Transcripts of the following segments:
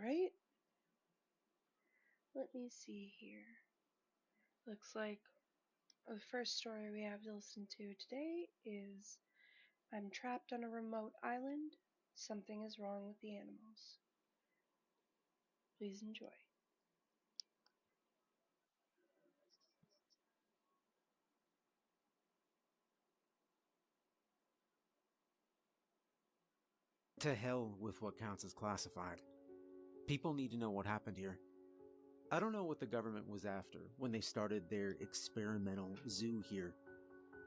Alright, let me see here. Looks like the first story we have to listen to today is I'm trapped on a remote island. Something is wrong with the animals. Please enjoy. To hell with what counts as classified. People need to know what happened here. I don't know what the government was after when they started their experimental zoo here,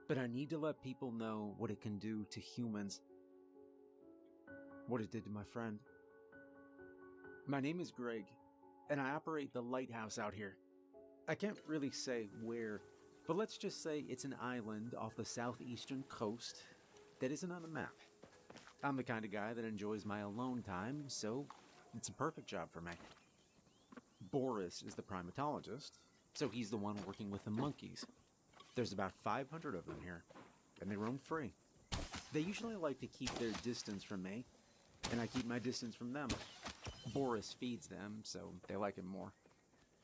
but I need to let people know what it can do to humans. What it did to my friend. My name is Greg, and I operate the Lighthouse out here. I can't really say where, but let's just say it's an island off the southeastern coast that isn't on the map. I'm the kind of guy that enjoys my alone time, so it's a perfect job for me. Boris is the primatologist, so he's the one working with the monkeys. There's about 500 of them here, and they roam free. They usually like to keep their distance from me, and I keep my distance from them. Boris feeds them, so they like him more.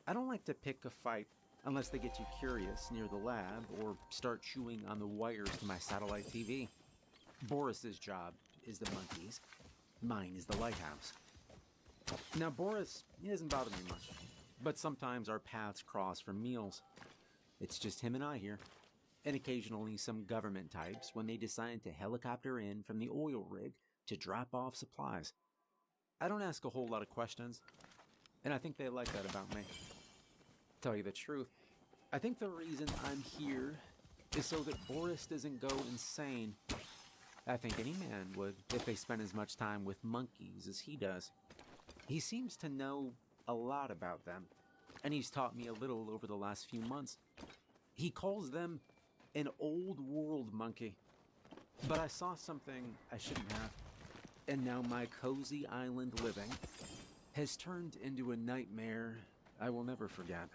I don't like to pick a fight unless they get too curious near the lab or start chewing on the wires to my satellite TV. Boris's job is the monkeys. Mine is the Lighthouse. Now, Boris, he doesn't bother me much, but sometimes our paths cross for meals. It's just him and I here, and occasionally some government types when they decide to helicopter in from the oil rig to drop off supplies. I don't ask a whole lot of questions, and I think they like that about me. Tell you the truth, I think the reason I'm here is so that Boris doesn't go insane. I think any man would if they spent as much time with monkeys as he does. He seems to know a lot about them, and he's taught me a little over the last few months. He calls them an old world monkey, but I saw something I shouldn't have, and now my cozy island living has turned into a nightmare I will never forget.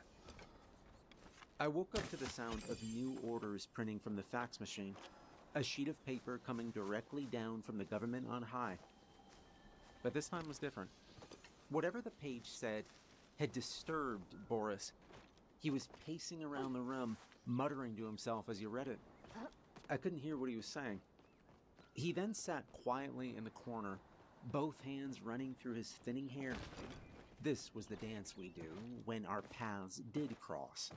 I woke up to the sound of new orders printing from the fax machine. A sheet of paper coming directly down from the government on high. But this time was different. Whatever the page said had disturbed Boris. He was pacing around the room, muttering to himself as he read it. I couldn't hear what he was saying. He then sat quietly in the corner, both hands running through his thinning hair. This was the dance we do when our paths did cross.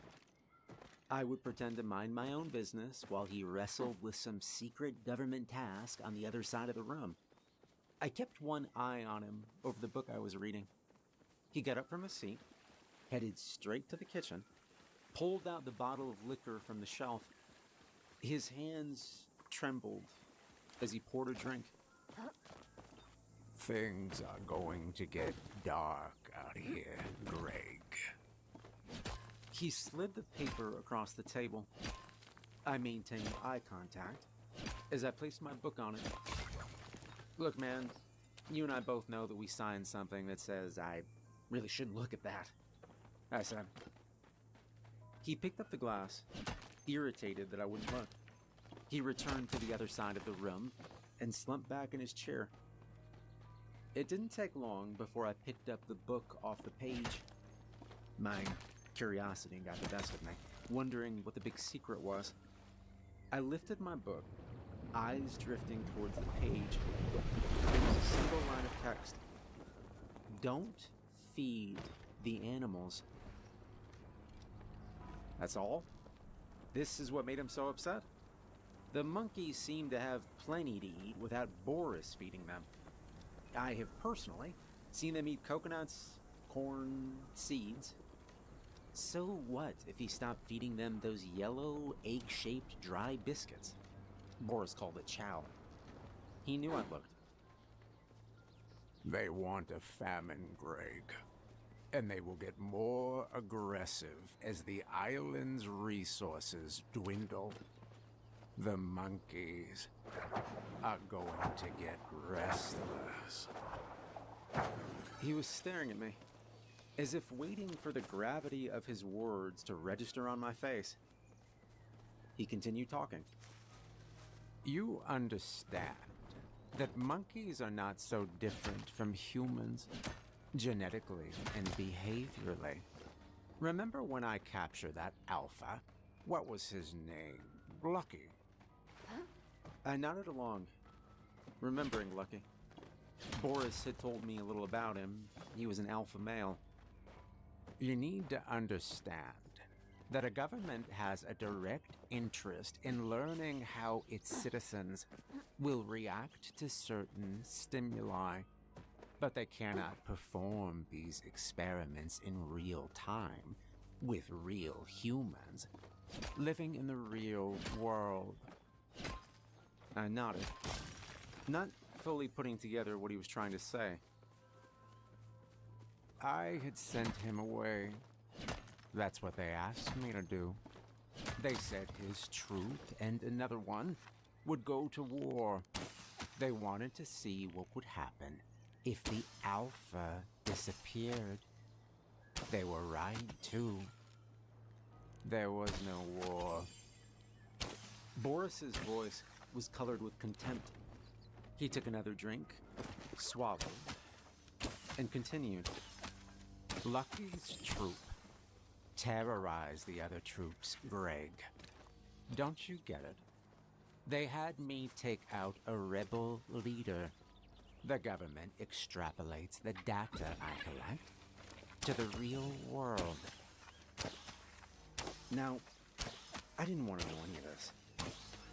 I would pretend to mind my own business while he wrestled with some secret government task on the other side of the room. I kept one eye on him over the book I was reading. He got up from his seat, headed straight to the kitchen, pulled out the bottle of liquor from the shelf. His hands trembled as he poured a drink. Things are going to get dark out here, Greg. He slid the paper across the table. I maintained eye contact as I placed my book on it. Look, man, you and I both know that we signed something that says I really shouldn't look at that, I said. He picked up the glass, irritated that I wouldn't look. He returned to the other side of the room and slumped back in his chair. It didn't take long before I picked up the book off the page. My curiosity got the best of me, wondering what the big secret was. I lifted my book, eyes drifting towards the page. There was a single line of text. Don't feed the animals. That's all? This is what made him so upset? The monkeys seem to have plenty to eat without Boris feeding them. I have personally seen them eat coconuts, corn, seeds. So what if he stopped feeding them those yellow, egg-shaped dry biscuits? Boris called it chow. He knew I looked. They want a famine, Greg. And they will get more aggressive as the island's resources dwindle. The monkeys are going to get restless. He was staring at me, as if waiting for the gravity of his words to register on my face. He continued talking. You understand that monkeys are not so different from humans. genetically and behaviorally. Remember when I captured that alpha? What was his name? Lucky. I nodded along, remembering Lucky. Boris had told me a little about him. He was an alpha male. You need to understand that a government has a direct interest in learning how its citizens will react to certain stimuli, but they cannot perform these experiments in real time with real humans living in the real world. I nodded, not fully putting together what he was trying to say. I had sent him away. That's what they asked me to do. They said his troop and another one would go to war. They wanted to see what would happen if the Alpha disappeared. They were right, too. There was no war. Boris's voice was colored with contempt. He took another drink, swallowed, and continued. Lucky's troop terrorized the other troops, Greg. Don't you get it? They had me take out a rebel leader. The government extrapolates the data I collect to the real world. Now, I didn't want to know any of this.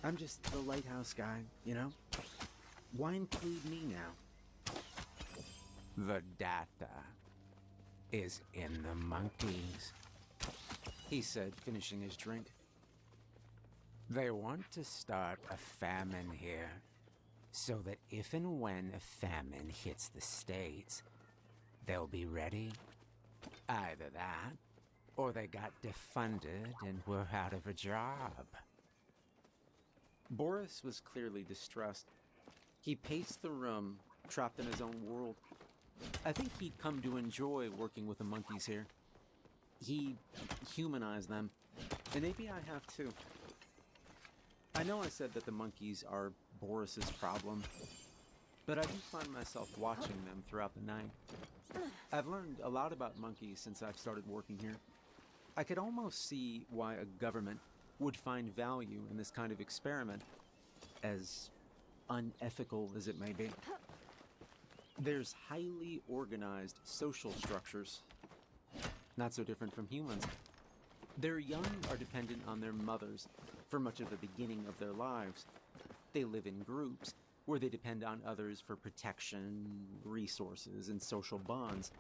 I'm just the Lighthouse guy, you know? Why include me now? The data is in the monkeys, he said, finishing his drink. They want to start a famine here, so that if and when a famine hits the States, they'll be ready. Either that, or they got defunded and were out of a job. Boris was clearly distressed. He paced the room, trapped in his own world. I think he'd come to enjoy working with the monkeys here. He humanized them, and maybe I have too. I know I said that the monkeys are Boris's problem, but I do find myself watching them throughout the night. I've learned a lot about monkeys since I've started working here. I could almost see why a government would find value in this kind of experiment, as unethical as it may be. There's highly organized social structures, not so different from humans. Their young are dependent on their mothers for much of the beginning of their lives. They live in groups where they depend on others for protection, resources, and social bonds.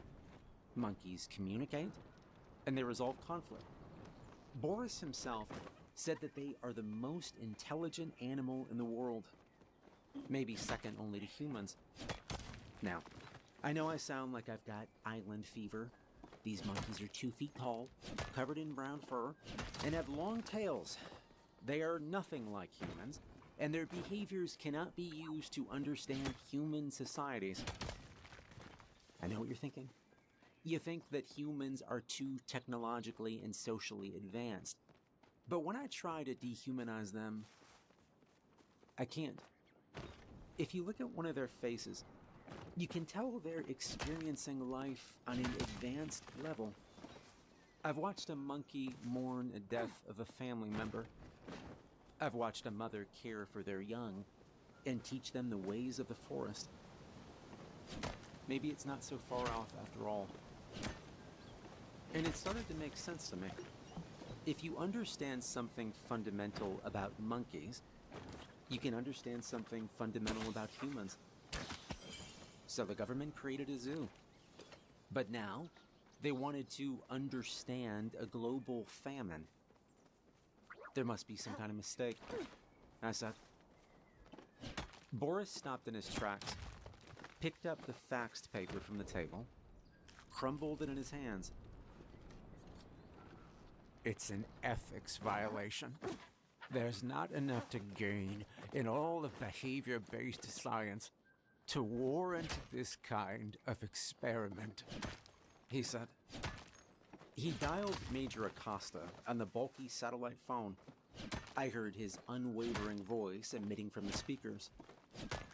Monkeys communicate, and they resolve conflict. Boris himself said that they are the most intelligent animal in the world, maybe second only to humans. Now, I know I sound like I've got island fever. These monkeys are 2 feet tall, covered in brown fur, and have long tails. They are nothing like humans, and their behaviors cannot be used to understand human societies. I know what you're thinking. You think that humans are too technologically and socially advanced. But when I try to dehumanize them, I can't. If you look at one of their faces, you can tell they're experiencing life on an advanced level. I've watched a monkey mourn a death of a family member. I've watched a mother care for their young and teach them the ways of the forest. Maybe it's not so far off after all. And it started to make sense to me. If you understand something fundamental about monkeys, you can understand something fundamental about humans. So the government created a zoo. But now, they wanted to understand a global famine. There must be some kind of mistake, I said. Boris stopped in his tracks, picked up the faxed paper from the table, crumbled it in his hands. It's an ethics violation. There's not enough to gain in all of behavior-based science to warrant this kind of experiment, he said. He dialed Major Acosta on the bulky satellite phone. I heard his unwavering voice emitting from the speakers.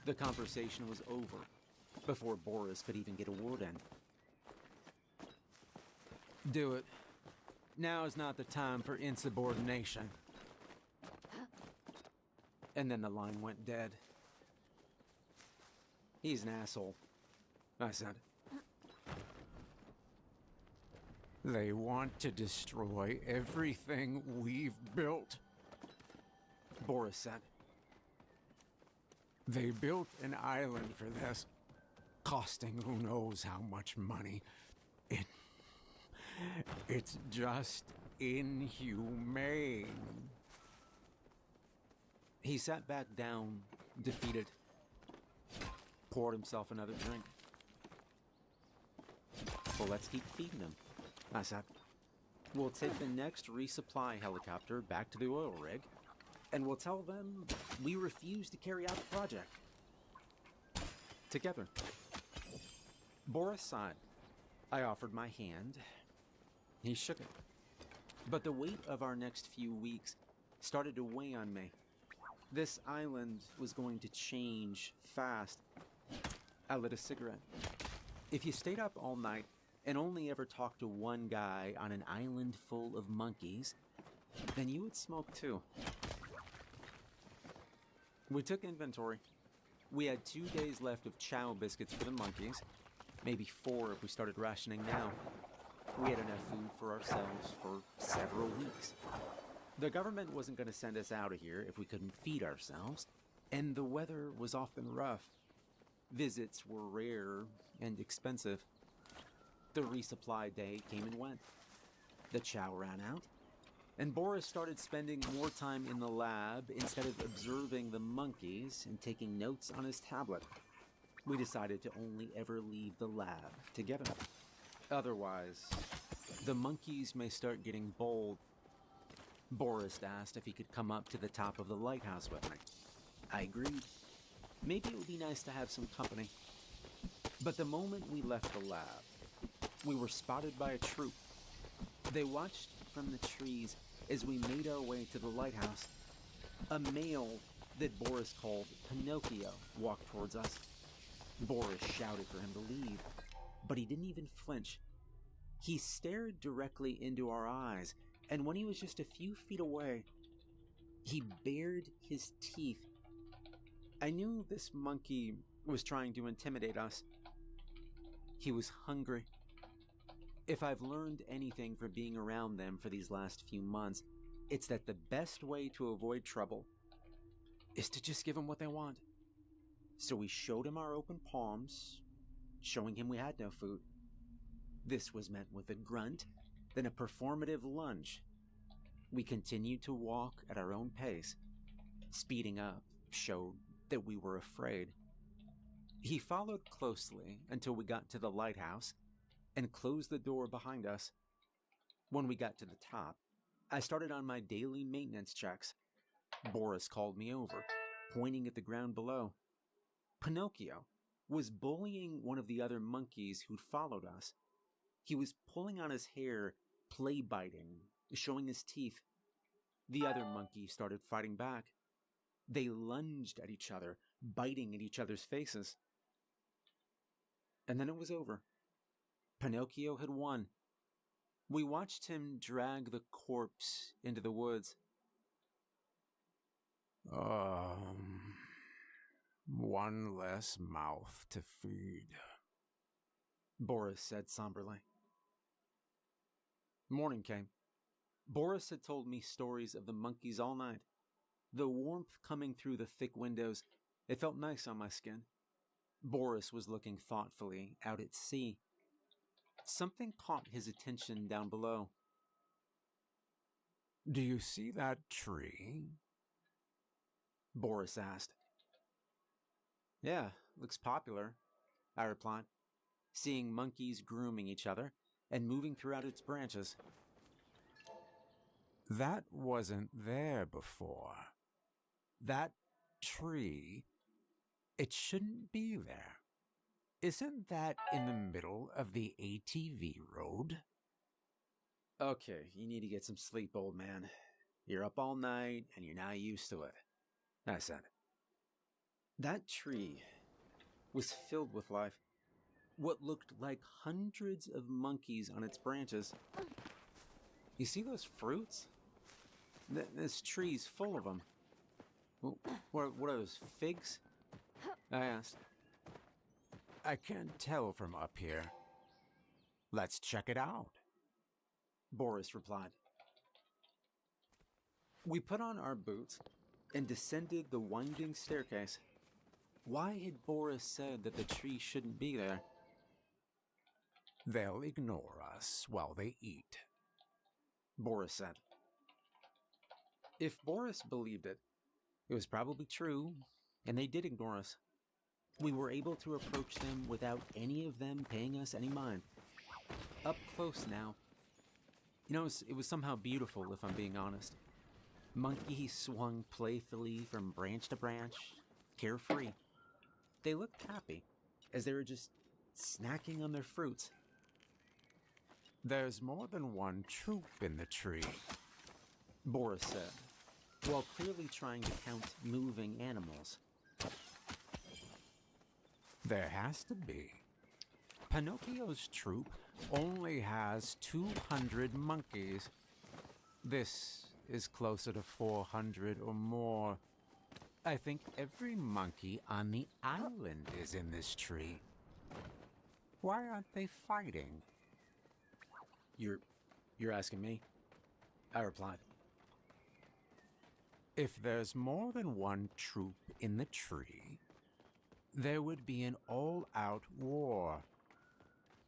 The conversation was over before Boris could even get a word in. Do it. Now is not the time for insubordination. And then the line went dead. He's an asshole, I said. They want to destroy everything we've built, Boris said. They built an island for this, costing who knows how much money. It's just inhumane. He sat back down, defeated. Poured himself another drink. Well, let's keep feeding him, I said. We'll take the next resupply helicopter back to the oil rig, and we'll tell them we refuse to carry out the project. Together. Boris sighed. I offered my hand. He shook it. But the weight of our next few weeks started to weigh on me. This island was going to change fast. I lit a cigarette. If you stayed up all night and only ever talked to one guy on an island full of monkeys, then you would smoke too. We took inventory. We had 2 days left of chow biscuits for the monkeys, maybe 4 if we started rationing now. We had enough food for ourselves for several weeks. The government wasn't going to send us out of here if we couldn't feed ourselves, and the weather was often rough. Visits were rare and expensive. The resupply day came and went. The chow ran out, and Boris started spending more time in the lab instead of observing the monkeys and taking notes on his tablet. We decided to only ever leave the lab together. Otherwise, the monkeys may start getting bold. Boris asked if he could come up to the top of the lighthouse with me. I agreed. Maybe it would be nice to have some company. But the moment we left the lab, we were spotted by a troop. They watched from the trees as we made our way to the lighthouse. A male that Boris called Pinocchio walked towards us. Boris shouted for him to leave, but he didn't even flinch. He stared directly into our eyes, and when he was just a few feet away, he bared his teeth. I knew this monkey was trying to intimidate us. He was hungry. If I've learned anything from being around them for these last few months, it's that the best way to avoid trouble is to just give them what they want. So we showed him our open palms, showing him we had no food. This was met with a grunt, then a performative lunge. We continued to walk at our own pace. Speeding up showed that we were afraid. He followed closely until we got to the lighthouse and closed the door behind us. When we got to the top, I started on my daily maintenance checks. Boris called me over, pointing at the ground below. Pinocchio was bullying one of the other monkeys who'd followed us. He was pulling on his hair, play biting, showing his teeth. The other monkey started fighting back. They lunged at each other, biting at each other's faces. And then it was over. Pinocchio had won. We watched him drag the corpse into the woods. One less mouth to feed, Boris said somberly. Morning came. Boris had told me stories of the monkeys all night. The warmth coming through the thick windows, it felt nice on my skin. Boris was looking thoughtfully out at sea. Something caught his attention down below. Do you see that tree? Boris asked. Yeah, looks popular, I replied, seeing monkeys grooming each other and moving throughout its branches. That wasn't there before. That tree, it shouldn't be there. Isn't that in the middle of the ATV road? Okay, you need to get some sleep, old man. You're up all night and you're not used to it, I said. That tree was filled with life. what looked like hundreds of monkeys on its branches. You see those fruits? This tree's full of them. What are those, figs? I asked. I can't tell from up here. Let's check it out, Boris replied. We put on our boots and descended the winding staircase. Why had Boris said that the tree shouldn't be there? They'll ignore us while they eat, Boris said. If Boris believed it, it was probably true, and they did ignore us. We were able to approach them without any of them paying us any mind. Up close now. You know, it was somehow beautiful, if I'm being honest. Monkeys swung playfully from branch to branch, carefree. They looked happy, as they were just snacking on their fruits. There's more than one troop in the tree, Boris said, while clearly trying to count moving animals. There has to be. Pinocchio's troop only has 200 monkeys. This is closer to 400 or more. I think every monkey on the island is in this tree. Why aren't they fighting? You're asking me? I replied. If there's more than one troop in the tree, there would be an all-out war.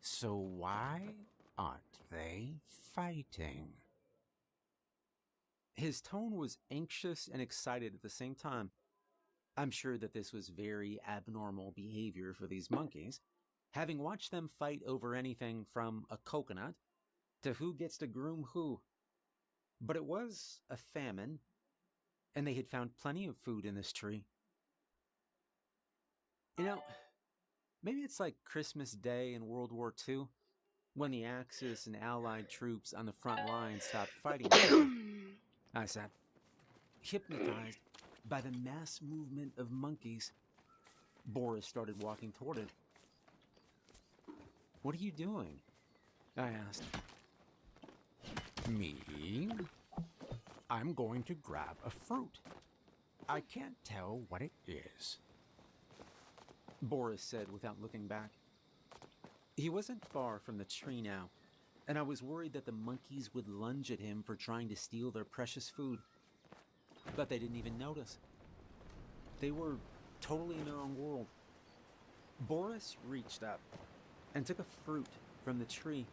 So why aren't they fighting? His tone was anxious and excited at the same time. I'm sure that this was very abnormal behavior for these monkeys, having watched them fight over anything from a coconut to who gets to groom who. But it was a famine, and they had found plenty of food in this tree. You know, maybe it's like Christmas Day in World War II, when the Axis and Allied troops on the front line stopped fighting each other, I said, hypnotized by the mass movement of monkeys. Boris started walking toward it. What are you doing? I asked. Me? I'm going to grab a fruit. I can't tell what it is, Boris said without looking back. He wasn't far from the tree now, and I was worried that the monkeys would lunge at him for trying to steal their precious food. But they didn't even notice. They were totally in their own world. Boris reached up and took a fruit from the tree,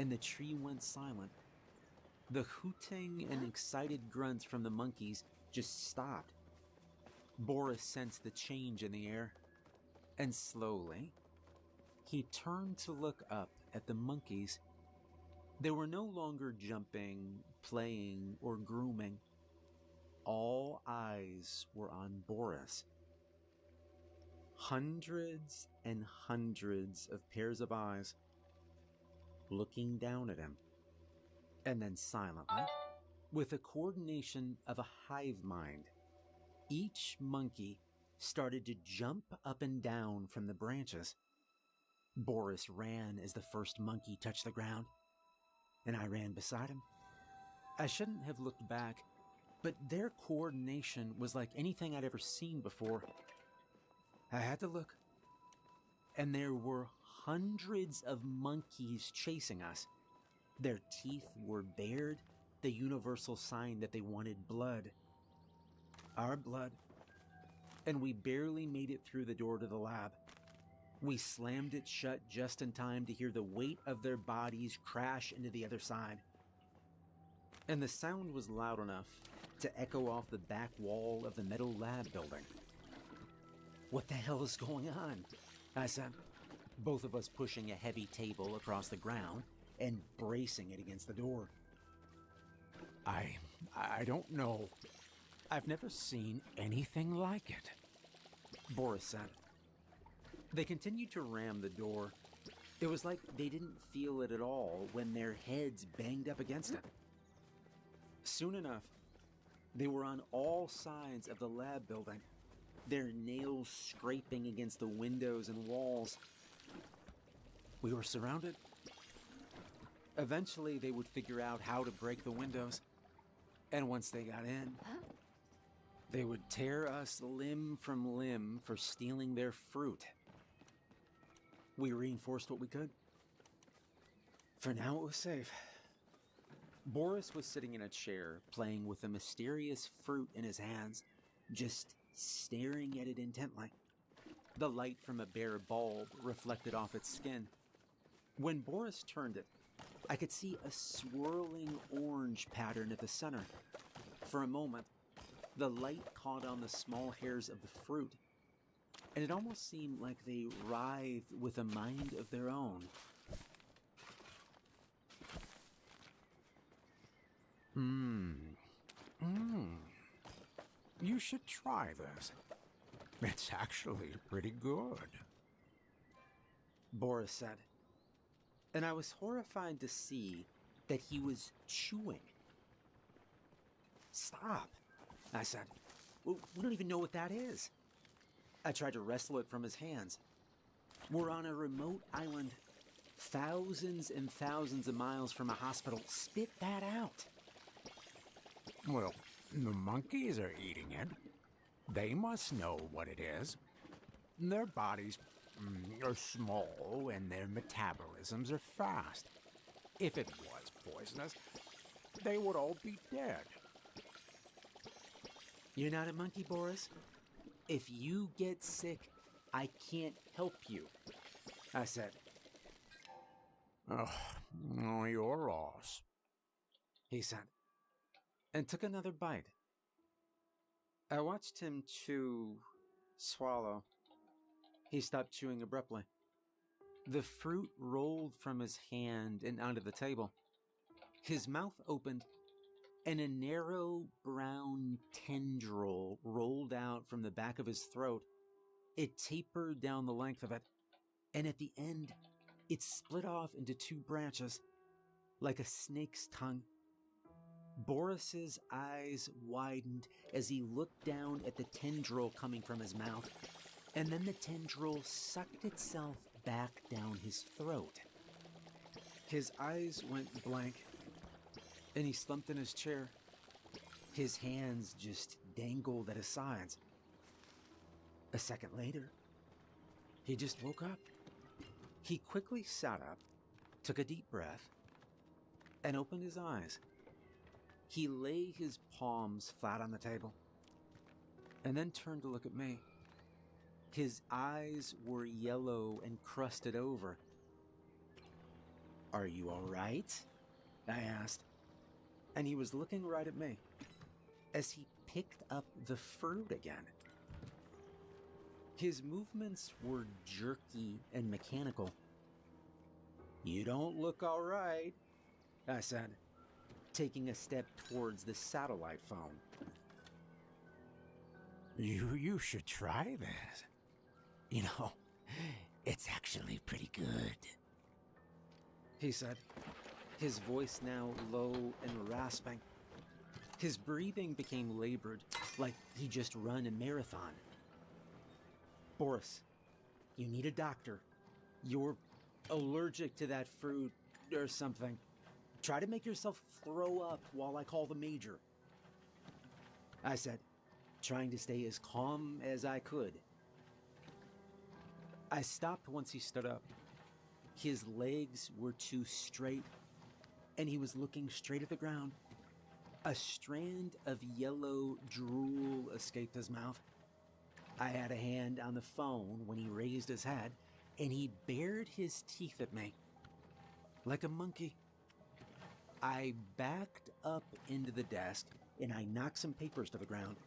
and the tree went silent. The hooting and excited grunts from the monkeys just stopped. Boris sensed the change in the air, and slowly, he turned to look up at the monkeys. They were no longer jumping, playing, or grooming. All eyes were on Boris. Hundreds and hundreds of pairs of eyes looking down at him. And then silently, with the coordination of a hive mind, each monkey started to jump up and down from the branches. Boris ran as the first monkey touched the ground, and I ran beside him. I shouldn't have looked back, but their coordination was like anything I'd ever seen before. I had to look, and there were hundreds of monkeys chasing us. Their teeth were bared, the universal sign that they wanted blood. Our blood. And we barely made it through the door to the lab. We slammed it shut just in time to hear the weight of their bodies crash into the other side. And the sound was loud enough to echo off the back wall of the metal lab building. What the hell is going on? I said, both of us pushing a heavy table across the ground and bracing it against the door. I don't know. I've never seen anything like it, Boris said. They continued to ram the door. It was like they didn't feel it at all when their heads banged up against it. Soon enough, they were on all sides of the lab building. their nails scraping against the windows and walls. We were surrounded. Eventually, they would figure out how to break the windows. And once they got in, they would tear us limb from limb for stealing their fruit. We reinforced what we could. For now, it was safe. Boris was sitting in a chair, playing with a mysterious fruit in his hands, just staring at it intently. The light from a bare bulb reflected off its skin. When Boris turned it, I could see a swirling orange pattern at the center. For a moment, the light caught on the small hairs of the fruit, and it almost seemed like they writhed with a mind of their own. You should try this. It's actually pretty good. Boris said, and I was horrified to see that he was chewing. Stop, I said. We don't even know what that is. I tried to wrestle it from his hands. We're on a remote island, thousands and thousands of miles from a hospital. Spit that out. Well, the monkeys are eating it. They must know what it is. Their bodies are small and their metabolisms are fast. If it was poisonous, they would all be dead. You're not a monkey, Boris. If you get sick, I can't help you, I said. Oh, you're Ross, he said, and took another bite. I watched him swallow. He stopped chewing abruptly. The fruit rolled from his hand and onto the table. His mouth opened, and a narrow brown tendril rolled out from the back of his throat. It tapered down the length of it, and at the end, it split off into two branches, like a snake's tongue. Boris's eyes widened as he looked down at the tendril coming from his mouth, and then the tendril sucked itself back down his throat. His eyes went blank, and he slumped in his chair. His hands just dangled at his sides. A second later, he just woke up. He quickly sat up, took a deep breath, and opened his eyes. He lay his palms flat on the table, and then turned to look at me. His eyes were yellow and crusted over. "Are you all right?" I asked, and he was looking right at me as he picked up the fruit again. His movements were jerky and mechanical. "You don't look all right," I said, taking a step towards the satellite phone. You should try this. You know, it's actually pretty good, he said, his voice now low and rasping. His breathing became labored, like he just run a marathon. "Boris, you need a doctor. You're allergic to that fruit or something. Try to make yourself throw up while I call the major," I said, trying to stay as calm as I could. I stopped once he stood up. His legs were too straight, and he was looking straight at the ground. A strand of yellow drool escaped his mouth. I had a hand on the phone when he raised his head, and he bared his teeth at me, like a monkey. I backed up into the desk, and I knocked some papers to the ground.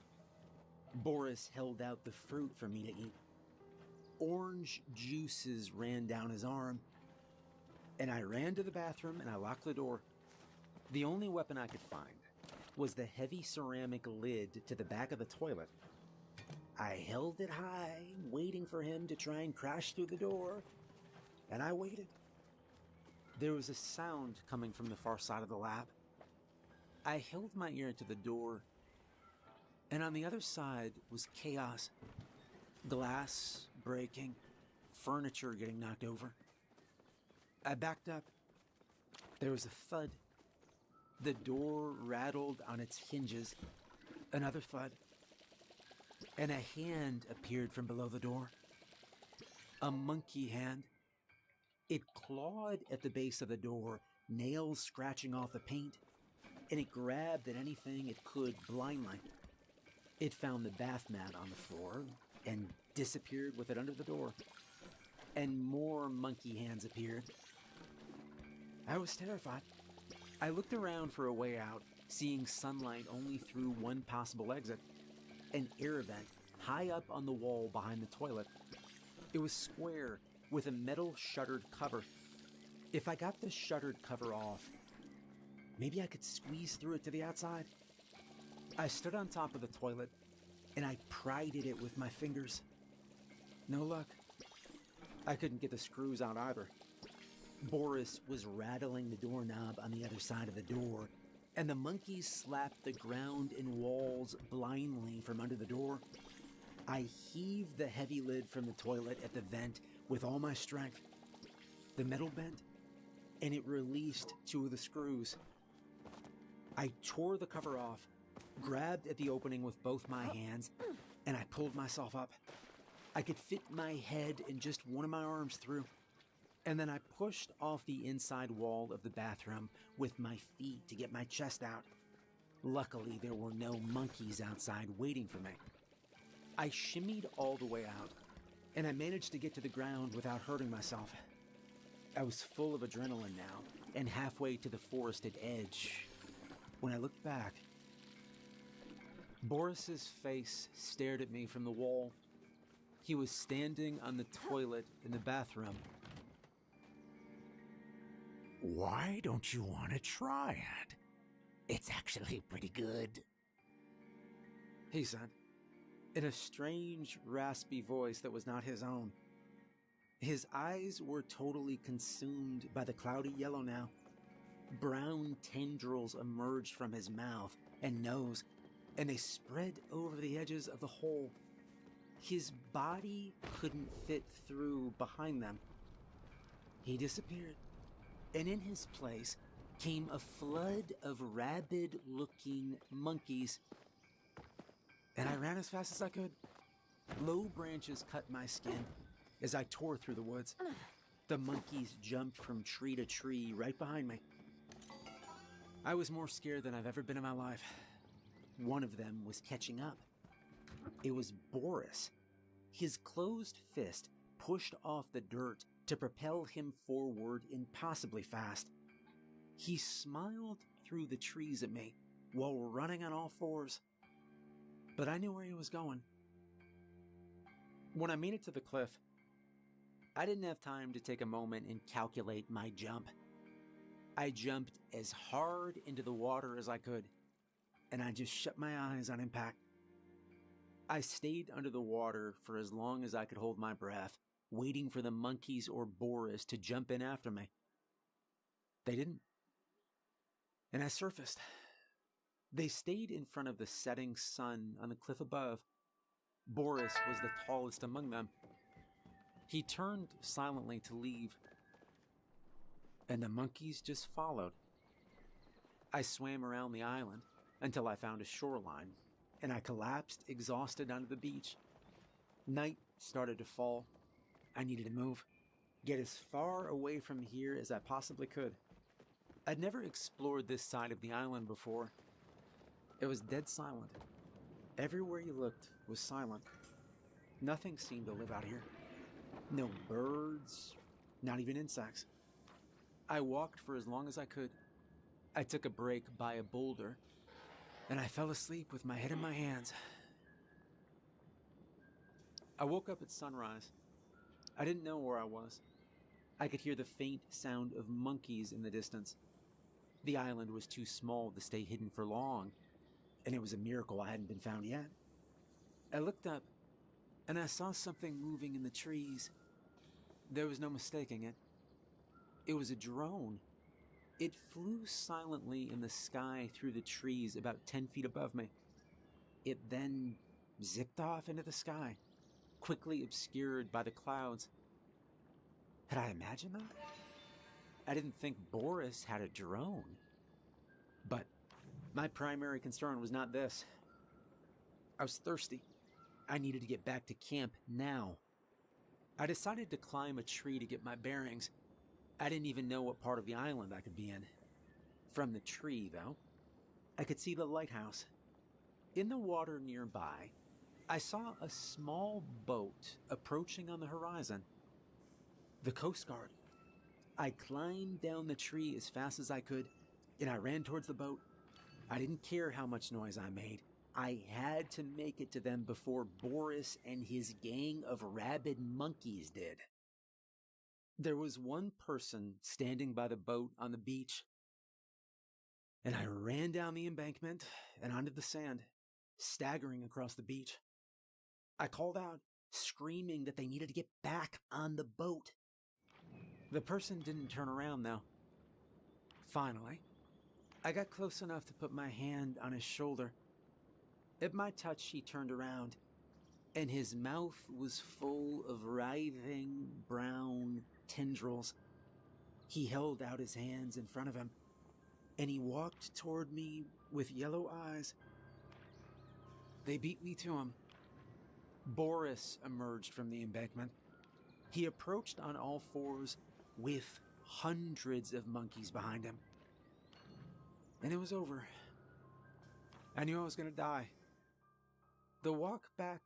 Boris held out the fruit for me to eat. Orange juices ran down his arm, and I ran to the bathroom and I locked the door. The only weapon I could find was the heavy ceramic lid to the back of the toilet. I held it high, waiting for him to try and crash through the door, and I waited. There was a sound coming from the far side of the lab. I held my ear to the door, and on the other side was chaos. Glass breaking, furniture getting knocked over. I backed up. There was a thud. The door rattled on its hinges. Another thud. And a hand appeared from below the door. A monkey hand. It clawed at the base of the door, nails scratching off the paint, and it grabbed at anything it could blindly. It found the bath mat on the floor and disappeared with it under the door. And more monkey hands appeared. I was terrified. I looked around for a way out, seeing sunlight only through one possible exit. An air vent high up on the wall behind the toilet. It was square with a metal shuttered cover. If I got the shuttered cover off, maybe I could squeeze through it to the outside. I stood on top of the toilet and I pried at it with my fingers. No luck. I couldn't get the screws out either. Boris was rattling the doorknob on the other side of the door, and the monkeys slapped the ground and walls blindly from under the door. I heaved the heavy lid from the toilet at the vent with all my strength. The metal bent, and it released 2 of the screws. I tore the cover off, grabbed at the opening with both my hands, and I pulled myself up. I could fit my head and just one of my arms through. And then I pushed off the inside wall of the bathroom with my feet to get my chest out. Luckily, there were no monkeys outside waiting for me. I shimmied all the way out, and I managed to get to the ground without hurting myself. I was full of adrenaline now, and halfway to the forested edge. When I looked back, Boris's face stared at me from the wall. He was standing on the toilet in the bathroom. Why don't you want to try it? It's actually pretty good, he said, in a strange, raspy voice that was not his own. His eyes were totally consumed by the cloudy yellow now. Brown tendrils emerged from his mouth and nose, and they spread over the edges of the hole. His body couldn't fit through behind them. He disappeared, and in his place came a flood of rabid-looking monkeys. And I ran as fast as I could. Low branches cut my skin as I tore through the woods. The monkeys jumped from tree to tree right behind me. I was more scared than I've ever been in my life. One of them was catching up. It was Boris. His closed fist pushed off the dirt to propel him forward impossibly fast. He smiled through the trees at me while running on all fours. But I knew where he was going. When I made it to the cliff, I didn't have time to take a moment and calculate my jump. I jumped as hard into the water as I could, and I just shut my eyes on impact. I stayed under the water for as long as I could hold my breath, waiting for the monkeys or Boris to jump in after me. They didn't. And I surfaced. They stayed in front of the setting sun on the cliff above. Boris was the tallest among them. He turned silently to leave, and the monkeys just followed. I swam around the island until I found a shoreline, and I collapsed exhausted onto the beach. Night started to fall. I needed to move, get as far away from here as I possibly could. I'd never explored this side of the island before. It was dead silent. Everywhere you looked was silent. Nothing seemed to live out here. No birds, not even insects. I walked for as long as I could. I took a break by a boulder, and I fell asleep with my head in my hands. I woke up at sunrise. I didn't know where I was. I could hear the faint sound of monkeys in the distance. The island was too small to stay hidden for long, and it was a miracle I hadn't been found yet. I looked up, and I saw something moving in the trees. There was no mistaking it. It was a drone. It flew silently in the sky through the trees about 10 feet above me. It then zipped off into the sky. quickly obscured by the clouds. Had I imagined that? I didn't think Boris had a drone. But my primary concern was not this. I was thirsty. I needed to get back to camp now. I decided to climb a tree to get my bearings. I didn't even know what part of the island I could be in. From the tree, though, I could see the lighthouse. In the water nearby, I saw a small boat approaching on the horizon. The Coast Guard. I climbed down the tree as fast as I could, and I ran towards the boat. I didn't care how much noise I made. I had to make it to them before Boris and his gang of rabid monkeys did. There was one person standing by the boat on the beach, and I ran down the embankment and onto the sand, staggering across the beach. I called out, screaming that they needed to get back on the boat. The person didn't turn around, though. Finally, I got close enough to put my hand on his shoulder. At my touch, he turned around, and his mouth was full of writhing brown tendrils. He held out his hands in front of him, and he walked toward me with yellow eyes. They beat me to him. Boris emerged from the embankment. He approached on all fours with hundreds of monkeys behind him. And it was over. I knew I was going to die. The walk back,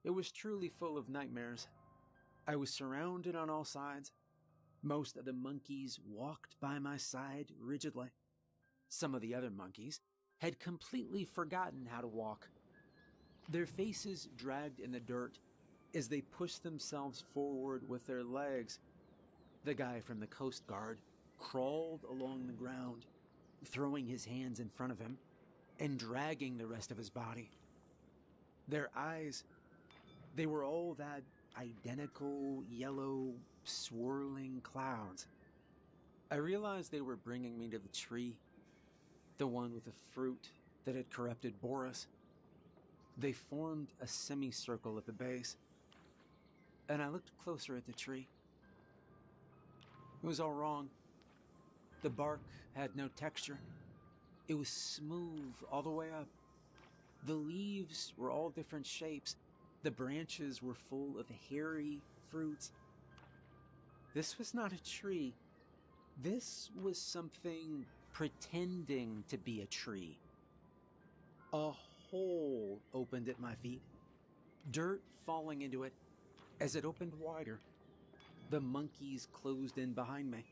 it was truly full of nightmares. I was surrounded on all sides. Most of the monkeys walked by my side rigidly. Some of the other monkeys had completely forgotten how to walk. Their faces dragged in the dirt as they pushed themselves forward with their legs. The guy from the Coast Guard crawled along the ground, throwing his hands in front of him and dragging the rest of his body. Their eyes, they were all that identical yellow, swirling clouds. I realized they were bringing me to the tree, the one with the fruit that had corrupted Boris. They formed a semicircle at the base, and I looked closer at the tree. It was all wrong. The bark had no texture. It was smooth all the way up. The leaves were all different shapes. The branches were full of hairy fruits. This was not a tree. This was something pretending to be a tree. A hole opened at my feet, dirt falling into it. As it opened wider, the monkeys closed in behind me.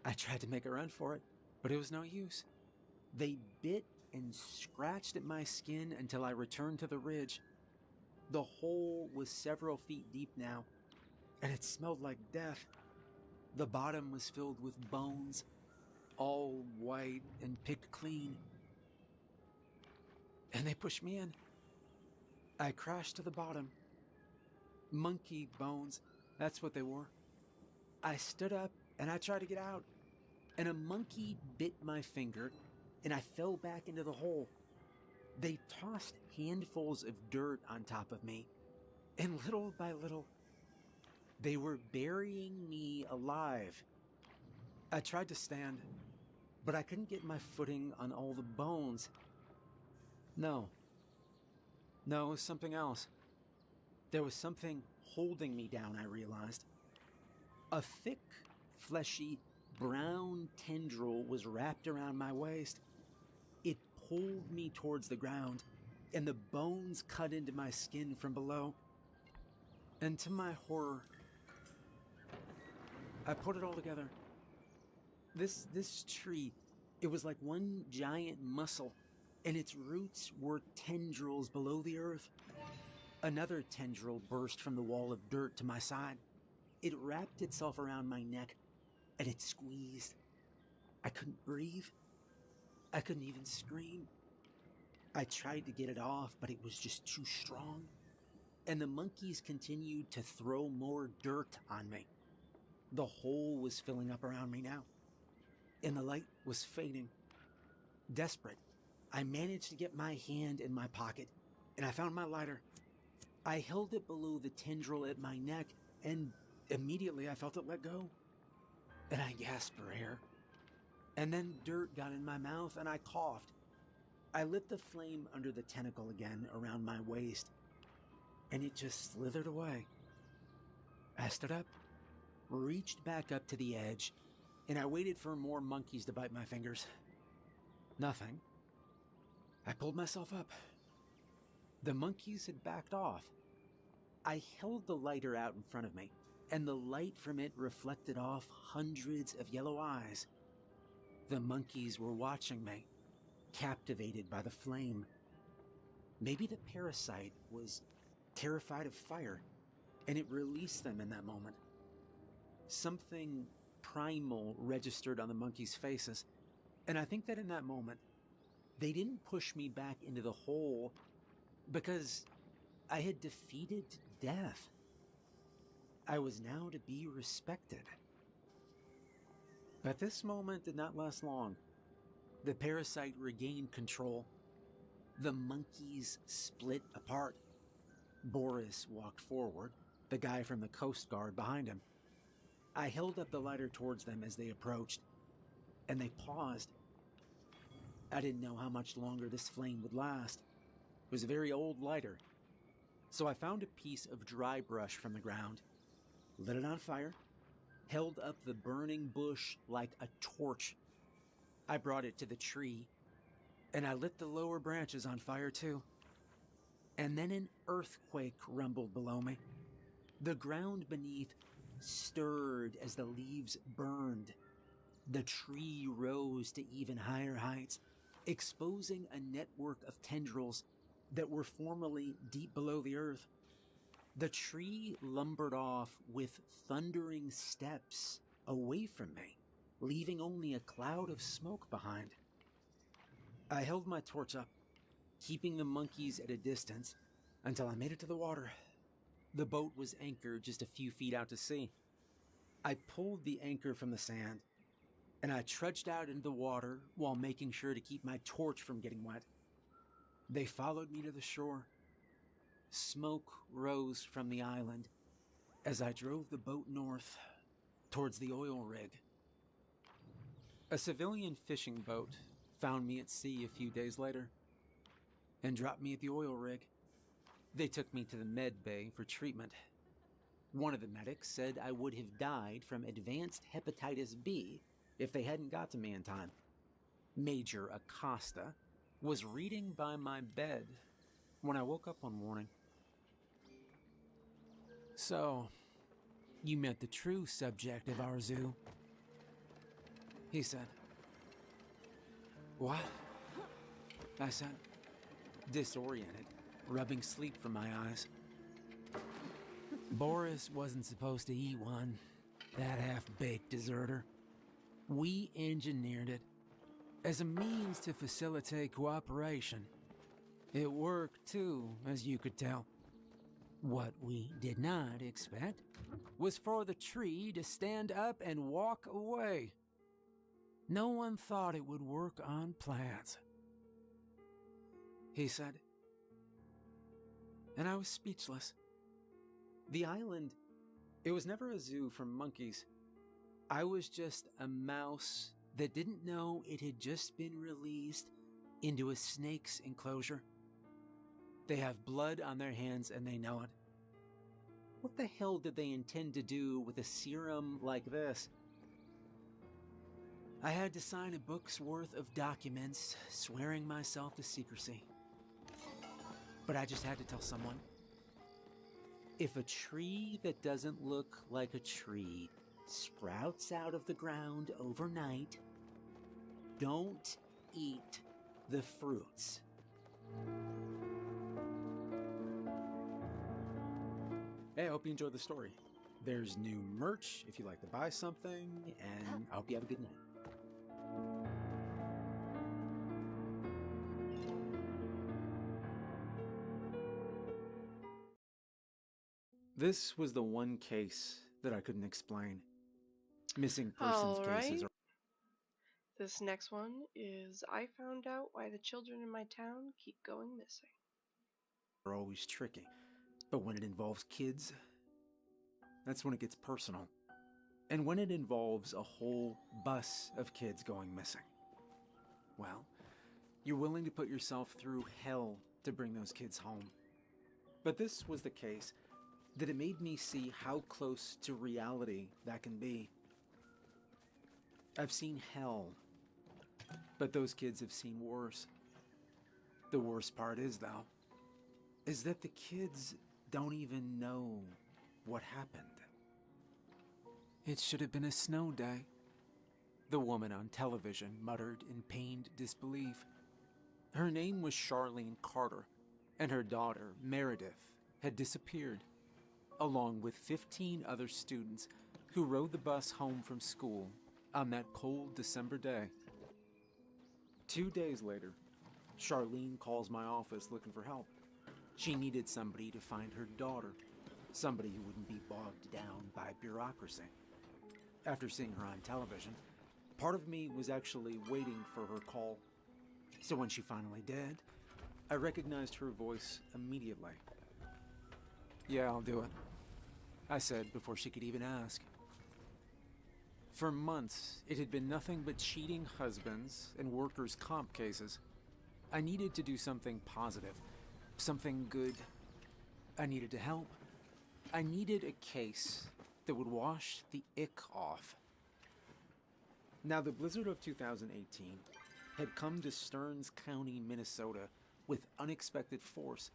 I tried to make a run for it, but it was no use. They bit and scratched at my skin until I returned to the ridge. The hole was several feet deep now, and it smelled like death. The bottom was filled with bones, all white and picked clean. And they pushed me in. I crashed to the bottom. Monkey bones, that's what they were. I stood up and I tried to get out, and a monkey bit my finger, and I fell back into the hole. They tossed handfuls of dirt on top of me, and little by little, they were burying me alive. I tried to stand, but I couldn't get my footing on all the bones. No, it was something else. There was something holding me down, I realized. A thick, fleshy, brown tendril was wrapped around my waist. It pulled me towards the ground, and the bones cut into my skin from below. And to my horror, I put it all together. This tree, it was like one giant muscle, and its roots were tendrils below the earth. Another tendril burst from the wall of dirt to my side. It wrapped itself around my neck, and it squeezed. I couldn't breathe. I couldn't even scream. I tried to get it off, but it was just too strong. And the monkeys continued to throw more dirt on me. The hole was filling up around me now, and the light was fading. Desperate, I managed to get my hand in my pocket, and I found my lighter. I held it below the tendril at my neck, and immediately I felt it let go. And I gasped for air. And then dirt got in my mouth, and I coughed. I lit the flame under the tentacle again around my waist, and it just slithered away. I stood up, reached back up to the edge, and I waited for more monkeys to bite my fingers. Nothing. I pulled myself up. The monkeys had backed off. I held the lighter out in front of me, and the light from it reflected off hundreds of yellow eyes. The monkeys were watching me, captivated by the flame. Maybe the parasite was terrified of fire, and it released them in that moment. Something primal registered on the monkeys' faces, and I think that in that moment, they didn't push me back into the hole because I had defeated death. I was now to be respected. But this moment did not last long. The parasite regained control. The monkeys split apart. Boris walked forward, the guy from the Coast Guard behind him. I held up the lighter towards them as they approached, and they paused. I didn't know how much longer this flame would last. It was a very old lighter. So I found a piece of dry brush from the ground, lit it on fire, held up the burning bush like a torch. I brought it to the tree, and I lit the lower branches on fire too. And then an earthquake rumbled below me. The ground beneath stirred as the leaves burned. The tree rose to even higher heights, exposing a network of tendrils that were formerly deep below the earth. The tree lumbered off with thundering steps away from me, leaving only a cloud of smoke behind. I held my torch up, keeping the monkeys at a distance until I made it to the water. The boat was anchored just a few feet out to sea. I pulled the anchor from the sand, and I trudged out into the water while making sure to keep my torch from getting wet. They followed me to the shore. Smoke rose from the island as I drove the boat north towards the oil rig. A civilian fishing boat found me at sea a few days later and dropped me at the oil rig. They took me to the med bay for treatment. One of the medics said I would have died from advanced hepatitis B if they hadn't got to me in time. Major Acosta was reading by my bed when I woke up one morning. "So, you met the true subject of our zoo," he said. "What?" I said, disoriented, rubbing sleep from my eyes. "Boris wasn't supposed to eat one, that half-baked deserter. We engineered it as a means to facilitate cooperation. It worked too, as you could tell. What we did not expect was for the tree to stand up and walk away. No one thought it would work on plants," he said. And I was speechless. The island, it was never a zoo for monkeys. I was just a mouse that didn't know it had just been released into a snake's enclosure. They have blood on their hands and they know it. What the hell did they intend to do with a serum like this? I had to sign a book's worth of documents swearing myself to secrecy. But I just had to tell someone. If a tree that doesn't look like a tree sprouts out of the ground overnight, don't eat the fruits. Hey, I hope you enjoyed the story. There's new merch if you'd like to buy something, and I hope you have a good night. This was the one case that I couldn't explain. Missing persons cases Alright. This next one is I found out why the children in my town keep going missing. are always tricky. But when it involves kids, that's when it gets personal. And when it involves a whole bus of kids going missing, well, you're willing to put yourself through hell to bring those kids home. But this was the case that it made me see how close to reality that can be. I've seen hell, but those kids have seen worse. The worst part is, though, is that the kids don't even know what happened. It should have been a snow day, the woman on television muttered in pained disbelief. Her name was Charlene Carter, and her daughter, Meredith, had disappeared, along with 15 other students who rode the bus home from school on that cold December day. 2 days later, Charlene calls my office looking for help. She needed somebody to find her daughter, somebody who wouldn't be bogged down by bureaucracy. After seeing her on television, part of me was actually waiting for her call. So when she finally did, I recognized her voice immediately. "Yeah, I'll do it," I said before she could even ask. For months, it had been nothing but cheating husbands and workers' comp cases. I needed to do something positive, something good. I needed to help. I needed a case that would wash the ick off. Now, the blizzard of 2018 had come to Stearns County, Minnesota, with unexpected force,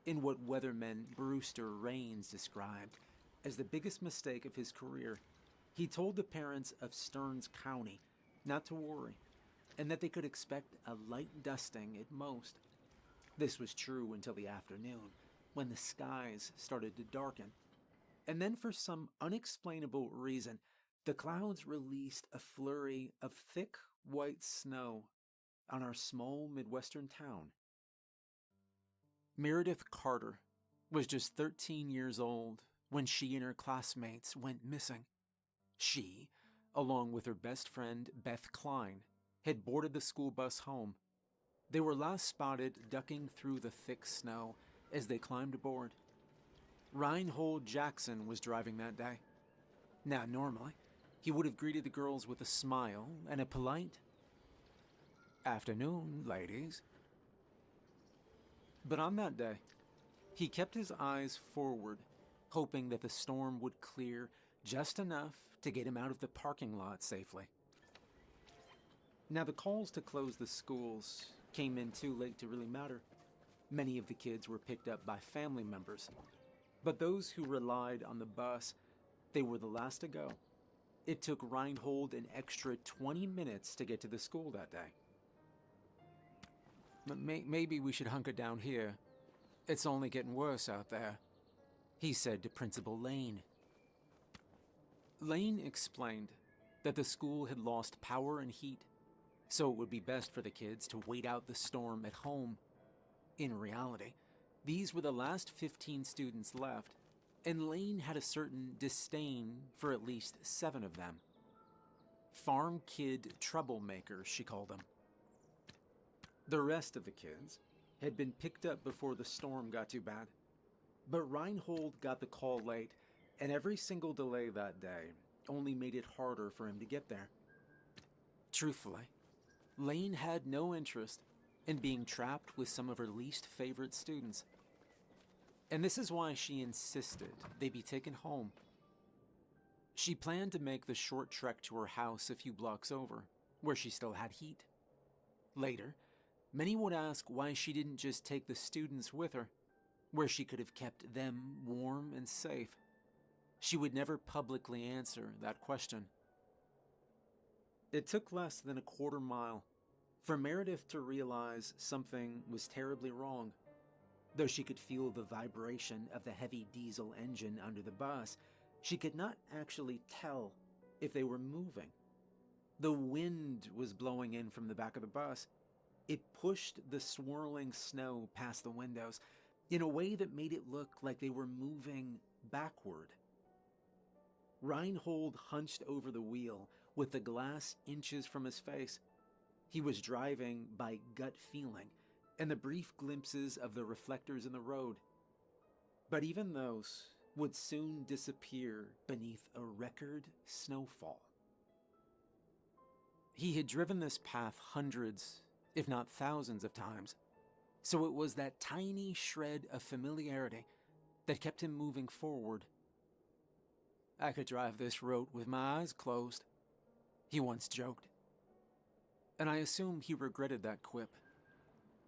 in what weatherman Brewster Rains described as the biggest mistake of his career. He told the parents of Stearns County not to worry, and that they could expect a light dusting at most. This was true until the afternoon, when the skies started to darken. And then, for some unexplainable reason, the clouds released a flurry of thick white snow on our small Midwestern town. Meredith Carter was just 13 years old when she and her classmates went missing. She, along with her best friend Beth Klein, had boarded the school bus home. They were last spotted ducking through the thick snow as they climbed aboard. Reinhold Jackson was driving that day. Now, normally, he would have greeted the girls with a smile and a polite, "Afternoon, ladies." But on that day, he kept his eyes forward, hoping that the storm would clear just enough to get him out of the parking lot safely. Now, the calls to close the schools came in too late to really matter. Many of the kids were picked up by family members. But those who relied on the bus, they were the last to go. It took Reinhold an extra 20 minutes to get to the school that day. "Maybe we should hunker down here. It's only getting worse out there," he said to Principal Lane. Lane explained that the school had lost power and heat, so it would be best for the kids to wait out the storm at home. In reality, these were the last 15 students left, and Lane had a certain disdain for at least 7 of them. Farm kid troublemakers, she called them. The rest of the kids had been picked up before the storm got too bad. But Reinhold got the call late, and every single delay that day only made it harder for him to get there. Truthfully, Lane had no interest in being trapped with some of her least favorite students. And this is why she insisted they be taken home. She planned to make the short trek to her house a few blocks over, where she still had heat. Later, many would ask why she didn't just take the students with her, where she could have kept them warm and safe. She would never publicly answer that question. It took less than a quarter mile for Meredith to realize something was terribly wrong. Though she could feel the vibration of the heavy diesel engine under the bus, she could not actually tell if they were moving. The wind was blowing in from the back of the bus. It pushed the swirling snow past the windows in a way that made it look like they were moving backward. Reinhold hunched over the wheel with the glass inches from his face. He was driving by gut feeling and the brief glimpses of the reflectors in the road. But even those would soon disappear beneath a record snowfall. He had driven this path hundreds, if not thousands of times, so it was that tiny shred of familiarity that kept him moving forward. "I could drive this road with my eyes closed," he once joked. And I assume he regretted that quip.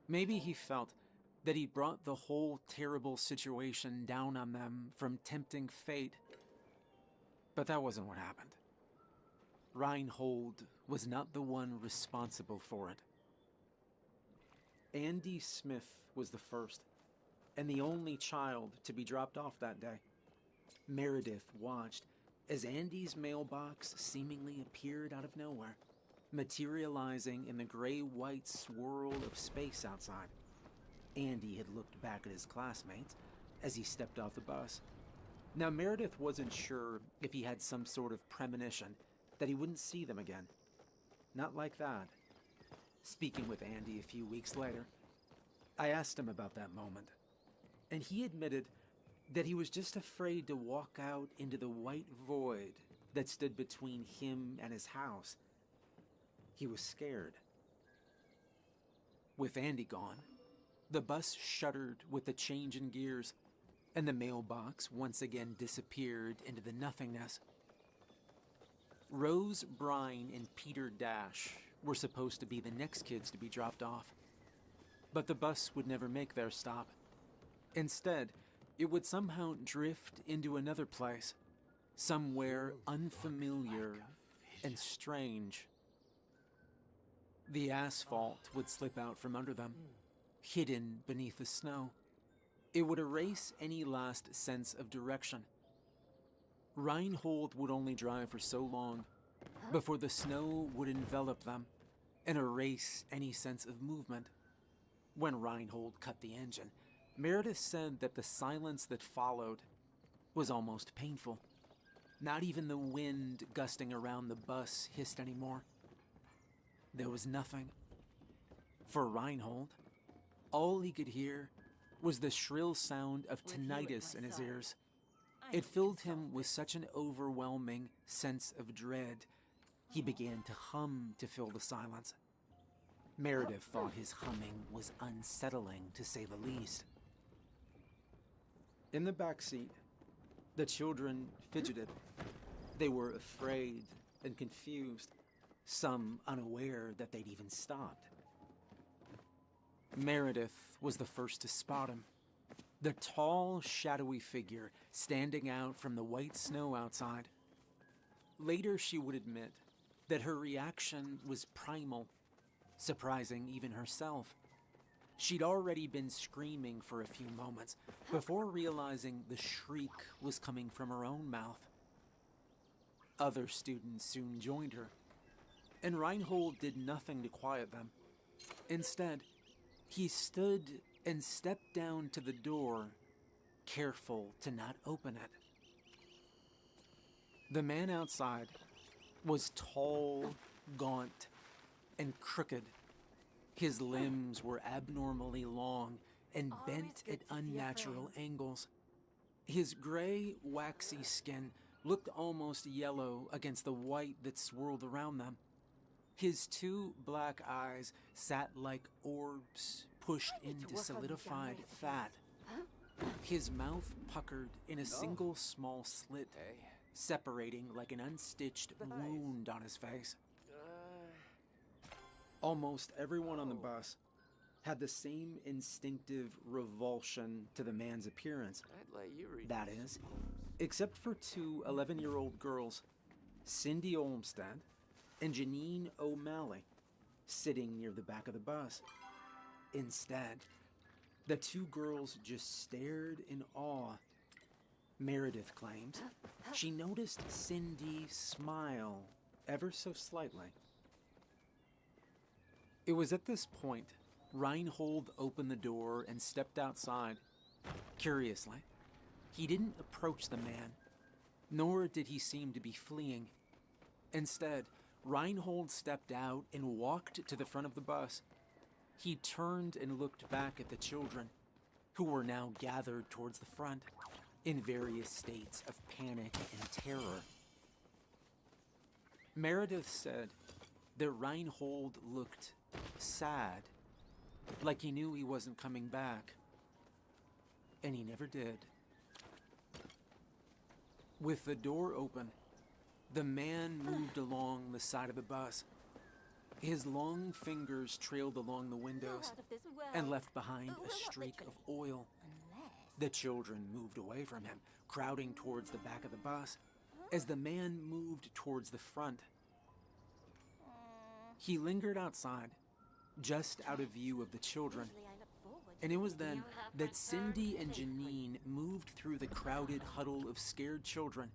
Maybe he felt that he'd brought the whole terrible situation down on them from tempting fate. But that wasn't what happened. Reinhold was not the one responsible for it. Andy Smith was the first, and the only child to be dropped off that day. Meredith watched as Andy's mailbox seemingly appeared out of nowhere, materializing in the gray-white swirl of space outside. Andy had looked back at his classmates as he stepped off the bus. Now, Meredith wasn't sure if he had some sort of premonition that he wouldn't see them again. Not like that. Speaking with Andy a few weeks later, I asked him about that moment, and he admitted that he was just afraid to walk out into the white void that stood between him and his house. He was scared. With Andy gone, the bus shuddered with the change in gears, and the mailbox once again disappeared into the nothingness. Rose Brine and Peter Dash were supposed to be the next kids to be dropped off, but the bus would never make their stop. Instead, it would somehow drift into another place, somewhere unfamiliar and strange. The asphalt would slip out from under them, hidden beneath the snow. It would erase any last sense of direction. Reinhold would only drive for so long before the snow would envelop them and erase any sense of movement. When Reinhold cut the engine, Meredith said that the silence that followed was almost painful. Not even the wind gusting around the bus hissed anymore. There was nothing. For Reinhold, all he could hear was the shrill sound of tinnitus in his ears. It filled him with such an overwhelming sense of dread, he began to hum to fill the silence. Meredith thought his humming was unsettling, to say the least. In the back seat, the children fidgeted. They were afraid and confused, some unaware that they'd even stopped. Meredith was the first to spot him. The tall, shadowy figure standing out from the white snow outside. Later, she would admit that her reaction was primal, surprising even herself. She'd already been screaming for a few moments before realizing the shriek was coming from her own mouth. Other students soon joined her, and Reinhold did nothing to quiet them. Instead, he stood and stepped down to the door, careful to not open it. The man outside was tall, gaunt, and crooked. His limbs were abnormally long and bent at unnatural angles. His gray, waxy skin looked almost yellow against the white that swirled around them. His two black eyes sat like orbs pushed into solidified fat. His mouth puckered in a single small slit, separating like an unstitched wound on his face. Almost everyone on the bus had the same instinctive revulsion to the man's appearance. That is, except for two 11-year-old girls, Cindy Olmsted and Janine O'Malley, sitting near the back of the bus. Instead, the two girls just stared in awe. Meredith claimed she noticed Cindy smile ever so slightly. It was at this point Reinhold opened the door and stepped outside. Curiously, he didn't approach the man, nor did he seem to be fleeing. Instead, Reinhold stepped out and walked to the front of the bus. He turned and looked back at the children, who were now gathered towards the front in various states of panic and terror. Meredith said that Reinhold looked sad, like he knew he wasn't coming back, and he never did. With the door open, the man moved along the side of the bus. His long fingers trailed along the windows and left behind a streak of oil. The children moved away from him, crowding towards the back of the bus, as the man moved towards the front. He lingered outside, just out of view of the children, and it was then that Cindy and Janine moved through the crowded huddle of scared children.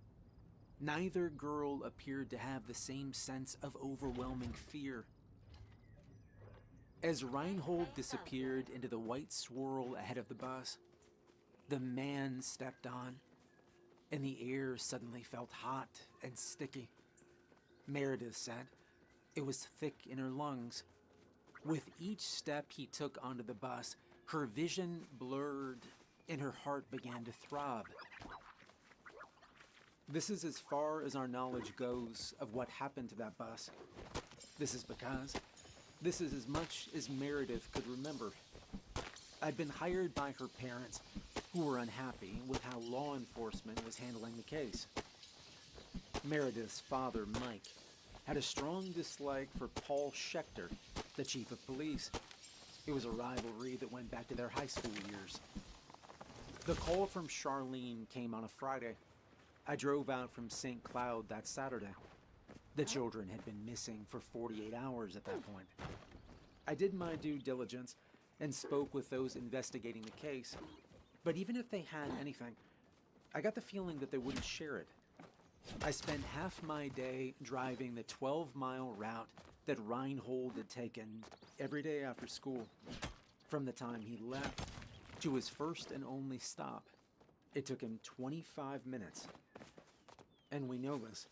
Neither girl appeared to have the same sense of overwhelming fear. As Reinhold disappeared into the white swirl ahead of the bus, the man stepped on, and the air suddenly felt hot and sticky. Meredith said it was thick in her lungs. With each step he took onto the bus, her vision blurred and her heart began to throb. This is as far as our knowledge goes of what happened to that bus. This is because this is as much as Meredith could remember. I'd been hired by her parents, who were unhappy with how law enforcement was handling the case. Meredith's father, Mike, had a strong dislike for Paul Schechter, the chief of police. It was a rivalry that went back to their high school years. The call from Charlene came on a Friday. I drove out from St. Cloud that Saturday. The children had been missing for 48 hours at that point. I did my due diligence and spoke with those investigating the case, but even if they had anything, I got the feeling that they wouldn't share it. I spent half my day driving the 12-mile route that Reinhold had taken every day after school. From the time he left to his first and only stop, it took him 25 minutes. And we know this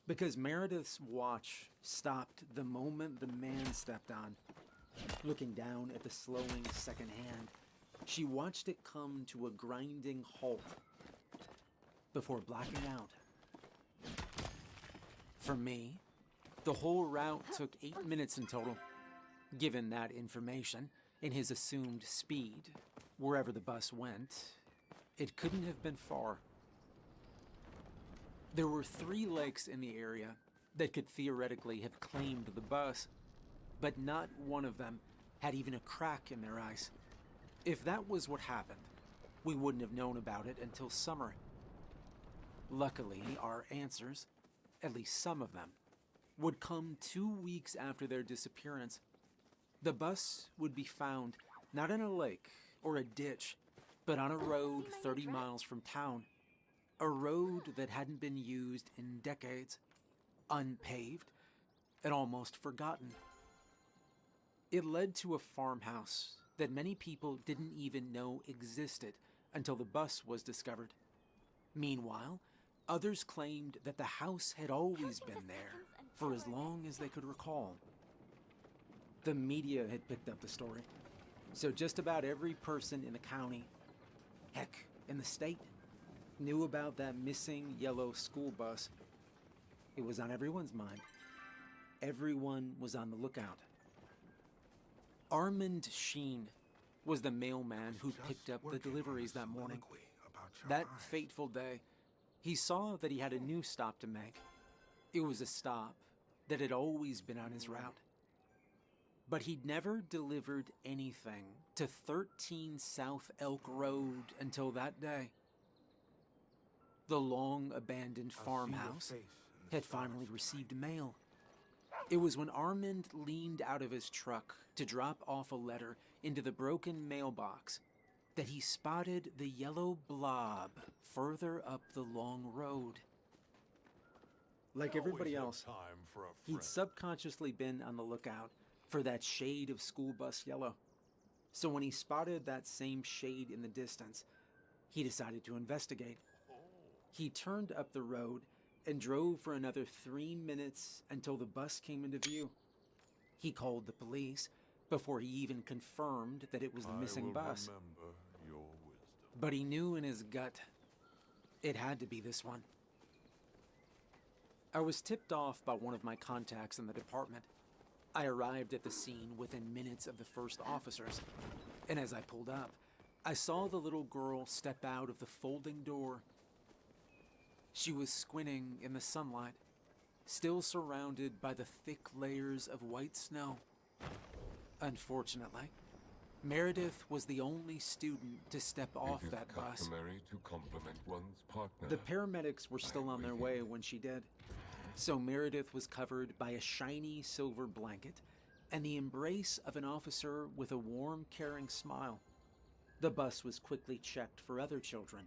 because Meredith's watch stopped the moment the man stepped on. Looking down at the slowing second hand, she watched it come to a grinding halt before blacking out. For me, the whole route took 8 minutes in total. Given that information and his assumed speed, wherever the bus went, it couldn't have been far. There were 3 lakes in the area that could theoretically have claimed the bus, but not one of them had even a crack in their ice. If that was what happened, we wouldn't have known about it until summer. Luckily, our answers, at least some of them, would come 2 weeks after their disappearance. The bus would be found not in a lake or a ditch, but on a road 30 miles from town. A road that hadn't been used in decades, unpaved, and almost forgotten. It led to a farmhouse that many people didn't even know existed until the bus was discovered. Meanwhile, others claimed that the house had always been there for as long as they could recall. The media had picked up the story, so just about every person in the county, heck, in the state, knew about that missing yellow school bus. It was on everyone's mind. Everyone was on the lookout. Armand Sheen was the mailman who picked up the deliveries that morning. That fateful day, he saw that he had a new stop to make. It was a stop that had always been on his route. But he'd never delivered anything to 13 South Elk Road until that day. The long-abandoned farmhouse had finally received mail. It was when Armand leaned out of his truck to drop off a letter into the broken mailbox that he spotted the yellow blob further up the long road. Like everybody else, he'd subconsciously been on the lookout for that shade of school bus yellow. So when he spotted that same shade in the distance, he decided to investigate. He turned up the road and drove for another 3 minutes until the bus came into view. He called the police before he even confirmed that it was the missing bus. but he knew in his gut it had to be this one. I was tipped off by one of my contacts in the department. I arrived at the scene within minutes of the first officers, and as I pulled up, I saw the little girl step out of the folding door. She was squinting in the sunlight, still surrounded by the thick layers of white snow. Unfortunately, Meredith was the only student to step off that bus. It is customary to compliment one's partner. The paramedics were still on their way when she did, so Meredith was covered by a shiny silver blanket and the embrace of an officer with a warm, caring smile. The bus was quickly checked for other children.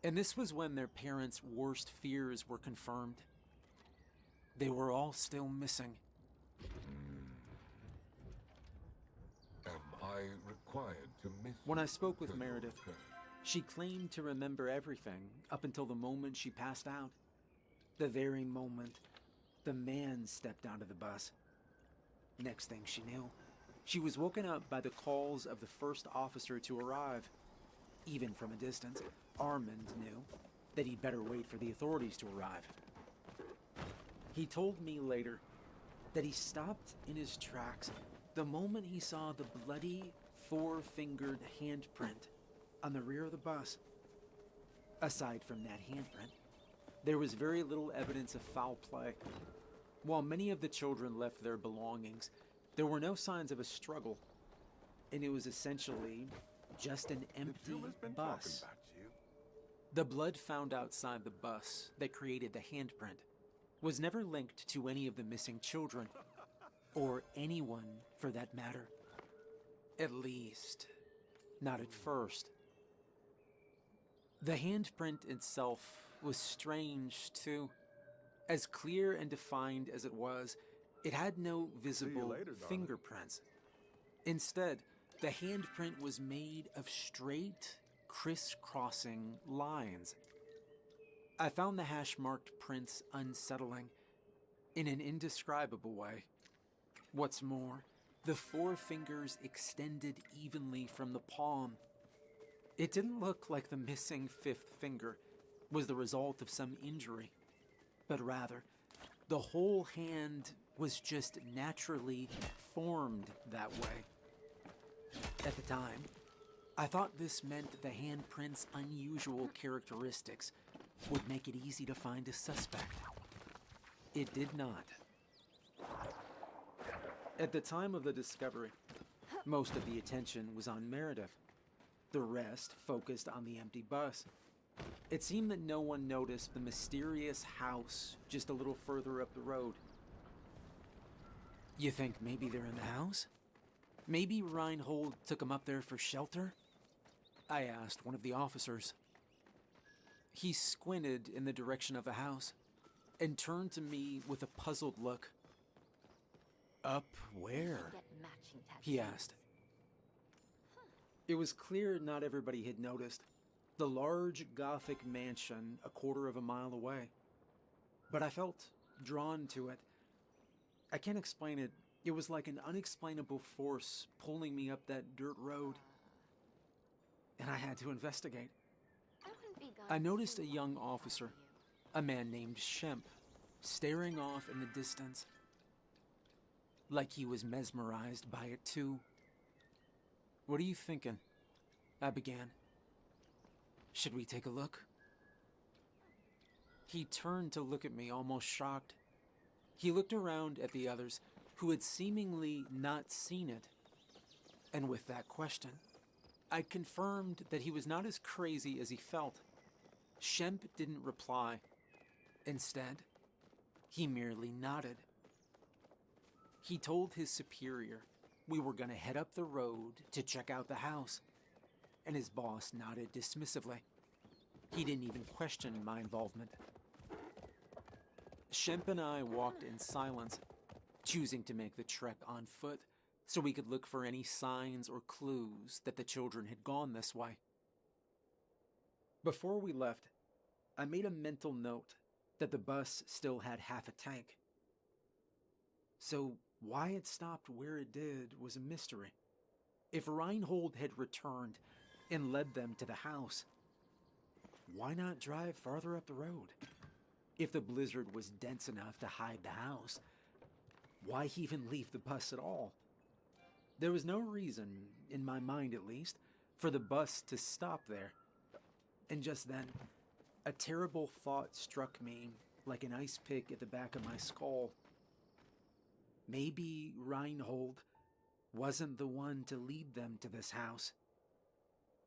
And this was when their parents' worst fears were confirmed. They were all still missing. Am I required to miss When you I spoke with to Meredith, your she claimed to remember everything up until the moment she passed out. The very moment the man stepped out of the bus. Next thing she knew, she was woken up by the calls of the first officer to arrive. Even from a distance, Armand knew that he'd better wait for the authorities to arrive. He told me later that he stopped in his tracks the moment he saw the bloody, four-fingered handprint on the rear of the bus. Aside from that handprint, there was very little evidence of foul play. While many of the children left their belongings, there were no signs of a struggle, and it was essentially just an empty bus. The blood found outside the bus that created the handprint was never linked to any of the missing children, or anyone for that matter. At least, not at first. The handprint itself was strange, too. As clear and defined as it was, it had no visible fingerprints. Instead, the handprint was made of straight, crisscrossing lines. I found the hash-marked prints unsettling in an indescribable way. What's more, the four fingers extended evenly from the palm. It didn't look like the missing fifth finger was the result of some injury, but rather, the whole hand was just naturally formed that way. At the time, I thought this meant the handprint's unusual characteristics would make it easy to find a suspect. It did not. At the time of the discovery, most of the attention was on Meredith. The rest focused on the empty bus. It seemed that no one noticed the mysterious house just a little further up the road. You think maybe they're in the house? Maybe Reinhold took them up there for shelter? I asked one of the officers. He squinted in the direction of the house and turned to me with a puzzled look. Up where? He asked. It was clear not everybody had noticed the large Gothic mansion a quarter of a mile away, but I felt drawn to it. I can't explain it. It was like an unexplainable force pulling me up that dirt road, and I had to investigate. I noticed a young officer, a man named Shemp, staring off in the distance, like he was mesmerized by it too. What are you thinking? I began. Should we take a look? He turned to look at me, almost shocked. He looked around at the others, who had seemingly not seen it. And with that question, I confirmed that he was not as crazy as he felt. Shemp didn't reply. Instead, he merely nodded. He told his superior we were going to head up the road to check out the house, and his boss nodded dismissively. He didn't even question my involvement. Shemp and I walked in silence, choosing to make the trek on foot so we could look for any signs or clues that the children had gone this way. Before we left, I made a mental note that the bus still had half a tank. So why it stopped where it did was a mystery. If Reinhold had returned, and led them to the house. Why not drive farther up the road? If the blizzard was dense enough to hide the house, why even leave the bus at all? There was no reason, in my mind at least, for the bus to stop there. And just then, a terrible thought struck me like an ice pick at the back of my skull. Maybe Reinhold wasn't the one to lead them to this house,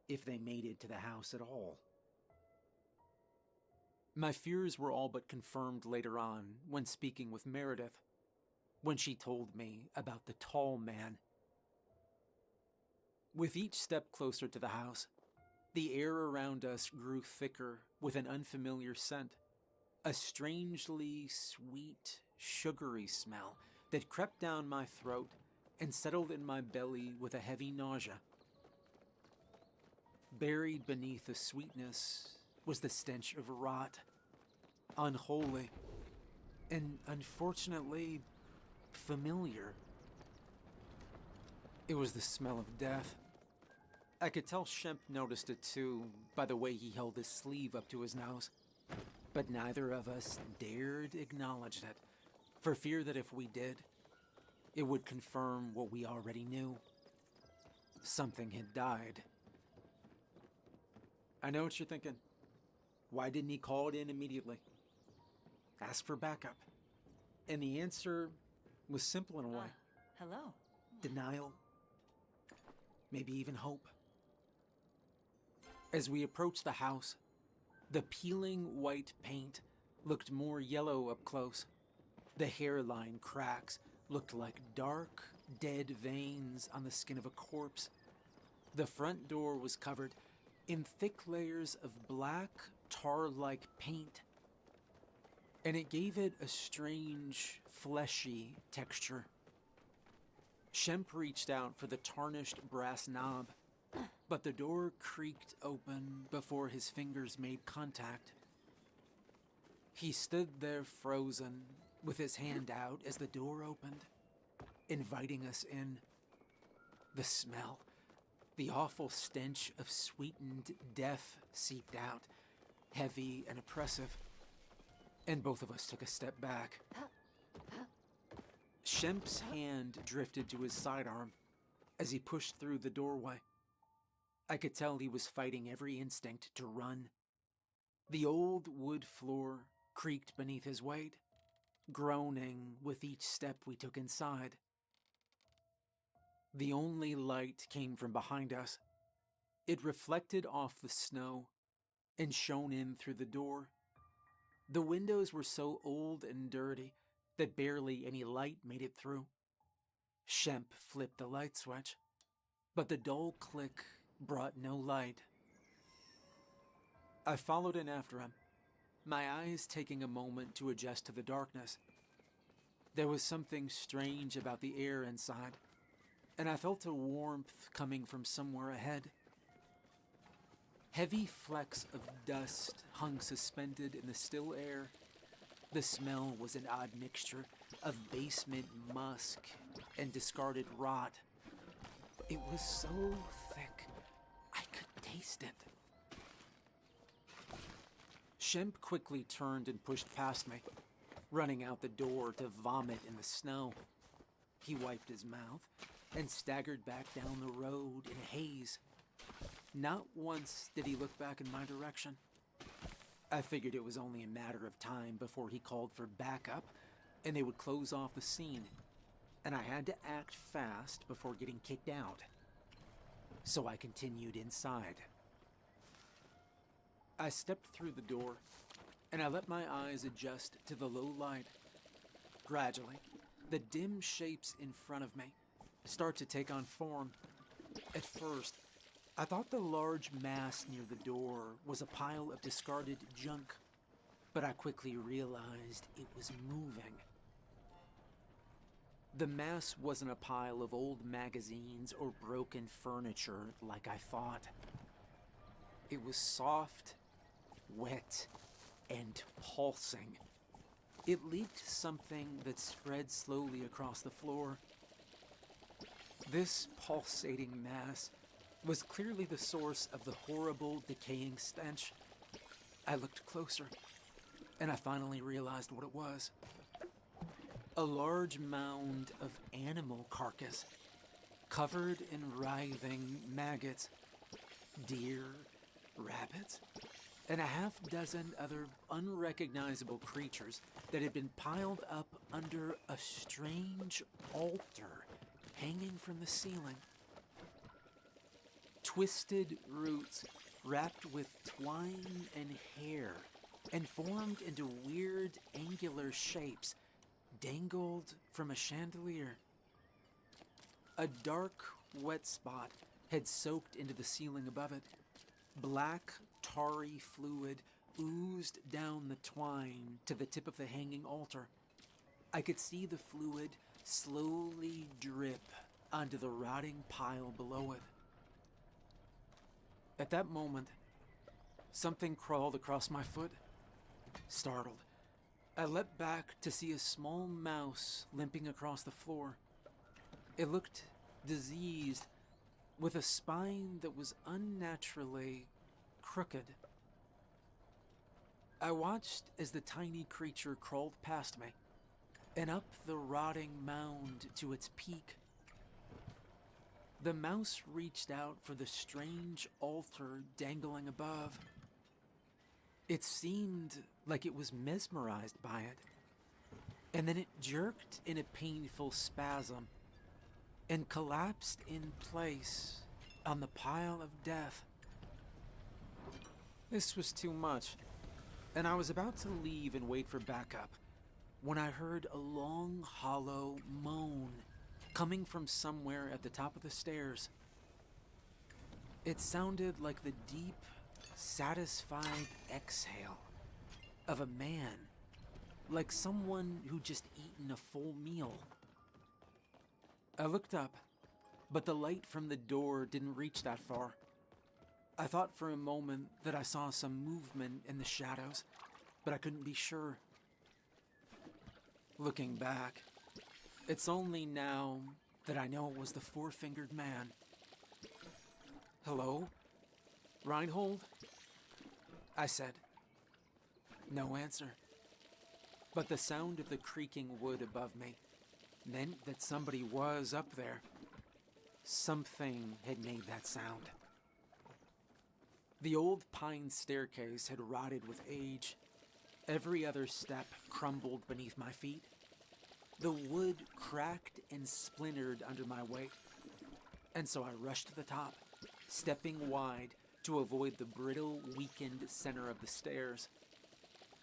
if they made it to the house at all. My fears were all but confirmed later on when speaking with Meredith, when she told me about the tall man. With each step closer to the house, the air around us grew thicker with an unfamiliar scent, a strangely sweet, sugary smell that crept down my throat and settled in my belly with a heavy nausea. Buried beneath the sweetness was the stench of rot, unholy, and unfortunately familiar. It was the smell of death. I could tell Shemp noticed it too by the way he held his sleeve up to his nose, but neither of us dared acknowledge it, for fear that if we did, it would confirm what we already knew. Something had died. I know what you're thinking. Why didn't he call it in immediately? Ask for backup. And the answer was simple in a way. Hello. Denial. Maybe even hope. As we approached the house, the peeling white paint looked more yellow up close. The hairline cracks looked like dark, dead veins on the skin of a corpse. The front door was covered in thick layers of black, tar-like paint, and it gave it a strange, fleshy texture. Shemp reached out for the tarnished brass knob, but the door creaked open before his fingers made contact. He stood there frozen, with his hand out as the door opened, inviting us in. The smell, the awful stench of sweetened death seeped out, heavy and oppressive, and both of us took a step back. Shemp's hand drifted to his sidearm as he pushed through the doorway. I could tell he was fighting every instinct to run. The old wood floor creaked beneath his weight, groaning with each step we took inside. The only light came from behind us. It reflected off the snow and shone in through the door. The windows were so old and dirty that barely any light made it through. Shemp flipped the light switch, but the dull click brought no light. I followed in after him, my eyes taking a moment to adjust to the darkness. There was something strange about the air inside, and I felt a warmth coming from somewhere ahead. Heavy flecks of dust hung suspended in the still air. The smell was an odd mixture of basement musk and discarded rot. It was so thick, I could taste it. Shemp quickly turned and pushed past me, running out the door to vomit in the snow. He wiped his mouth and staggered back down the road in a haze. Not once did he look back in my direction. I figured it was only a matter of time before he called for backup and they would close off the scene, and I had to act fast before getting kicked out. So I continued inside. I stepped through the door, and I let my eyes adjust to the low light. Gradually, the dim shapes in front of me start to take on form. At first, I thought the large mass near the door was a pile of discarded junk, but I quickly realized it was moving. The mass wasn't a pile of old magazines or broken furniture like I thought. It was soft, wet, and pulsing. It leaked something that spread slowly across the floor. This pulsating mass was clearly the source of the horrible, decaying stench. I looked closer, and I finally realized what it was. A large mound of animal carcass, covered in writhing maggots, deer, rabbits, and a half-dozen other unrecognizable creatures that had been piled up under a strange altar hanging from the ceiling. Twisted roots wrapped with twine and hair and formed into weird angular shapes dangled from a chandelier. A dark, wet spot had soaked into the ceiling above it. Black, tarry fluid oozed down the twine to the tip of the hanging altar. I could see the fluid slowly drip onto the rotting pile below it. At that moment, something crawled across my foot. Startled, I leapt back to see a small mouse limping across the floor. It looked diseased, with a spine that was unnaturally crooked. I watched as the tiny creature crawled past me and up the rotting mound to its peak. The mouse reached out for the strange altar dangling above. It seemed like it was mesmerized by it, and then it jerked in a painful spasm and collapsed in place on the pile of death. This was too much, and I was about to leave and wait for backup when I heard a long, hollow moan coming from somewhere at the top of the stairs. It sounded like the deep, satisfied exhale of a man, like someone who'd just eaten a full meal. I looked up, but the light from the door didn't reach that far. I thought for a moment that I saw some movement in the shadows, but I couldn't be sure. Looking back, it's only now that I know it was the four-fingered man. "Hello? Reinhold?" I said. No answer. But the sound of the creaking wood above me meant that somebody was up there. Something had made that sound. The old pine staircase had rotted with age. Every other step crumbled beneath my feet. The wood cracked and splintered under my weight. And so I rushed to the top, stepping wide to avoid the brittle, weakened center of the stairs.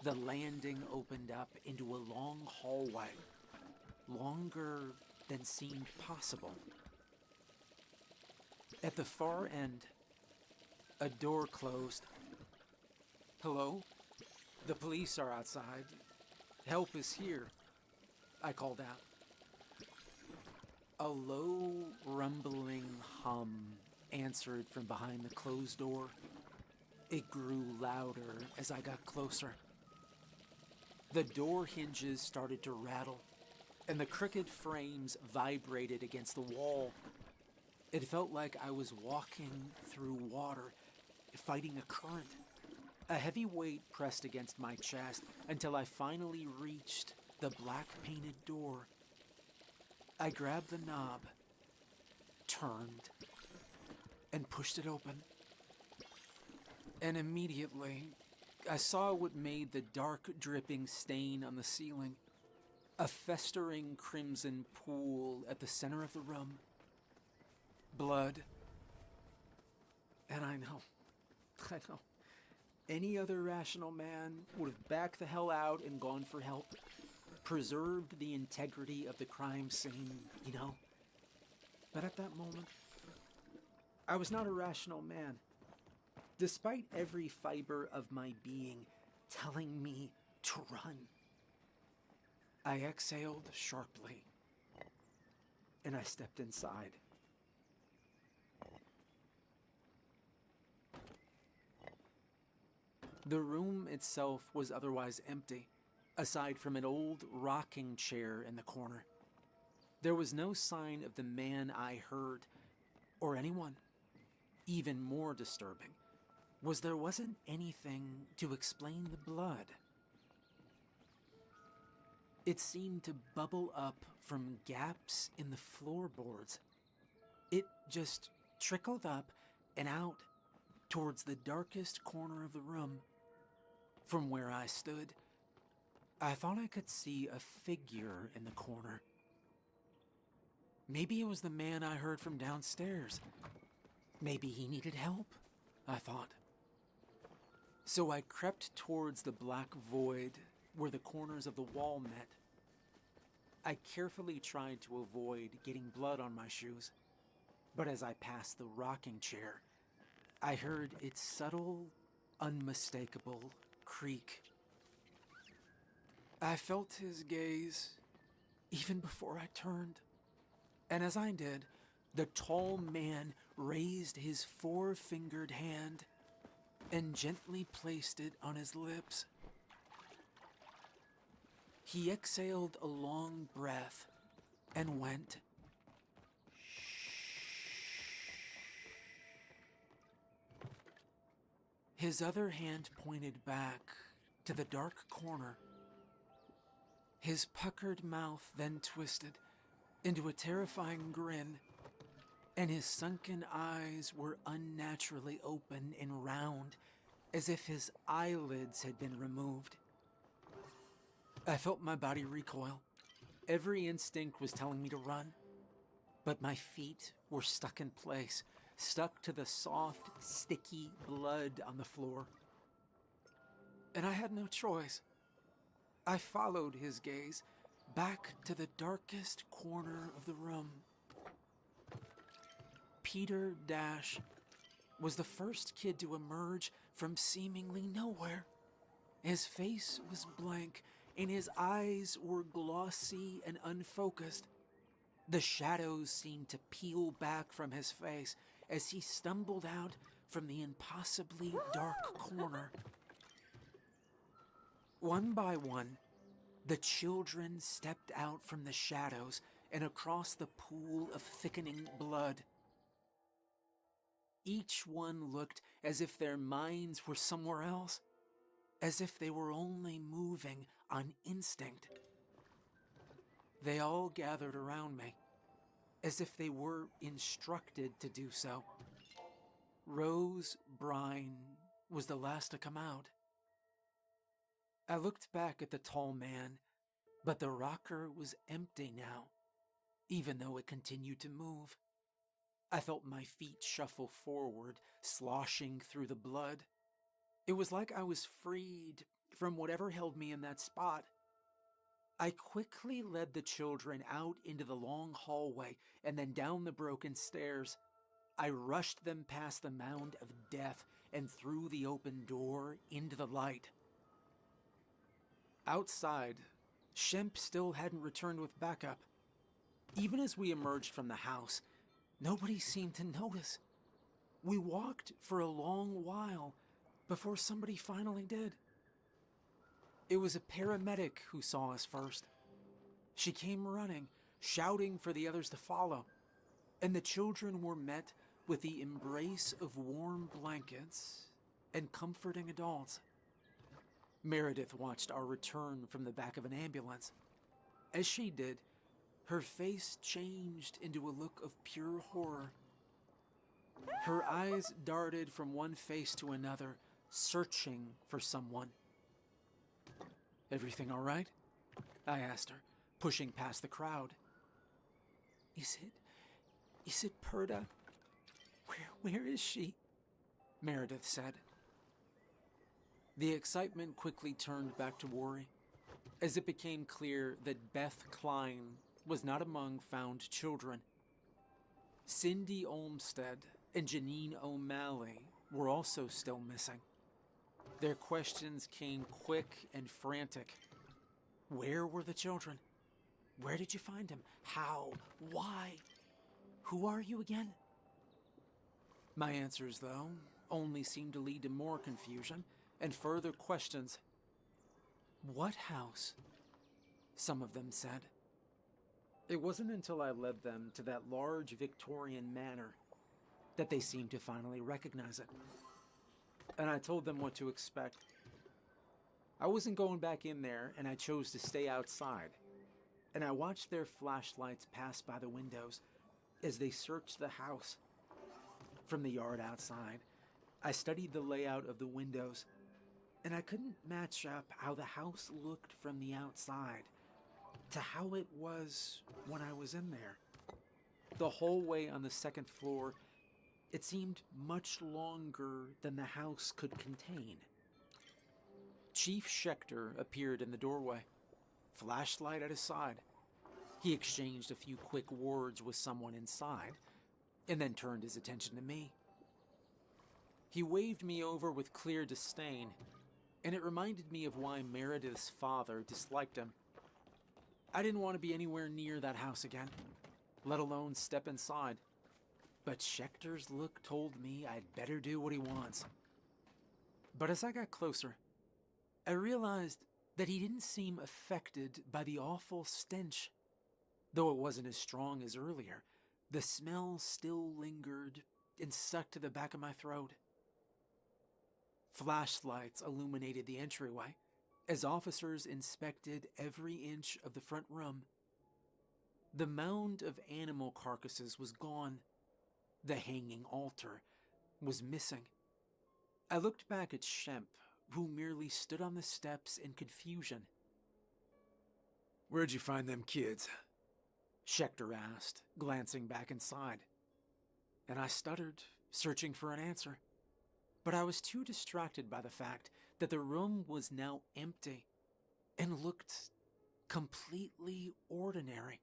The landing opened up into a long hallway, longer than seemed possible. At the far end, a door closed. "Hello? The police are outside. Help is here," I called out. A low, rumbling hum answered from behind the closed door. It grew louder as I got closer. The door hinges started to rattle, and the crooked frames vibrated against the wall. It felt like I was walking through water, fighting a current. A heavy weight pressed against my chest until I finally reached the black-painted door. I grabbed the knob, turned, and pushed it open. And immediately, I saw what made the dark, dripping stain on the ceiling. A festering crimson pool at the center of the room. Blood. And I know. Any other rational man would have backed the hell out and gone for help. Preserved the integrity of the crime scene, you know? But at that moment, I was not a rational man. Despite every fiber of my being telling me to run, I exhaled sharply, and I stepped inside. The room itself was otherwise empty, aside from an old rocking chair in the corner. There was no sign of the man I heard, or anyone. Even more disturbing was there wasn't anything to explain the blood. It seemed to bubble up from gaps in the floorboards. It just trickled up and out towards the darkest corner of the room. From where I stood, I thought I could see a figure in the corner. Maybe it was the man I heard from downstairs. Maybe he needed help, I thought. So I crept towards the black void where the corners of the wall met. I carefully tried to avoid getting blood on my shoes, but as I passed the rocking chair, I heard its subtle, unmistakable creak. I felt his gaze even before I turned, and as I did, the tall man raised his four-fingered hand and gently placed it on his lips. He exhaled a long breath and went, his other hand pointed back to the dark corner. His puckered mouth then twisted into a terrifying grin, and his sunken eyes were unnaturally open and round, as if his eyelids had been removed. I felt my body recoil. Every instinct was telling me to run, but my feet were stuck in place, stuck to the soft, sticky blood on the floor. And I had no choice. I followed his gaze back to the darkest corner of the room. Peter Dash was the first kid to emerge from seemingly nowhere. His face was blank, and his eyes were glossy and unfocused. The shadows seemed to peel back from his face as he stumbled out from the impossibly dark corner. One by one, the children stepped out from the shadows and across the pool of thickening blood. Each one looked as if their minds were somewhere else, as if they were only moving on instinct. They all gathered around me, as if they were instructed to do so. Rose Brine was the last to come out. I looked back at the tall man, but the rocker was empty now, even though it continued to move. I felt my feet shuffle forward, sloshing through the blood. It was like I was freed from whatever held me in that spot. I quickly led the children out into the long hallway and then down the broken stairs. I rushed them past the mound of death and through the open door into the light. Outside, Shemp still hadn't returned with backup. Even as we emerged from the house, nobody seemed to notice. We walked for a long while before somebody finally did. It was a paramedic who saw us first. She came running, shouting for the others to follow, and the children were met with the embrace of warm blankets and comforting adults. Meredith watched our return from the back of an ambulance. As she did, her face changed into a look of pure horror. Her eyes darted from one face to another, searching for someone. "Everything all right?" I asked her, pushing past the crowd. Is it Perda? Where is she?" Meredith said. The excitement quickly turned back to worry, as it became clear that Beth Klein was not among found children. Cindy Olmsted and Janine O'Malley were also still missing. Their questions came quick and frantic. Where were the children? Where did you find them? How? Why? Who are you again? My answers, though, only seemed to lead to more confusion and further questions. "What house?" some of them said. It wasn't until I led them to that large Victorian manor that they seemed to finally recognize it. And I told them what to expect. I wasn't going back in there, and I chose to stay outside. And I watched their flashlights pass by the windows as they searched the house. From the yard outside, I studied the layout of the windows, and I couldn't match up how the house looked from the outside to how it was when I was in there. The hallway on the second floor, it seemed much longer than the house could contain. Chief Schechter appeared in the doorway, flashlight at his side. He exchanged a few quick words with someone inside, and then turned his attention to me. He waved me over with clear disdain, and it reminded me of why Meredith's father disliked him. I didn't want to be anywhere near that house again, let alone step inside. But Schechter's look told me I'd better do what he wants. But as I got closer, I realized that he didn't seem affected by the awful stench. Though it wasn't as strong as earlier, the smell still lingered and stuck to the back of my throat. Flashlights illuminated the entryway as officers inspected every inch of the front room. The mound of animal carcasses was gone. The hanging altar was missing. I looked back at Shemp, who merely stood on the steps in confusion. Where'd you find them kids? Schechter asked, glancing back inside. And I stuttered, searching for an answer. But I was too distracted by the fact that the room was now empty and looked completely ordinary.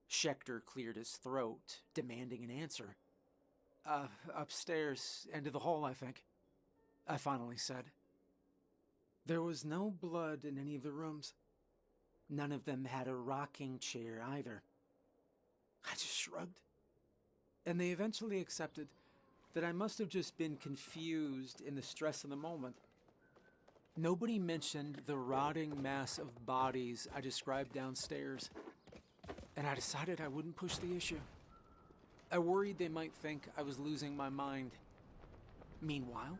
Schechter cleared his throat, demanding an answer. Upstairs, end of the hall, I think, I finally said. There was no blood in any of the rooms. None of them had a rocking chair either. I just shrugged. And they eventually accepted that I must have just been confused in the stress of the moment. Nobody mentioned the rotting mass of bodies I described downstairs, and I decided I wouldn't push the issue. I worried they might think I was losing my mind. Meanwhile,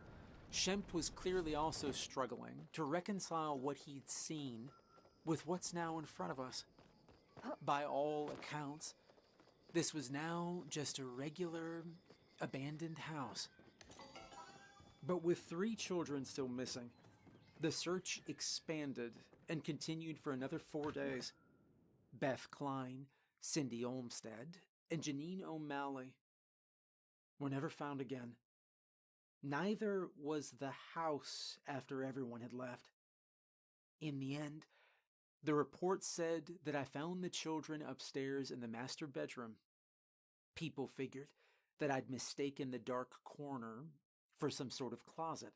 Shemp was clearly also struggling to reconcile what he'd seen with what's now in front of us. By all accounts, this was now just a regular, abandoned house. But with 3 children still missing, the search expanded and continued for another 4 days. Beth Klein, Cindy Olmsted, and Janine O'Malley were never found again. Neither was the house after everyone had left. In the end, the report said that I found the children upstairs in the master bedroom. People figured that I'd mistaken the dark corner for some sort of closet.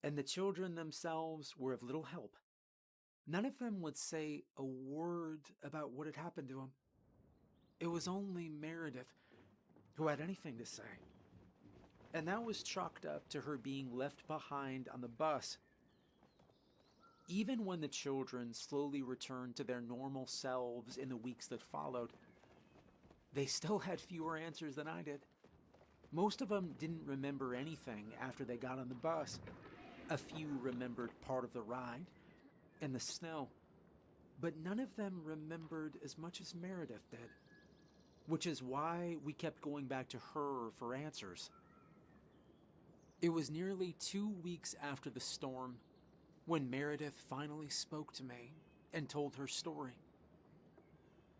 And the children themselves were of little help. None of them would say a word about what had happened to them. It was only Meredith who had anything to say. And that was chalked up to her being left behind on the bus. Even when the children slowly returned to their normal selves in the weeks that followed, they still had fewer answers than I did. Most of them didn't remember anything after they got on the bus. A few remembered part of the ride and the snow, but none of them remembered as much as Meredith did, which is why we kept going back to her for answers. It was nearly 2 weeks after the storm when Meredith finally spoke to me and told her story.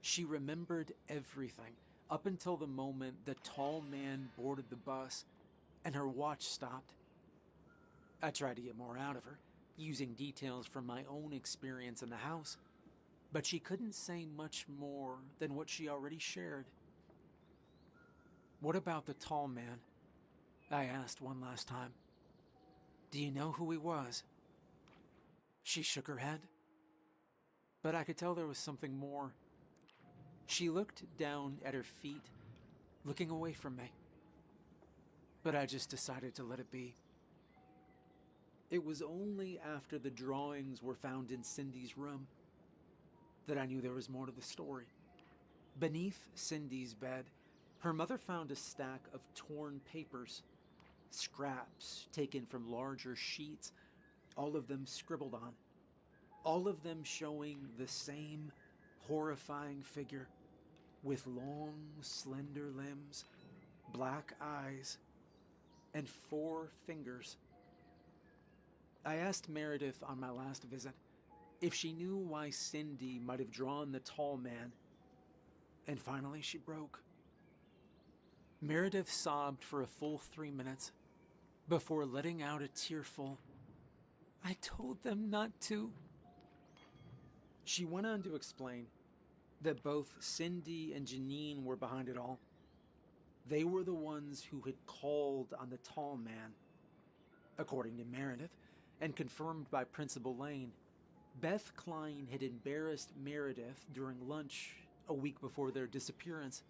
She remembered everything up until the moment the tall man boarded the bus and her watch stopped. I tried to get more out of her, using details from my own experience in the house, but she couldn't say much more than what she already shared. What about the tall man? I asked one last time. Do you know who he was? She shook her head, but I could tell there was something more. She looked down at her feet, looking away from me, but I just decided to let it be. It was only after the drawings were found in Cindy's room that I knew there was more to the story. Beneath Cindy's bed Her mother found a stack of torn papers, scraps taken from larger sheets, all of them scribbled on, all of them showing the same horrifying figure with long, slender limbs, black eyes, and 4 fingers. I asked Meredith on my last visit if she knew why Cindy might have drawn the tall man, and finally she broke. Meredith sobbed for a full 3 minutes before letting out a tearful, "I told them not to." She went on to explain that both Cindy and Janine were behind it all. They were the ones who had called on the tall man. According to Meredith, and confirmed by Principal Lane, Beth Klein had embarrassed Meredith during lunch a week before their disappearance.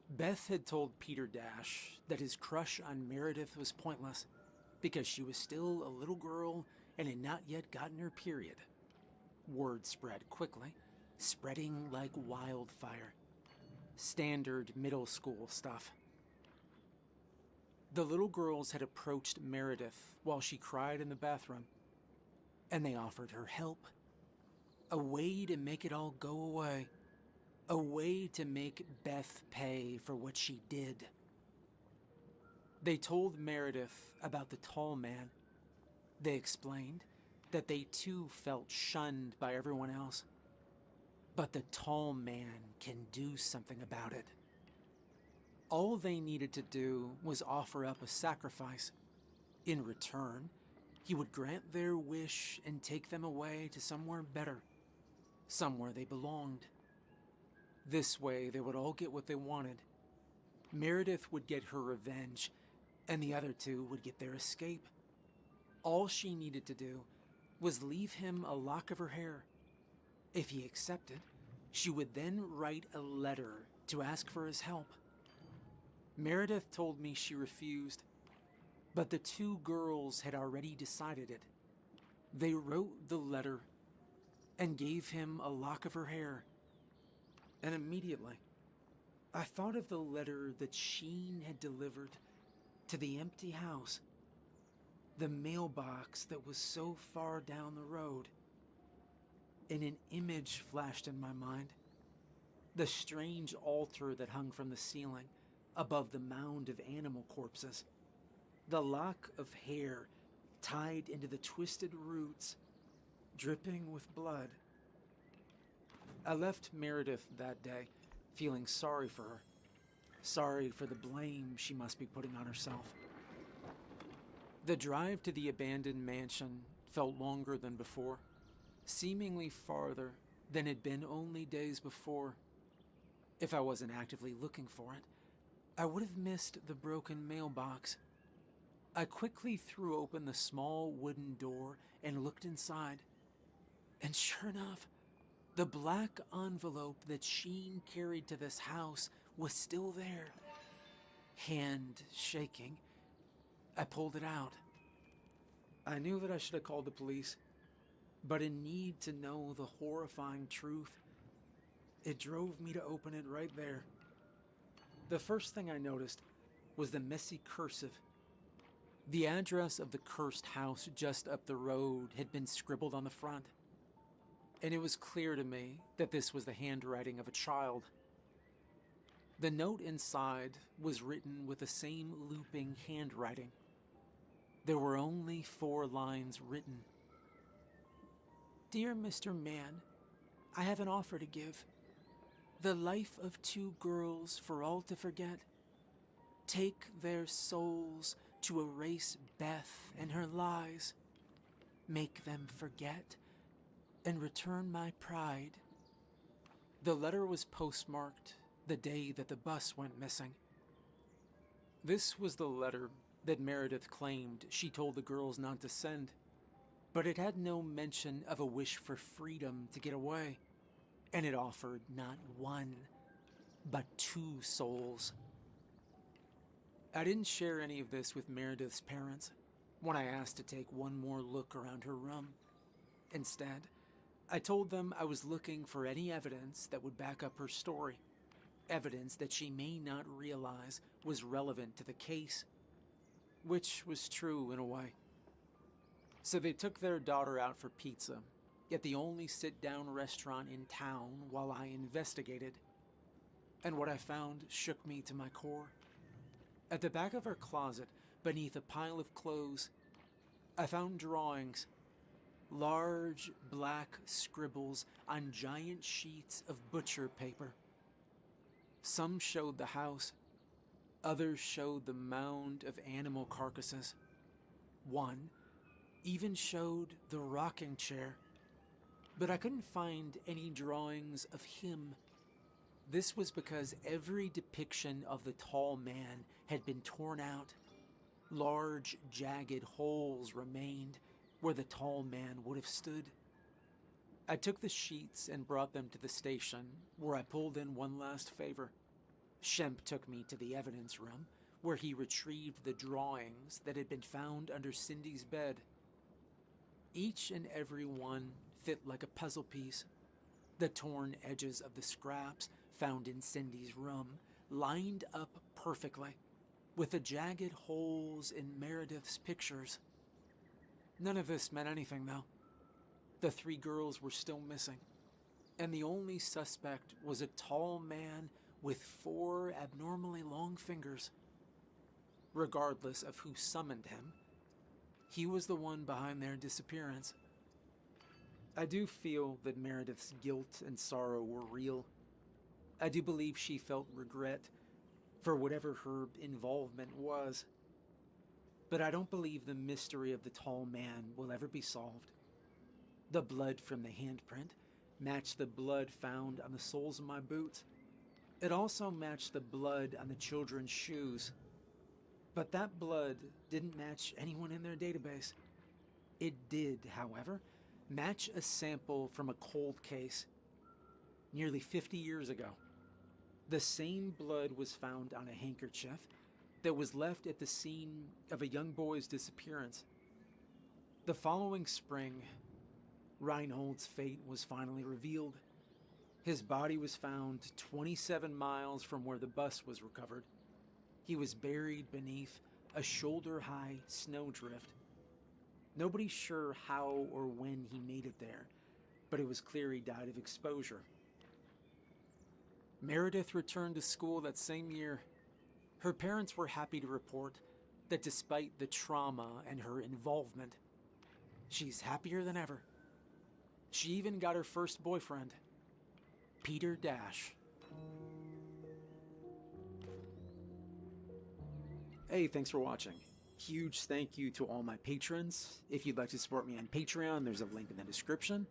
Beth had told Peter Dash that his crush on Meredith was pointless because she was still a little girl and had not yet gotten her period. Word spread quickly, spreading like wildfire. Standard middle school stuff. The little girls had approached Meredith while she cried in the bathroom, and they offered her help. A way to make it all go away. A way to make Beth pay for what she did. They told Meredith about the tall man. They explained that they too felt shunned by everyone else. But the tall man can do something about it. All they needed to do was offer up a sacrifice. In return, he would grant their wish and take them away to somewhere better, somewhere they belonged. This way, they would all get what they wanted. Meredith would get her revenge, and the other two would get their escape. All she needed to do was leave him a lock of her hair. If he accepted, she would then write a letter to ask for his help. Meredith told me she refused, but the 2 girls had already decided it. They wrote the letter and gave him a lock of her hair. And immediately, I thought of the letter that Sheen had delivered to the empty house, the mailbox that was so far down the road. And an image flashed in my mind. The strange altar that hung from the ceiling above the mound of animal corpses. The lock of hair tied into the twisted roots, dripping with blood. I left Meredith that day feeling sorry for her. Sorry for the blame she must be putting on herself. The drive to the abandoned mansion felt longer than before, seemingly farther than had been only days before. If I wasn't actively looking for it, I would have missed the broken mailbox. I quickly threw open the small wooden door and looked inside. And sure enough, the black envelope that Sheen carried to this house was still there. Hand shaking, I pulled it out. I knew that I should have called the police, but in need to know the horrifying truth, it drove me to open it right there. The first thing I noticed was the messy cursive. The address of the cursed house just up the road had been scribbled on the front, and it was clear to me that this was the handwriting of a child. The note inside was written with the same looping handwriting. There were only 4 lines written. "Dear Mr. Mann, I have an offer to give. The life of 2 girls for all to forget. Take their souls to erase Beth and her lies. Make them forget and return my pride." The letter was postmarked the day that the bus went missing. This was the letter that Meredith claimed she told the girls not to send, but it had no mention of a wish for freedom to get away, and it offered not 1, but 2 souls. I didn't share any of this with Meredith's parents when I asked to take one more look around her room. Instead, I told them I was looking for any evidence that would back up her story, evidence that she may not realize was relevant to the case, which was true in a way. So they took their daughter out for pizza at the only sit-down restaurant in town while I investigated. And what I found shook me to my core. At the back of her closet, beneath a pile of clothes, I found drawings. Large black scribbles on giant sheets of butcher paper. Some showed the house. Others showed the mound of animal carcasses. One even showed the rocking chair. But I couldn't find any drawings of him. This was because every depiction of the tall man had been torn out. Large, jagged holes remained where the tall man would have stood. I took the sheets and brought them to the station, where I pulled in one last favor. Shemp took me to the evidence room, where he retrieved the drawings that had been found under Cindy's bed. Each and every one fit like a puzzle piece. The torn edges of the scraps found in Cindy's room lined up perfectly, with the jagged holes in Meredith's pictures. None of this meant anything, though. The 3 girls were still missing, and the only suspect was a tall man with 4 abnormally long fingers. Regardless of who summoned him, he was the one behind their disappearance. I do feel that Meredith's guilt and sorrow were real. I do believe she felt regret for whatever her involvement was. But I don't believe the mystery of the tall man will ever be solved. The blood from the handprint matched the blood found on the soles of my boots. It also matched the blood on the children's shoes. But that blood didn't match anyone in their database. It did, however, match a sample from a cold case nearly 50 years ago. The same blood was found on a handkerchief that was left at the scene of a young boy's disappearance. The following spring, Reinhold's fate was finally revealed. His body was found 27 miles from where the bus was recovered. He was buried beneath a shoulder-high snowdrift. Nobody's sure how or when he made it there, but it was clear he died of exposure. Meredith returned to school that same year. Her parents were happy to report that despite the trauma and her involvement, she's happier than ever. She even got her first boyfriend, Peter Dash. Hey, thanks for watching. Huge thank you to all my patrons. If you'd like to support me on Patreon, there's a link in the description.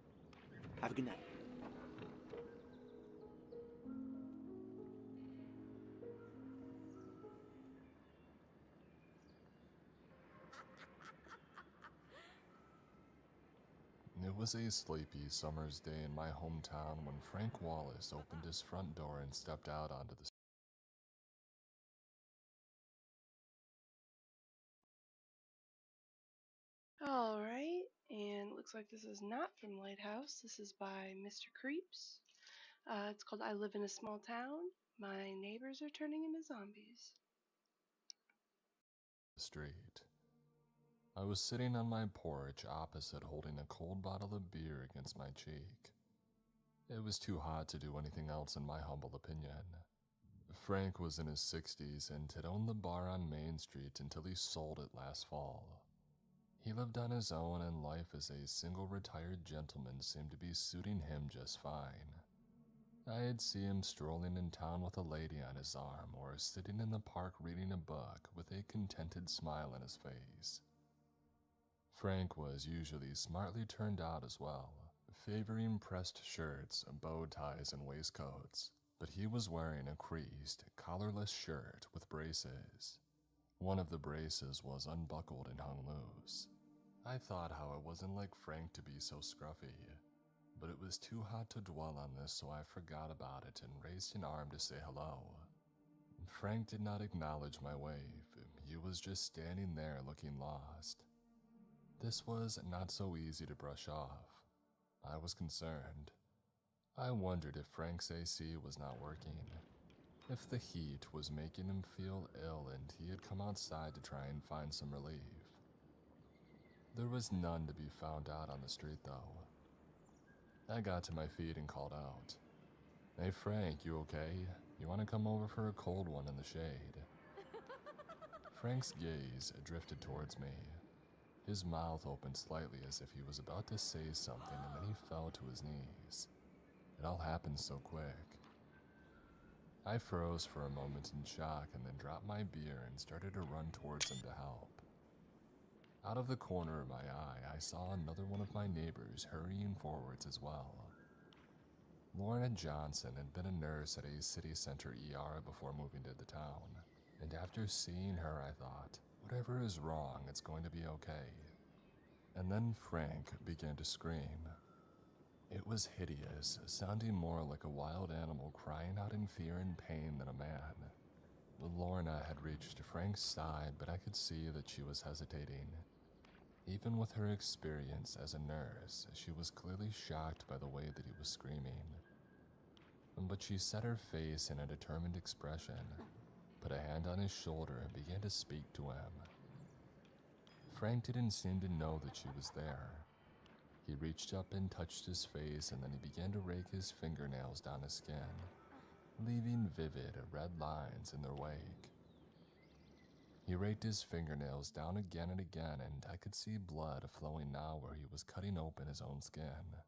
Have a good night. It was a sleepy summer's day in my hometown when Frank Wallace opened his front door and stepped out onto the Alright, and looks like this is not from Lighthouse. This is by Mr. Creeps. It's called I Live in a Small Town. My neighbors are turning into zombies. street. I was sitting on my porch opposite, holding a cold bottle of beer against my cheek. It was too hot to do anything else in my humble opinion. Frank was in his 60s and had owned the bar on Main Street until he sold it last fall. He lived on his own, and life as a single retired gentleman seemed to be suiting him just fine. I'd see him strolling in town with a lady on his arm, or sitting in the park reading a book with a contented smile on his face. Frank was usually smartly turned out as well, favoring pressed shirts, bow ties, and waistcoats, but he was wearing a creased, collarless shirt with braces. One of the braces was unbuckled and hung loose. I thought how it wasn't like Frank to be so scruffy, but it was too hot to dwell on this, so I forgot about it and raised an arm to say hello. Frank did not acknowledge my wave. He was just standing there looking lost. This was not so easy to brush off. I was concerned. I wondered if Frank's AC was not working. If the heat was making him feel ill and he had come outside to try and find some relief. There was none to be found out on the street though. I got to my feet and called out, "Hey Frank, you okay? You want to come over for a cold one in the shade?" Frank's gaze drifted towards me. His mouth opened slightly as if he was about to say something, and then he fell to his knees. It all happened so quick. I froze for a moment in shock and then dropped my beer and started to run towards him to help. Out of the corner of my eye, I saw another one of my neighbors hurrying forwards as well. Lorna Johnson had been a nurse at a city center ER before moving to the town, and after seeing her I thought, whatever is wrong, it's going to be okay. And then Frank began to scream. It was hideous, sounding more like a wild animal crying out in fear and pain than a man. Lorna had reached Frank's side, but I could see that she was hesitating. Even with her experience as a nurse, she was clearly shocked by the way that he was screaming. But she set her face in a determined expression, put a hand on his shoulder and began to speak to him. Frank didn't seem to know that she was there. He reached up and touched his face, and then he began to rake his fingernails down his skin, leaving vivid red lines in their wake. He raked his fingernails down again and again, and I could see blood flowing now where he was cutting open his own skin.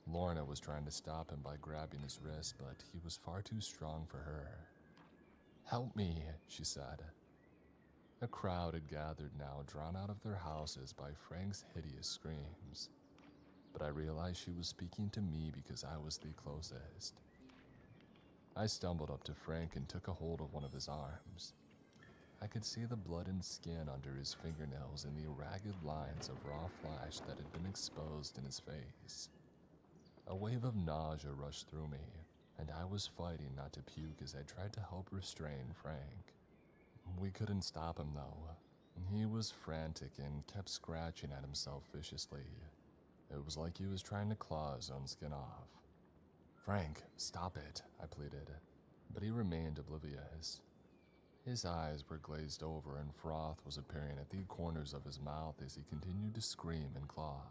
Lorna was trying to stop him by grabbing his wrist, but he was far too strong for her. "Help me," she said. A crowd had gathered now, drawn out of their houses by Frank's hideous screams. But I realized she was speaking to me because I was the closest. I stumbled up to Frank and took a hold of one of his arms. I could see the blood and skin under his fingernails and the ragged lines of raw flesh that had been exposed in his face. A wave of nausea rushed through me, and I was fighting not to puke as I tried to help restrain Frank. We couldn't stop him though. He was frantic and kept scratching at himself viciously. It was like he was trying to claw his own skin off. "Frank, stop it," I pleaded, but he remained oblivious. His eyes were glazed over and froth was appearing at the corners of his mouth as he continued to scream and claw.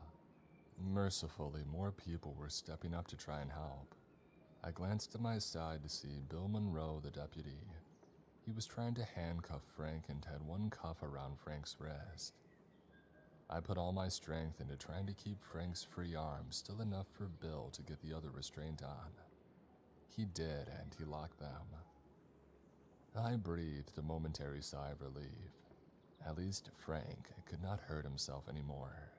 Mercifully, more people were stepping up to try and help. I glanced to my side to see Bill Monroe, the deputy. He was trying to handcuff Frank and had one cuff around Frank's wrist. I put all my strength into trying to keep Frank's free arms still enough for Bill to get the other restraint on. He did, and he locked them. I breathed a momentary sigh of relief. At least Frank could not hurt himself anymore.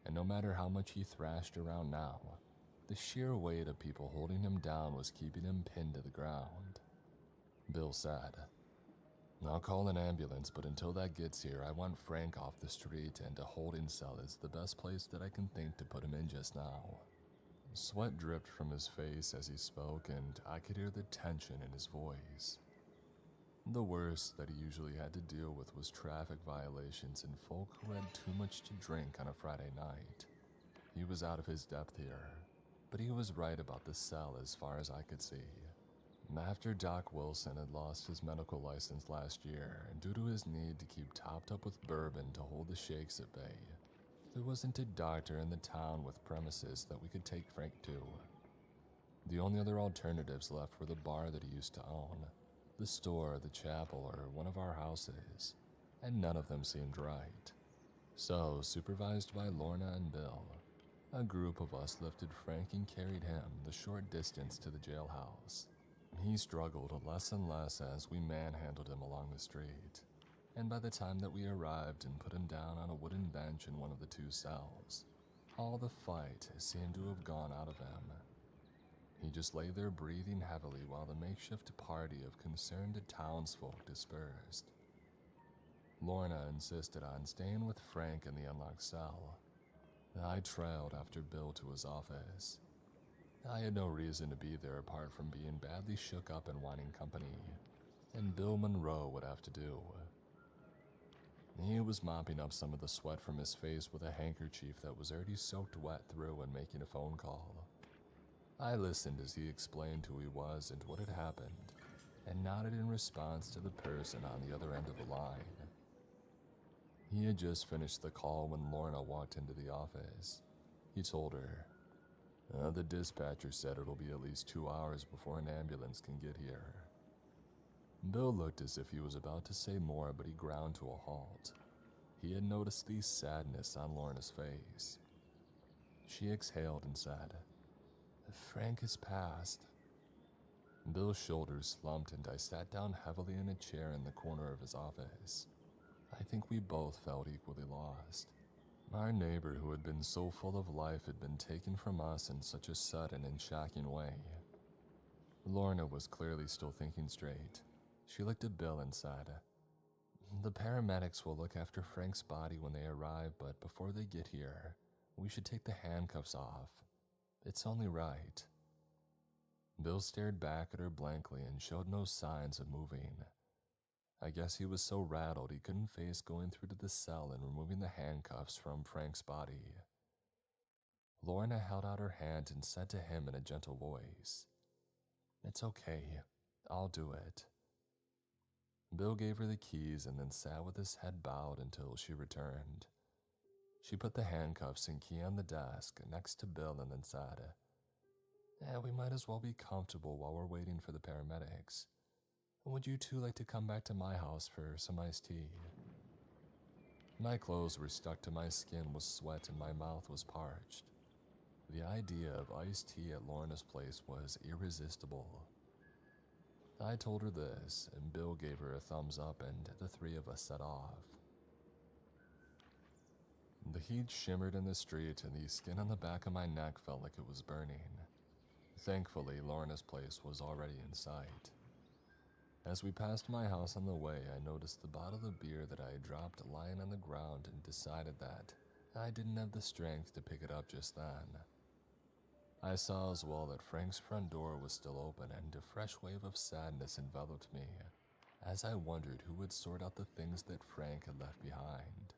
And no matter how much he thrashed around now, the sheer weight of people holding him down was keeping him pinned to the ground. Bill said, "I'll call an ambulance, but until that gets here, I want Frank off the street, and a holding cell is the best place that I can think to put him in just now." Sweat dripped from his face as he spoke, and I could hear the tension in his voice. The worst that he usually had to deal with was traffic violations and folk who had too much to drink on a Friday night. He was out of his depth here, but he was right about the cell as far as I could see. After Doc Wilson had lost his medical license last year, and due to his need to keep topped up with bourbon to hold the shakes at bay, there wasn't a doctor in the town with premises that we could take Frank to. The only other alternatives left were the bar that he used to own, the store, the chapel, or one of our houses, and none of them seemed right. So, supervised by Lorna and Bill, a group of us lifted Frank and carried him the short distance to the jailhouse. He struggled less and less as we manhandled him along the street, and by the time that we arrived and put him down on a wooden bench in one of the two cells, all the fight seemed to have gone out of him. He just lay there breathing heavily while the makeshift party of concerned townsfolk dispersed. Lorna insisted on staying with Frank in the unlocked cell. I trailed after Bill to his office. I had no reason to be there apart from being badly shook up and wanting company, and Bill Monroe would have to do. He was mopping up some of the sweat from his face with a handkerchief that was already soaked wet through and making a phone call. I listened as he explained who he was and what had happened, and nodded in response to the person on the other end of the line. He had just finished the call when Lorna walked into the office. He told her, the dispatcher said it'll be at least 2 hours before an ambulance can get here. Bill looked as if he was about to say more, but he ground to a halt. He had noticed the sadness on Lorna's face. She exhaled and said, "Frank has passed." Bill's shoulders slumped and I sat down heavily in a chair in the corner of his office. I think we both felt equally lost. Our neighbor who had been so full of life had been taken from us in such a sudden and shocking way. Lorna was clearly still thinking straight. She looked at Bill and said, "The paramedics will look after Frank's body when they arrive, but before they get here, we should take the handcuffs off. It's only right." Bill stared back at her blankly and showed no signs of moving. I guess he was so rattled he couldn't face going through to the cell and removing the handcuffs from Frank's body. Lorna held out her hand and said to him in a gentle voice, "It's okay, I'll do it." Bill gave her the keys and then sat with his head bowed until she returned. She put the handcuffs and key on the desk next to Bill and then said, "We might as well be comfortable while we're waiting for the paramedics. Would you two like to come back to my house for some iced tea?" My clothes were stuck to my skin with sweat and my mouth was parched. The idea of iced tea at Lorna's place was irresistible. I told her this, and Bill gave her a thumbs up, and the three of us set off. The heat shimmered in the street, and the skin on the back of my neck felt like it was burning. Thankfully, Lorna's place was already in sight. As we passed my house on the way, I noticed the bottle of beer that I had dropped lying on the ground and decided that I didn't have the strength to pick it up just then. I saw as well that Frank's front door was still open, and a fresh wave of sadness enveloped me as I wondered who would sort out the things that Frank had left behind.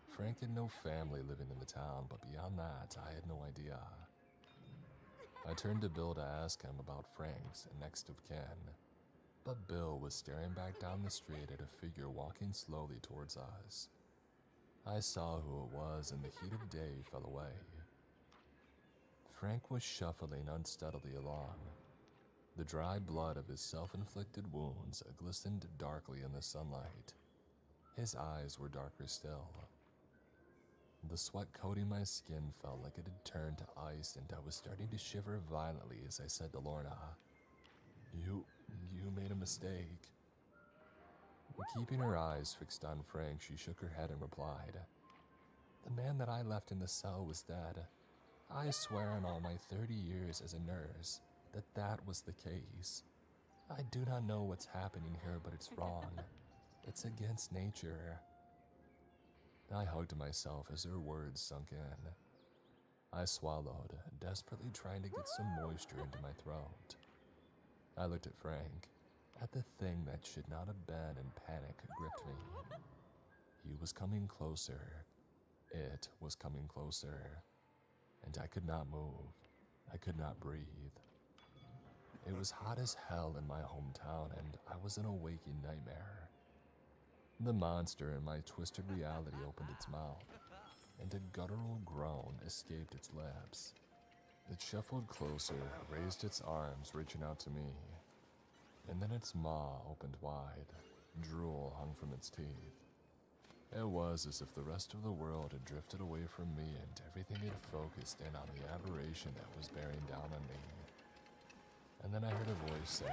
Frank had no family living in the town, but beyond that, I had no idea. I turned to Bill to ask him about Frank's next of kin, but Bill was staring back down the street at a figure walking slowly towards us. I saw who it was, and the heat of day fell away. Frank was shuffling unsteadily along. The dry blood of his self-inflicted wounds glistened darkly in the sunlight. His eyes were darker still. The sweat coating my skin felt like it had turned to ice, and I was starting to shiver violently as I said to Lorna, You made a mistake." Keeping her eyes fixed on Frank, she shook her head and replied, "The man that I left in the cell was dead. I swear on all my 30 years as a nurse that was the case. I do not know what's happening here, but it's wrong. It's against nature." I hugged myself as her words sunk in. I swallowed, desperately trying to get some moisture into my throat. I looked at Frank, at the thing that should not have been, and panic gripped me. He was coming closer. It was coming closer. And I could not move. I could not breathe. It was hot as hell in my hometown, and I was in a waking nightmare. The monster in my twisted reality opened its mouth, and a guttural groan escaped its lips. It shuffled closer, raised its arms, reaching out to me, and then its maw opened wide. Drool hung from its teeth. It was as if the rest of the world had drifted away from me and everything had focused in on the aberration that was bearing down on me. And then I heard a voice saying,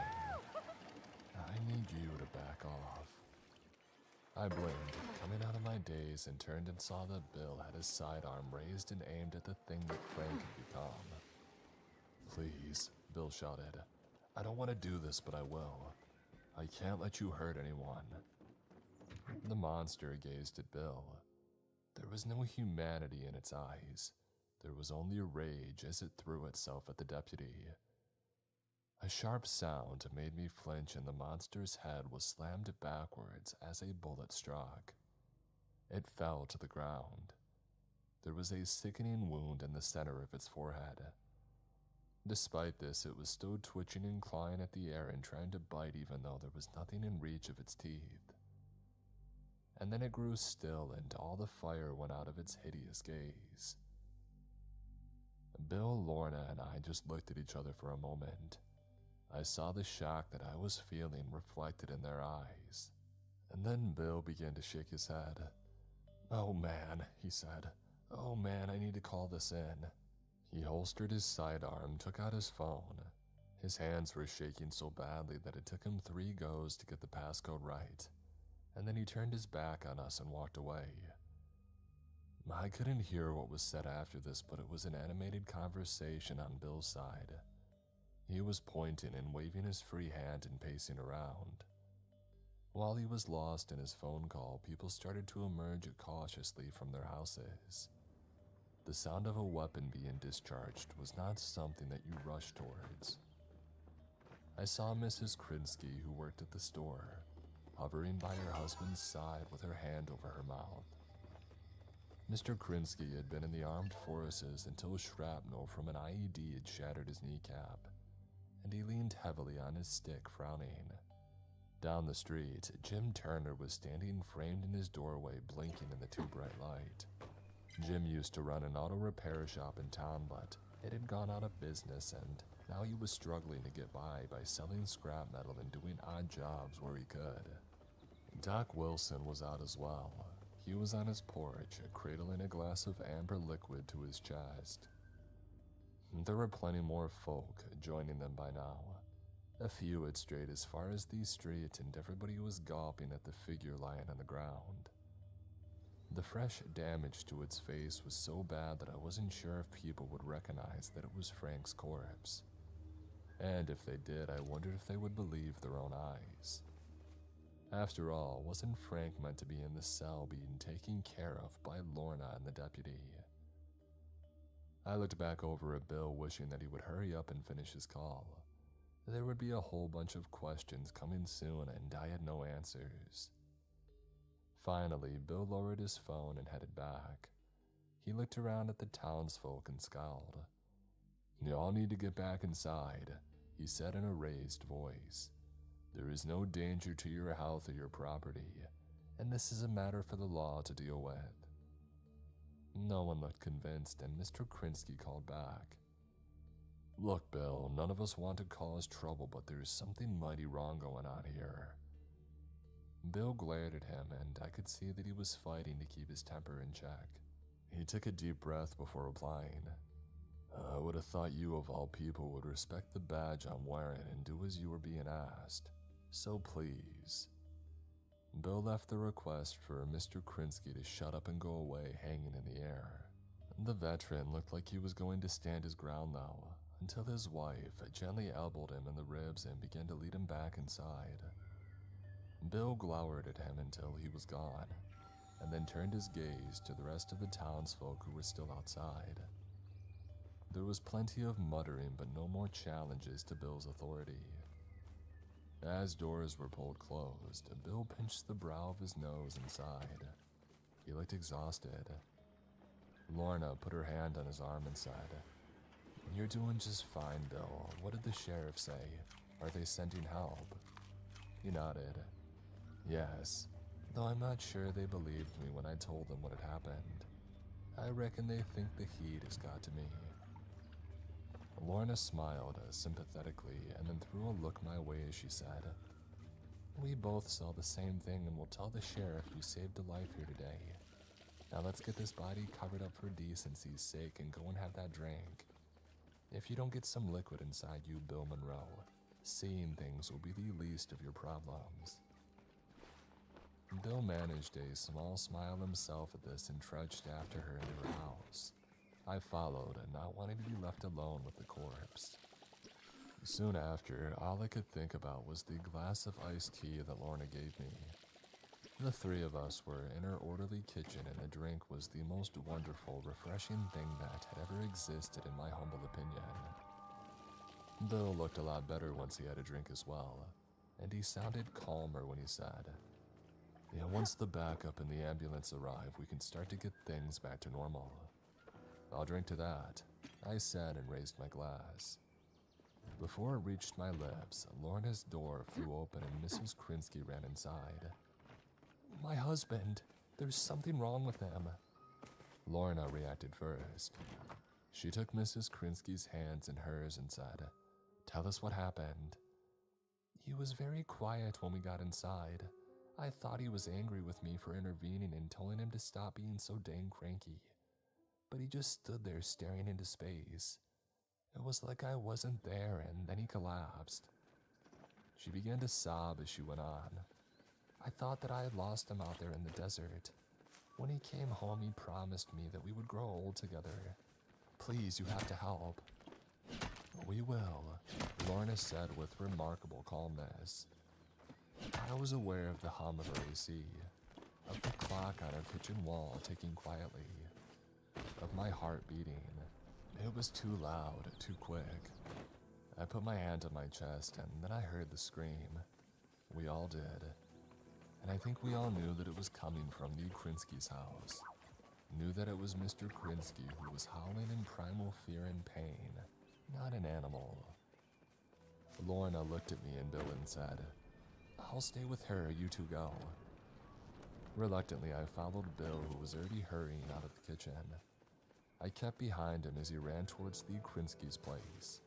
"I need you to back off." I blinked, coming out of my daze, and turned and saw that Bill had his sidearm raised and aimed at the thing that Frank had become. "Please," Bill shouted. "I don't want to do this, but I will. I can't let you hurt anyone." The monster gazed at Bill. There was no humanity in its eyes. There was only rage as it threw itself at the deputy. A sharp sound made me flinch, and the monster's head was slammed backwards as a bullet struck. It fell to the ground. There was a sickening wound in the center of its forehead. Despite this, it was still twitching and clawing at the air and trying to bite even though there was nothing in reach of its teeth. And then it grew still and all the fire went out of its hideous gaze. Bill, Lorna, and I just looked at each other for a moment. I saw the shock that I was feeling reflected in their eyes. And then Bill began to shake his head. "Oh man," he said. "Oh man, I need to call this in." He holstered his sidearm, took out his phone. His hands were shaking so badly that it took him 3 goes to get the passcode right. And then he turned his back on us and walked away. I couldn't hear what was said after this, but it was an animated conversation on Bill's side. He was pointing and waving his free hand and pacing around. While he was lost in his phone call, people started to emerge cautiously from their houses. The sound of a weapon being discharged was not something that you rushed towards. I saw Mrs. Krinsky, who worked at the store, hovering by her husband's side with her hand over her mouth. Mr. Krinsky had been in the armed forces until shrapnel from an IED had shattered his kneecap, and he leaned heavily on his stick, frowning. Down the street, Jim Turner was standing framed in his doorway, blinking in the too bright light. Jim used to run an auto repair shop in town, but it had gone out of business, and now he was struggling to get by selling scrap metal and doing odd jobs where he could. Doc Wilson was out as well. He was on his porch, cradling a glass of amber liquid to his chest. There were plenty more folk joining them by now. A few had strayed as far as the street, and everybody was gawping at the figure lying on the ground. The fresh damage to its face was so bad that I wasn't sure if people would recognize that it was Frank's corpse. And if they did, I wondered if they would believe their own eyes. After all, wasn't Frank meant to be in the cell being taken care of by Lorna and the deputy? I looked back over at Bill, wishing that he would hurry up and finish his call. There would be a whole bunch of questions coming soon, and I had no answers. Finally, Bill lowered his phone and headed back. He looked around at the townsfolk and scowled. "Y'all need to get back inside," he said in a raised voice. "There is no danger to your health or your property, and this is a matter for the law to deal with." No one looked convinced, and Mr. Krinsky called back. "Look, Bill, none of us want to cause trouble, but there's something mighty wrong going on here." Bill glared at him, and I could see that he was fighting to keep his temper in check. He took a deep breath before replying. "I would have thought you, of all people, would respect the badge I'm wearing and do as you were being asked. So please." Bill left the request for Mr. Krinsky to shut up and go away hanging in the air. The veteran looked like he was going to stand his ground, though, until his wife gently elbowed him in the ribs and began to lead him back inside. Bill glowered at him until he was gone, and then turned his gaze to the rest of the townsfolk who were still outside. There was plenty of muttering, but no more challenges to Bill's authority. As doors were pulled closed, Bill pinched the brow of his nose and sighed. He looked exhausted. Lorna put her hand on his arm and said, "You're doing just fine, Bill. What did the sheriff say? Are they sending help?" He nodded. "Yes, though I'm not sure they believed me when I told them what had happened. I reckon they think the heat has got to me." Lorna smiled sympathetically and then threw a look my way as she said, "We both saw the same thing, and we'll tell the sheriff you saved a life here today. Now let's get this body covered up for decency's sake and go and have that drink. If you don't get some liquid inside you, Bill Monroe, seeing things will be the least of your problems." Bill managed a small smile himself at this and trudged after her into her house. I followed, not wanting to be left alone with the corpse. Soon after, all I could think about was the glass of iced tea that Lorna gave me. The 3 of us were in her orderly kitchen, and the drink was the most wonderful, refreshing thing that had ever existed in my humble opinion. Bill looked a lot better once he had a drink as well, and he sounded calmer when he said, "Yeah, once the backup and the ambulance arrive, we can start to get things back to normal." "I'll drink to that," I said and raised my glass. Before it reached my lips, Lorna's door flew open and Mrs. Krinsky ran inside. My husband! There's something wrong with him. Lorna reacted first. She took Mrs. Krinsky's hands in hers and said, Tell us what happened. He was very quiet when we got inside. I thought he was angry with me for intervening and telling him to stop being so dang cranky. But he just stood there staring into space. It was like I wasn't there, and then he collapsed. She began to sob as she went on. I thought that I had lost him out there in the desert. When he came home, he promised me that we would grow old together. Please, you have to help. We will, Lorna said with remarkable calmness. I was aware of the hum of her AC, of the clock on her kitchen wall ticking quietly, of my heart beating. It was too loud, too quick. I put my hand on my chest and then I heard the scream. We all did. And I think we all knew that it was coming from the Krinsky's house. Knew that it was Mr. Krinsky who was howling in primal fear and pain, not an animal. Lorna looked at me and Bill and said, I'll stay with her, you two go. Reluctantly, I followed Bill, who was already hurrying out of the kitchen. I kept behind him as he ran towards the Krinsky's place.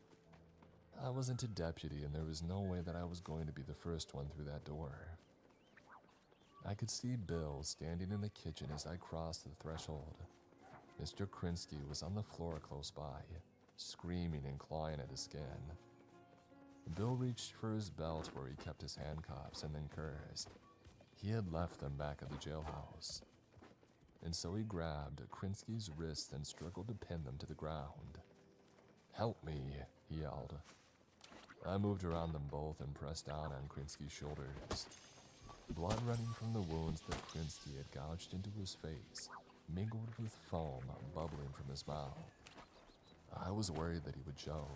I wasn't a deputy, and there was no way that I was going to be the first one through that door. I could see Bill standing in the kitchen as I crossed the threshold. Mr. Krinsky was on the floor close by, screaming and clawing at his skin. Bill reached for his belt where he kept his handcuffs and then cursed. He had left them back at the jailhouse. And so he grabbed Krinsky's wrists and struggled to pin them to the ground. Help me, he yelled. I moved around them both and pressed down on Krinsky's shoulders. Blood running from the wounds that Krinsky had gouged into his face, mingled with foam bubbling from his mouth. I was worried that he would choke,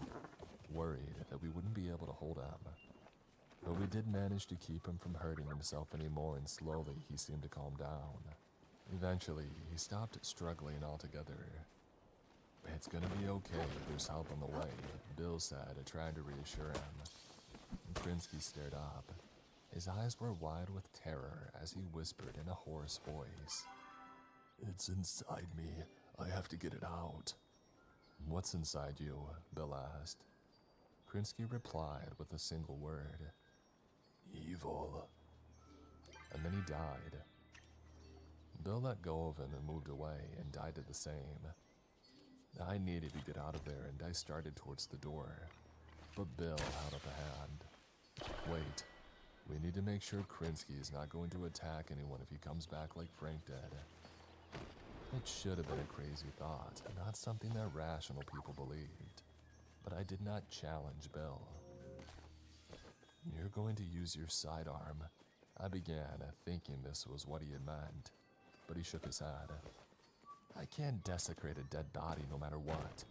worried that we wouldn't be able to hold him. But we did manage to keep him from hurting himself anymore, and slowly he seemed to calm down. Eventually, he stopped struggling altogether. It's gonna be okay, there's help on the way, Bill said, trying to reassure him. Krinsky stared up. His eyes were wide with terror as he whispered in a hoarse voice. It's inside me. I have to get it out. What's inside you? Bill asked. Krinsky replied with a single word. Evil. And then he died. Bill let go of him and moved away, and I did the same. I needed to get out of there, and I started towards the door. But Bill held up a hand. Wait. We need to make sure Krinsky is not going to attack anyone if he comes back like Frank did. It should have been a crazy thought, not something that rational people believed. But I did not challenge Bill. You're going to use your sidearm. I began, thinking this was what he had meant, but he shook his head. I can't desecrate a dead body no matter what.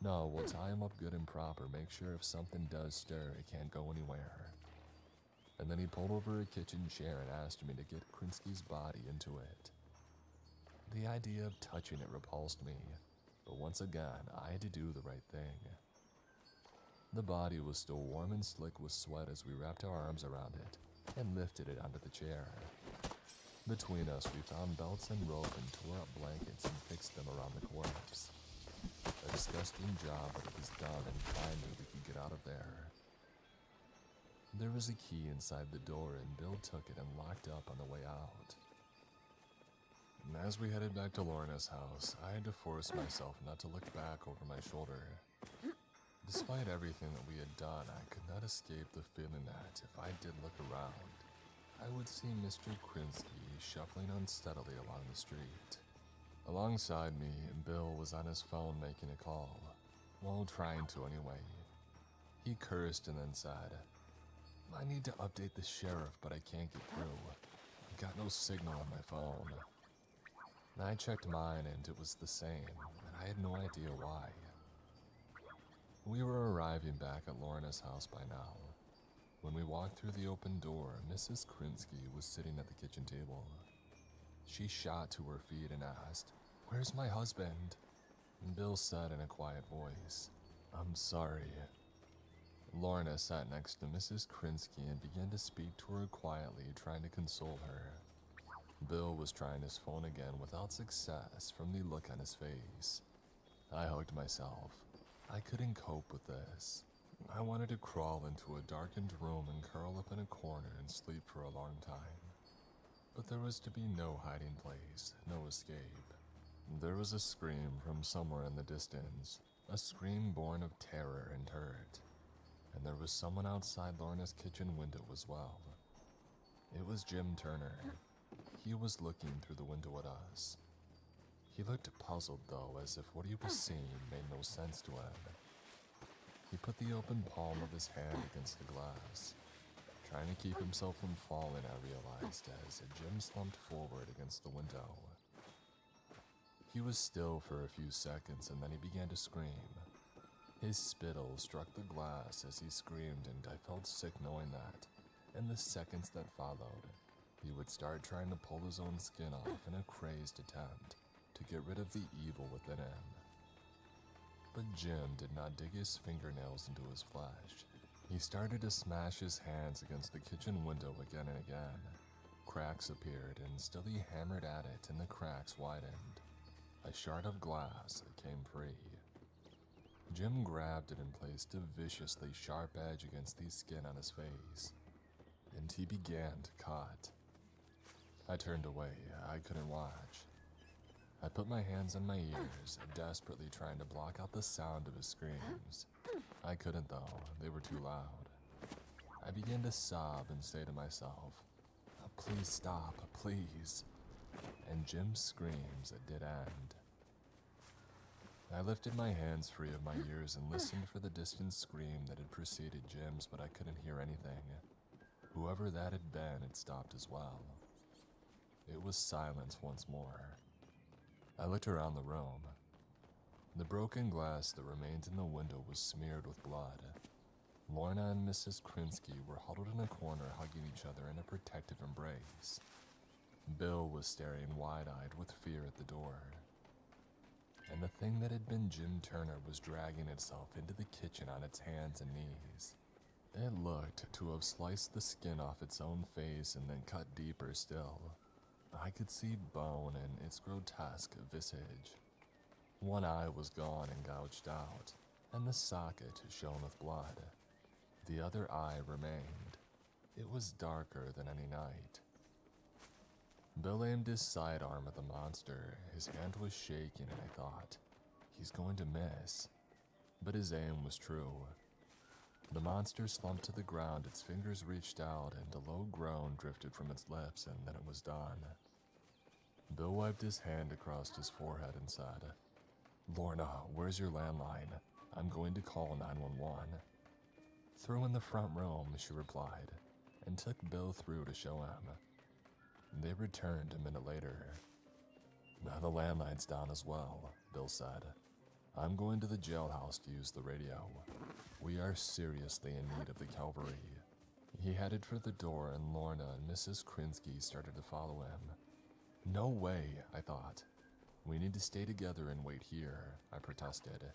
No, we'll tie him up good and proper, make sure if something does stir, it can't go anywhere. And then he pulled over a kitchen chair and asked me to get Krinsky's body into it. The idea of touching it repulsed me, but once again, I had to do the right thing. The body was still warm and slick with sweat as we wrapped our arms around it and lifted it onto the chair. Between us, we found belts and rope and tore up blankets and fixed them around the corpse. A disgusting job, but it was done, and finally we could get out of there. There was a key inside the door, and Bill took it and locked up on the way out. As we headed back to Lorna's house, I had to force myself not to look back over my shoulder. Despite everything that we had done, I could not escape the feeling that, if I did look around, I would see Mr. Krinsky shuffling unsteadily along the street. Alongside me, Bill was on his phone making a call. Well, trying to anyway. He cursed and then said, I need to update the sheriff, but I can't get through. I got no signal on my phone. I checked mine and it was the same, and I had no idea why. We were arriving back at Lorna's house by now. When we walked through the open door, Mrs. Krinsky was sitting at the kitchen table. She shot to her feet and asked, Where's my husband? And Bill said in a quiet voice, I'm sorry. Lorna sat next to Mrs. Krinsky and began to speak to her quietly, trying to console her. Bill was trying his phone again without success from the look on his face. I hugged myself. I couldn't cope with this. I wanted to crawl into a darkened room and curl up in a corner and sleep for a long time. But there was to be no hiding place, no escape. There was a scream from somewhere in the distance, a scream born of terror and hurt. And there was someone outside Lorna's kitchen window as well. It was Jim Turner. He was looking through the window at us. He looked puzzled though, as if what he was seeing made no sense to him. He put the open palm of his hand against the glass. Trying to keep himself from falling, I realized as Jim slumped forward against the window. He was still for a few seconds and then he began to scream. His spittle struck the glass as he screamed, and I felt sick knowing that, in the seconds that followed, he would start trying to pull his own skin off in a crazed attempt to get rid of the evil within him. But Jim did not dig his fingernails into his flesh. He started to smash his hands against the kitchen window again and again. Cracks appeared, and still he hammered at it, and the cracks widened. A shard of glass came free. Jim grabbed it and placed a viciously sharp edge against the skin on his face, and he began to cut. I turned away. I couldn't watch. I put my hands on my ears, desperately trying to block out the sound of his screams. I couldn't though, they were too loud. I began to sob and say to myself, "Please stop, please." And Jim's screams did end. I lifted my hands free of my ears and listened for the distant scream that had preceded Jim's, but I couldn't hear anything. Whoever that had been had stopped as well. It was silence once more. I looked around the room. The broken glass that remained in the window was smeared with blood. Lorna and Mrs. Krinsky were huddled in a corner, hugging each other in a protective embrace. Bill was staring wide-eyed with fear at the door. And the thing that had been Jim Turner was dragging itself into the kitchen on its hands and knees. It looked to have sliced the skin off its own face and then cut deeper still. I could see bone in its grotesque visage. One eye was gone and gouged out, and the socket shone with blood. The other eye remained. It was darker than any night. Bill aimed his sidearm at the monster. His hand was shaking and I thought, he's going to miss. But his aim was true. The monster slumped to the ground, its fingers reached out, and a low groan drifted from its lips, and then it was done. Bill wiped his hand across his forehead and said, "Lorna, where's your landline? I'm going to call 911. "Through in the front room," she replied, and took Bill through to show him. They returned a minute later. "Now the landline's down as well," Bill said. "I'm going to the jailhouse to use the radio. We are seriously in need of the cavalry." He headed for the door and Lorna and Mrs. Krinsky started to follow him. "No way," I thought. "We need to stay together and wait here," I protested.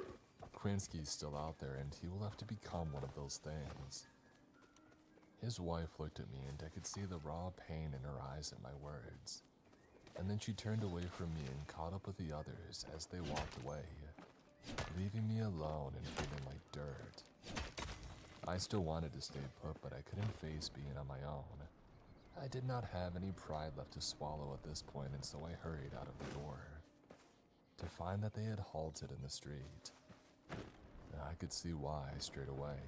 "Krinsky's still out there and he will have to become one of those things." His wife looked at me and I could see the raw pain in her eyes at my words. And then she turned away from me and caught up with the others as they walked away, leaving me alone and feeling like dirt. I still wanted to stay put, but I couldn't face being on my own. I did not have any pride left to swallow at this point, and so I hurried out of the door, to find that they had halted in the street. I could see why straight away.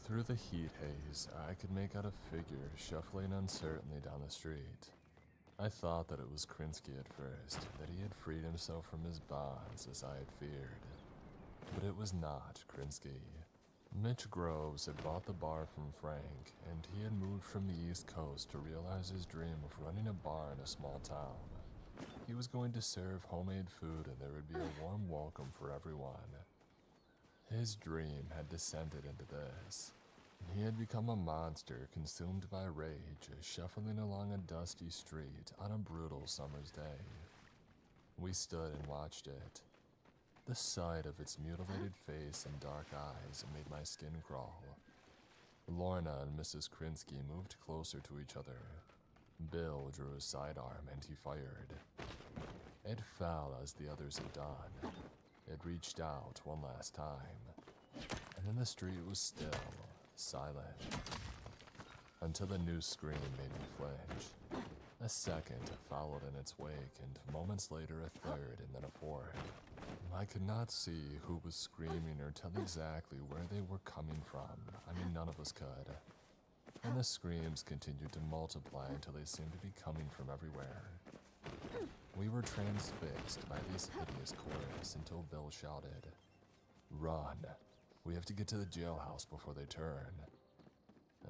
Through the heat haze, I could make out a figure shuffling uncertainly down the street. I thought that it was Krinsky at first, that he had freed himself from his bonds as I had feared. But it was not Krinsky. Mitch Groves had bought the bar from Frank, and he had moved from the East Coast to realize his dream of running a bar in a small town. He was going to serve homemade food and there would be a warm welcome for everyone. His dream had descended into this. He had become a monster consumed by rage, shuffling along a dusty street on a brutal summer's day. We stood and watched it. The sight of its mutilated face and dark eyes made my skin crawl. Lorna and Mrs. Krinsky moved closer to each other. Bill drew his sidearm and he fired. It fell as the others had done. It reached out one last time, and then the street was still, silent, until the new scream made me flinch. A second followed in its wake, and moments later a third and then a fourth. I could not see who was screaming or tell exactly where they were coming from. I mean, none of us could. And the screams continued to multiply until they seemed to be coming from everywhere. We were transfixed by these hideous chorus until Bill shouted, "Run! We have to get to the jailhouse before they turn."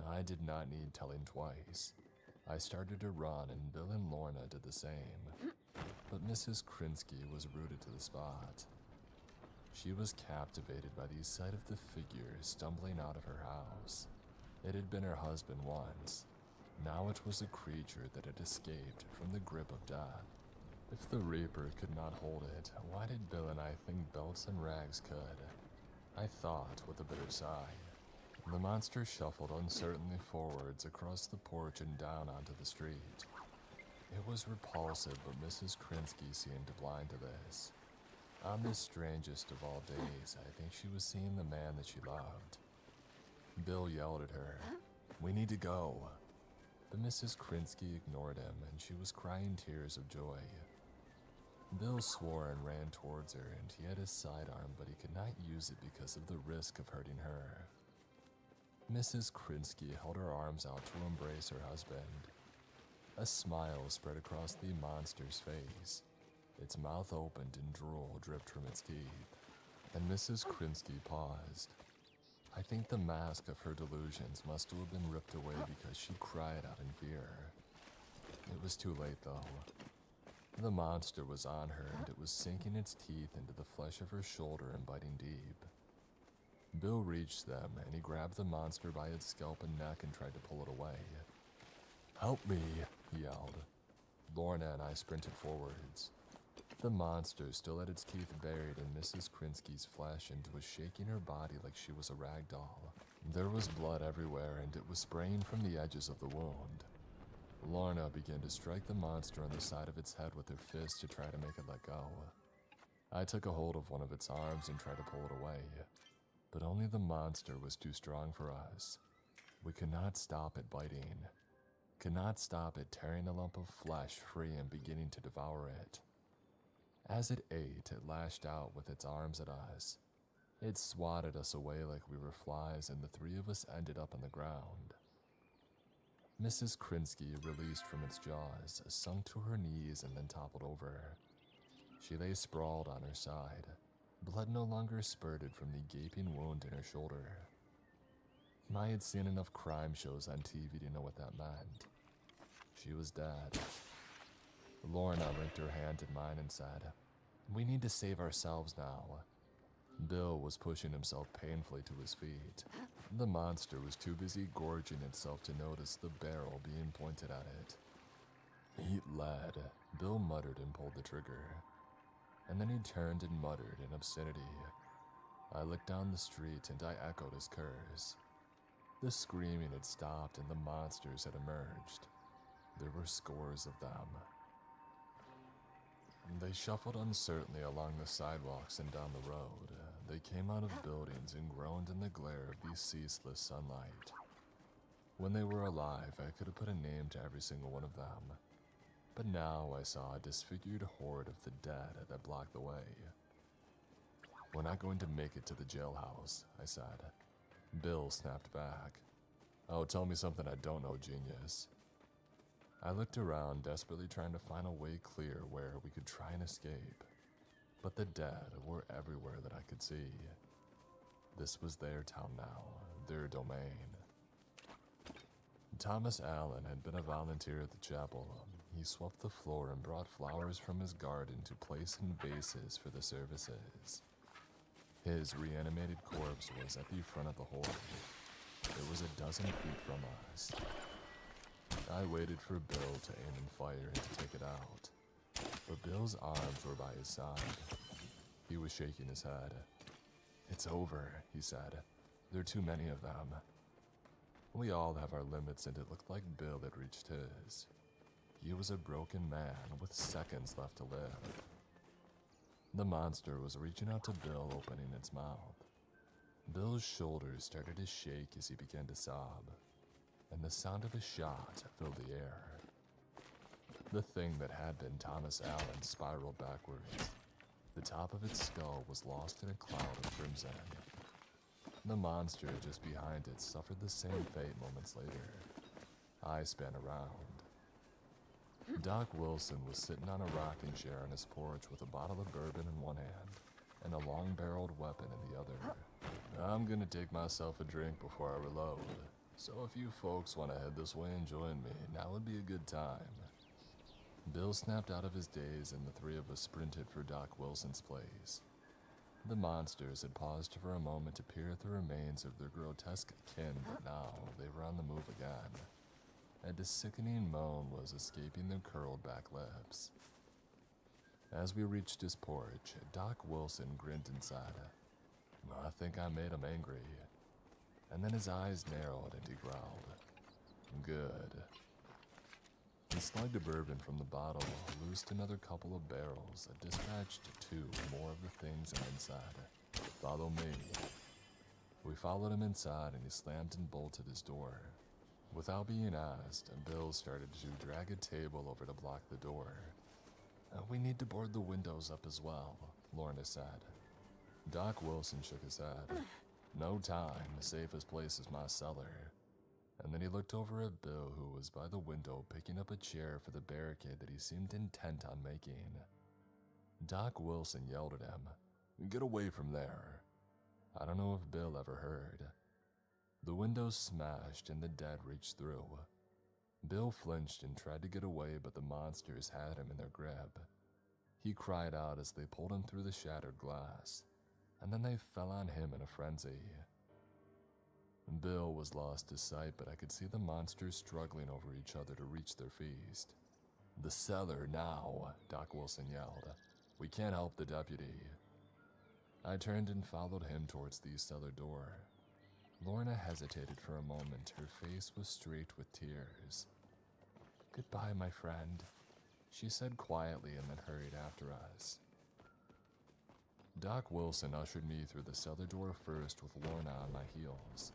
I did not need telling twice. I started to run and Bill and Lorna did the same. But Mrs. Krinsky was rooted to the spot. She was captivated by the sight of the figure stumbling out of her house. It had been her husband once. Now it was a creature that had escaped from the grip of death. If the Reaper could not hold it, why did Bill and I think belts and rags could? I thought with a bitter sigh. The monster shuffled uncertainly forwards across the porch and down onto the street. It was repulsive, but Mrs. Krinsky seemed blind to this. On this strangest of all days, I think she was seeing the man that she loved. Bill yelled at her, "We need to go." But Mrs. Krinsky ignored him, and she was crying tears of joy. Bill swore and ran towards her, and he had his sidearm, but he could not use it because of the risk of hurting her. Mrs. Krinsky held her arms out to embrace her husband. A smile spread across the monster's face. Its mouth opened and drool dripped from its teeth, and Mrs. Krinsky paused. I think the mask of her delusions must have been ripped away because she cried out in fear. It was too late, though. The monster was on her, and it was sinking its teeth into the flesh of her shoulder and biting deep. Bill reached them, and he grabbed the monster by its scalp and neck and tried to pull it away. "Help me," he yelled. Lorna and I sprinted forwards. The monster still had its teeth buried in Mrs. Krinsky's flesh and was shaking her body like she was a rag doll. There was blood everywhere, and it was spraying from the edges of the wound. Lorna began to strike the monster on the side of its head with her fist to try to make it let go. I took a hold of one of its arms and tried to pull it away, but only the monster was too strong for us. We could not stop it biting, could not stop it tearing a lump of flesh free and beginning to devour it. As it ate, it lashed out with its arms at us. It swatted us away like we were flies, and the three of us ended up on the ground. Mrs. Krinsky, released from its jaws, sunk to her knees and then toppled over. She lay sprawled on her side. Blood no longer spurted from the gaping wound in her shoulder. I had seen enough crime shows on TV to know what that meant. She was dead. Lorna linked her hand in mine and said, "We need to save ourselves now." Bill was pushing himself painfully to his feet. The monster was too busy gorging itself to notice the barrel being pointed at it. "Eat lead," Bill muttered and pulled the trigger. And then he turned and muttered in obscenity. I looked down the street and I echoed his curse. The screaming had stopped and the monsters had emerged. There were scores of them. They shuffled uncertainly along the sidewalks and down the road. They came out of buildings and groaned in the glare of the ceaseless sunlight. When they were alive, I could have put a name to every single one of them. But now I saw a disfigured horde of the dead that blocked the way. "We're not going to make it to the jailhouse," I said. Bill snapped back. "Oh, tell me something I don't know, genius." I looked around, desperately trying to find a way clear where we could try and escape. But the dead were everywhere that I could see. This was their town now, their domain. Thomas Allen had been a volunteer at the chapel. He swept the floor and brought flowers from his garden to place in vases for the services. His reanimated corpse was at the front of the horde. It was a dozen feet from us. I waited for Bill to aim and fire and to take it out, but Bill's arms were by his side. He was shaking his head. "It's over," he said. "There are too many of them." We all have our limits, and it looked like Bill had reached his. He was a broken man with seconds left to live. The monster was reaching out to Bill, opening its mouth. Bill's shoulders started to shake as he began to sob, and the sound of a shot filled the air. The thing that had been Thomas Allen spiraled backwards. The top of its skull was lost in a cloud of crimson. The monster just behind it suffered the same fate moments later. I span around. Doc Wilson was sitting on a rocking chair on his porch with a bottle of bourbon in one hand and a long-barreled weapon in the other. "I'm gonna take myself a drink before I reload, so if you folks want to head this way and join me, now would be a good time." Bill snapped out of his daze, and the three of us sprinted for Doc Wilson's place. The monsters had paused for a moment to peer at the remains of their grotesque kin, but now they were on the move again, and a sickening moan was escaping their curled-back lips. As we reached his porch, Doc Wilson grinned and said, "I think I made him angry." And then his eyes narrowed and he growled, "Good." He slugged a bourbon from the bottle, loosed another couple of barrels, and dispatched 2 more of the things, and then said, "Follow me." We followed him inside, and he slammed and bolted his door. Without being asked, Bill started to drag a table over to block the door. "We need to board the windows up as well," Lorna said. Doc Wilson shook his head. "No time, the safest place is my cellar." And then he looked over at Bill, who was by the window picking up a chair for the barricade that he seemed intent on making. Doc Wilson yelled at him, "Get away from there." I don't know if Bill ever heard. The window smashed and the dead reached through. Bill flinched and tried to get away, but the monsters had him in their grip. He cried out as they pulled him through the shattered glass, and then they fell on him in a frenzy. Bill was lost to sight, but I could see the monsters struggling over each other to reach their feast. "The cellar now," Doc Wilson yelled. "We can't help the deputy." I turned and followed him towards the cellar door. Lorna hesitated for a moment. Her face was streaked with tears. "Goodbye, my friend," she said quietly, and then hurried after us. Doc Wilson ushered me through the cellar door first, with Lorna on my heels.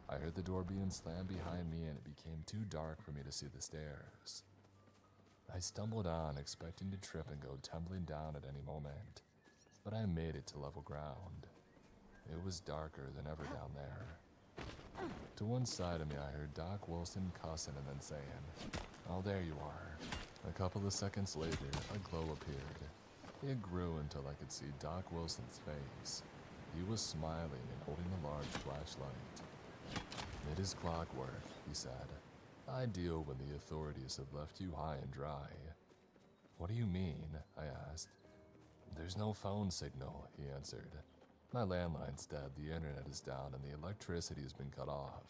I heard the door being slammed behind me, and it became too dark for me to see the stairs. I stumbled on, expecting to trip and go tumbling down at any moment, but I made it to level ground. It was darker than ever down there. To one side of me, I heard Doc Wilson cussing and then saying, "Oh, there you are." A couple of seconds later, a glow appeared. It grew until I could see Doc Wilson's face. He was smiling and holding a large flashlight. "It is clockwork," he said. "Ideal when the authorities have left you high and dry." "What do you mean?" I asked. "There's no phone signal," he answered. "My landline's dead, the internet is down, and the electricity has been cut off.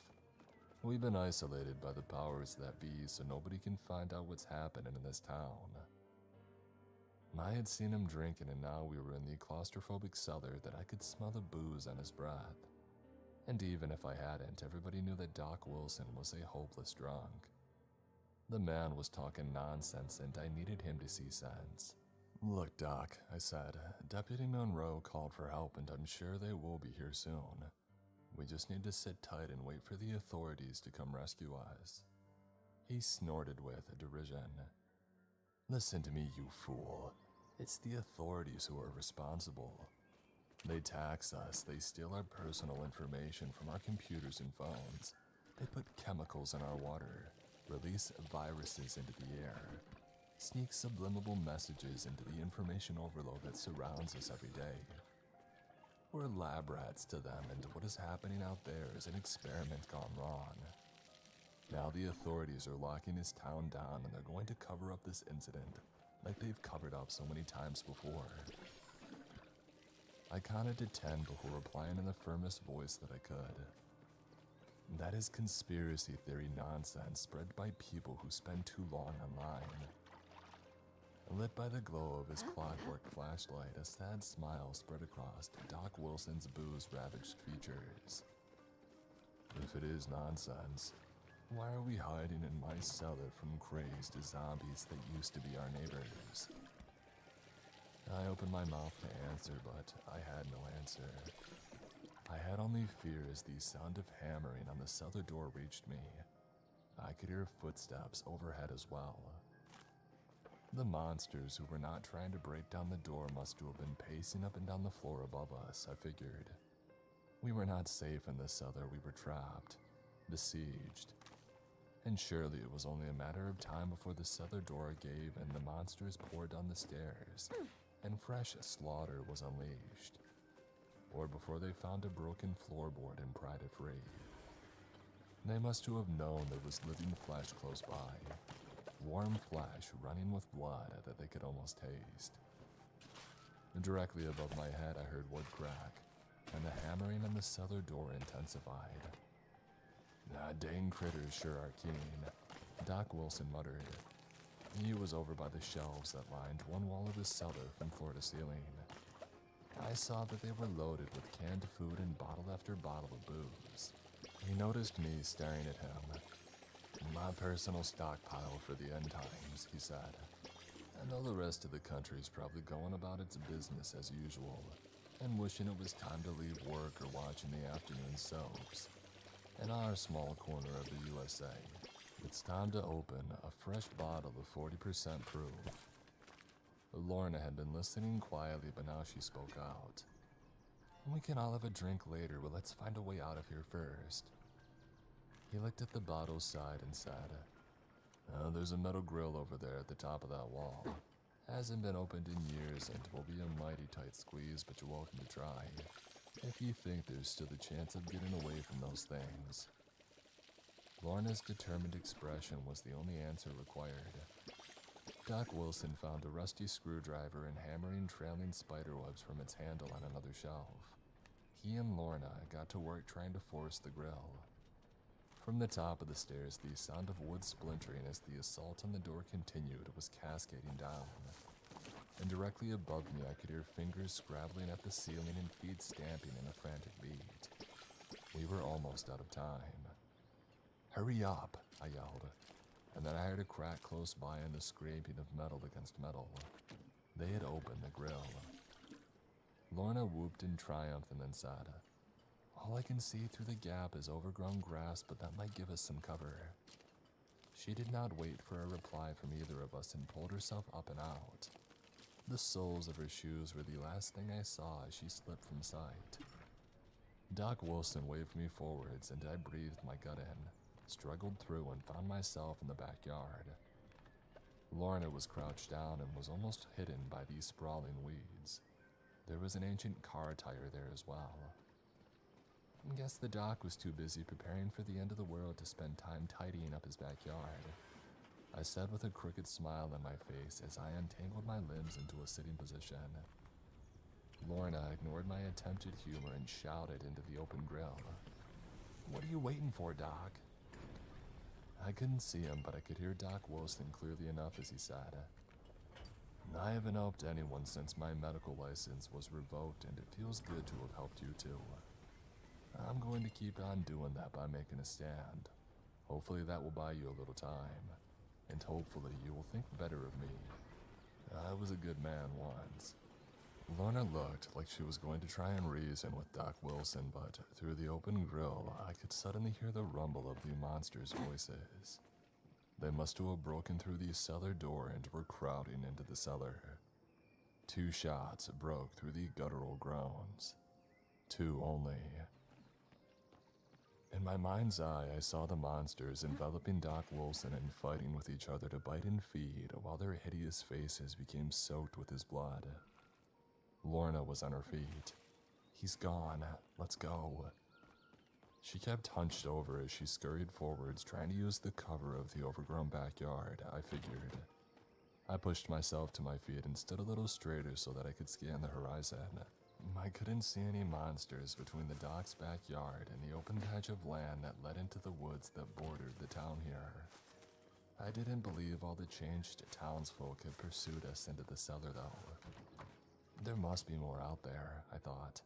We've been isolated by the powers that be, so nobody can find out what's happening in this town." I had seen him drinking, and now we were in the claustrophobic cellar that I could smell the booze on his breath. And even if I hadn't, everybody knew that Doc Wilson was a hopeless drunk. The man was talking nonsense, and I needed him to see sense. "Look, Doc," I said, "Deputy Monroe called for help, and I'm sure they will be here soon. We just need to sit tight and wait for the authorities to come rescue us." He snorted with derision. "Listen to me, you fool. It's the authorities who are responsible. They tax us, they steal our personal information from our computers and phones. They put chemicals in our water, release viruses into the air, sneak subliminal messages into the information overload that surrounds us every day. We're lab rats to them, and what is happening out there is an experiment gone wrong. Now the authorities are locking this town down, and they're going to cover up this incident like they've covered up so many times before." I counted to 10 before replying in the firmest voice that I could. "That is conspiracy theory nonsense spread by people who spend too long online." Lit by the glow of his clockwork flashlight, a sad smile spread across Doc Wilson's booze-ravaged features. If it is nonsense, why are we hiding in my cellar from crazed zombies that used to be our neighbors? I opened my mouth to answer, but I had no answer. I had only fear as the sound of hammering on the cellar door reached me. I could hear footsteps overhead as well. The monsters who were not trying to break down the door must have been pacing up and down the floor above us, I figured. We were not safe in the cellar, we were trapped, besieged. And surely it was only a matter of time before the cellar door gave and the monsters poured down the stairs, and fresh slaughter was unleashed. Or before they found a broken floorboard and pried it free. They must have known there was living flesh close by. Warm flesh running with blood that they could almost taste. Directly above my head I heard wood crack, and the hammering on the cellar door intensified. Dang critters sure are keen, Doc Wilson muttered. He was over by the shelves that lined one wall of the cellar from floor to ceiling. I saw that they were loaded with canned food and bottle after bottle of booze. He noticed me staring at him. My personal stockpile for the end times, he said. I know the rest of the country's probably going about its business as usual, and wishing it was time to leave work or watching the afternoon soaps. In our small corner of the USA, it's time to open a fresh bottle of 40% proof. Lorna had been listening quietly, but now she spoke out. We can all have a drink later, but let's find a way out of here first. He looked at the bottle's side and said, there's a metal grill over there at the top of that wall. Hasn't been opened in years and will be a mighty tight squeeze, but you're welcome to try. If you think there's still a chance of getting away from those things. Lorna's determined expression was the only answer required. Doc Wilson found a rusty screwdriver and hammering trailing spiderwebs from its handle on another shelf. He and Lorna got to work trying to force the grill. From the top of the stairs, the sound of wood splintering as the assault on the door continued was cascading down. And directly above me I could hear fingers scrabbling at the ceiling and feet stamping in a frantic beat. We were almost out of time. Hurry up, I yelled, and then I heard a crack close by and the scraping of metal against metal. They had opened the grill. Lorna whooped in triumph and then said, all I can see through the gap is overgrown grass, but that might give us some cover. She did not wait for a reply from either of us and pulled herself up and out. The soles of her shoes were the last thing I saw as she slipped from sight. Doc Wilson waved me forwards and I breathed my gut in, struggled through and found myself in the backyard. Lorna was crouched down and was almost hidden by these sprawling weeds. There was an ancient car tire there as well. I guess the doc was too busy preparing for the end of the world to spend time tidying up his backyard. I said with a crooked smile on my face as I untangled my limbs into a sitting position. Lorna ignored my attempted humor and shouted into the open grill. What are you waiting for, Doc? I couldn't see him, but I could hear Doc Wilson clearly enough as he said, I haven't helped anyone since my medical license was revoked, and it feels good to have helped you too. I'm going to keep on doing that by making a stand. Hopefully that will buy you a little time, and hopefully you will think better of me. I was a good man once. Lorna looked like she was going to try and reason with Doc Wilson, but through the open grill, I could suddenly hear the rumble of the monsters' voices. They must have broken through the cellar door and were crowding into the cellar. 2 shots broke through the guttural groans. 2 only. In my mind's eye, I saw the monsters enveloping Doc Wilson and fighting with each other to bite and feed while their hideous faces became soaked with his blood. Lorna was on her feet. He's gone. Let's go. She kept hunched over as she scurried forwards, trying to use the cover of the overgrown backyard, I figured. I pushed myself to my feet and stood a little straighter so that I could scan the horizon. I couldn't see any monsters between the doc's backyard and the open patch of land that led into the woods that bordered the town here. I didn't believe all the changed townsfolk had pursued us into the cellar, though. There must be more out there, I thought.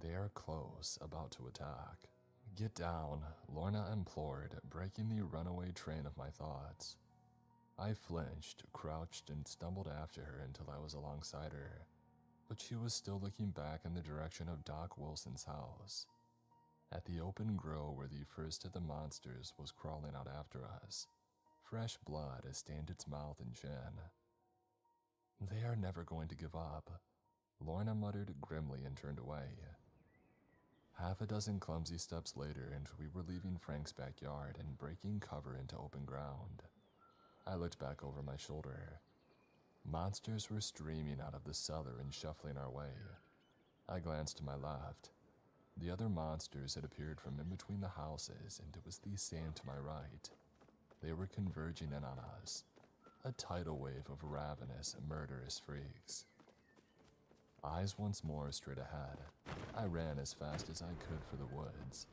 They are close, about to attack. Get down, Lorna implored, breaking the runaway train of my thoughts. I flinched, crouched, and stumbled after her until I was alongside her, but she was still looking back in the direction of Doc Wilson's house. At the open grow where the first of the monsters was crawling out after us, fresh blood had stained its mouth and chin. They are never going to give up, Lorna muttered grimly and turned away. Half a dozen clumsy steps later, and we were leaving Frank's backyard and breaking cover into open ground. I looked back over my shoulder. Monsters were streaming out of the cellar and shuffling our way. I glanced to my left. The other monsters had appeared from in between the houses, and it was the same to my right. They were converging in on us, a tidal wave of ravenous, murderous freaks. Eyes once more straight ahead, I ran as fast as I could for the woods.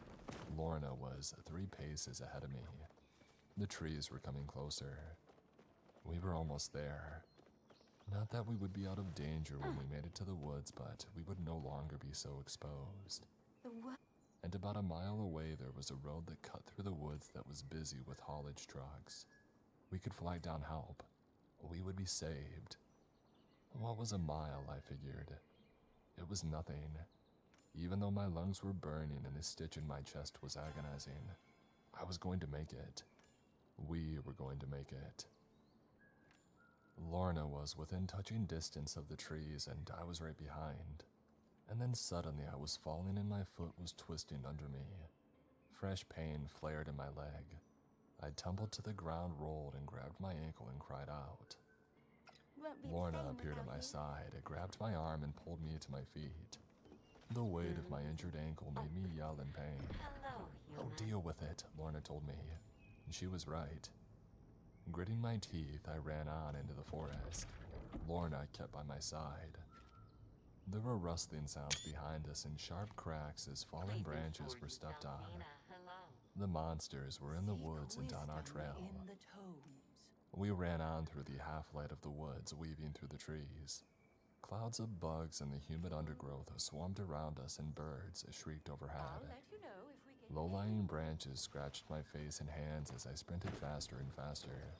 Lorna was 3 paces ahead of me. The trees were coming closer. We were almost there. Not that we would be out of danger when we made it to the woods, but we would no longer be so exposed. And about a mile away there was a road that cut through the woods that was busy with haulage trucks. We could flag down help. We would be saved. What was a mile, I figured? It was nothing. Even though my lungs were burning and the stitch in my chest was agonizing, I was going to make it. We were going to make it. Lorna was within touching distance of the trees and I was right behind. And then suddenly I was falling and my foot was twisting under me. Fresh pain flared in my leg. I tumbled to the ground, rolled, and grabbed my ankle and cried out. Lorna appeared at my side, grabbed my arm and pulled me to my feet. The weight of my injured ankle made me yell in pain. "Oh, deal with it," Lorna told me. And she was right. Gritting my teeth, I ran on into the forest. Lorna kept by my side. There were rustling sounds behind us and sharp cracks as fallen branches were stepped on. The monsters were in the woods and on our trail. We ran on through the half-light of the woods, weaving through the trees. Clouds of bugs and the humid undergrowth swarmed around us and birds shrieked overhead. Low-lying branches scratched my face and hands as I sprinted faster and faster.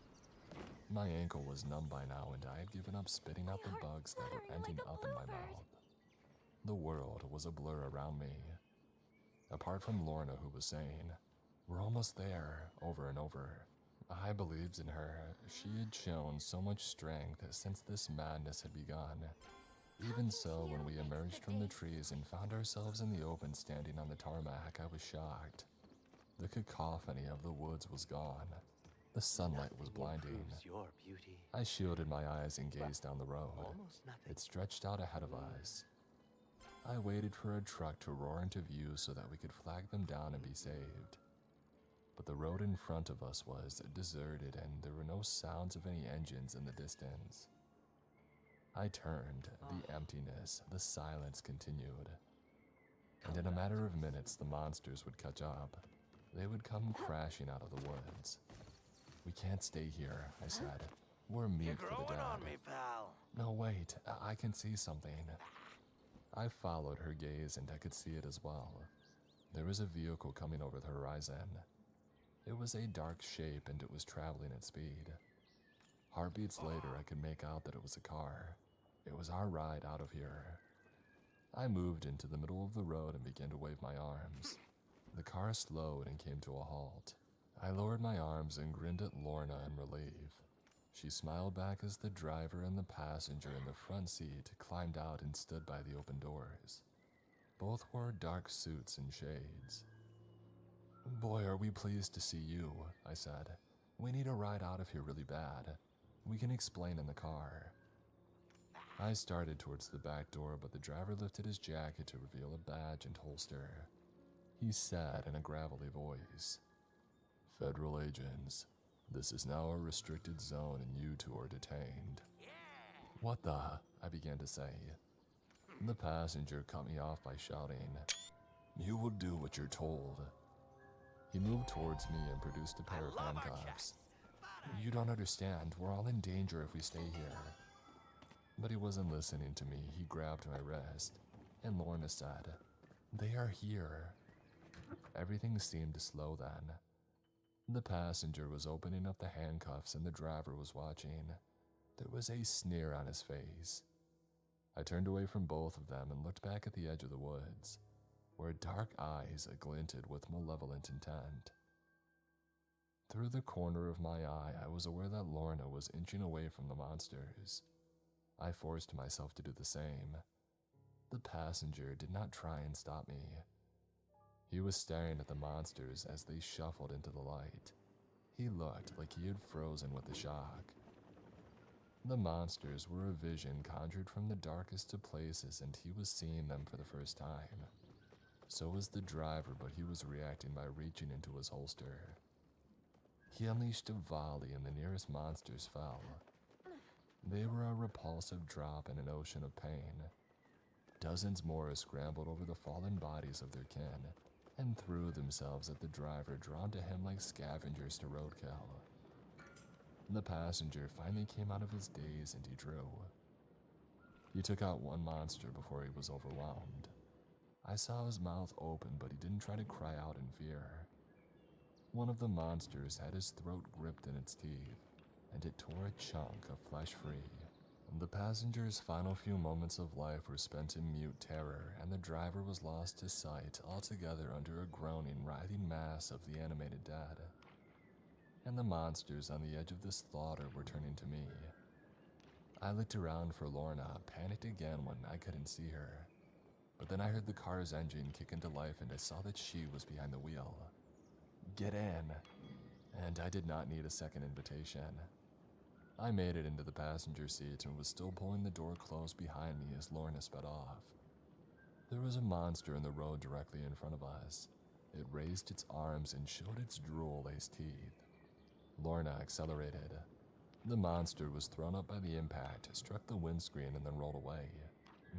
My ankle was numb by now and I had given up spitting out the bugs that were ending up in my mouth. The world was a blur around me. Apart from Lorna, who was saying, "We're almost there," over and over. I believed in her. She had shown so much strength since this madness had begun. Even so, when we emerged from the trees and found ourselves in the open standing on the tarmac, I was shocked. The cacophony of the woods was gone. The sunlight was blinding. I shielded my eyes and gazed down the road. It stretched out ahead of us. I waited for a truck to roar into view so that we could flag them down and be saved. But the road in front of us was deserted and there were no sounds of any engines in the distance. I turned. The emptiness, the silence continued. And in a matter of minutes, the monsters would catch up. They would come crashing out of the woods. "We can't stay here," I said. "We're meat for the dead." On me, pal. "No, wait. I can see something." I followed her gaze and I could see it as well. There was a vehicle coming over the horizon. It was a dark shape and it was traveling at speed. Heartbeats later, I could make out that it was a car. It was our ride out of here. I moved into the middle of the road and began to wave my arms. The car slowed and came to a halt. I lowered my arms and grinned at Lorna in relief. She smiled back as the driver and the passenger in the front seat climbed out and stood by the open doors. Both wore dark suits and shades. "Boy, are we pleased to see you," I said. "We need a ride out of here really bad. We can explain in the car." I started towards the back door, but the driver lifted his jacket to reveal a badge and holster. He said in a gravelly voice, "Federal agents, this is now a restricted zone and you two are detained." "What the?" I began to say. The passenger cut me off by shouting, "You will do what you're told." He moved towards me and produced a pair of handcuffs. You don't understand. We're all in danger if we stay here. But he wasn't listening to me. He grabbed my wrist, and Lorna said, "They are here." Everything seemed to slow then. The passenger was opening up the handcuffs and the driver was watching. There was a sneer on his face. I turned away from both of them and looked back at the edge of the woods, where dark eyes glinted with malevolent intent. Through the corner of my eye, I was aware that Lorna was inching away from the monsters. I forced myself to do the same. The passenger did not try and stop me. He was staring at the monsters as they shuffled into the light. He looked like he had frozen with the shock. The monsters were a vision conjured from the darkest of places, and he was seeing them for the first time. So was the driver, but he was reacting by reaching into his holster. He unleashed a volley and the nearest monsters fell. They were a repulsive drop in an ocean of pain. Dozens more scrambled over the fallen bodies of their kin and threw themselves at the driver, drawn to him like scavengers to roadkill. The passenger finally came out of his daze and he drew. He took out one monster before he was overwhelmed. I saw his mouth open, but he didn't try to cry out in fear. One of the monsters had his throat gripped in its teeth, and it tore a chunk of flesh free. The passenger's final few moments of life were spent in mute terror, and the driver was lost to sight altogether under a groaning, writhing mass of the animated dead. And the monsters on the edge of this slaughter were turning to me. I looked around for Lorna, panicked again when I couldn't see her. But then I heard the car's engine kick into life and I saw that she was behind the wheel. "Get in." And I did not need a second invitation. I made it into the passenger seat and was still pulling the door closed behind me as Lorna sped off. There was a monster in the road directly in front of us. It raised its arms and showed its drool-laced teeth. Lorna accelerated. The monster was thrown up by the impact, struck the windscreen, and then rolled away.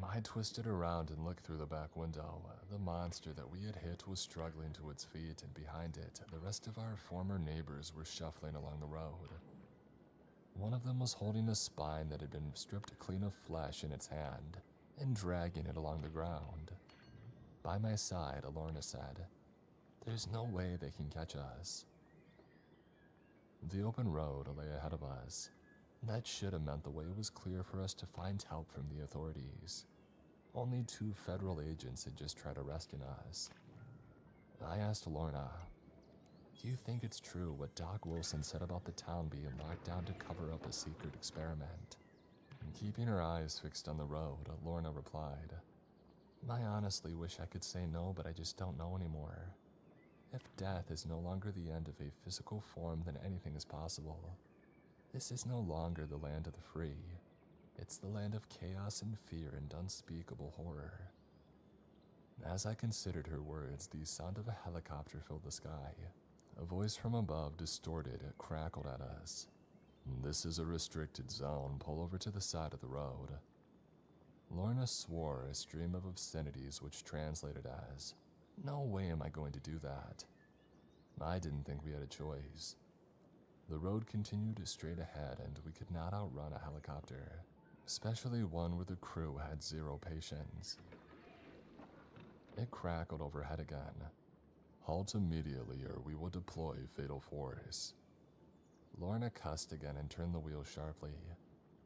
I twisted around and looked through the back window. The monster that we had hit was struggling to its feet, and behind it, the rest of our former neighbors were shuffling along the road. One of them was holding a spine that had been stripped clean of flesh in its hand and dragging it along the ground. By my side, Lorna said, "There's no way they can catch us." The open road lay ahead of us. That should have meant the way was clear for us to find help from the authorities. Only 2 federal agents had just tried arresting us. I asked Lorna, "Do you think it's true what Doc Wilson said about the town being locked down to cover up a secret experiment?" Keeping her eyes fixed on the road, Lorna replied, "I honestly wish I could say no, but I just don't know anymore. If death is no longer the end of a physical form, then anything is possible. This is no longer the land of the free. It's the land of chaos and fear and unspeakable horror." As I considered her words, the sound of a helicopter filled the sky. A voice from above, distorted, crackled at us. "This is a restricted zone. Pull over to the side of the road." Lorna swore a stream of obscenities which translated as, "No way am I going to do that." I didn't think we had a choice. The road continued straight ahead and we could not outrun a helicopter, especially one where the crew had zero patience. It crackled overhead again. "Halt immediately or we will deploy fatal force." Lorna cussed again and turned the wheel sharply.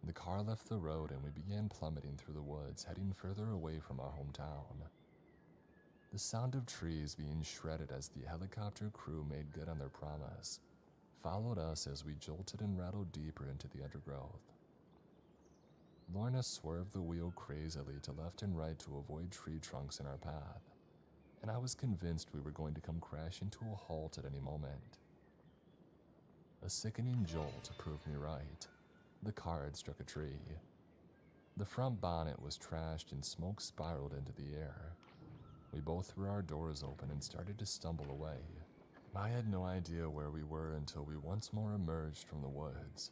The car left the road and we began plummeting through the woods, heading further away from our hometown. The sound of trees being shredded as the helicopter crew made good on their promise followed us as we jolted and rattled deeper into the undergrowth. Lorna swerved the wheel crazily to left and right to avoid tree trunks in our path, and I was convinced we were going to come crashing to a halt at any moment. A sickening jolt proved me right. The car had struck a tree. The front bonnet was trashed and smoke spiraled into the air. We both threw our doors open and started to stumble away. I had no idea where we were until we once more emerged from the woods.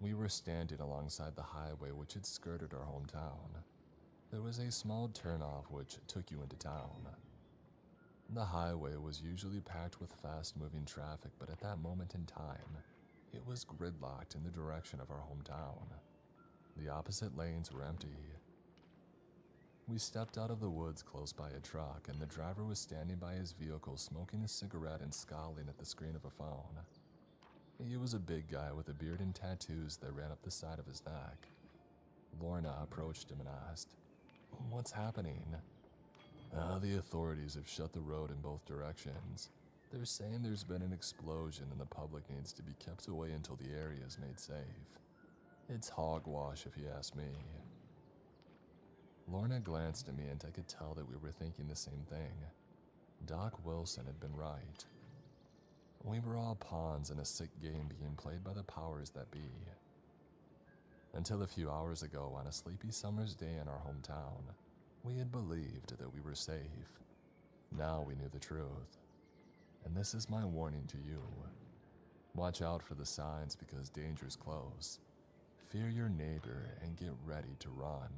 We were standing alongside the highway which had skirted our hometown. There was a small turnoff which took you into town. The highway was usually packed with fast-moving traffic, but at that moment in time, It was gridlocked in the direction of our hometown. The opposite lanes were empty. We stepped out of the woods close by a truck, and the driver was standing by his vehicle smoking a cigarette and scowling at the screen of a phone. He was a big guy with a beard and tattoos that ran up the side of his neck. Lorna approached him and asked, "What's happening?" The authorities have shut the road in both directions. They're saying there's been an explosion and the public needs to be kept away until the area is made safe. It's hogwash if you ask me. Lorna glanced at me and I could tell that we were thinking the same thing. Doc Wilson had been right. We were all pawns in a sick game being played by the powers that be. Until a few hours ago, on a sleepy summer's day in our hometown, we had believed that we were safe. Now we knew the truth. And this is my warning to you. Watch out for the signs because danger's close. Fear your neighbor and get ready to run.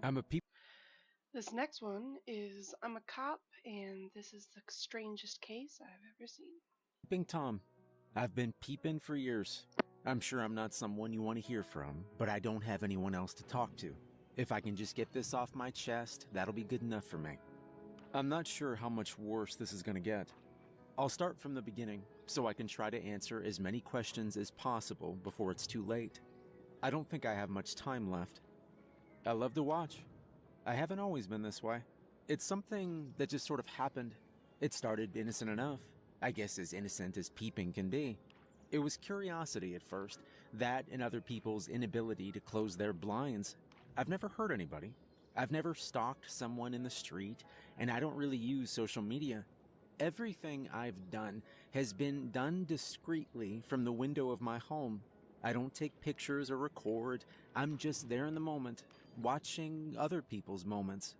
I'm a This next one is I'm a cop, and this is the strangest case I've ever seen. peeping Tom. I've been peeping for years. I'm sure I'm not someone you want to hear from, but I don't have anyone else to talk to. If I can just get this off my chest, that'll be good enough for me. I'm not sure how much worse this is going to get. I'll start from the beginning, so I can try to answer as many questions as possible before it's too late. I don't think I have much time left. I love to watch. I haven't always been this way. It's something that just sort of happened. It started innocent enough. I guess as innocent as peeping can be. It was curiosity at first, that and other people's inability to close their blinds. I've never hurt anybody. I've never stalked someone in the street, and I don't really use social media. Everything I've done has been done discreetly from the window of my home. I don't take pictures or record. I'm just there in the moment, watching other people's moments.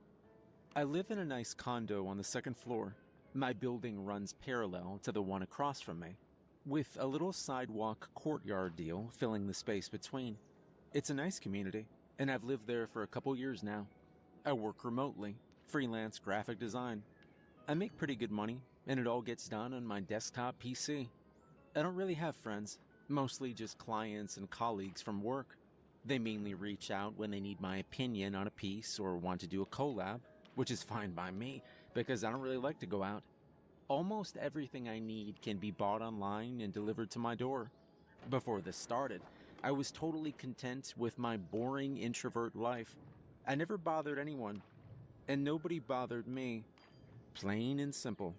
I live in a nice condo on the second floor. My building runs parallel to the one across from me, with a little sidewalk courtyard deal filling the space between. It's a nice community, and I've lived there for a couple years now. I work remotely, freelance graphic design. I make pretty good money, and it all gets done on my desktop PC. I don't really have friends, mostly just clients and colleagues from work. They mainly reach out when they need my opinion on a piece or want to do a collab, which is fine by me, because I don't really like to go out. Almost everything I need can be bought online and delivered to my door. Before this started, I was totally content with my boring introvert life. I never bothered anyone, and nobody bothered me. Plain and simple.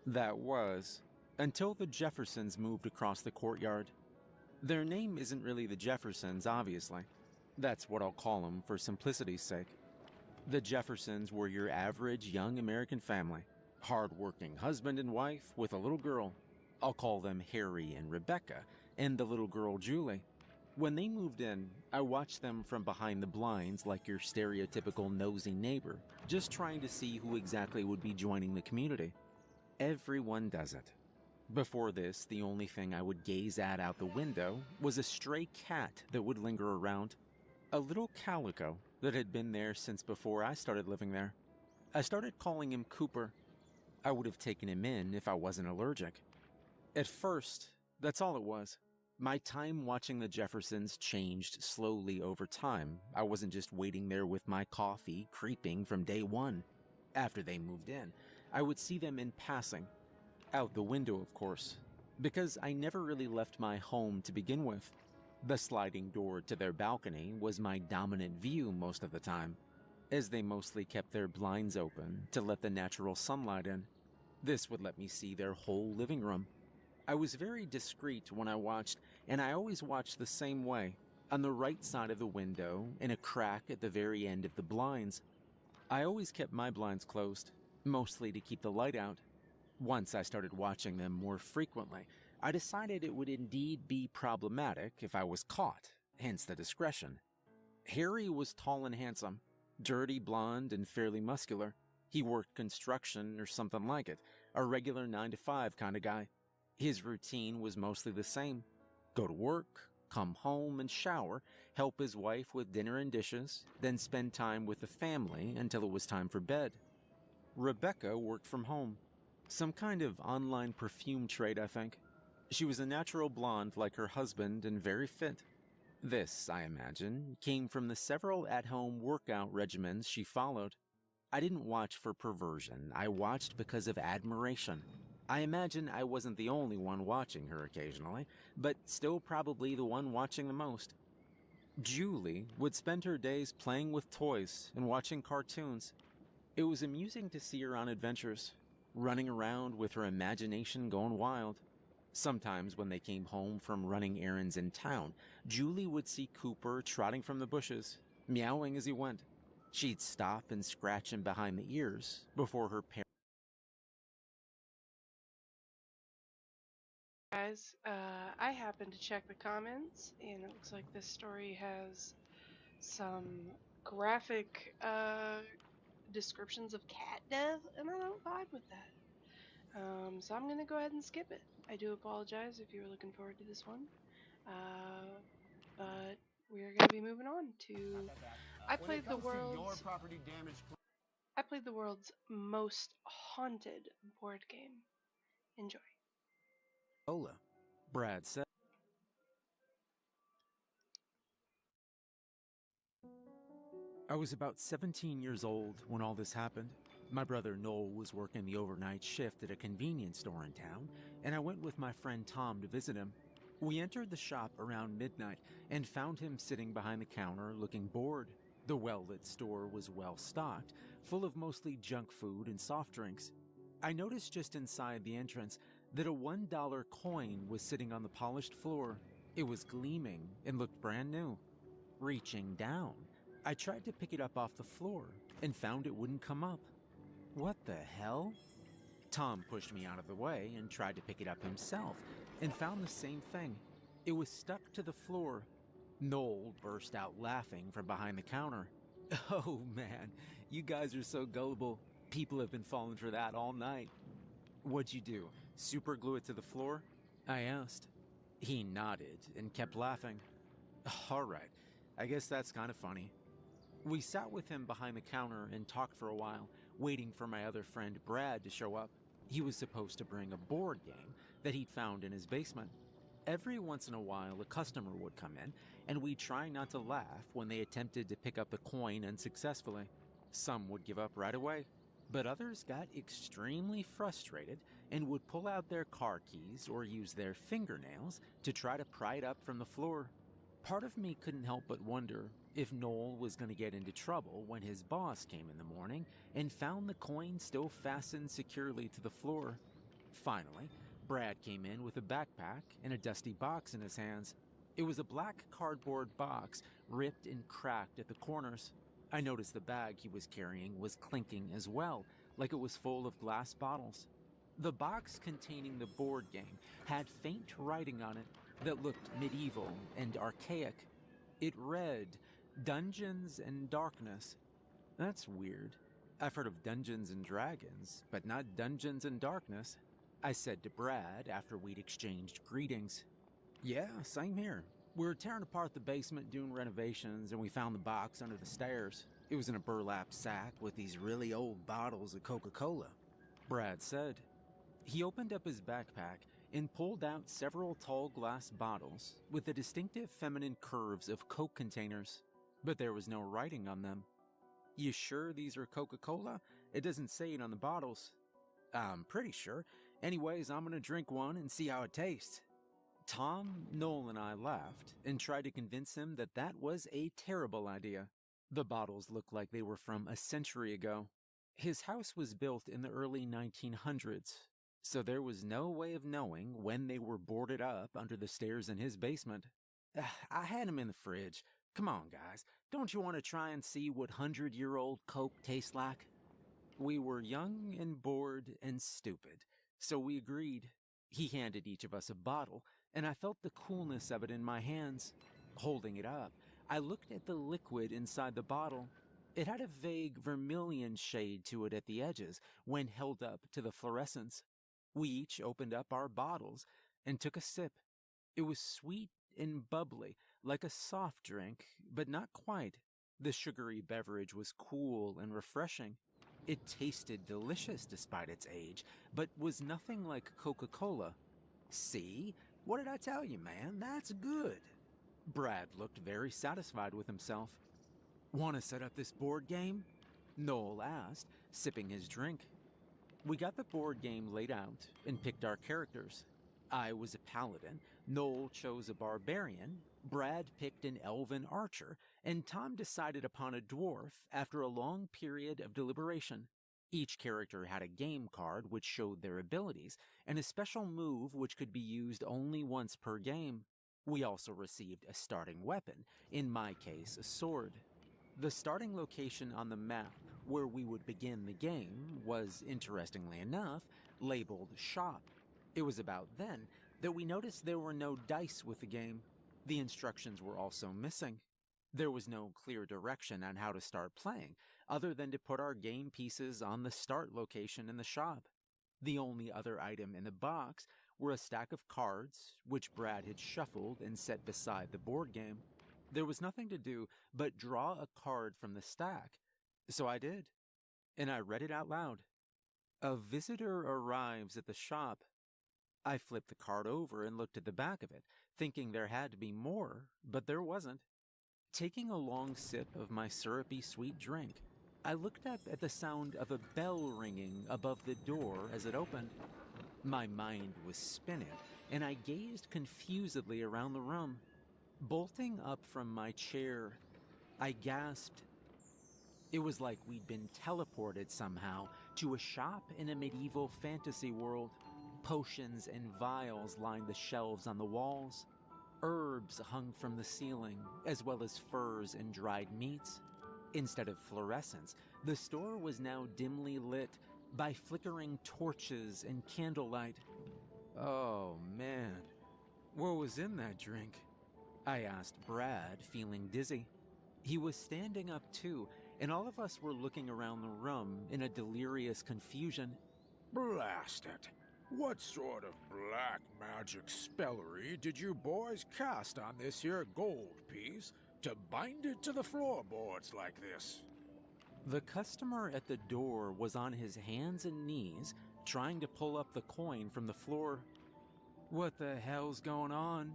That was, until the Jeffersons moved across the courtyard. Their name isn't really the Jeffersons, obviously. That's what I'll call them for simplicity's sake. The Jeffersons were your average young American family. Hard-working husband and wife with a little girl. I'll call them Harry and Rebecca, and the little girl Julie. When they moved in, I watched them from behind the blinds like your stereotypical nosy neighbor, just trying to see who exactly would be joining the community. Everyone does it. Before this, the only thing I would gaze at out the window was a stray cat that would linger around. A little calico that had been there since before I started living there. I started calling him Cooper. I would have taken him in if I wasn't allergic. At first, that's all it was. My time watching the Jeffersons changed slowly over time. I wasn't just waiting there with my coffee, creeping from day one. After they moved in, I would see them in passing. Out the window, of course, because I never really left my home to begin with. The sliding door to their balcony was my dominant view most of the time, as they mostly kept their blinds open to let the natural sunlight in. This would let me see their whole living room. I was very discreet when I watched, and I always watched the same way, on the right side of the window, in a crack at the very end of the blinds. I always kept my blinds closed, mostly to keep the light out. Once I started watching them more frequently, I decided it would indeed be problematic if I was caught, hence the discretion. Harry was tall and handsome, dirty blonde and fairly muscular. He worked construction or something like it, a regular 9-to-5 kind of guy. His routine was mostly the same. Go to work, come home and shower, help his wife with dinner and dishes, then spend time with the family until it was time for bed. Rebecca worked from home. Some kind of online perfume trade, I think. She was a natural blonde like her husband and very fit. This, I imagine, came from the several at-home workout regimens she followed. I didn't watch for perversion, I watched because of admiration. I imagine I wasn't the only one watching her occasionally, but still probably the one watching the most. Julie would spend her days playing with toys and watching cartoons. It was amusing to see her on adventures, running around with her imagination going wild. Sometimes when they came home from running errands in town, Julie would see Cooper trotting from the bushes, meowing as he went. She'd stop and scratch him behind the ears before her parents. Guys, I happened to check the comments, and it looks like this story has some graphic descriptions of cat death, and I don't vibe with that. So I'm gonna go ahead and skip it. I do apologize if you were looking forward to this one, but we're gonna be moving on to. I played the world's most haunted board game. Enjoy. Ola, Brad said. I was about 17 years old when all this happened. My brother Noel was working the overnight shift at a convenience store in town, and I went with my friend Tom to visit him. We entered the shop around midnight and found him sitting behind the counter looking bored. The well-lit store was well stocked, full of mostly junk food and soft drinks. I noticed just inside the entrance that a $1 coin was sitting on the polished floor. It was gleaming and looked brand new. Reaching down, I tried to pick it up off the floor and found it wouldn't come up. What the hell? Tom pushed me out of the way and tried to pick it up himself and found the same thing. It was stuck to the floor. Noel burst out laughing from behind the counter. Oh man, you guys are so gullible. People have been falling for that all night. What'd you do? Super glue it to the floor? I asked. He nodded and kept laughing. All right, I guess that's kind of funny. We sat with him behind the counter and talked for a while, waiting for my other friend Brad to show up. He was supposed to bring a board game that he'd found in his basement. Every once in a while, a customer would come in, and we'd try not to laugh when they attempted to pick up the coin unsuccessfully. Some would give up right away, but others got extremely frustrated and would pull out their car keys or use their fingernails to try to pry it up from the floor. Part of me couldn't help but wonder if Noel was going to get into trouble when his boss came in the morning and found the coin still fastened securely to the floor. Finally, Brad came in with a backpack and a dusty box in his hands. It was a black cardboard box, ripped and cracked at the corners. I noticed the bag he was carrying was clinking as well, like it was full of glass bottles. The box containing the board game had faint writing on it that looked medieval and archaic. It read, Dungeons and Darkness. That's weird. I've heard of Dungeons and Dragons, but not Dungeons and Darkness. I said to Brad after we'd exchanged greetings. Yeah, same here. We were tearing apart the basement doing renovations and we found the box under the stairs. It was in a burlap sack with these really old bottles of Coca-Cola, Brad said. He opened up his backpack and pulled out several tall glass bottles with the distinctive feminine curves of Coke containers, but there was no writing on them. You sure these are Coca-Cola? It doesn't say it on the bottles. I'm pretty sure. Anyways, I'm gonna drink one and see how it tastes. Tom, Noel, and I laughed and tried to convince him that that was a terrible idea. The bottles looked like they were from a century ago. His house was built in the early 1900s, so there was no way of knowing when they were boarded up under the stairs in his basement. I had them in the fridge. Come on, guys. Don't you want to try and see what 100-year-old Coke tastes like? We were young and bored and stupid, So we agreed. He handed each of us a bottle, and I felt the coolness of it in my hands. Holding it up, I looked at the liquid inside the bottle. It had a vague vermilion shade to it at the edges when held up to the fluorescence. We each opened up our bottles and took a sip. It was sweet and bubbly, like a soft drink, but not quite. The sugary beverage was cool and refreshing. It tasted delicious despite its age, but was nothing like Coca-Cola. See? What did I tell you, man? That's good. Brad looked very satisfied with himself. Want to set up this board game? Noel asked, sipping his drink. We got the board game laid out and picked our characters. I was a paladin, Noel chose a barbarian, Brad picked an elven archer, and Tom decided upon a dwarf after a long period of deliberation. Each character had a game card which showed their abilities, and a special move which could be used only once per game. We also received a starting weapon, in my case a sword. The starting location on the map where we would begin the game was, interestingly enough, labeled Shop. It was about then that we noticed there were no dice with the game. The instructions were also missing. There was no clear direction on how to start playing, other than to put our game pieces on the start location in the shop. The only other item in the box were a stack of cards, which Brad had shuffled and set beside the board game. There was nothing to do but draw a card from the stack. So I did, and I read it out loud. A visitor arrives at the shop. I flipped the card over and looked at the back of it, thinking there had to be more, but there wasn't. Taking a long sip of my syrupy sweet drink, I looked up at the sound of a bell ringing above the door as it opened. My mind was spinning, and I gazed confusedly around the room. Bolting up from my chair, I gasped. It was like we'd been teleported somehow to a shop in a medieval fantasy world. Potions and vials lined the shelves on the walls. Herbs hung from the ceiling, as well as furs and dried meats. Instead of fluorescence, the store was now dimly lit by flickering torches and candlelight. Oh, man. What was in that drink? I asked Brad, feeling dizzy. He was standing up too, and all of us were looking around the room in a delirious confusion. Blast it! What sort of black magic spellery did you boys cast on this here gold piece to bind it to the floorboards like this? The customer at the door was on his hands and knees, trying to pull up the coin from the floor. What the hell's going on?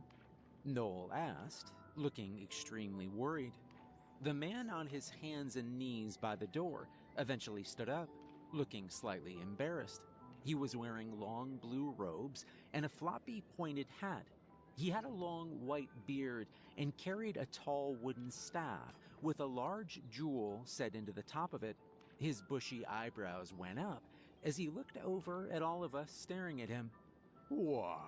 Noel asked, looking extremely worried. The man on his hands and knees by the door eventually stood up, looking slightly embarrassed. He was wearing long blue robes and a floppy pointed hat. He had a long white beard and carried a tall wooden staff with a large jewel set into the top of it. His bushy eyebrows went up as he looked over at all of us staring at him. Why,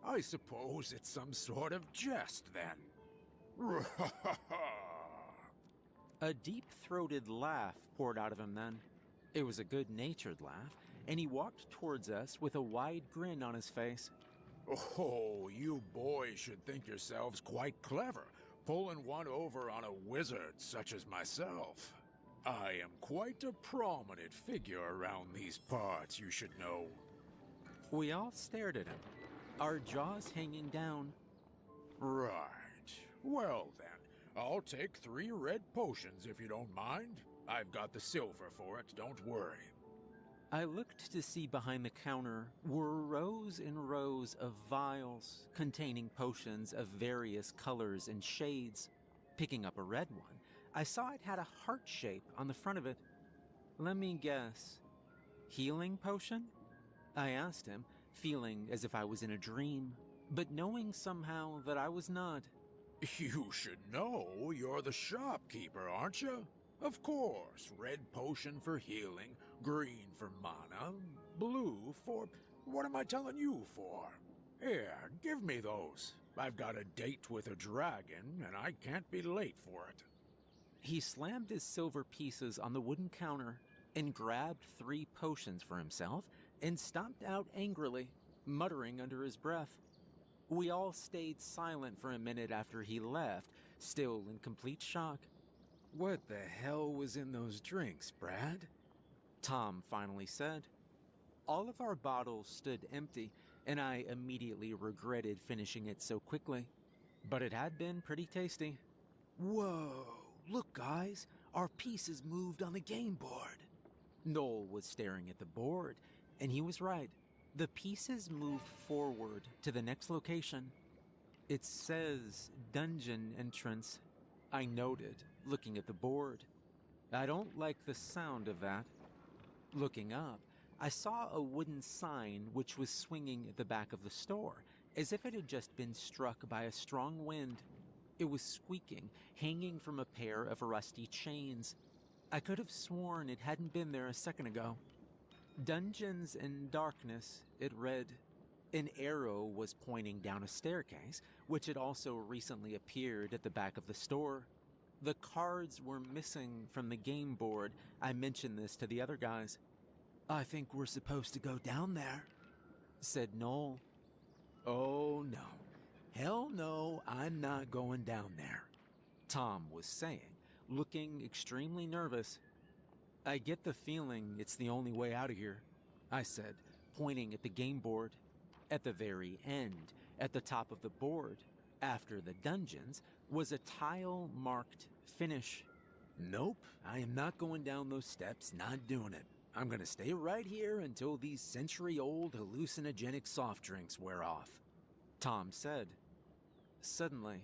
I suppose it's some sort of jest then. A deep-throated laugh poured out of him then. It was a good-natured laugh, and he walked towards us with a wide grin on his face. Oh, you boys should think yourselves quite clever, pulling one over on a wizard such as myself. I am quite a prominent figure around these parts, you should know. We all stared at him, our jaws hanging down. Right. Well then, I'll take 3 red potions if you don't mind. I've got the silver for it, don't worry. I looked to see behind the counter were rows and rows of vials containing potions of various colors and shades. Picking up a red one, I saw it had a heart shape on the front of it. Let me guess. Healing potion? I asked him, feeling as if I was in a dream, but knowing somehow that I was not. You should know you're the shopkeeper, aren't you? Of course, red potion for healing, green for mana, blue for... What am I telling you for? Here, give me those. I've got a date with a dragon, and I can't be late for it. He slammed his silver pieces on the wooden counter and grabbed 3 potions for himself and stomped out angrily, muttering under his breath. We all stayed silent for a minute after he left, still in complete shock. What the hell was in those drinks, Brad? Tom finally said. All of our bottles stood empty, and I immediately regretted finishing it so quickly. But it had been pretty tasty. Whoa, look guys, our pieces moved on the game board. Noel was staring at the board, and he was right. The pieces moved forward to the next location. It says dungeon entrance, I noted, looking at the board. I don't like the sound of that. Looking up, I saw a wooden sign which was swinging at the back of the store, as if it had just been struck by a strong wind. It was squeaking, hanging from a pair of rusty chains. I could have sworn it hadn't been there a second ago. Dungeons and Darkness, it read. An arrow was pointing down a staircase, which had also recently appeared at the back of the store. The cards were missing from the game board. I mentioned this to the other guys. I think we're supposed to go down there, said Noel. Oh no. Hell no, I'm not going down there, Tom was saying, looking extremely nervous. I get the feeling it's the only way out of here, I said, pointing at the game board. At the very end, at the top of the board, after the dungeons, was a tile marked finish. Nope, I am not going down those steps, not doing it. I'm gonna stay right here until these century-old hallucinogenic soft drinks wear off, Tom said. Suddenly,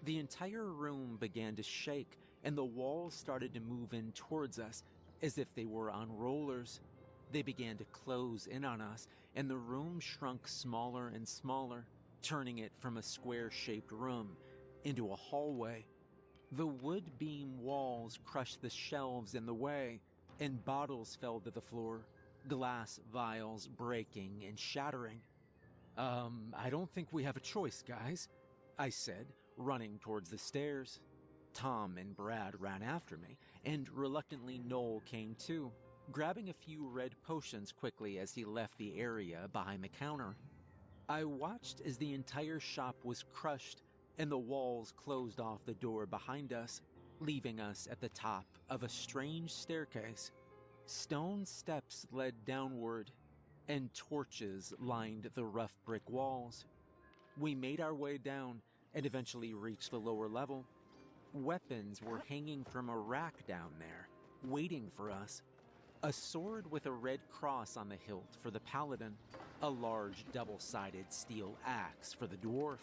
the entire room began to shake, and the walls started to move in towards us, as if they were on rollers. They began to close in on us, and the room shrunk smaller and smaller, turning it from a square-shaped room into a hallway. The wood beam walls crushed the shelves in the way, and bottles fell to the floor, glass vials breaking and shattering. I don't think we have a choice, guys, I said, running towards the stairs. Tom and Brad ran after me, and reluctantly Noel came too, grabbing a few red potions quickly as he left the area behind the counter. I watched as the entire shop was crushed and the walls closed off the door behind us, leaving us at the top of a strange staircase. Stone steps led downward, and torches lined the rough brick walls. We made our way down and eventually reached the lower level. Weapons were hanging from a rack down there, waiting for us. A sword with a red cross on the hilt for the paladin, a large double-sided steel axe for the dwarf,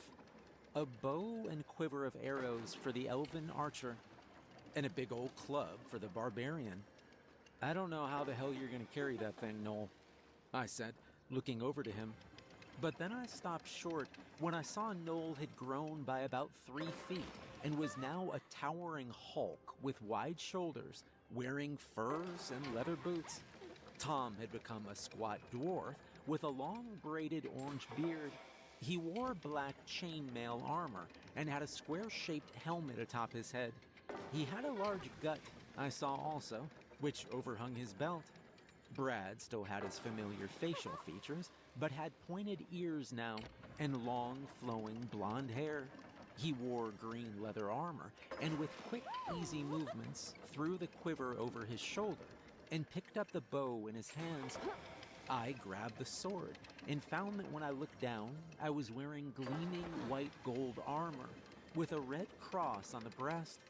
a bow and quiver of arrows for the elven archer, and a big old club for the barbarian. I don't know how the hell you're going to carry that thing, Noel, I said, looking over to him. But then I stopped short when I saw Noel had grown by about 3 feet and was now a towering hulk with wide shoulders, wearing furs and leather boots. Tom had become a squat dwarf with a long braided orange beard. He wore black chainmail armor and had a square-shaped helmet atop his head. He had a large gut, I saw also, which overhung his belt. Brad still had his familiar facial features, but had pointed ears now and long, flowing blonde hair. He wore green leather armor, and with quick, easy movements, threw the quiver over his shoulder and picked up the bow in his hands. I grabbed the sword and found that when I looked down, I was wearing gleaming white gold armor with a red cross on the breast.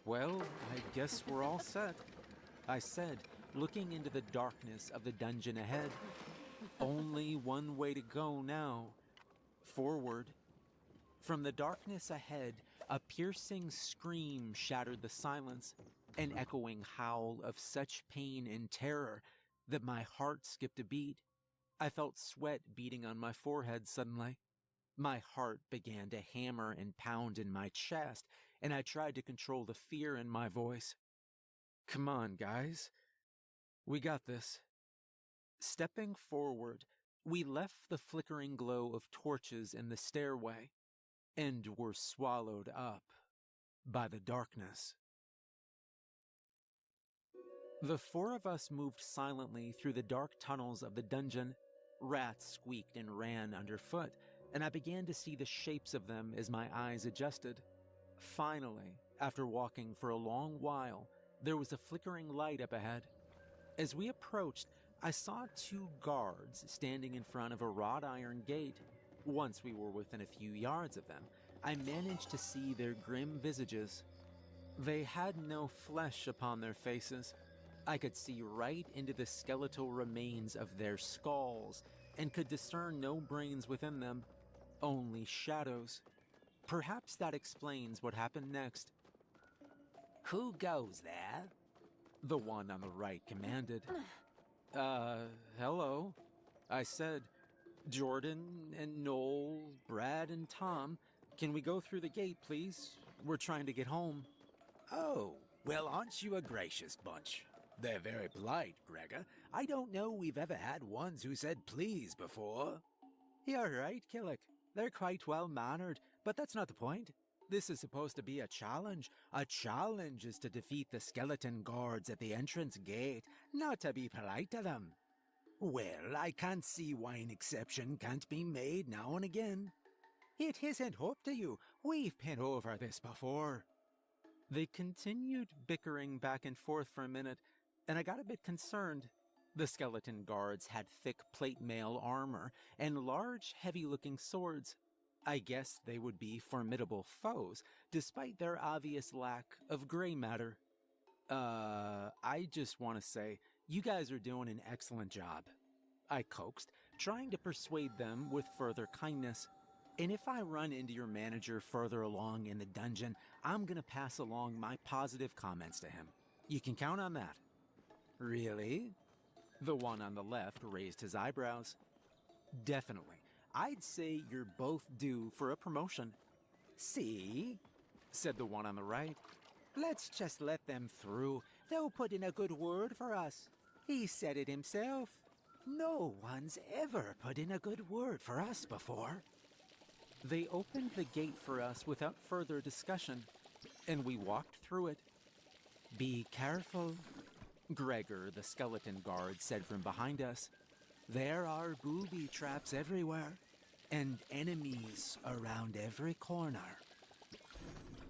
Well, I guess we're all set, I said, looking into the darkness of the dungeon ahead. Only one way to go now. Forward. From the darkness ahead, a piercing scream shattered the silence, an echoing howl of such pain and terror that my heart skipped a beat. I felt sweat beating on my forehead suddenly. My heart began to hammer and pound in my chest, and I tried to control the fear in my voice. Come on, guys. We got this. Stepping forward, we left the flickering glow of torches in the stairway and were swallowed up by the darkness. The four of us moved silently through the dark tunnels of the dungeon. Rats squeaked and ran underfoot, and I began to see the shapes of them as my eyes adjusted. Finally, after walking for a long while, there was a flickering light up ahead. As we approached, I saw two guards standing in front of a wrought iron gate. Once we were within a few yards of them, I managed to see their grim visages. They had no flesh upon their faces. I could see right into the skeletal remains of their skulls and could discern no brains within them, only shadows. Perhaps that explains what happened next. Who goes there? The one on the right commanded. Hello, I said. Jordan and Noel, Brad and Tom, can we go through the gate, please? We're trying to get home. Oh, well, aren't you a gracious bunch? They're very polite, Gregor. I don't know we've ever had ones who said please before. You're right, Killick. They're quite well-mannered, but that's not the point. This is supposed to be a challenge. A challenge is to defeat the skeleton guards at the entrance gate, not to be polite to them. Well, I can't see why an exception can't be made now and again. It isn't up to you. We've been over this before. They continued bickering back and forth for a minute, and I got a bit concerned. The skeleton guards had thick plate mail armor and large, heavy-looking swords. I guessed they would be formidable foes, despite their obvious lack of gray matter. I just want to say, you guys are doing an excellent job, I coaxed, trying to persuade them with further kindness. And if I run into your manager further along in the dungeon, I'm gonna pass along my positive comments to him. You can count on that. Really? The one on the left raised his eyebrows. Definitely. I'd say you're both due for a promotion. See? Said the one on the right. Let's just let them through. They'll put in a good word for us. He said it himself. No one's ever put in a good word for us before. They opened the gate for us without further discussion, and we walked through it. Be careful, Gregor, the skeleton guard, said from behind us. There are booby traps everywhere, and enemies around every corner.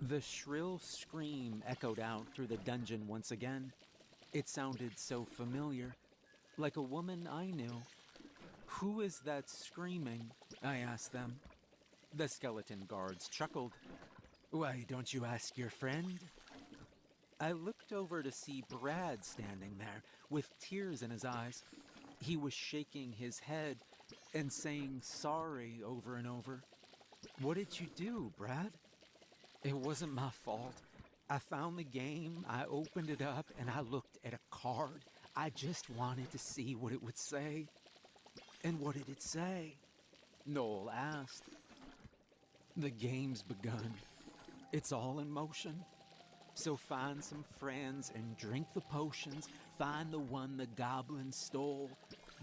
The shrill scream echoed out through the dungeon once again. It sounded so familiar, like a woman I knew. Who is that screaming? I asked them. The skeleton guards chuckled. Why don't you ask your friend? I looked over to see Brad standing there with tears in his eyes. He was shaking his head and saying sorry over and over. What did you do, Brad? It wasn't my fault. I found the game, I opened it up, and I looked at a card. I just wanted to see what it would say. And what did it say? Noel asked. The game's begun. It's all in motion. So find some friends and drink the potions. Find the one the goblin stole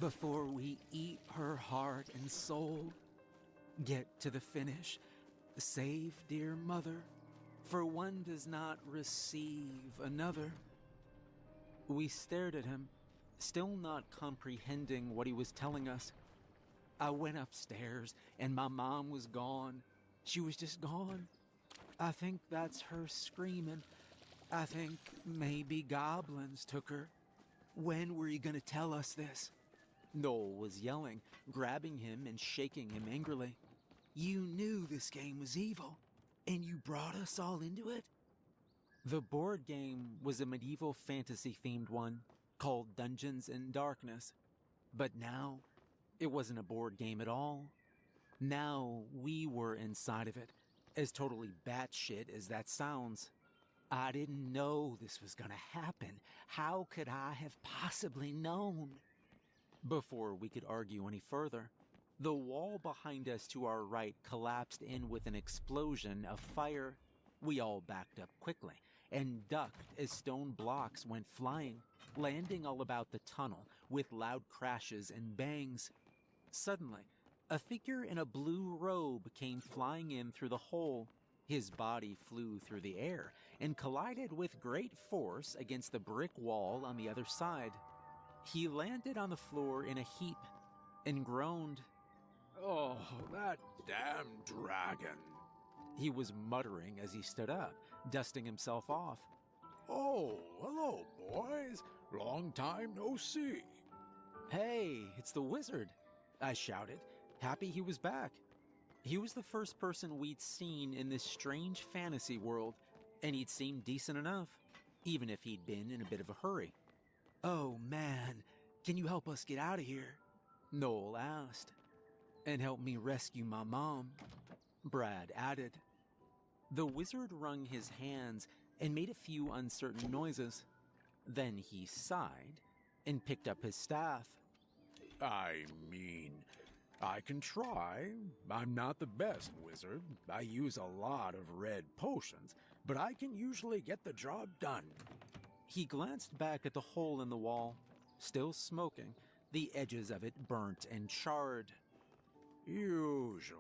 before we eat her heart and soul. Get to the finish. Save dear mother, for one does not receive another. We stared at him, still not comprehending what he was telling us. I went upstairs, and my mom was gone. She was just gone. I think that's her screaming. I think maybe goblins took her. When were you gonna tell us this? Noel was yelling, grabbing him and shaking him angrily. You knew this game was evil, and you brought us all into it? The board game was a medieval fantasy-themed one called Dungeons and Darkness. But now, it wasn't a board game at all. Now we were inside of it, as totally batshit as that sounds. I didn't know this was gonna happen. How could I have possibly known? Before we could argue any further, the wall behind us to our right collapsed in with an explosion of fire. We all backed up quickly and ducked as stone blocks went flying, landing all about the tunnel with loud crashes and bangs. Suddenly, a figure in a blue robe came flying in through the hole. His body flew through the air and collided with great force against the brick wall on the other side. He landed on the floor in a heap and groaned. Oh, that damn dragon. He was muttering as he stood up, dusting himself off. Oh, hello, boys. Long time no see. Hey, it's the wizard, I shouted, happy he was back. He was the first person we'd seen in this strange fantasy world, and he'd seemed decent enough, even if he'd been in a bit of a hurry. Oh man, can you help us get out of here? Noel asked. And help me rescue my mom, Brad added. The wizard wrung his hands and made a few uncertain noises. Then he sighed and picked up his staff. I mean, I can try. I'm not the best wizard. I use a lot of red potions, but I can usually get the job done. He glanced back at the hole in the wall, still smoking, the edges of it burnt and charred. Usually.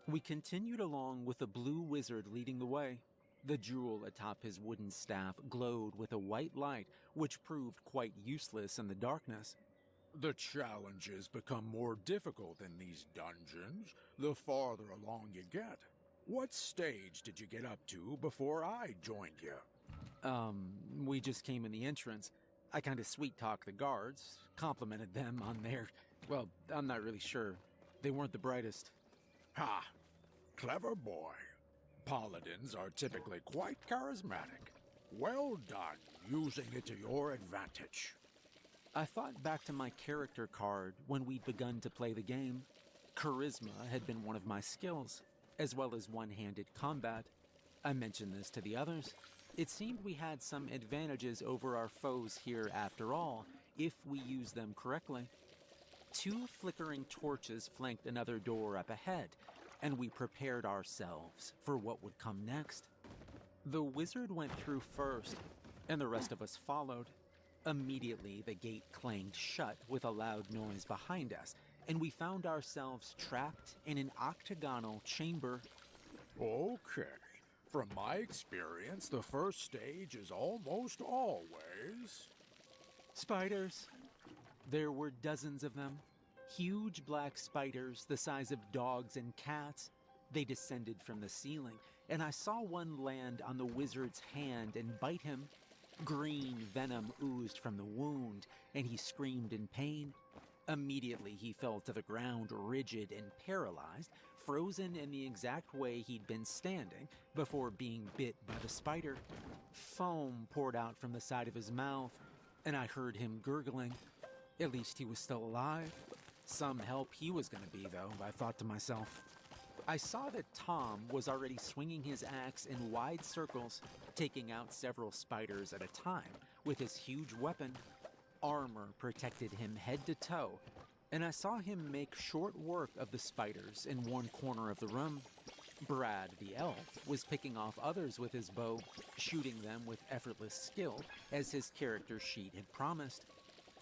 We continued along with the blue wizard leading the way. The jewel atop his wooden staff glowed with a white light, which proved quite useless in the darkness. The challenges become more difficult in these dungeons the farther along you get. What stage did you get up to before I joined you? We just came in the entrance. I kind of sweet-talked the guards, complimented them on their... Well, I'm not really sure. They weren't the brightest. Ha! Clever boy. Paladins are typically quite charismatic. Well done, using it to your advantage. I thought back to my character card when we'd begun to play the game. Charisma had been one of my skills, as well as one-handed combat. I mentioned this to the others. It seemed we had some advantages over our foes here after all, if we used them correctly. 2 flickering torches flanked another door up ahead, and we prepared ourselves for what would come next. The wizard went through first, and the rest of us followed. Immediately, the gate clanged shut with a loud noise behind us, and we found ourselves trapped in an octagonal chamber. Okay. From my experience, the first stage is almost always... Spiders. There were dozens of them. Huge black spiders the size of dogs and cats. They descended from the ceiling, and I saw one land on the wizard's hand and bite him. Green venom oozed from the wound, and he screamed in pain. Immediately, he fell to the ground rigid and paralyzed, frozen in the exact way he'd been standing before being bit by the spider. Foam poured out from the side of his mouth, and I heard him gurgling. At least he was still alive. Some help he was going to be, though, I thought to myself. I saw that Tom was already swinging his axe in wide circles, taking out several spiders at a time with his huge weapon. Armor protected him head to toe, and I saw him make short work of the spiders in one corner of the room. Brad, the elf, was picking off others with his bow, shooting them with effortless skill, as his character sheet had promised.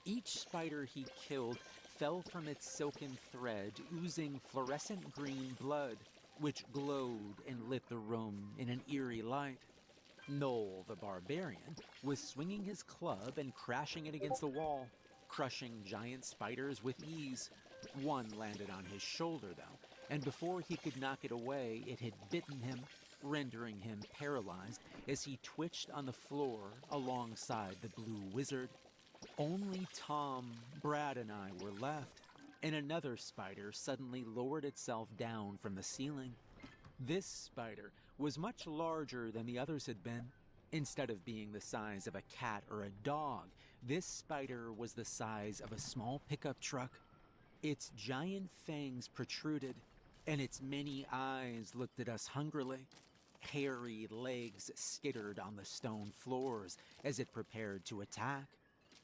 Each spider he killed fell from its silken thread, oozing fluorescent green blood, which glowed and lit the room in an eerie light. Noel, the barbarian, was swinging his club and crashing it against the wall, crushing giant spiders with ease. One landed on his shoulder, though, and before he could knock it away, it had bitten him, rendering him paralyzed as he twitched on the floor alongside the blue wizard. Only Tom, Brad, and I were left, and another spider suddenly lowered itself down from the ceiling. This spider was much larger than the others had been. Instead of being the size of a cat or a dog, this spider was the size of a small pickup truck. Its giant fangs protruded, and its many eyes looked at us hungrily. Hairy legs skittered on the stone floors as it prepared to attack.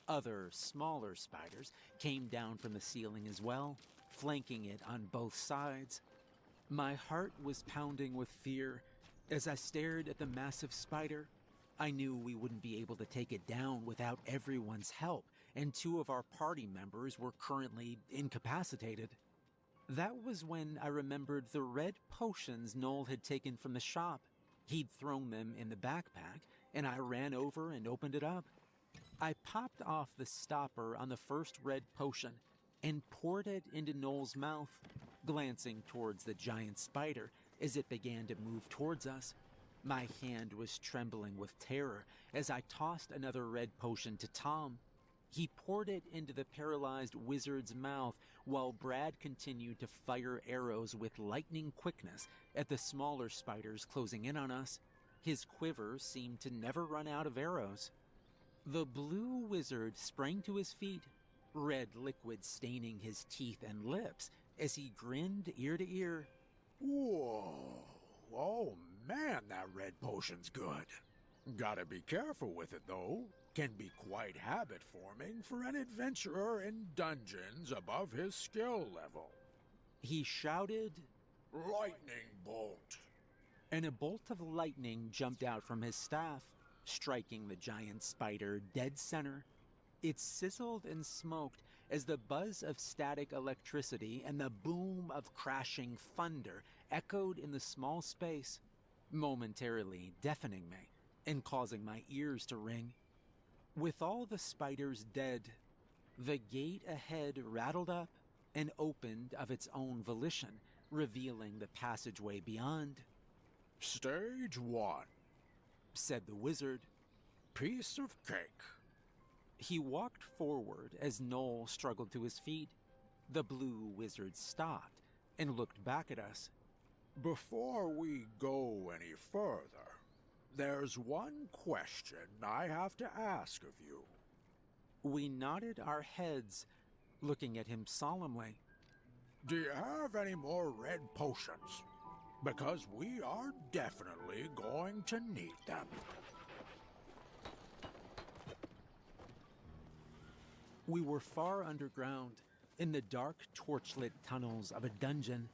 Other, smaller spiders came down from the ceiling as well, flanking it on both sides. My heart was pounding with fear as I stared at the massive spider. I knew we wouldn't be able to take it down without everyone's help, and 2 of our party members were currently incapacitated. That was when I remembered the red potions Noel had taken from the shop. He'd thrown them in the backpack, and I ran over and opened it up. I popped off the stopper on the first red potion and poured it into Noel's mouth, glancing towards the giant spider as it began to move towards us. My hand was trembling with terror as I tossed another red potion to Tom. He poured it into the paralyzed wizard's mouth while Brad continued to fire arrows with lightning quickness at the smaller spiders closing in on us. His quiver seemed to never run out of arrows. The blue wizard sprang to his feet, red liquid staining his teeth and lips as he grinned ear to ear. Whoa. Oh man, that red potion's good. Gotta be careful with it though. Can be quite habit-forming for an adventurer in dungeons above his skill level. He shouted, Lightning bolt! and a bolt of lightning jumped out from his staff, striking the giant spider dead center. It sizzled and smoked as the buzz of static electricity and the boom of crashing thunder echoed in the small space, momentarily deafening me and causing my ears to ring. With all the spiders dead, the gate ahead rattled up and opened of its own volition, revealing the passageway beyond. Stage 1, Said the wizard. piece of cake. He walked forward as Noel struggled to his feet. The blue wizard stopped and looked back at us. Before we go any further, there's one question I have to ask of you. We nodded our heads, looking at him solemnly. Do you have any more red potions? Because we are definitely going to need them. We were far underground, in the dark, torchlit tunnels of a dungeon.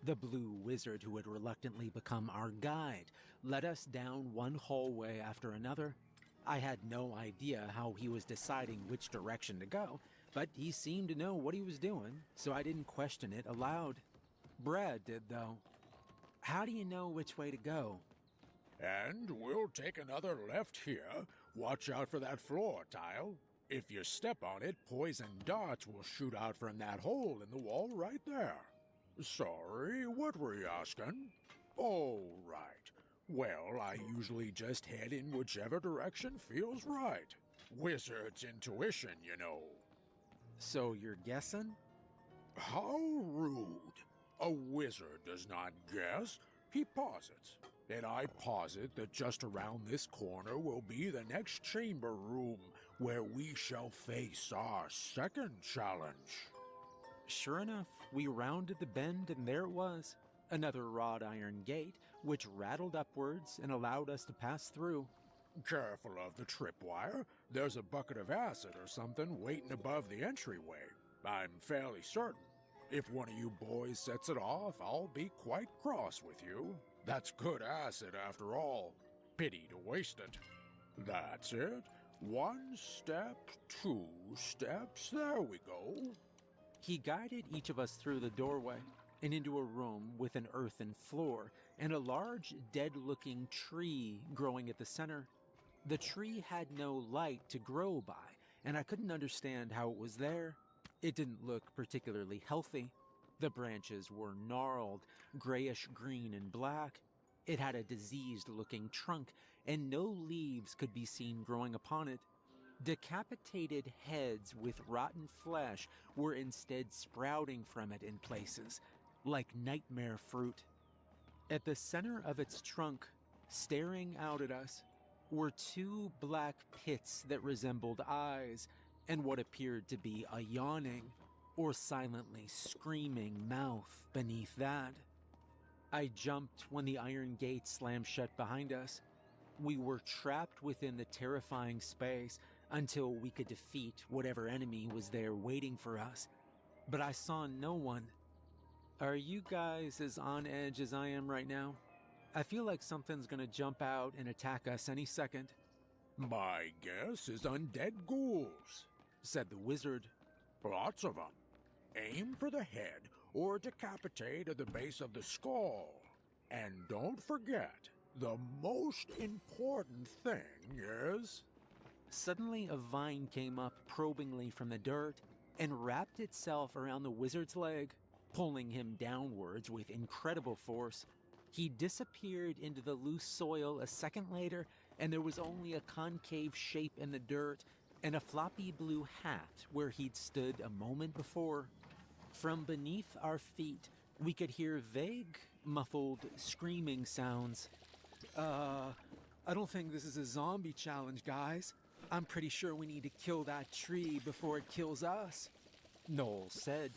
The blue wizard who had reluctantly become our guide led us down one hallway after another. I had no idea how he was deciding which direction to go, but he seemed to know what he was doing, so I didn't question it aloud. Brad did, though. How do you know which way to go? And we'll take another left here. Watch out for that floor tile. If you step on it, poison darts will shoot out from that hole in the wall right there. Sorry, what were you asking? Oh, right. Well, I usually just head in whichever direction feels right. Wizard's intuition, you know. So you're guessing? How rude. A wizard does not guess, he posits. And I posit that just around this corner will be the next chamber room where we shall face our second challenge. Sure enough, we rounded the bend and there it was. Another wrought iron gate, which rattled upwards and allowed us to pass through. Careful of the tripwire. There's a bucket of acid or something waiting above the entryway. I'm fairly certain. If one of you boys sets it off, I'll be quite cross with you. That's good acid after all. Pity to waste it. That's it. 1 step, 2 steps, there we go. He guided each of us through the doorway and into a room with an earthen floor and a large dead-looking tree growing at the center. The tree had no light to grow by, and I couldn't understand how it was there. It didn't look particularly healthy. The branches were gnarled, grayish-green and black. It had a diseased-looking trunk, and no leaves could be seen growing upon it. Decapitated heads with rotten flesh were instead sprouting from it in places, like nightmare fruit. At the center of its trunk, staring out at us, were 2 black pits that resembled eyes, and what appeared to be a yawning or silently screaming mouth beneath that. I jumped when the iron gate slammed shut behind us. We were trapped within the terrifying space until we could defeat whatever enemy was there waiting for us. But I saw no one. Are you guys as on edge as I am right now? I feel like something's gonna jump out and attack us any second. My guess is undead ghouls, Said the wizard. Lots of them. Aim for the head, or decapitate at the base of the skull. And don't forget, the most important thing is... Suddenly, a vine came up probingly from the dirt and wrapped itself around the wizard's leg, pulling him downwards with incredible force. He disappeared into the loose soil a second later, and there was only a concave shape in the dirt and a floppy blue hat where he'd stood a moment before. From beneath our feet, we could hear vague, muffled screaming sounds. I don't think this is a zombie challenge, guys. I'm pretty sure we need to kill that tree before it kills us, Noel said.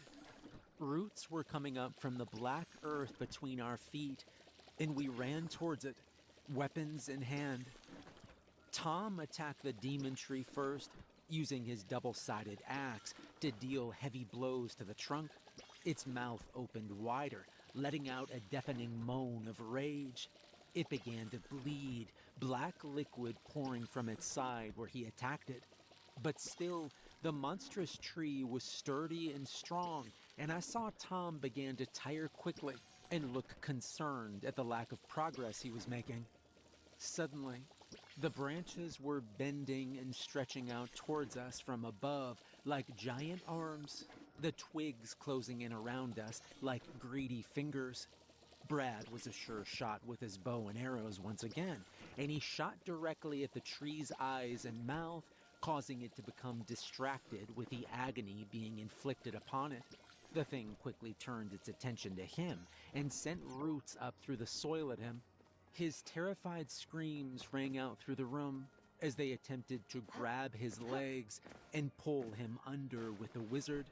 Roots were coming up from the black earth between our feet, and we ran towards it, weapons in hand. Tom attacked the demon tree first, using his double-sided axe to deal heavy blows to the trunk. Its mouth opened wider, letting out a deafening moan of rage. It began to bleed, black liquid pouring from its side where he attacked it. But still, the monstrous tree was sturdy and strong, and I saw Tom began to tire quickly and look concerned at the lack of progress he was making. Suddenly, the branches were bending and stretching out towards us from above like giant arms, the twigs closing in around us like greedy fingers. Brad was a sure shot with his bow and arrows once again, and he shot directly at the tree's eyes and mouth, causing it to become distracted with the agony being inflicted upon it. The thing quickly turned its attention to him and sent roots up through the soil at him. His terrified screams rang out through the room as they attempted to grab his legs and pull him under with the wizard.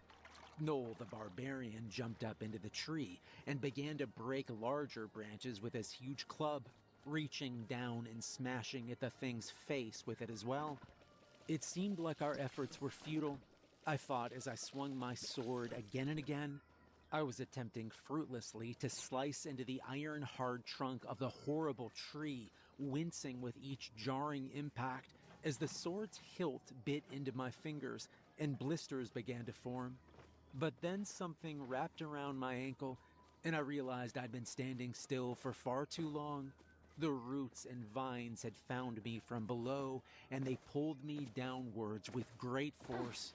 Noel the barbarian jumped up into the tree and began to break larger branches with his huge club, reaching down and smashing at the thing's face with it as well. It seemed like our efforts were futile. I fought as I swung my sword again and again. I was attempting fruitlessly to slice into the iron-hard trunk of the horrible tree, wincing with each jarring impact as the sword's hilt bit into my fingers and blisters began to form. But then something wrapped around my ankle, and I realized I'd been standing still for far too long. The roots and vines had found me from below, and they pulled me downwards with great force.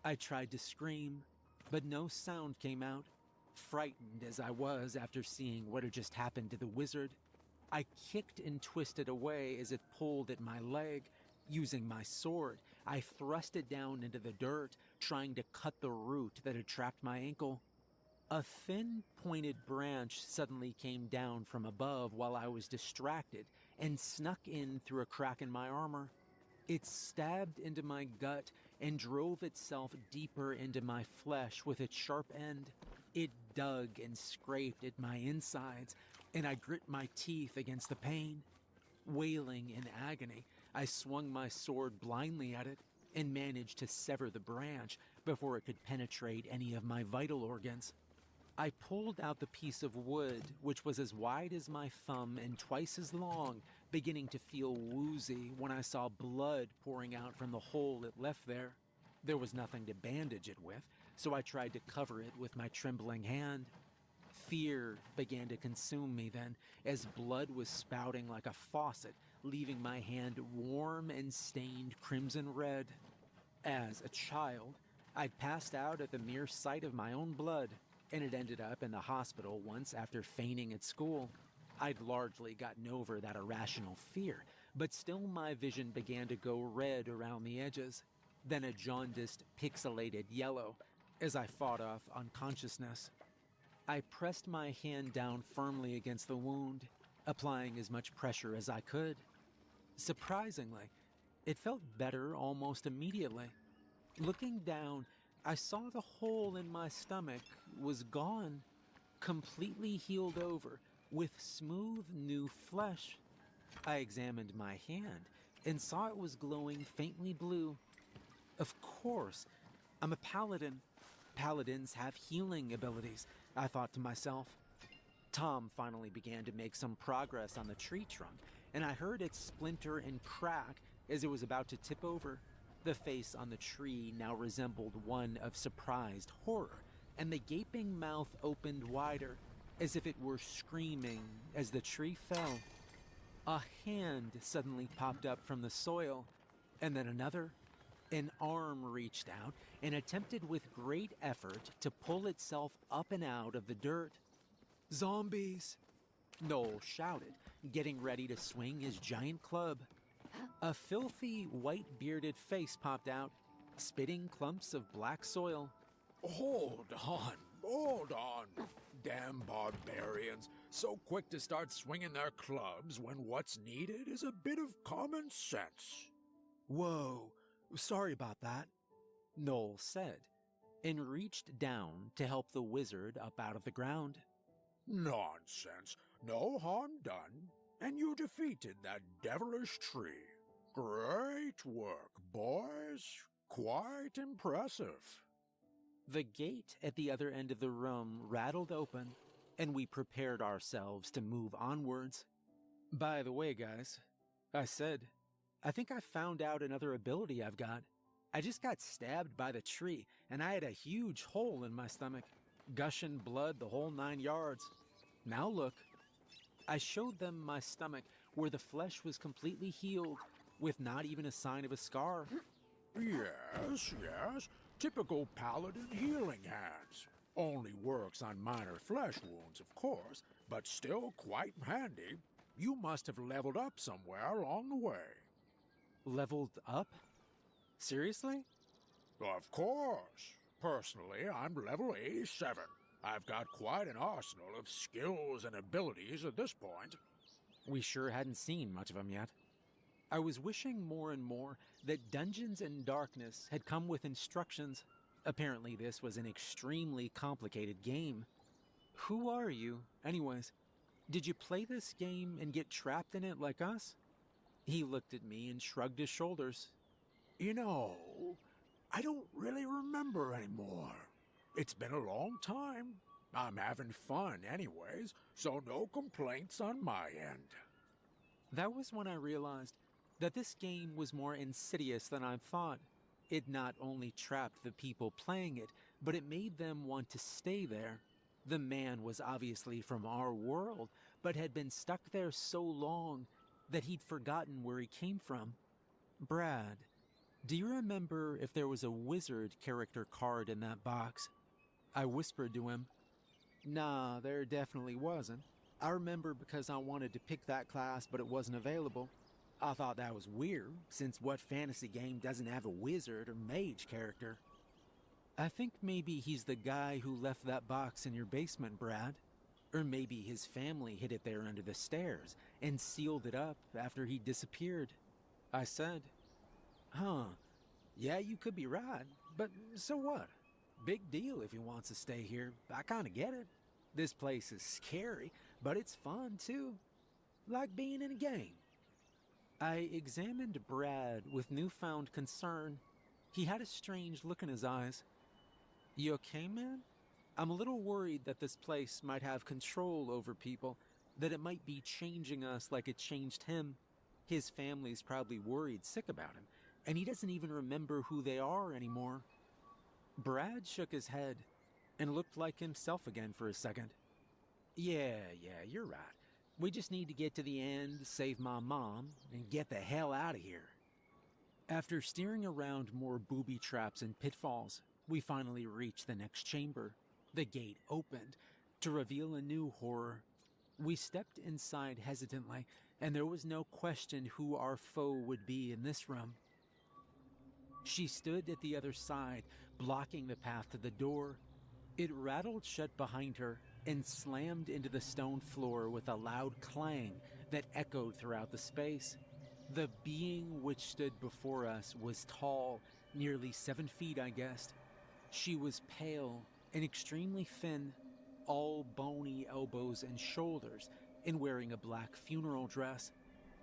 I tried to scream, but no sound came out. Frightened as I was after seeing what had just happened to the wizard, I kicked and twisted away as it pulled at my leg. Using my sword, I thrust it down into the dirt, trying to cut the root that had trapped my ankle. A thin, pointed branch suddenly came down from above while I was distracted and snuck in through a crack in my armor. It stabbed into my gut and drove itself deeper into my flesh with its sharp end. It dug and scraped at my insides, and I grit my teeth against the pain. Wailing in agony, I swung my sword blindly at it and managed to sever the branch before it could penetrate any of my vital organs. I pulled out the piece of wood, which was as wide as my thumb and twice as long, beginning to feel woozy when I saw blood pouring out from the hole it left there. There was nothing to bandage it with, so I tried to cover it with my trembling hand. Fear began to consume me then, as blood was spouting like a faucet, leaving my hand warm and stained crimson red. As a child, I'd passed out at the mere sight of my own blood, and had ended up in the hospital once after fainting at school. I'd largely gotten over that irrational fear, but still my vision began to go red around the edges, then a jaundiced, pixelated yellow, as I fought off unconsciousness. I pressed my hand down firmly against the wound, applying as much pressure as I could. Surprisingly, it felt better almost immediately. Looking down, I saw the hole in my stomach was gone, completely healed over, with smooth new flesh. I examined my hand and saw it was glowing faintly blue. Of course, I'm a paladin. Paladins have healing abilities, I thought to myself. Tom finally began to make some progress on the tree trunk, and I heard it splinter and crack as it was about to tip over. The face on the tree now resembled one of surprised horror, and the gaping mouth opened wider, as if it were screaming as the tree fell. A hand suddenly popped up from the soil, and then another. An arm reached out and attempted with great effort to pull itself up and out of the dirt. "Zombies!" Noel shouted, getting ready to swing his giant club. A filthy, white-bearded face popped out, spitting clumps of black soil. Hold on. Damn barbarians, so quick to start swinging their clubs when what's needed is a bit of common sense. "Whoa, sorry about that," Noel said, and reached down to help the wizard up out of the ground. Nonsense. No harm done. And you defeated that devilish tree. Great work, boys. Quite impressive. The gate at the other end of the room rattled open, and we prepared ourselves to move onwards. "By the way, guys," I said, "I think I found out another ability I've got. I just got stabbed by the tree, and I had a huge hole in my stomach, gushing blood the whole 9 yards. Now look." I showed them my stomach, where the flesh was completely healed, with not even a sign of a scar. Yes. Typical paladin healing hands. Only works on minor flesh wounds, of course, but still quite handy. You must have leveled up somewhere along the way. Leveled up? Seriously? Of course. Personally, I'm level 87. I've got quite an arsenal of skills and abilities at this point. We sure hadn't seen much of him yet. I was wishing more and more that Dungeons and Darkness had come with instructions. Apparently this was an extremely complicated game. Who are you, anyways? Did you play this game and get trapped in it like us? He looked at me and shrugged his shoulders. You know, I don't really remember anymore. It's been a long time. I'm having fun anyways, so no complaints on my end. That was when I realized that this game was more insidious than I thought. It not only trapped the people playing it, but it made them want to stay there. The man was obviously from our world, but had been stuck there so long that he'd forgotten where he came from. "Brad, do you remember if there was a wizard character card in that box?" I whispered to him. "Nah, there definitely wasn't. I remember because I wanted to pick that class, but it wasn't available. I thought that was weird, since what fantasy game doesn't have a wizard or mage character?" "I think maybe he's the guy who left that box in your basement, Brad. Or maybe his family hid it there under the stairs and sealed it up after he disappeared," I said. "Huh. Yeah, you could be right, but so what? Big deal if he wants to stay here. I kinda get it. This place is scary, but it's fun too. Like being in a game." I examined Brad with newfound concern. He had a strange look in his eyes. "You okay, man? I'm a little worried that this place might have control over people, that it might be changing us like it changed him. His family's probably worried sick about him, and he doesn't even remember who they are anymore." Brad shook his head and looked like himself again for a second. Yeah, you're right. We just need to get to the end, save my mom, and get the hell out of here." After steering around more booby traps and pitfalls, we finally reached the next chamber. The gate opened to reveal a new horror. We stepped inside hesitantly, and there was no question who our foe would be in this room. She stood at the other side, blocking the path to the door. It rattled shut behind her and slammed into the stone floor with a loud clang that echoed throughout the space. The being which stood before us was tall, nearly 7 feet, I guessed. She was pale and extremely thin, all bony elbows and shoulders, and wearing a black funeral dress.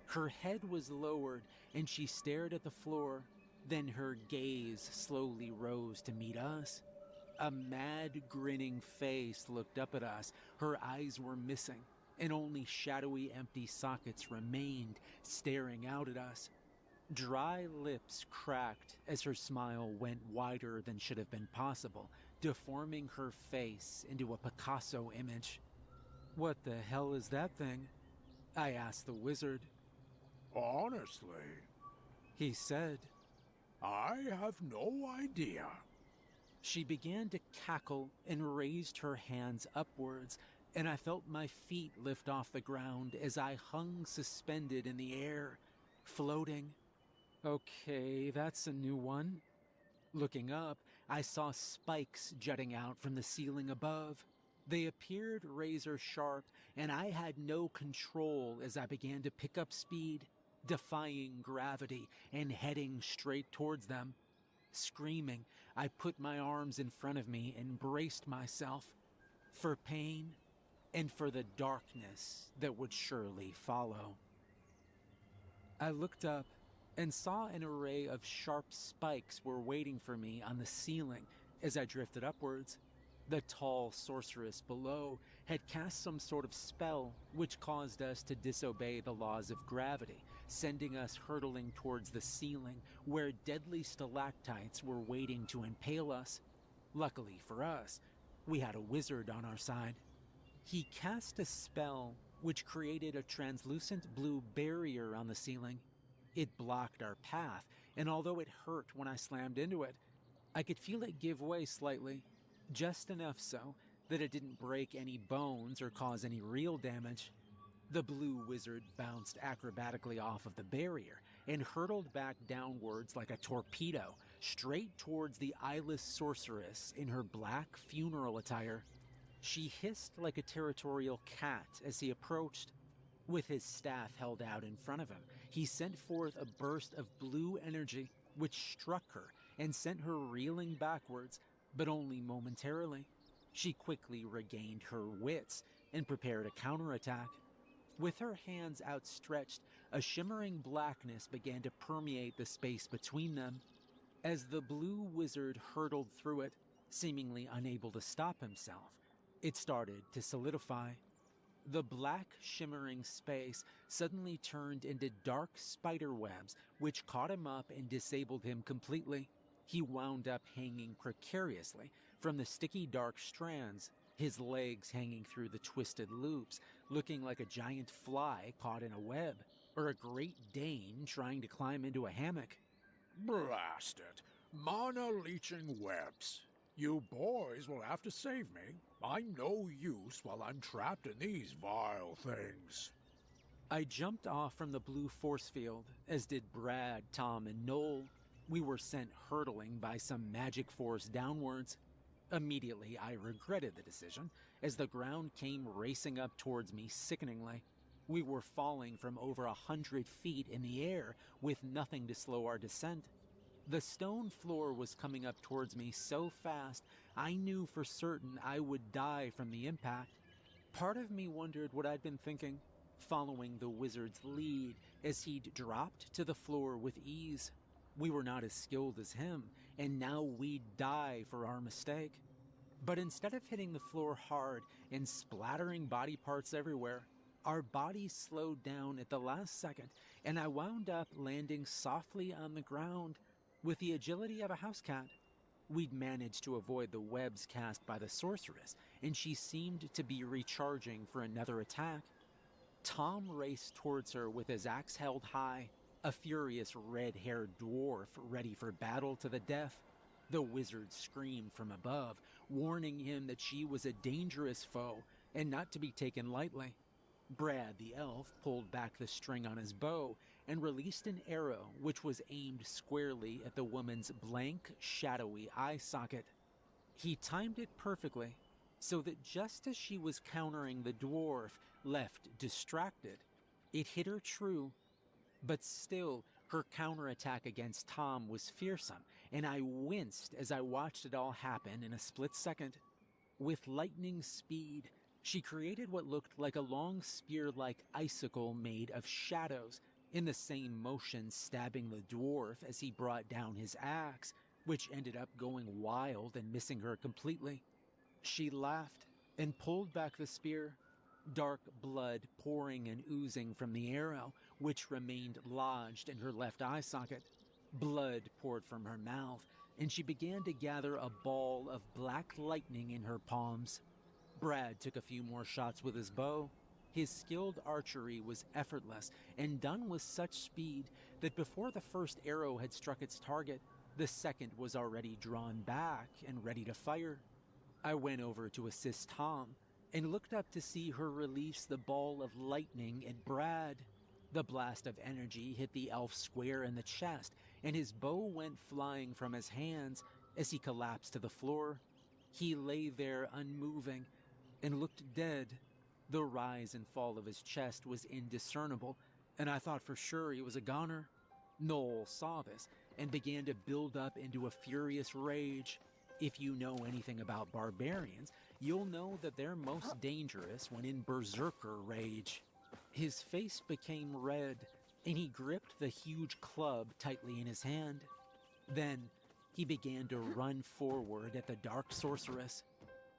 Her head was lowered, and she stared at the floor. Then her gaze slowly rose to meet us. A mad, grinning face looked up at us. Her eyes were missing, and only shadowy, empty sockets remained, staring out at us. Dry lips cracked as her smile went wider than should have been possible, deforming her face into a Picasso image. "What the hell is that thing?" I asked the wizard. Honestly, He said. I have no idea. She began to cackle and raised her hands upwards, and I felt my feet lift off the ground as I hung suspended in the air, floating. Okay, that's a new one. Looking up, I saw spikes jutting out from the ceiling above. They appeared razor sharp, and I had no control as I began to pick up speed, defying gravity and heading straight towards them. Screaming, I put my arms in front of me and braced myself for pain and for the darkness that would surely follow. I looked up and saw an array of sharp spikes were waiting for me on the ceiling as I drifted upwards. The tall sorceress below had cast some sort of spell which caused us to disobey the laws of gravity, sending us hurtling towards the ceiling where deadly stalactites were waiting to impale us. Luckily for us, we had a wizard on our side. He cast a spell which created a translucent blue barrier on the ceiling. It blocked our path, and although it hurt when I slammed into it, I could feel it give way slightly, just enough so that it didn't break any bones or cause any real damage. The blue wizard bounced acrobatically off of the barrier and hurtled back downwards like a torpedo, straight towards the eyeless sorceress in her black funeral attire. She hissed like a territorial cat as he approached. With his staff held out in front of him, he sent forth a burst of blue energy which struck her and sent her reeling backwards, but only momentarily. She quickly regained her wits and prepared a counterattack. With her hands outstretched, a shimmering blackness began to permeate the space between them. As the blue wizard hurtled through it, seemingly unable to stop himself, it started to solidify. The black shimmering space suddenly turned into dark spider webs which caught him up and disabled him completely. He wound up hanging precariously from the sticky dark strands, his legs hanging through the twisted loops, looking like a giant fly caught in a web, or a Great Dane trying to climb into a hammock. Blast it. Mana-leeching webs. You boys will have to save me. I'm no use while I'm trapped in these vile things. I jumped off from the blue force field, as did Brad, Tom, and Noel. We were sent hurtling by some magic force downwards. Immediately, I regretted the decision, as the ground came racing up towards me sickeningly. We were falling from over 100 feet in the air, with nothing to slow our descent. The stone floor was coming up towards me so fast, I knew for certain I would die from the impact. Part of me wondered what I'd been thinking, following the wizard's lead as he'd dropped to the floor with ease. We were not as skilled as him, and now we'd die for our mistake. But instead of hitting the floor hard and splattering body parts everywhere, our bodies slowed down at the last second, and I wound up landing softly on the ground with the agility of a house cat. We'd managed to avoid the webs cast by the sorceress, and she seemed to be recharging for another attack. Tom raced towards her with his axe held high, a furious red-haired dwarf ready for battle to the death. The wizard screamed from above, warning him that she was a dangerous foe and not to be taken lightly. Brad the elf pulled back the string on his bow and released an arrow which was aimed squarely at the woman's blank, shadowy eye socket. He timed it perfectly, so that just as she was countering the dwarf, left distracted, it hit her true. But still, her counterattack against Tom was fearsome, and I winced as I watched it all happen in a split second. With lightning speed, she created what looked like a long spear-like icicle made of shadows, in the same motion stabbing the dwarf as he brought down his axe, which ended up going wild and missing her completely. She laughed and pulled back the spear, dark blood pouring and oozing from the arrow, which remained lodged in her left eye socket. Blood poured from her mouth, and she began to gather a ball of black lightning in her palms. Brad took a few more shots with his bow. His skilled archery was effortless and done with such speed that before the first arrow had struck its target, the second was already drawn back and ready to fire. I went over to assist Tom and looked up to see her release the ball of lightning at Brad. The blast of energy hit the elf square in the chest, and his bow went flying from his hands as he collapsed to the floor. He lay there unmoving and looked dead. The rise and fall of his chest was indiscernible, and I thought for sure he was a goner. Noel saw this and began to build up into a furious rage. If you know anything about barbarians, you'll know that they're most dangerous when in berserker rage. His face became red, and he gripped the huge club tightly in his hand. Then he began to run forward at the dark sorceress.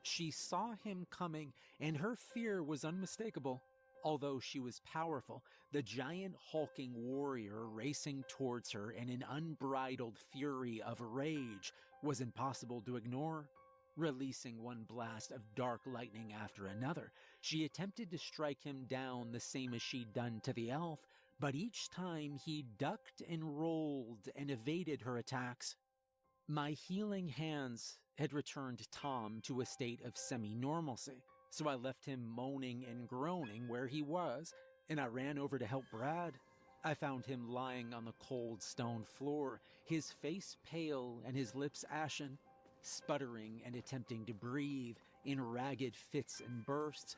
She saw him coming, and her fear was unmistakable. Although she was powerful, the giant hulking warrior racing towards her in an unbridled fury of rage was impossible to ignore. Releasing one blast of dark lightning after another, she attempted to strike him down the same as she'd done to the elf, but each time he ducked and rolled and evaded her attacks. My healing hands had returned Tom to a state of semi-normalcy, so I left him moaning and groaning where he was, and I ran over to help Brad. I found him lying on the cold stone floor, his face pale and his lips ashen, sputtering and attempting to breathe in ragged fits and bursts.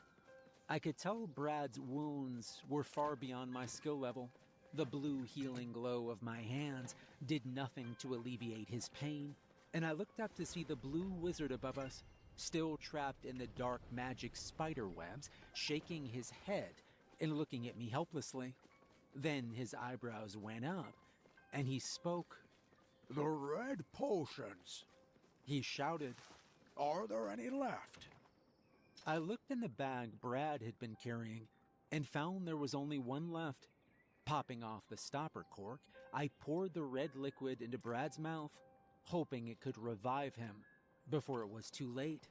I could tell Brad's wounds were far beyond my skill level. The blue healing glow of my hands did nothing to alleviate his pain, and I looked up to see the blue wizard above us, still trapped in the dark magic spider webs, shaking his head and looking at me helplessly. Then his eyebrows went up, and he spoke. "The red potions," he shouted. "Are there any left?" I looked in the bag Brad had been carrying and found there was only one left. Popping off the stopper cork, I poured the red liquid into Brad's mouth, hoping it could revive him before it was too late.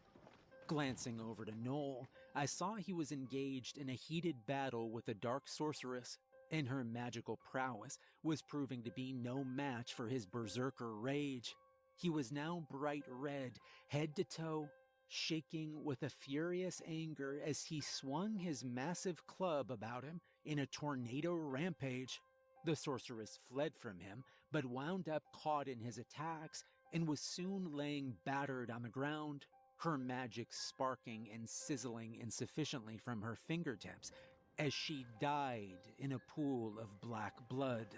Glancing over to Noel, I saw he was engaged in a heated battle with a dark sorceress, and her magical prowess was proving to be no match for his berserker rage. He was now bright red, head to toe, shaking with a furious anger as he swung his massive club about him in a tornado rampage. The sorceress fled from him, but wound up caught in his attacks and was soon laying battered on the ground, her magic sparking and sizzling insufficiently from her fingertips as she died in a pool of black blood.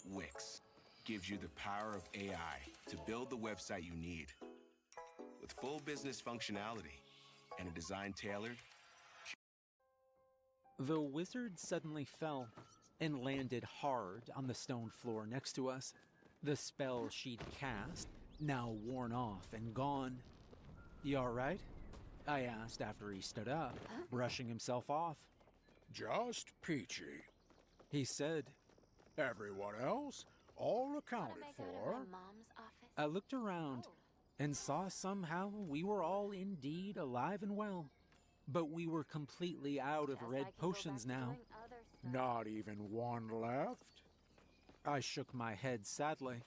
Wix gives you the power of AI to build the website you need. With full business functionality and a design tailored. The wizard suddenly fell and landed hard on the stone floor next to us. The spell she'd cast, now worn off and gone. "You all right?" I asked after he stood up, brushing himself off. "Just peachy," he said. "Everyone else, all accounted for." I looked around and saw somehow we were all indeed alive and well, but we were completely out of red potions now. "Not even one left?" I shook my head sadly.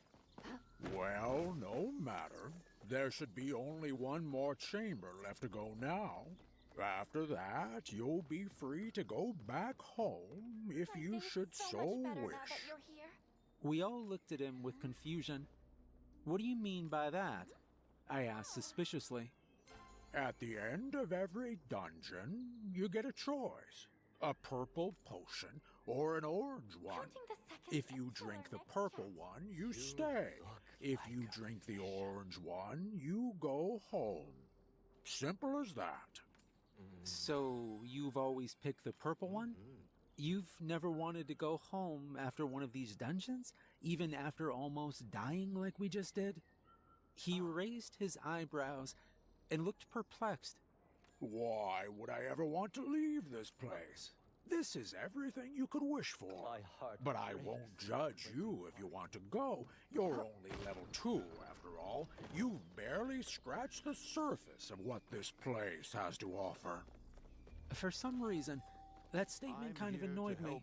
"Well, no matter. There should be only one more chamber left to go now. After that, you'll be free to go back home if you should so wish." We all looked at him with confusion. "What do you mean by that?" I asked suspiciously. "At the end of every dungeon, you get a choice. A purple potion or an orange one. If you drink the purple one, you stay. If you drink the orange one, you go home. Simple as that." "So you've always picked the purple one? You've never wanted to go home after one of these dungeons, even after almost dying like we just did?" He raised his eyebrows and looked perplexed. "Why would I ever want to leave this place? This is everything you could wish for. My heart But I breaks. won't judge you if you want to go. You're only level 2, after all. You've barely scratched the surface of what this place has to offer. For some reason, that statement kind of annoyed me.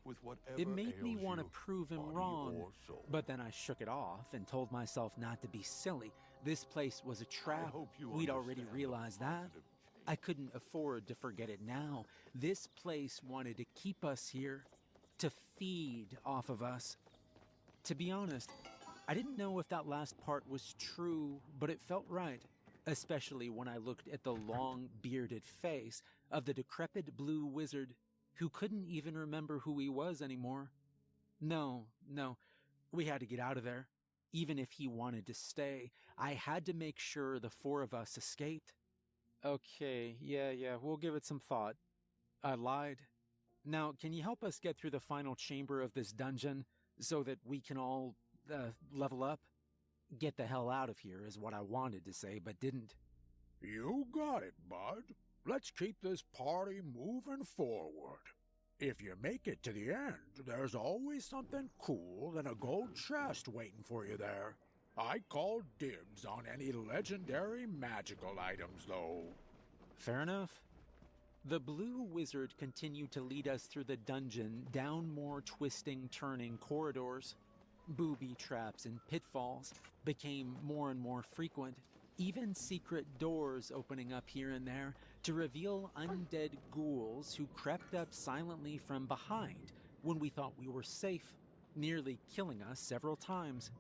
It made me want to prove him wrong, but then I shook it off and told myself not to be silly. This place was a trap. We'd already realized that. I couldn't afford to forget it now. This place wanted to keep us here, to feed off of us. To be honest, I didn't know if that last part was true, but it felt right, especially when I looked at the long, bearded face of the decrepit blue wizard who couldn't even remember who he was anymore. No, we had to get out of there. Even if he wanted to stay, I had to make sure the 4 of us escaped. Okay, yeah, we'll give it some thought. I lied. Now, can you help us get through the final chamber of this dungeon so that we can all, level up? Get the hell out of here is what I wanted to say, but didn't. You got it, bud. Let's keep this party moving forward. If you make it to the end, there's always something cool and a gold chest waiting for you there. I call dibs on any legendary magical items, though. Fair enough. The blue wizard continued to lead us through the dungeon, down more twisting, turning corridors. Booby traps and pitfalls became more and more frequent, even secret doors opening up here and there to reveal undead ghouls who crept up silently from behind when we thought we were safe, nearly killing us several times.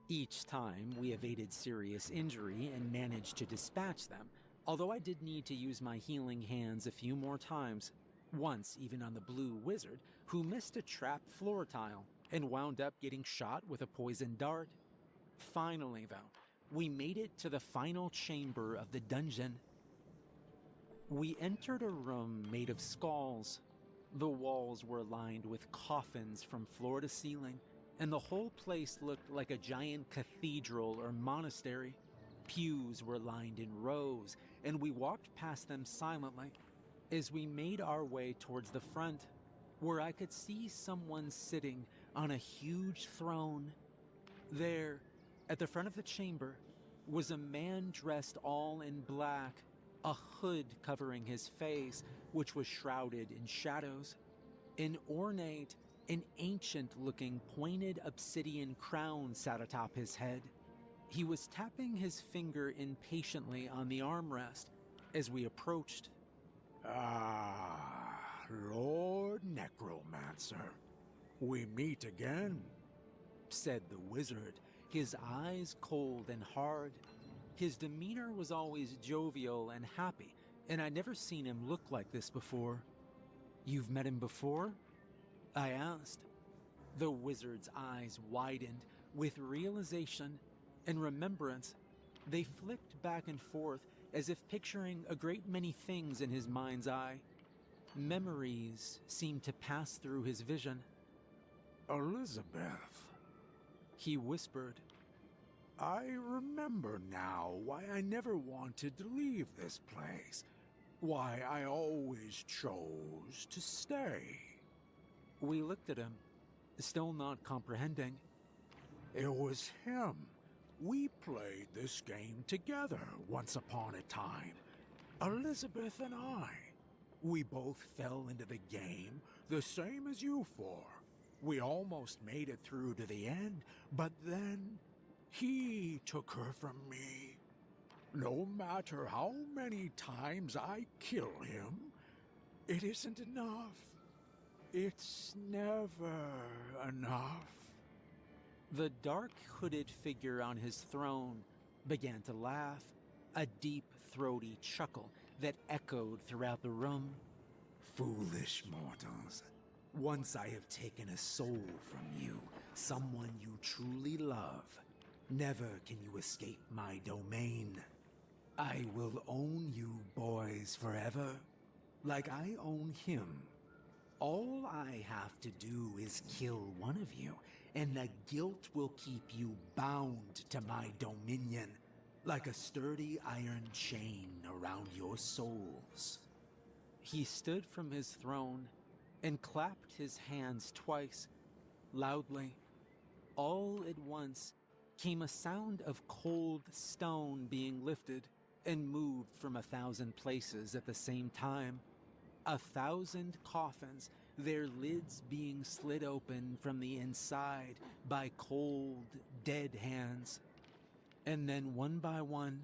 Each time, we evaded serious injury and managed to dispatch them, although I did need to use my healing hands a few more times, once even on the blue wizard, who missed a trapped floor tile and wound up getting shot with a poisoned dart. Finally, though, we made it to the final chamber of the dungeon. We entered a room made of skulls. The walls were lined with coffins from floor to ceiling, and the whole place looked like a giant cathedral or monastery. Pews were lined in rows, and we walked past them silently as we made our way towards the front, where I could see someone sitting on a huge throne. There, at the front of the chamber, was a man dressed all in black, a hood covering his face, which was shrouded in shadows. An ornate and ancient-looking pointed obsidian crown sat atop his head. He was tapping his finger impatiently on the armrest as we approached. Ah, Lord Necromancer. We meet again, said the wizard, his eyes cold and hard. His demeanor was always jovial and happy, and I'd never seen him look like this before. You've met him before? I asked. The wizard's eyes widened with realization and remembrance. They flicked back and forth as if picturing a great many things in his mind's eye. Memories seemed to pass through his vision. Elizabeth, he whispered. I remember now why I never wanted to leave this place. Why I always chose to stay. We looked at him, still not comprehending. It was him. We played this game together once upon a time. Elizabeth and I. We both fell into the game, the same as you four. We almost made it through to the end, but then he took her from me. No matter how many times I kill him, it isn't enough. It's never enough. The dark hooded figure on his throne began to laugh, a deep, throaty chuckle that echoed throughout the room. Foolish mortals, once I have taken a soul from you, someone you truly love, never can you escape my domain. I will own you boys forever, like I own him. All I have to do is kill one of you, and the guilt will keep you bound to my dominion, like a sturdy iron chain around your souls. He stood from his throne and clapped his hands twice, loudly. All at once came a sound of cold stone being lifted and moved from 1,000 places at the same time. 1,000 coffins, their lids being slid open from the inside by cold, dead hands. And then one by one,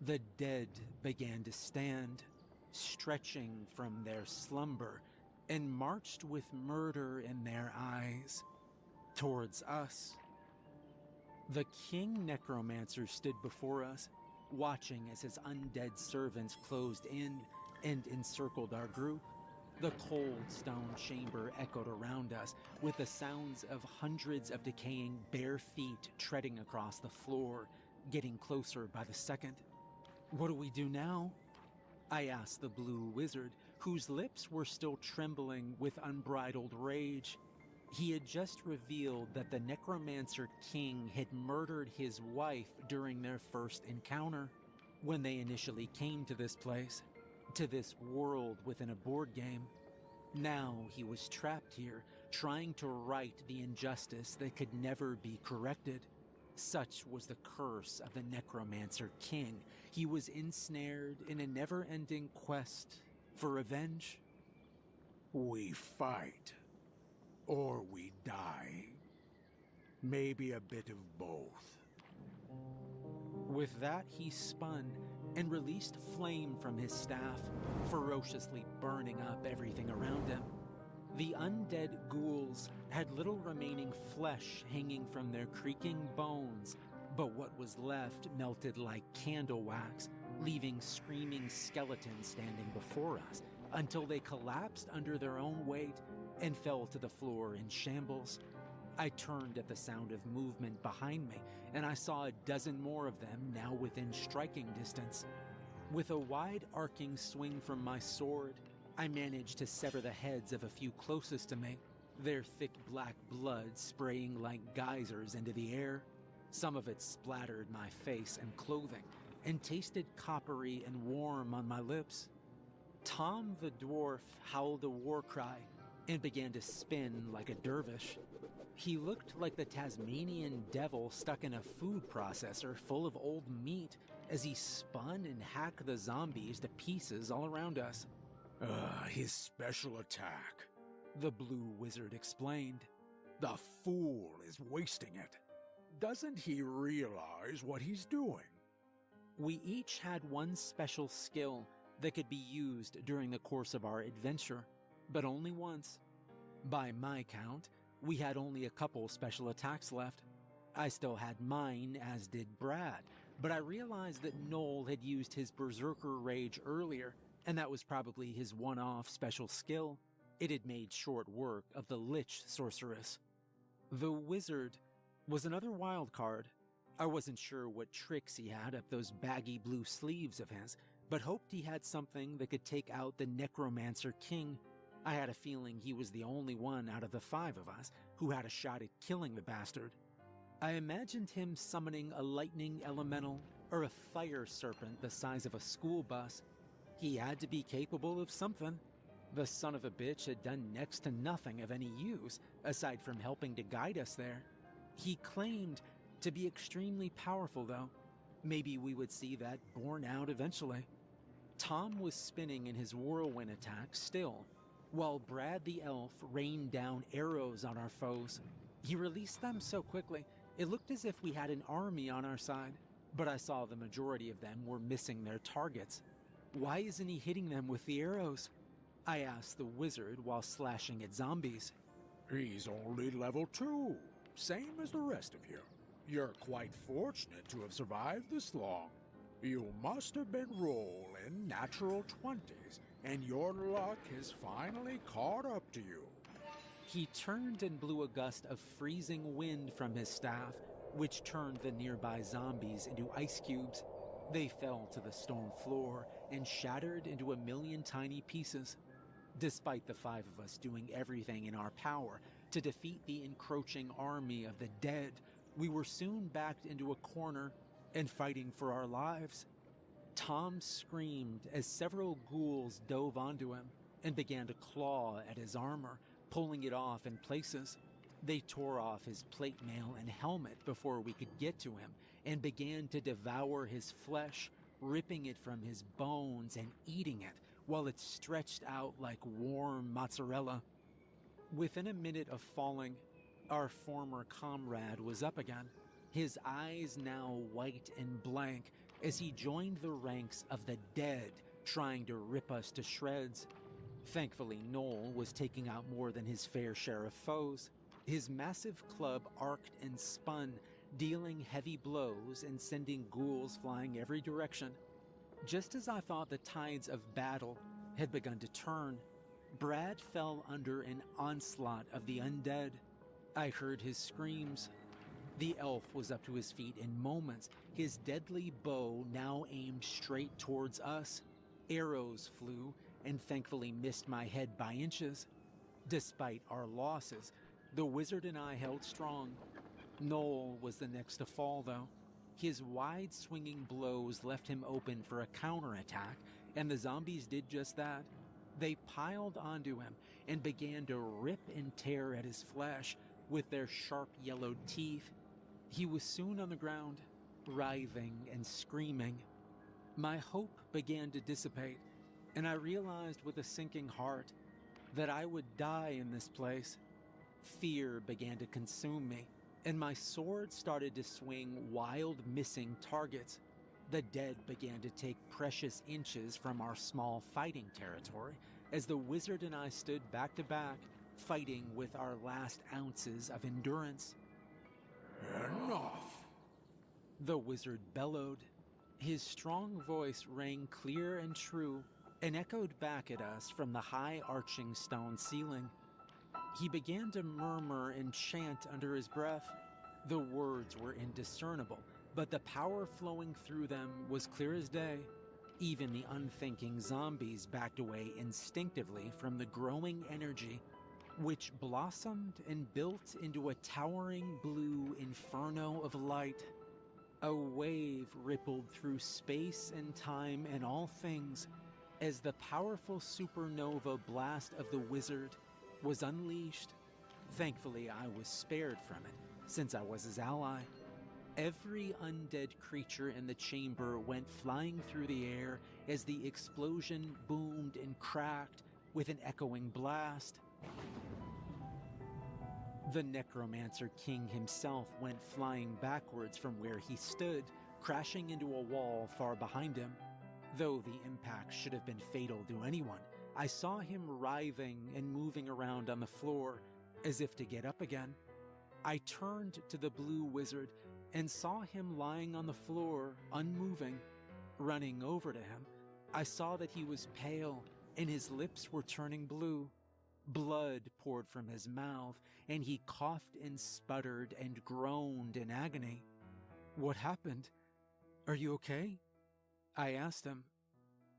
the dead began to stand, stretching from their slumber, and marched with murder in their eyes towards us. The king necromancer stood before us, watching as his undead servants closed in and encircled our group. The cold stone chamber echoed around us with the sounds of hundreds of decaying bare feet treading across the floor, getting closer by the second. What do we do now? I asked the blue wizard, whose lips were still trembling with unbridled rage. He had just revealed that the necromancer king had murdered his wife during their first encounter, when they initially came to this place, to this world within a board game. Now he was trapped here, trying to right the injustice that could never be corrected. Such was the curse of the necromancer king. He was ensnared in a never-ending quest for revenge. We fight, or we die. Maybe a bit of both. With that, he spun and released flame from his staff, ferociously burning up everything around him. The undead ghouls had little remaining flesh hanging from their creaking bones, but what was left melted like candle wax, leaving screaming skeletons standing before us until they collapsed under their own weight and fell to the floor in shambles. I turned at the sound of movement behind me, and I saw a dozen more of them now within striking distance. With a wide arcing swing from my sword, I managed to sever the heads of a few closest to me, their thick black blood spraying like geysers into the air. Some of it splattered my face and clothing, and tasted coppery and warm on my lips. Tom the dwarf howled a war cry and began to spin like a dervish. He looked like the Tasmanian devil stuck in a food processor full of old meat as he spun and hacked the zombies to pieces all around us. His special attack, the blue wizard explained. The fool is wasting it. Doesn't he realize what he's doing? We each had one special skill that could be used during the course of our adventure, but only once. By my count, we had only a couple special attacks left. I still had mine, as did Brad, but I realized that Noel had used his Berserker Rage earlier, and that was probably his one-off special skill. It had made short work of the Lich Sorceress. The Wizard was another wild card. I wasn't sure what tricks he had up those baggy blue sleeves of his, but hoped he had something that could take out the Necromancer King. I had a feeling he was the only one out of the 5 of us who had a shot at killing the bastard. I imagined him summoning a lightning elemental or a fire serpent the size of a school bus. He had to be capable of something. The son of a bitch had done next to nothing of any use, aside from helping to guide us there. He claimed to be extremely powerful, though. Maybe we would see that borne out eventually. Tom was spinning in his whirlwind attack still, while Brad the elf rained down arrows on our foes. He released them so quickly, it looked as if we had an army on our side, but I saw the majority of them were missing their targets. Why isn't he hitting them with the arrows? I asked the wizard while slashing at zombies. He's only level 2, same as the rest of you. You're quite fortunate to have survived this long. You must have been rolling natural 20s, and your luck has finally caught up to you. He turned and blew a gust of freezing wind from his staff, which turned the nearby zombies into ice cubes. They fell to the stone floor and shattered into a million tiny pieces. Despite the 5 of us doing everything in our power to defeat the encroaching army of the dead, we were soon backed into a corner and fighting for our lives. Tom screamed as several ghouls dove onto him. and began to claw at his armor, pulling it off in places. They tore off his plate mail and helmet before we could get to him and began to devour his flesh, ripping it from his bones and eating it while it stretched out like warm mozzarella. Within a minute of falling, our former comrade was up again, his eyes now white and blank as he joined the ranks of the dead trying to rip us to shreds. Thankfully, Noel was taking out more than his fair share of foes. His massive club arced and spun, dealing heavy blows and sending ghouls flying every direction. Just as I thought the tides of battle had begun to turn, Brad fell under an onslaught of the undead. I heard his screams. The elf was up to his feet in moments, his deadly bow now aimed straight towards us. Arrows flew and thankfully missed my head by inches. Despite our losses, the wizard and I held strong. Noel was the next to fall, though. His wide-swinging blows left him open for a counterattack, and the zombies did just that. They piled onto him and began to rip and tear at his flesh with their sharp yellowed teeth. He was soon on the ground, writhing and screaming. My hope began to dissipate, and I realized with a sinking heart that I would die in this place. Fear began to consume me, and my sword started to swing wild, missing targets. The dead began to take precious inches from our small fighting territory as the wizard and I stood back to back, fighting with our last ounces of endurance. Enough! The wizard bellowed. His strong voice rang clear and true and echoed back at us from the high arching stone ceiling. He began to murmur and chant under his breath. The words were indiscernible, but the power flowing through them was clear as day. Even the unthinking zombies backed away instinctively from the growing energy, which blossomed and built into a towering blue inferno of light. A wave rippled through space and time and all things as the powerful supernova blast of the wizard was unleashed. Thankfully, I was spared from it, since I was his ally. Every undead creature in the chamber went flying through the air as the explosion boomed and cracked with an echoing blast. The Necromancer King himself went flying backwards from where he stood, crashing into a wall far behind him. Though the impact should have been fatal to anyone, I saw him writhing and moving around on the floor as if to get up again. I turned to the blue wizard and saw him lying on the floor, unmoving. Running over to him, I saw that he was pale and his lips were turning blue. Blood poured from his mouth, and he coughed and sputtered and groaned in agony. "What happened? Are you okay?" I asked him.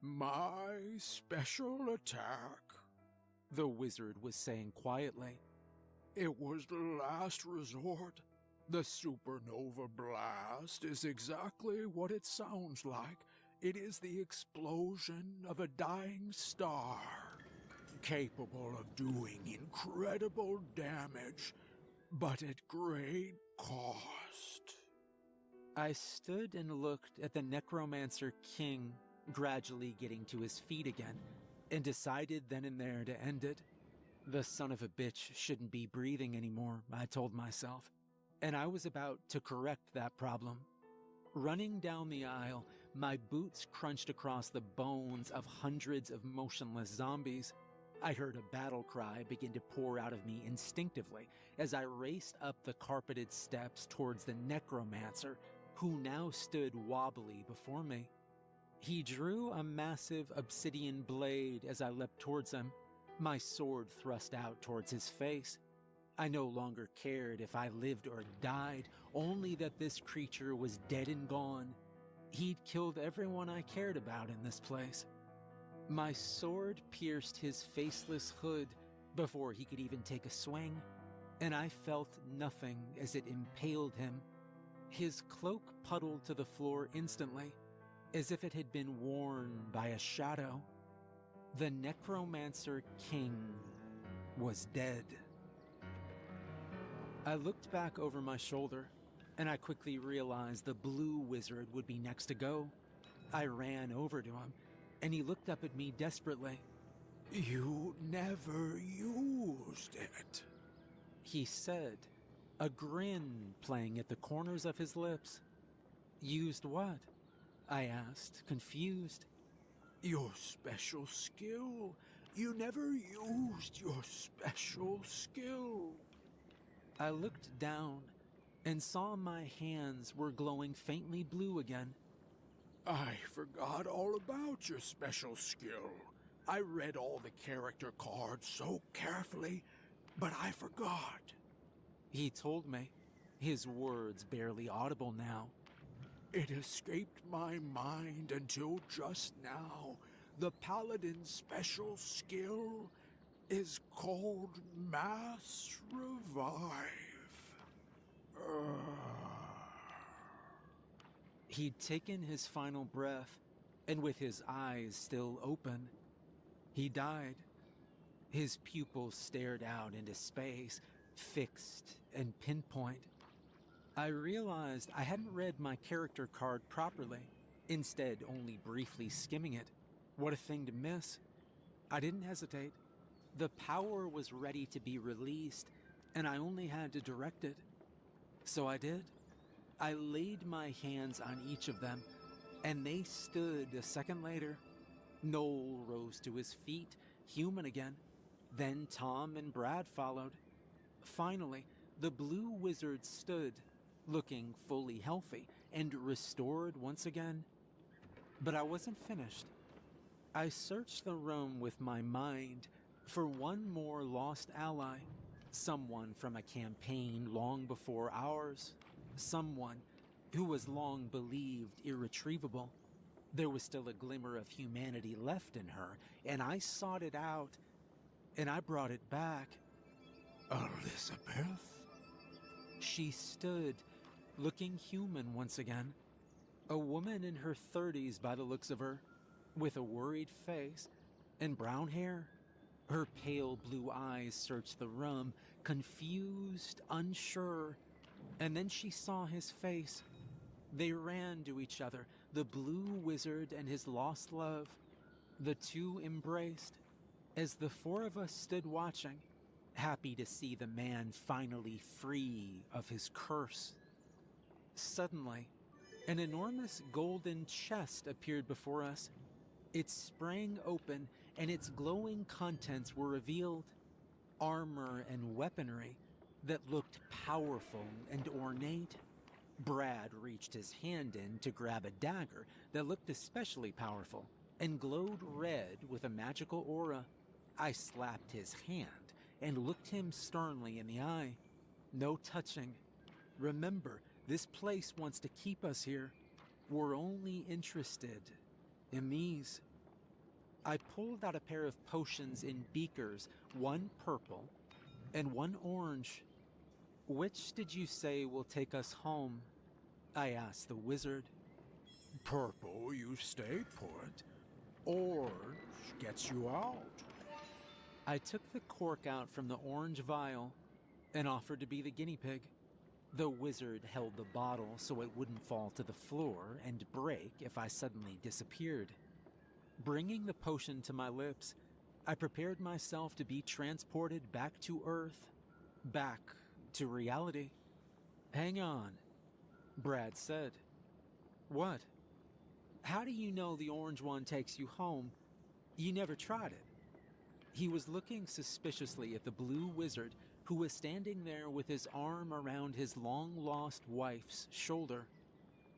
My special attack, the wizard was saying quietly. It was the last resort. The supernova blast is exactly what it sounds like. It is the explosion of a dying star, capable of doing incredible damage, but at great cost. I stood and looked at the Necromancer King gradually getting to his feet again, and decided then and there to end it. The son of a bitch shouldn't be breathing anymore, I told myself, and I was about to correct that problem. Running down the aisle, my boots crunched across the bones of hundreds of motionless zombies. I heard a battle cry begin to pour out of me instinctively as I raced up the carpeted steps towards the Necromancer, who now stood wobbly before me. He drew a massive obsidian blade as I leapt towards him, my sword thrust out towards his face. I no longer cared if I lived or died, only that this creature was dead and gone. He'd killed everyone I cared about in this place. My sword pierced his faceless hood before he could even take a swing, and I felt nothing as it impaled him. His cloak puddled to the floor instantly, as if it had been worn by a shadow. The Necromancer King was dead. I looked back over my shoulder, and I quickly realized the blue wizard would be next to go. I ran over to him, and he looked up at me desperately. You never used it, he said, a grin playing at the corners of his lips. Used what? I asked, confused. Your special skill. You never used your special skill. I looked down and saw my hands were glowing faintly blue again. I forgot all about your special skill. I read all the character cards so carefully, but I forgot. He told me, his words barely audible now. It escaped my mind until just now. The Paladin's special skill is called Mass Revive. He'd taken his final breath, and with his eyes still open, he died. His pupils stared out into space, fixed and pinpoint. I realized I hadn't read my character card properly, instead only briefly skimming it. What a thing to miss. I didn't hesitate. The power was ready to be released, and I only had to direct it. So I did. I laid my hands on each of them, and they stood a second later. Noel rose to his feet, human again. Then Tom and Brad followed. Finally, the blue wizard stood, looking fully healthy and restored once again. But I wasn't finished. I searched the room with my mind for one more lost ally, someone from a campaign long before ours, someone who was long believed irretrievable. There was still a glimmer of humanity left in her, and I sought it out, and I brought it back. Elizabeth? She stood, looking human once again. A woman in her 30s by the looks of her, with a worried face and brown hair. Her pale blue eyes searched the room, confused, unsure, and then she saw his face. They ran to each other, the blue wizard and his lost love. The two embraced, as the four of us stood watching, happy to see the man finally free of his curse. Suddenly, an enormous golden chest appeared before us. It sprang open, and its glowing contents were revealed. Armor and weaponry that looked powerful and ornate. Brad reached his hand in to grab a dagger that looked especially powerful and glowed red with a magical aura. I slapped his hand and looked him sternly in the eye. No touching. Remember, this place wants to keep us here. We're only interested in these. I pulled out a pair of potions in beakers, one purple and one orange. Which did you say will take us home? I asked the wizard. Purple, you stay put. Orange gets you out. I took the cork out from the orange vial and offered to be the guinea pig. The wizard held the bottle so it wouldn't fall to the floor and break if I suddenly disappeared. Bringing the potion to my lips, I prepared myself to be transported back to Earth, back to reality. Hang on, Brad said. What? How do you know the orange one takes you home? You never tried it. He was looking suspiciously at the blue wizard who was standing there with his arm around his long-lost wife's shoulder.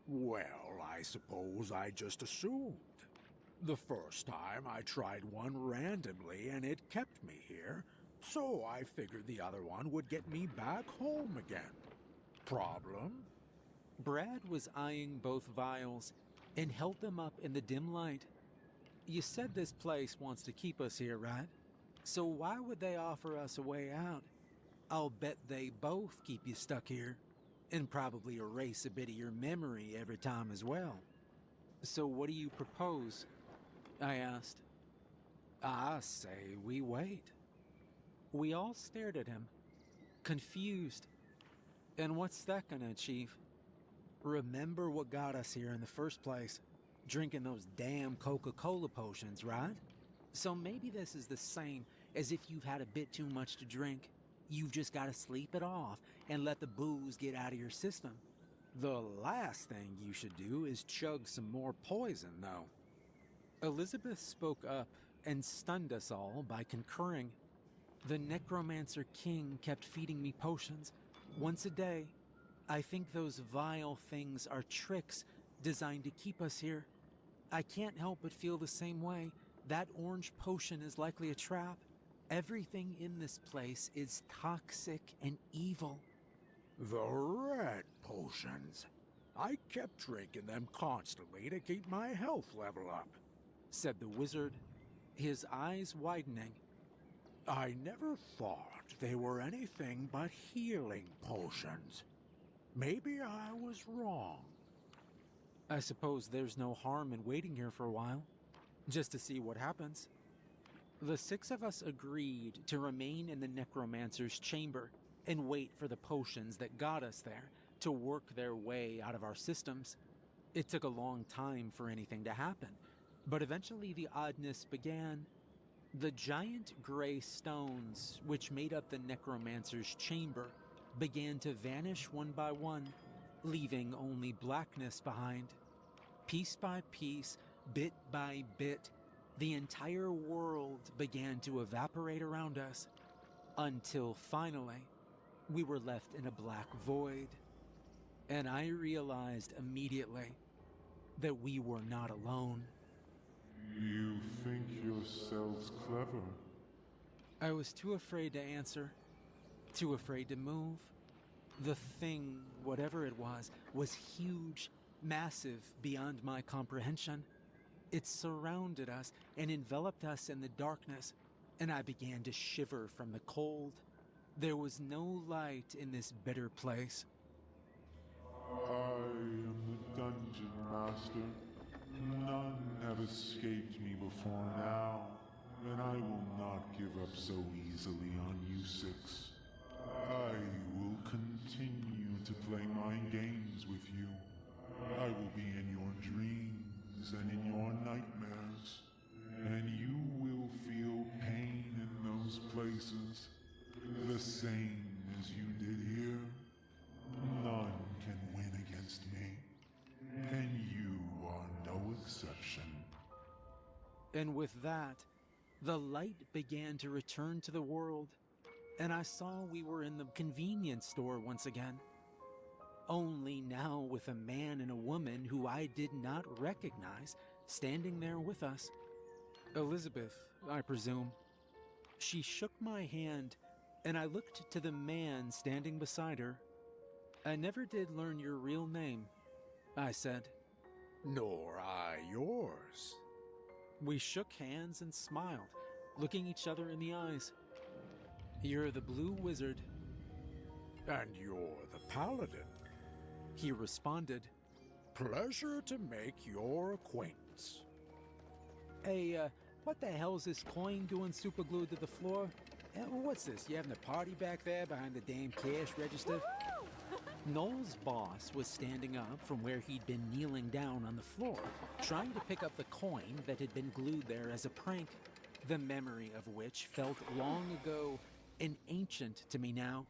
Well, I suppose I just assumed. The first time I tried one randomly and it kept me here, so I figured the other one would get me back home again. Problem? Brad was eyeing both vials and held them up in the dim light. You said this place wants to keep us here, right? So why would they offer us a way out? I'll bet they both keep you stuck here, and probably erase a bit of your memory every time as well. So what do you propose? I asked. I say we wait. We all stared at him, confused. And what's that gonna achieve? Remember what got us here in the first place? Drinking those damn Coca-Cola potions, right? So maybe this is the same as if you've had a bit too much to drink. You've just gotta sleep it off and let the booze get out of your system. The last thing you should do is chug some more poison, though. Elizabeth spoke up and stunned us all by concurring. The Necromancer King kept feeding me potions, once a day. I think those vile things are tricks designed to keep us here. I can't help but feel the same way. That orange potion is likely a trap. Everything in this place is toxic and evil. The red potions. I kept drinking them constantly to keep my health level up, said the wizard, his eyes widening. I never thought they were anything but healing potions. Maybe I was wrong. I suppose there's no harm in waiting here for a while, just to see what happens. The 6 of us agreed to remain in the Necromancer's chamber and wait for the potions that got us there to work their way out of our systems. It took a long time for anything to happen, but eventually the oddness began. The giant gray stones which made up the Necromancer's chamber began to vanish one by one, leaving only blackness behind. Piece by piece, bit by bit, the entire world began to evaporate around us, until finally, we were left in a black void. And I realized immediately that we were not alone. You think yourselves clever? I was too afraid to answer, too afraid to move. The thing, whatever it was huge, massive, beyond my comprehension. It surrounded us and enveloped us in the darkness, and I began to shiver from the cold. There was no light in this bitter place. I am the Dungeon Master. None have escaped me before now, and I will not give up so easily on you 6. I will continue to play mind games with you. I will be in your dreams and in your nightmares, and you will feel pain in those places, the same as you did here. None can win against me, and you are no exception. And with that, the light began to return to the world, and I saw we were in the convenience store once again. Only now with a man and a woman who I did not recognize standing there with us. Elizabeth, I presume. She shook my hand, and I looked to the man standing beside her. I never did learn your real name, I said. Nor I yours. We shook hands and smiled, looking each other in the eyes. You're the Blue Wizard. And you're the Paladin. He responded. Pleasure to make your acquaintance. Hey, what the hell's this coin doing superglued to the floor? What's this? You having a party back there behind the damn cash register? Noel's boss was standing up from where he'd been kneeling down on the floor, trying to pick up the coin that had been glued there as a prank, the memory of which felt long ago and ancient to me now.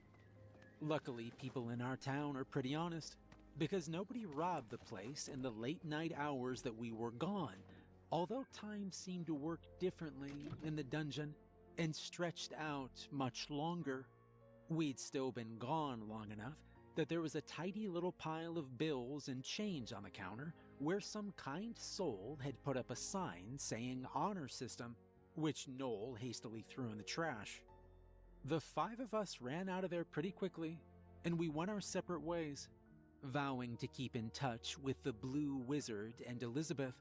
Luckily, people in our town are pretty honest, because nobody robbed the place in the late night hours that we were gone, although time seemed to work differently in the dungeon and stretched out much longer. We'd still been gone long enough that there was a tidy little pile of bills and change on the counter where some kind soul had put up a sign saying honor system, which Noel hastily threw in the trash. The 5 of us ran out of there pretty quickly, and we went our separate ways, vowing to keep in touch with the Blue Wizard and Elizabeth.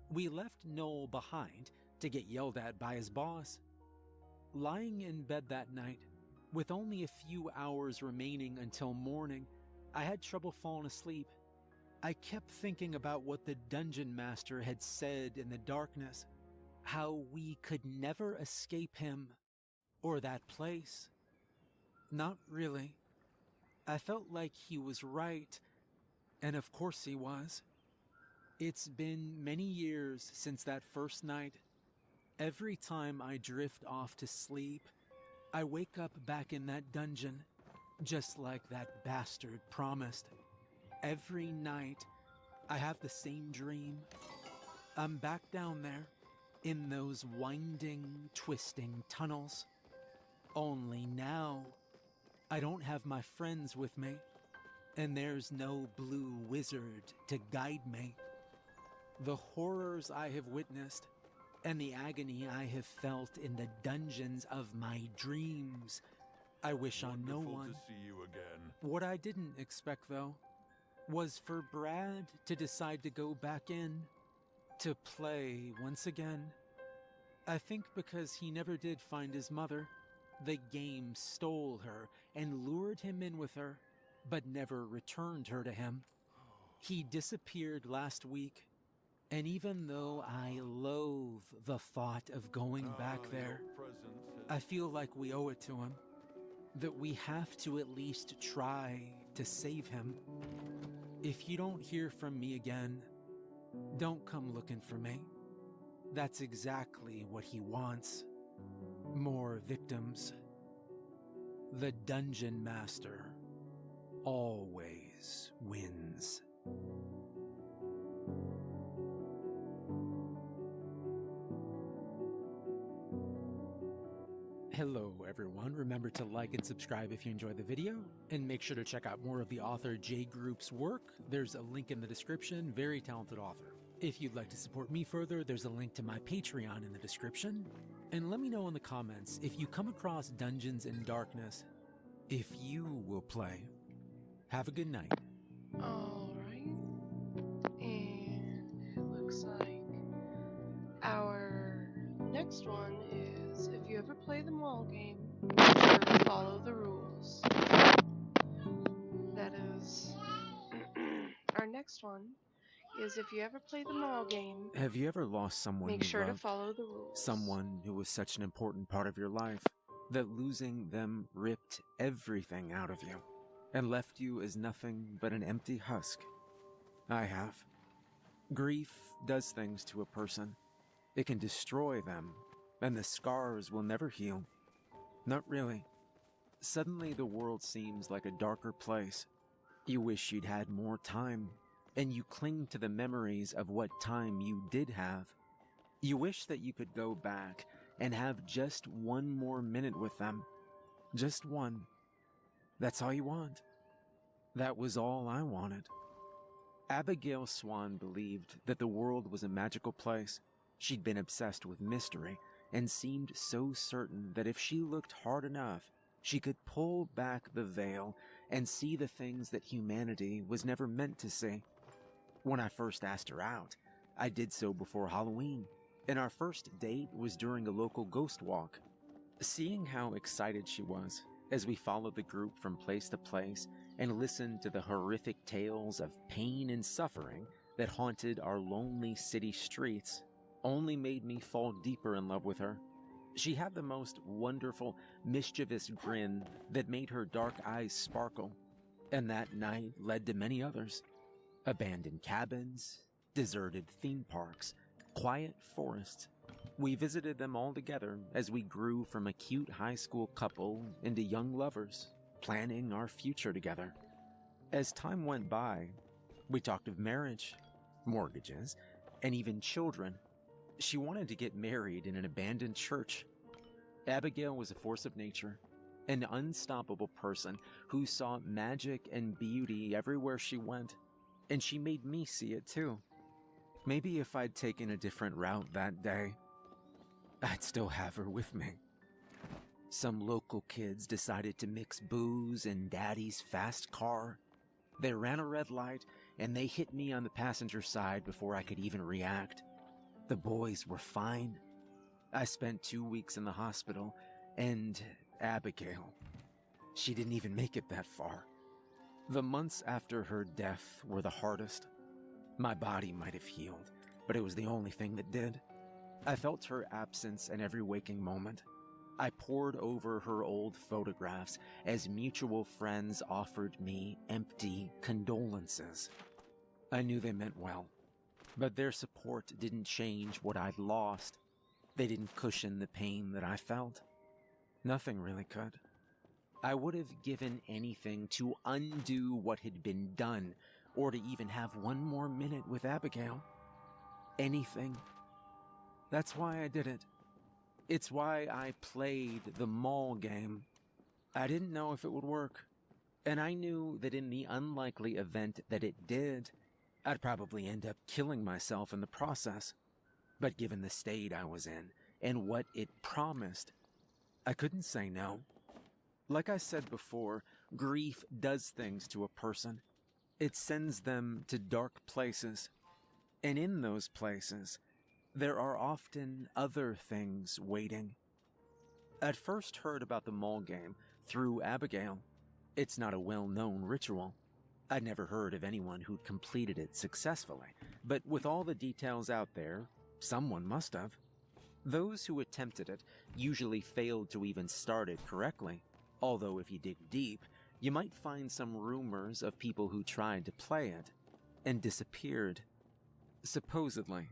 We left Noel behind to get yelled at by his boss. Lying in bed that night, with only a few hours remaining until morning, I had trouble falling asleep. I kept thinking about what the Dungeon Master had said in the darkness. How we could never escape him or that place. Not really. I felt like he was right, and of course he was. It's been many years since that first night. Every time I drift off to sleep, I wake up back in that dungeon, just like that bastard promised. Every night, I have the same dream. I'm back down there, in those winding, twisting tunnels. Only now, I don't have my friends with me, and there's no blue wizard to guide me. The horrors I have witnessed, and the agony I have felt in the dungeons of my dreams, I wish on no one. To see you again. What I didn't expect, though, was for Brad to decide to go back in, to play once again. I think because he never did find his mother, the game stole her and lured him in with her, but never returned her to him. He disappeared last week, and even though I loathe the thought of going back there, I feel like we owe it to him, that we have to at least try to save him. If you don't hear from me again, don't come looking for me. That's exactly what he wants. More victims. The Dungeon Master always wins. Hello everyone, remember to like and subscribe if you enjoyed the video, and make sure to check out more of the author J Group's work. There's a link in the description, very talented author. If you'd like to support me further, there's a link to my Patreon in the description. And let me know in the comments if you come across Dungeons in Darkness, if you will play. Have a good night. Alright. And it looks like our next one is if you ever play the mall game, be sure to follow the rules. That is our next one is if you ever play the mall game, Have you ever lost someone make you sure to loved? follow the rules. Someone who was such an important part of your life, that losing them ripped everything out of you, and left you as nothing but an empty husk? I have. Grief does things to a person. It can destroy them, and the scars will never heal. Not really. Suddenly the world seems like a darker place. You wish you'd had more time, and you cling to the memories of what time you did have. You wish that you could go back and have just one more minute with them. Just one. That's all you want. That was all I wanted. Abigail Swan believed that the world was a magical place. She'd been obsessed with mystery, and seemed so certain that if she looked hard enough, she could pull back the veil and see the things that humanity was never meant to see. When I first asked her out, I did so before Halloween, and our first date was during a local ghost walk. Seeing how excited she was as we followed the group from place to place and listened to the horrific tales of pain and suffering that haunted our lonely city streets only made me fall deeper in love with her. She had the most wonderful, mischievous grin that made her dark eyes sparkle, and that night led to many others. Abandoned cabins, deserted theme parks, quiet forests. We visited them all together as we grew from a cute high school couple into young lovers, planning our future together. As time went by, we talked of marriage, mortgages, and even children. She wanted to get married in an abandoned church. Abigail was a force of nature, an unstoppable person who saw magic and beauty everywhere she went, and she made me see it too. Maybe if I'd taken a different route that day, I'd still have her with me. Some local kids decided to mix booze in Daddy's fast car. They ran a red light, and they hit me on the passenger side before I could even react. The boys were fine. I spent 2 weeks in the hospital, and Abigail, she didn't even make it that far. The months after her death were the hardest. My body might have healed, but it was the only thing that did. I felt her absence in every waking moment. I pored over her old photographs as mutual friends offered me empty condolences. I knew they meant well, but their support didn't change what I'd lost. They didn't cushion the pain that I felt. Nothing really could. I would have given anything to undo what had been done, or to even have one more minute with Abigail. Anything. That's why I did it. It's why I played the mall game. I didn't know if it would work, and I knew that in the unlikely event that it did, I'd probably end up killing myself in the process. But given the state I was in, and what it promised, I couldn't say no. Like I said before, grief does things to a person. It sends them to dark places, and in those places, there are often other things waiting. I'd first heard about the mall game through Abigail. It's not a well-known ritual. I'd never heard of anyone who'd completed it successfully, but with all the details out there, someone must have. Those who attempted it usually failed to even start it correctly, although if you dig deep, you might find some rumors of people who tried to play it and disappeared. Supposedly,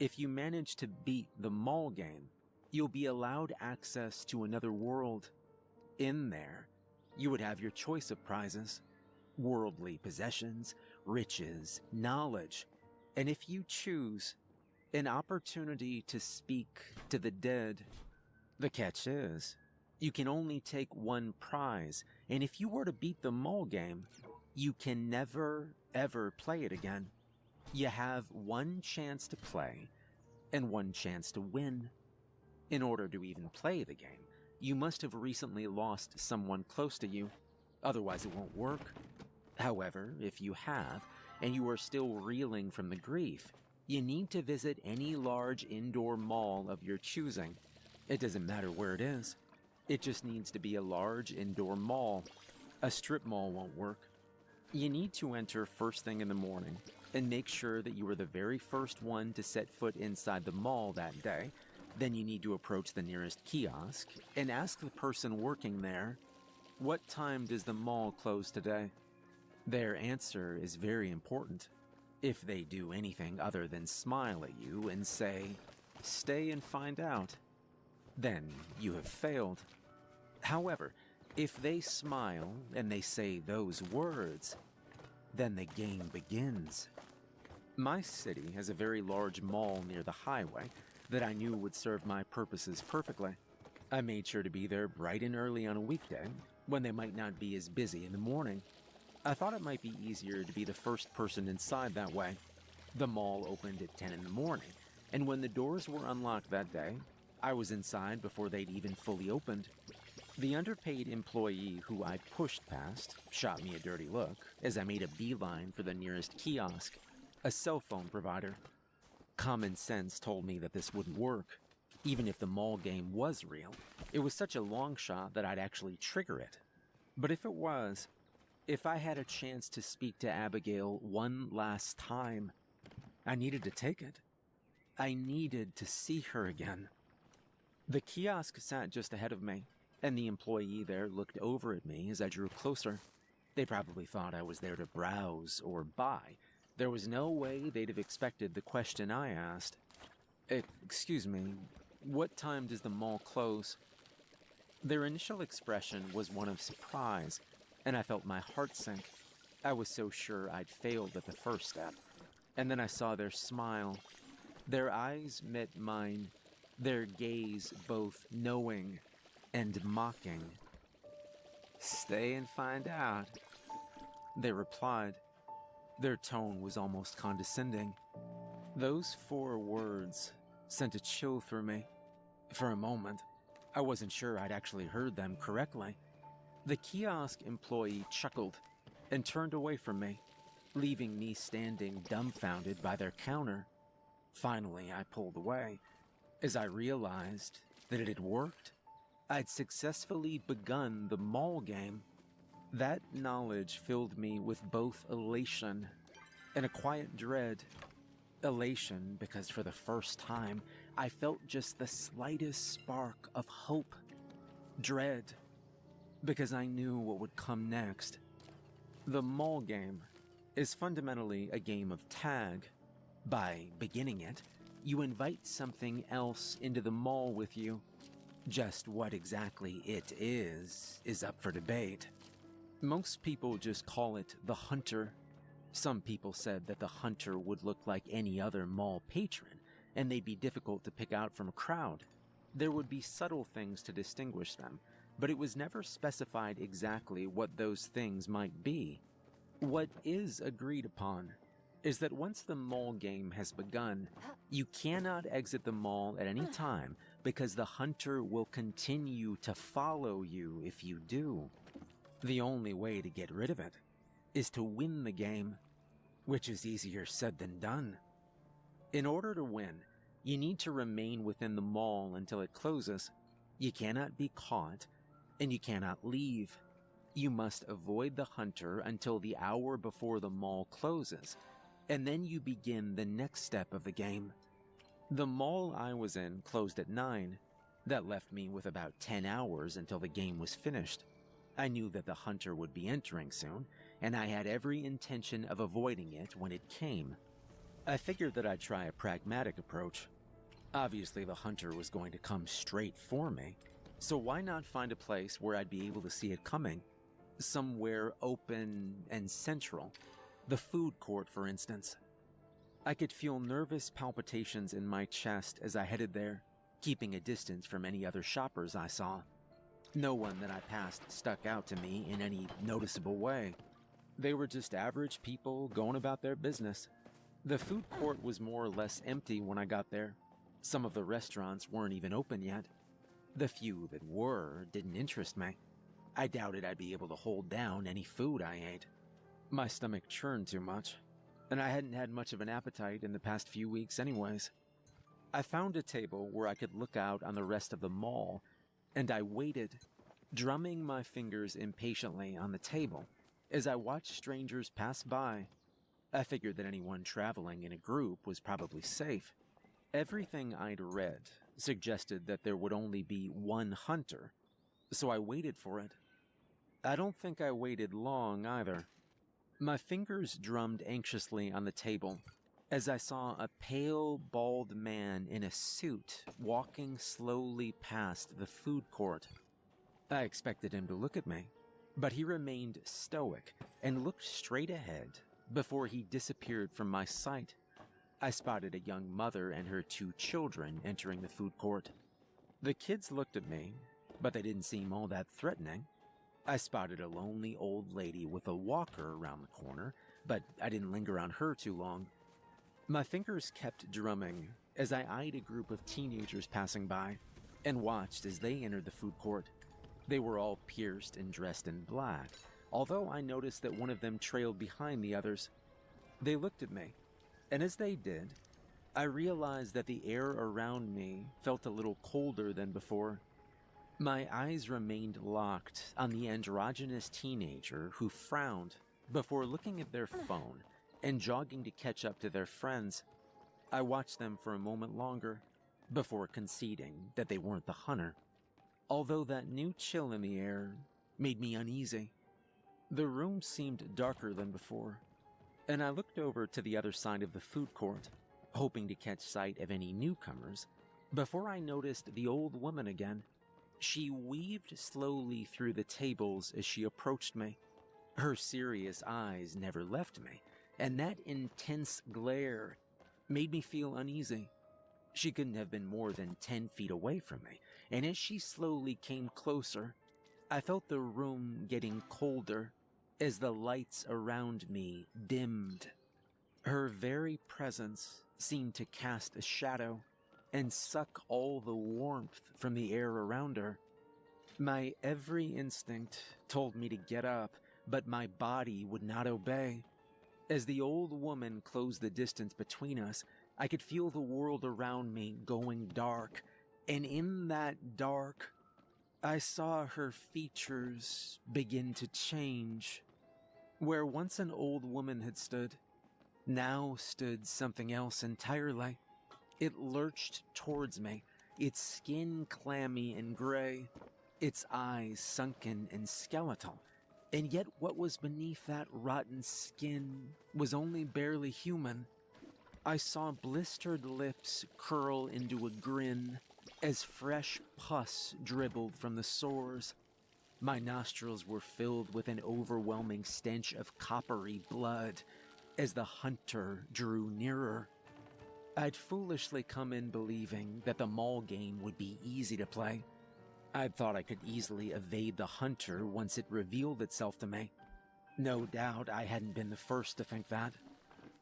if you manage to beat the mall game, you'll be allowed access to another world. In there, you would have your choice of prizes: worldly possessions, riches, knowledge, and if you choose, an opportunity to speak to the dead. The catch is, you can only take one prize, and if you were to beat the mall game, you can never, ever play it again. You have one chance to play, and one chance to win. In order to even play the game, you must have recently lost someone close to you, otherwise it won't work. However, if you have, and you are still reeling from the grief, you need to visit any large indoor mall of your choosing. It doesn't matter where it is. It just needs to be a large indoor mall. A strip mall won't work. You need to enter first thing in the morning, and make sure that you are the very first one to set foot inside the mall that day. Then you need to approach the nearest kiosk and ask the person working there, "What time does the mall close today?" Their answer is very important. If they do anything other than smile at you and say, "Stay and find out," then you have failed. However, if they smile and they say those words, then the game begins. My city has a very large mall near the highway that I knew would serve my purposes perfectly. I made sure to be there bright and early on a weekday, when they might not be as busy in the morning. I thought it might be easier to be the first person inside that way. The mall opened at 10 in the morning, and when the doors were unlocked that day, I was inside before they'd even fully opened. The underpaid employee who I pushed past shot me a dirty look as I made a beeline for the nearest kiosk, a cell phone provider. Common sense told me that this wouldn't work. Even if the mall game was real, it was such a long shot that I'd actually trigger it. But if it was, if I had a chance to speak to Abigail one last time, I needed to take it. I needed to see her again. The kiosk sat just ahead of me, and the employee there looked over at me as I drew closer. They probably thought I was there to browse or buy. There was no way they'd have expected the question I asked. "Excuse me, what time does the mall close?" Their initial expression was one of surprise, and I felt my heart sink. I was so sure I'd failed at the first step. And then I saw their smile. Their eyes met mine, their gaze both knowing and mocking. "Stay and find out," they replied. Their tone was almost condescending. Those 4 words sent a chill through me. For a moment, I wasn't sure I'd actually heard them correctly. The kiosk employee chuckled and turned away from me, leaving me standing dumbfounded by their counter. Finally, I pulled away, as I realized that it had worked. I'd successfully begun the mall game. That knowledge filled me with both elation and a quiet dread. Elation because for the first time, I felt just the slightest spark of hope, dread, because I knew what would come next. The mall game is fundamentally a game of tag. By beginning it, you invite something else into the mall with you. Just what exactly it is up for debate. Most people just call it the hunter. Some people said that the hunter would look like any other mall patron, and they'd be difficult to pick out from a crowd. There would be subtle things to distinguish them, but it was never specified exactly what those things might be. What is agreed upon is that once the mall game has begun, you cannot exit the mall at any time because the hunter will continue to follow you if you do. The only way to get rid of it is to win the game, which is easier said than done. In order to win, you need to remain within the mall until it closes. You cannot be caught, and you cannot leave. You must avoid the hunter until the hour before the mall closes, and then you begin the next step of the game. The mall I was in closed at 9. That left me with about 10 hours until the game was finished. I knew that the hunter would be entering soon, and I had every intention of avoiding it when it came. I figured that I'd try a pragmatic approach. Obviously, the hunter was going to come straight for me, so why not find a place where I'd be able to see it coming? Somewhere open and central. The food court, for instance. I could feel nervous palpitations in my chest as I headed there, keeping a distance from any other shoppers I saw. No one that I passed stuck out to me in any noticeable way. They were just average people going about their business. The food court was more or less empty when I got there. Some of the restaurants weren't even open yet. The few that were didn't interest me. I doubted I'd be able to hold down any food I ate. My stomach churned too much, and I hadn't had much of an appetite in the past few weeks anyways. I found a table where I could look out on the rest of the mall, and I waited, drumming my fingers impatiently on the table as I watched strangers pass by. I figured that anyone traveling in a group was probably safe. Everything I'd read suggested that there would only be one hunter, so I waited for it. I don't think I waited long either. My fingers drummed anxiously on the table as I saw a pale, bald man in a suit walking slowly past the food court. I expected him to look at me, but he remained stoic and looked straight ahead before he disappeared from my sight. I spotted a young mother and her 2 children entering the food court. The kids looked at me, but they didn't seem all that threatening. I spotted a lonely old lady with a walker around the corner, but I didn't linger on her too long. My fingers kept drumming as I eyed a group of teenagers passing by and watched as they entered the food court. They were all pierced and dressed in black, although I noticed that one of them trailed behind the others. They looked at me, and as they did, I realized that the air around me felt a little colder than before. My eyes remained locked on the androgynous teenager who frowned before looking at their phone and jogging to catch up to their friends. I watched them for a moment longer before conceding that they weren't the hunter, although that new chill in the air made me uneasy. The room seemed darker than before, and I looked over to the other side of the food court, hoping to catch sight of any newcomers, before I noticed the old woman again. She weaved slowly through the tables as she approached me. Her serious eyes never left me, and that intense glare made me feel uneasy. She couldn't have been more than 10 feet away from me, and as she slowly came closer, I felt the room getting colder as the lights around me dimmed. Her very presence seemed to cast a shadow and suck all the warmth from the air around her. My every instinct told me to get up, but my body would not obey. As the old woman closed the distance between us, I could feel the world around me going dark, and in that dark, I saw her features begin to change. Where once an old woman had stood, now stood something else entirely. It lurched towards me, its skin clammy and gray, its eyes sunken and skeletal, and yet what was beneath that rotten skin was only barely human. I saw blistered lips curl into a grin as fresh pus dribbled from the sores. My nostrils were filled with an overwhelming stench of coppery blood as the hunter drew nearer. I'd foolishly come in believing that the mall game would be easy to play. I'd thought I could easily evade the hunter once it revealed itself to me. No doubt I hadn't been the first to think that.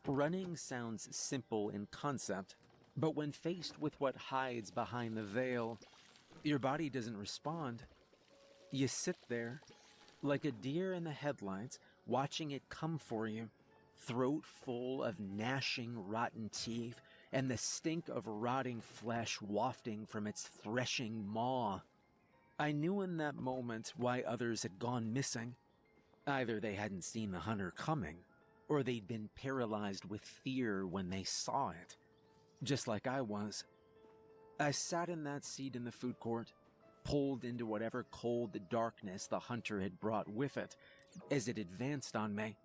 Running sounds simple in concept, but when faced with what hides behind the veil, your body doesn't respond. You sit there, like a deer in the headlights, watching it come for you, throat full of gnashing rotten teeth and the stink of rotting flesh wafting from its threshing maw. I knew in that moment why others had gone missing. Either they hadn't seen the hunter coming, or they'd been paralyzed with fear when they saw it, just like I was. I sat in that seat in the food court, pulled into whatever cold darkness the hunter had brought with it as it advanced on me.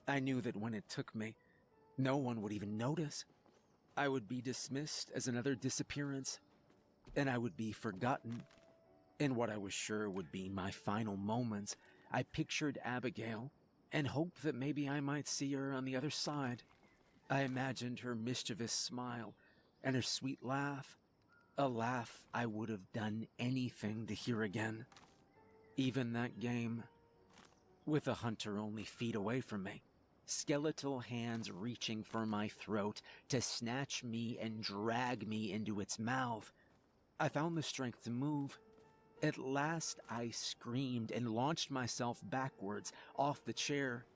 I knew that when it took me, no one would even notice. I would be dismissed as another disappearance, and I would be forgotten. In what I was sure would be my final moments, I pictured Abigail and hoped that maybe I might see her on the other side. I imagined her mischievous smile and her sweet laugh, a laugh I would have done anything to hear again. Even that game, with the hunter only feet away from me, skeletal hands reaching for my throat to snatch me and drag me into its mouth. I found the strength to move. At last I screamed and launched myself backwards off the chair.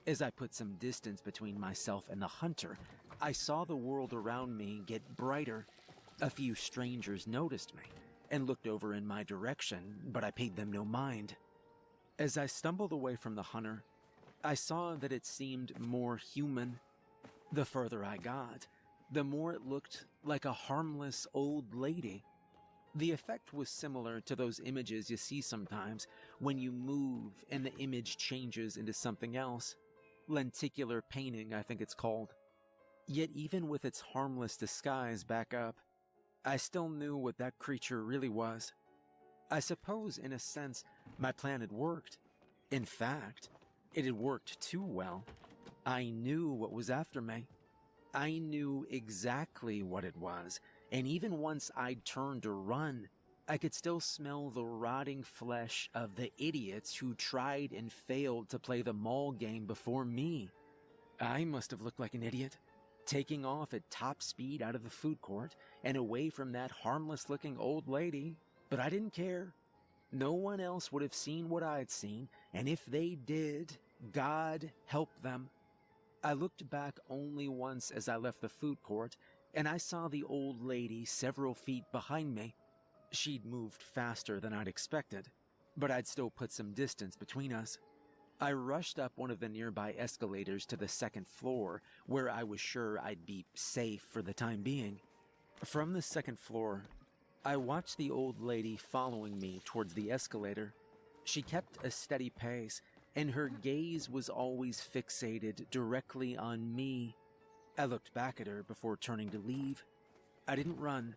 As I put some distance between myself and the hunter, I saw the world around me get brighter. A few strangers noticed me and looked over in my direction, but I paid them no mind. As I stumbled away from the hunter, I saw that it seemed more human. The further I got, the more it looked like a harmless old lady. The effect was similar to those images you see sometimes when you move and the image changes into something else. Lenticular painting, I think it's called. Yet even with its harmless disguise back up, I still knew what that creature really was. I suppose, in a sense, my plan had worked. In fact, it had worked too well. I knew what was after me. I knew exactly what it was, and even once I'd turned to run, I could still smell the rotting flesh of the idiots who tried and failed to play the mall game before me. I must have looked like an idiot, taking off at top speed out of the food court and away from that harmless-looking old lady, but I didn't care. No one else would have seen what I'd seen, and if they did, God help them. I looked back only once as I left the food court, and I saw the old lady several feet behind me. She'd moved faster than I'd expected, but I'd still put some distance between us. I rushed up one of the nearby escalators to the second floor, where I was sure I'd be safe for the time being. From the second floor, I watched the old lady following me towards the escalator. She kept a steady pace, and her gaze was always fixated directly on me. I looked back at her before turning to leave. I didn't run,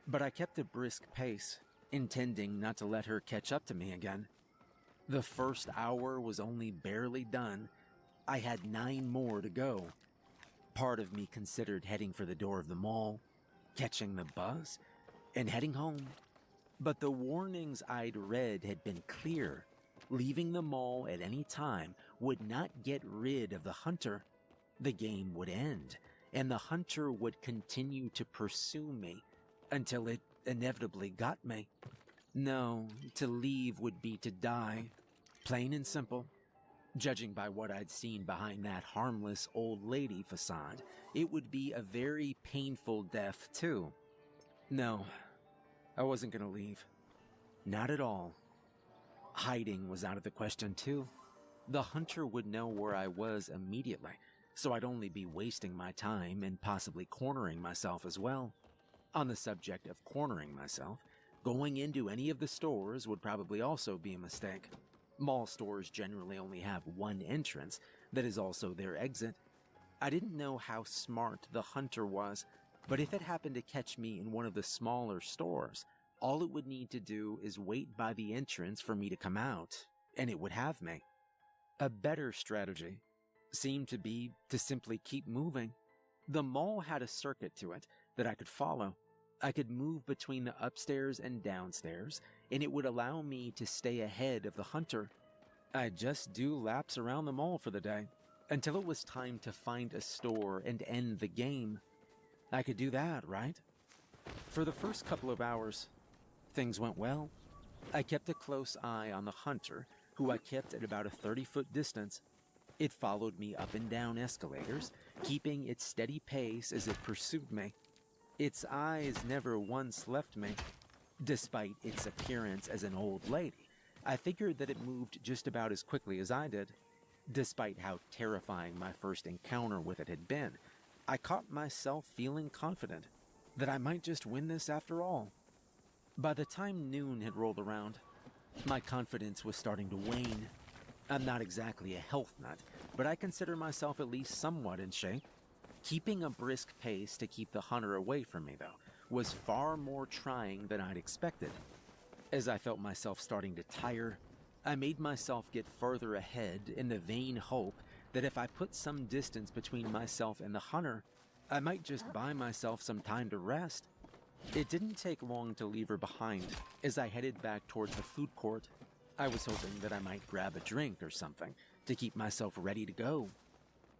but I kept a brisk pace, intending not to let her catch up to me again. The first hour was only barely done. I had 9 more to go. Part of me considered heading for the door of the mall, catching the bus, and heading home. But the warnings I'd read had been clear. Leaving the mall at any time would not get rid of the hunter. The game would end, and the hunter would continue to pursue me until it inevitably got me. No, to leave would be to die. Plain and simple. Judging by what I'd seen behind that harmless old lady facade, it would be a very painful death, too. No, I wasn't gonna leave. Not at all. Hiding was out of the question, too. The hunter would know where I was immediately, so I'd only be wasting my time and possibly cornering myself as well. On the subject of cornering myself, going into any of the stores would probably also be a mistake. Mall stores generally only have one entrance that is also their exit. I didn't know how smart the hunter was, but if it happened to catch me in one of the smaller stores, all it would need to do is wait by the entrance for me to come out, and it would have me. A better strategy seemed to be to simply keep moving. The mall had a circuit to it that I could follow. I could move between the upstairs and downstairs, and it would allow me to stay ahead of the hunter. I'd just do laps around the mall for the day, until it was time to find a store and end the game. I could do that, right? For the first couple of hours, things went well. I kept a close eye on the hunter, who I kept at about a 30-foot distance. It followed me up and down escalators, keeping its steady pace as it pursued me. Its eyes never once left me. Despite its appearance as an old lady, I figured that it moved just about as quickly as I did. Despite how terrifying my first encounter with it had been, I caught myself feeling confident that I might just win this after all. By the time noon had rolled around, my confidence was starting to wane. I'm not exactly a health nut, but I consider myself at least somewhat in shape. Keeping a brisk pace to keep the hunter away from me, though, was far more trying than I'd expected. As I felt myself starting to tire, I made myself get further ahead in the vain hope that if I put some distance between myself and the hunter, I might just buy myself some time to rest. It didn't take long to leave her behind as I headed back towards the food court. I was hoping that I might grab a drink or something to keep myself ready to go.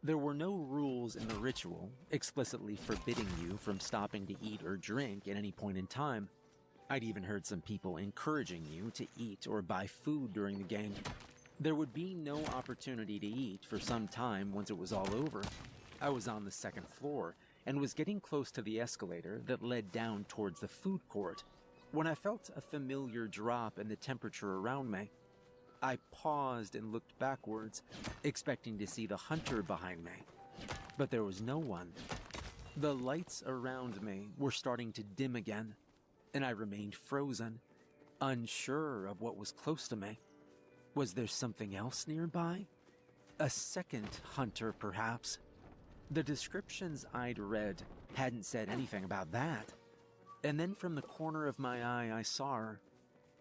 There were no rules in the ritual explicitly forbidding you from stopping to eat or drink at any point in time. I'd even heard some people encouraging you to eat or buy food during the game. There would be no opportunity to eat for some time once it was all over. I was on the second floor and was getting close to the escalator that led down towards the food court when I felt a familiar drop in the temperature around me. I paused and looked backwards, expecting to see the hunter behind me, but there was no one. The lights around me were starting to dim again, and I remained frozen, unsure of what was close to me. Was there something else nearby? A second hunter, perhaps? The descriptions I'd read hadn't said anything about that. And then from the corner of my eye, I saw her.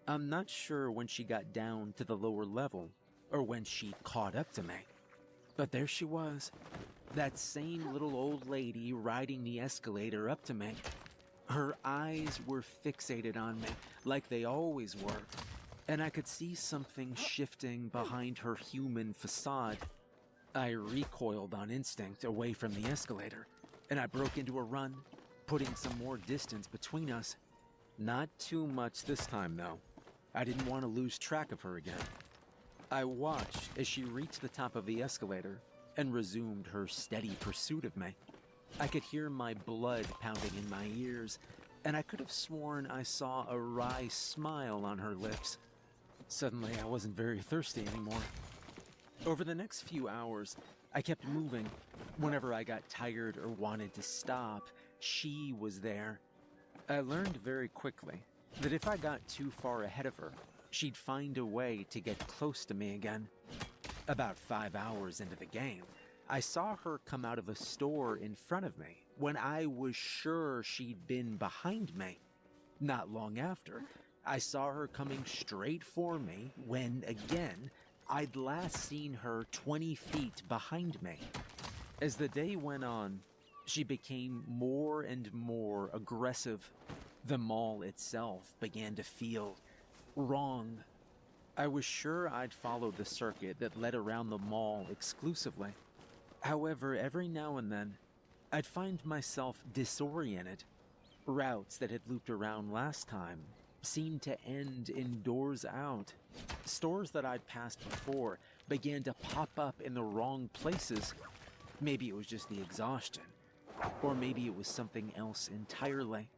I'm not sure when she got down to the lower level, or when she caught up to me. But there she was, that same little old lady riding the escalator up to me. Her eyes were fixated on me, like they always were, and I could see something shifting behind her human facade. I recoiled on instinct away from the escalator, and I broke into a run, putting some more distance between us. Not too much this time, though. I didn't want to lose track of her again. I watched as she reached the top of the escalator and resumed her steady pursuit of me. I could hear my blood pounding in my ears, and I could have sworn I saw a wry smile on her lips. Suddenly, I wasn't very thirsty anymore. Over the next few hours, I kept moving. Whenever I got tired or wanted to stop, she was there. I learned very quickly that if I got too far ahead of her, she'd find a way to get close to me again. About 5 hours into the game, I saw her come out of a store in front of me when I was sure she'd been behind me. Not long after, I saw her coming straight for me when, again, I'd last seen her 20 feet behind me. As the day went on, she became more and more aggressive. The mall itself began to feel wrong. I was sure I'd followed the circuit that led around the mall exclusively. However, every now and then, I'd find myself disoriented. Routes that had looped around last time seemed to end in doors out. Stores that I'd passed before began to pop up in the wrong places. Maybe it was just the exhaustion, or maybe it was something else entirely.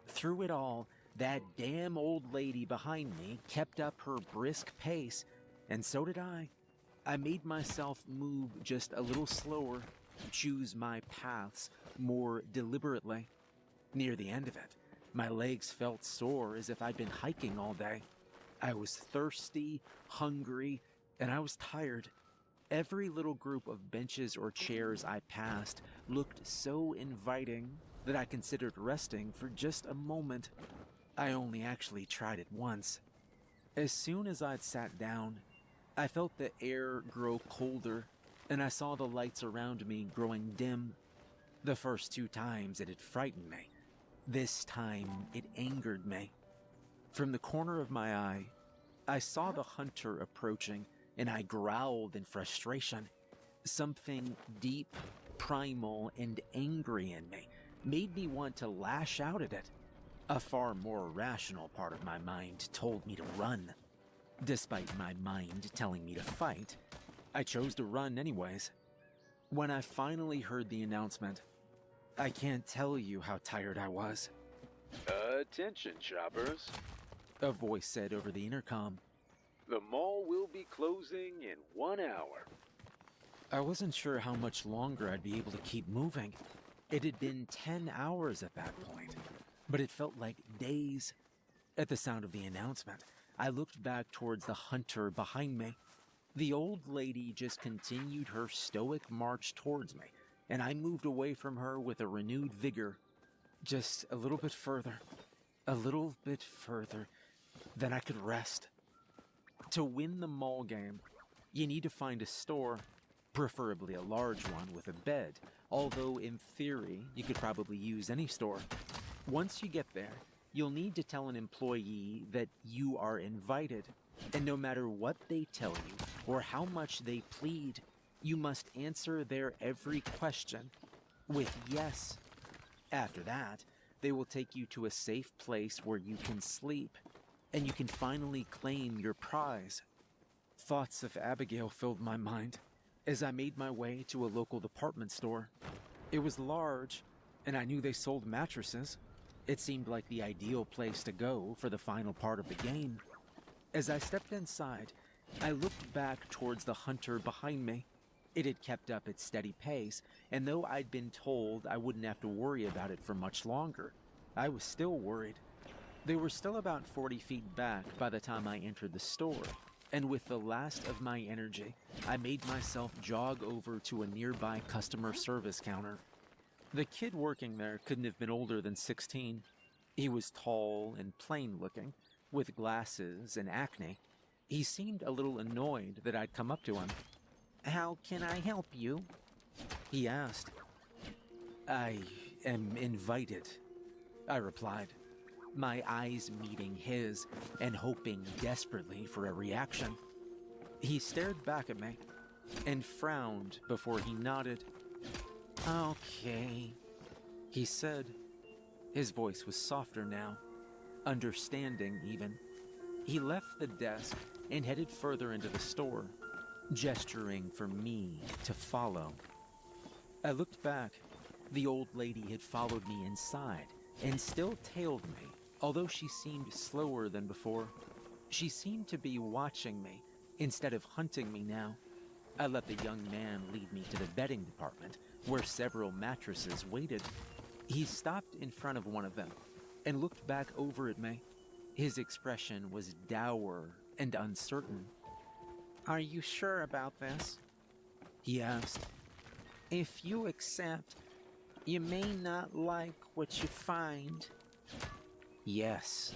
Through it all, that damn old lady behind me kept up her brisk pace, and so did I. I made myself move just a little slower, choose my paths more deliberately. Near the end of it, my legs felt sore as if I'd been hiking all day. I was thirsty, hungry, and I was tired. Every little group of benches or chairs I passed looked so inviting that I considered resting for just a moment. I only actually tried it once. As soon as I'd sat down, I felt the air grow colder, and I saw the lights around me growing dim. The first 2 times it had frightened me. This time it angered me. From the corner of my eye, I saw the hunter approaching, and I growled in frustration. Something deep, primal, and angry in me made me want to lash out at it. A far more rational part of my mind told me to run. Despite my mind telling me to fight, I chose to run anyways. When I finally heard the announcement, I can't tell you how tired I was. Attention, shoppers. A voice said over the intercom. The mall will be closing in 1 hour. I wasn't sure how much longer I'd be able to keep moving. It had been 10 hours at that point, but it felt like days. At the sound of the announcement, I looked back towards the hunter behind me. The old lady just continued her stoic march towards me, and I moved away from her with a renewed vigor. Just a little bit further, then I could rest. To win the mall game, you need to find a store, preferably a large one with a bed, although in theory, you could probably use any store. Once you get there, you'll need to tell an employee that you are invited, and no matter what they tell you or how much they plead, you must answer their every question with yes. After that, they will take you to a safe place where you can sleep, and you can finally claim your prize. Thoughts of Abigail filled my mind as I made my way to a local department store. It was large, and I knew they sold mattresses. It seemed like the ideal place to go for the final part of the game. As I stepped inside, I looked back towards the hunter behind me. It had kept up its steady pace, and though I'd been told I wouldn't have to worry about it for much longer, I was still worried. They were still about 40 feet back by the time I entered the store, and with the last of my energy, I made myself jog over to a nearby customer service counter. The kid working there couldn't have been older than 16. He was tall and plain-looking, with glasses and acne. He seemed a little annoyed that I'd come up to him. "How can I help you?" he asked. "I am invited," I replied, my eyes meeting his and hoping desperately for a reaction. He stared back at me and frowned before he nodded. "Okay," he said. His voice was softer now, understanding even. He left the desk and headed further into the store, gesturing for me to follow. I looked back. The old lady had followed me inside and still tailed me, although she seemed slower than before. She seemed to be watching me instead of hunting me now. I let the young man lead me to the bedding department, where several mattresses waited. He stopped in front of one of them and looked back over at me. His expression was dour and uncertain. "Are you sure about this?" he asked. "If you accept, you may not like what you find." "Yes,"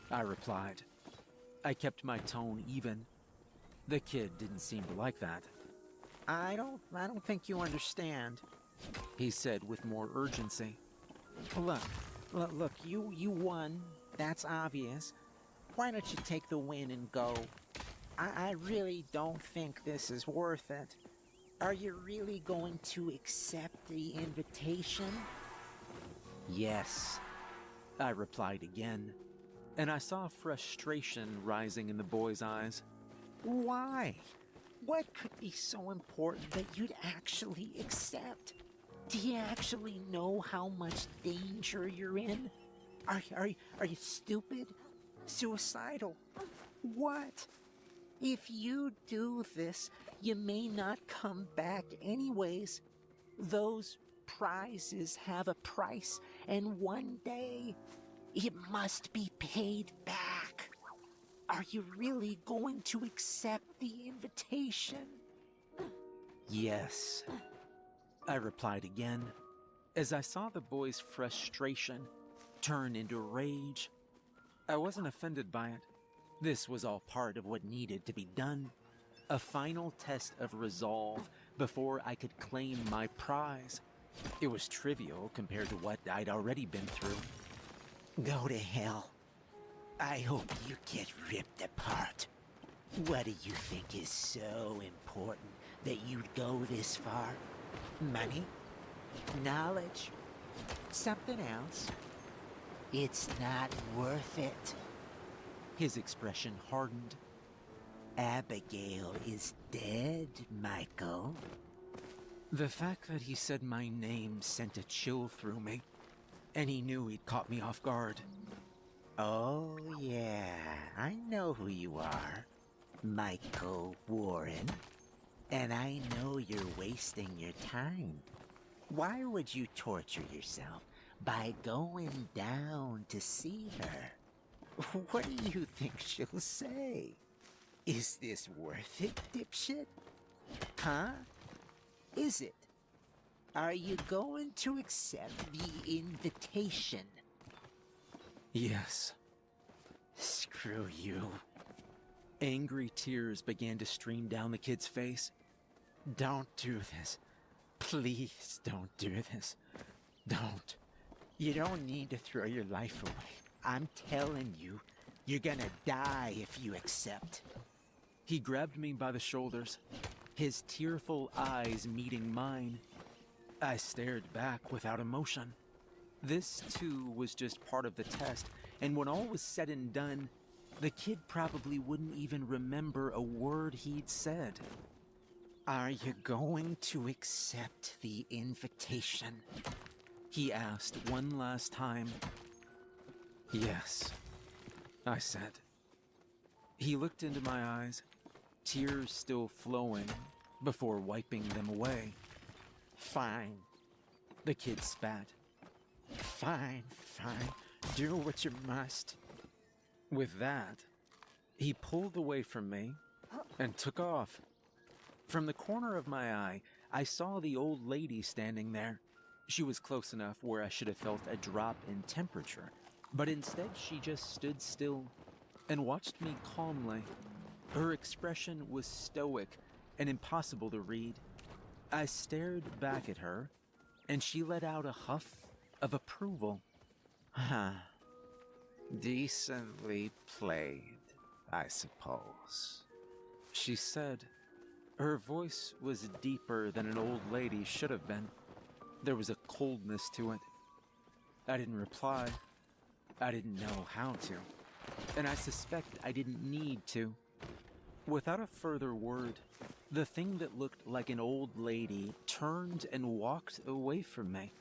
I replied. I kept my tone even. The kid didn't seem to like that. I don't think you understand," he said with more urgency. Look, you won. That's obvious. Why don't you take the win and go? I really don't think this is worth it. Are you really going to accept the invitation?" "Yes," I replied again, and I saw frustration rising in the boy's eyes. "Why? What could be so important that you'd actually accept? Do you actually know how much danger you're in? Are you stupid? Suicidal? What? If you do this, you may not come back anyways. Those prizes have a price, and one day it must be paid back. Are you really going to accept the invitation? Yes, I replied again, as I saw the boy's frustration turn into rage. I wasn't offended by it. This was all part of what needed to be done. A final test of resolve before I could claim my prize. It was trivial compared to what I'd already been through. Go to hell. I hope you get ripped apart. What do you think is so important that you'd go this far? Money? Knowledge? Something else? It's not worth it. His expression hardened. Abigail is dead, Michael. The fact that he said my name sent a chill through me, and he knew he'd caught me off guard. Oh, yeah, I know who you are. Michael Warren. And I know you're wasting your time. Why would you torture yourself by going down to see her? What do you think she'll say? Is this worth it, dipshit? Huh? Is it? Are you going to accept the invitation? Yes. Screw you. Angry tears began to stream down the kid's face. Don't do this. Please don't do this. Don't. You don't need to throw your life away. I'm telling you, you're gonna die if you accept. He grabbed me by the shoulders, his tearful eyes meeting mine. I stared back without emotion. This, too, was just part of the test, and when all was said and done, the kid probably wouldn't even remember a word he'd said. Are you going to accept the invitation? He asked one last time. Yes, I said. He looked into my eyes, tears still flowing, before wiping them away. Fine. The kid spat. Fine. Do what you must. With that, he pulled away from me and took off. From the corner of my eye, I saw the old lady standing there. She was close enough where I should have felt a drop in temperature, but instead she just stood still and watched me calmly. Her expression was stoic and impossible to read. I stared back at her, and she let out a huff of approval. Huh. Decently played, I suppose, she said. Her voice was deeper than an old lady should have been. There was a coldness to it. I didn't reply. I didn't know how to. And I suspect I didn't need to. Without a further word, the thing that looked like an old lady turned and walked away from me.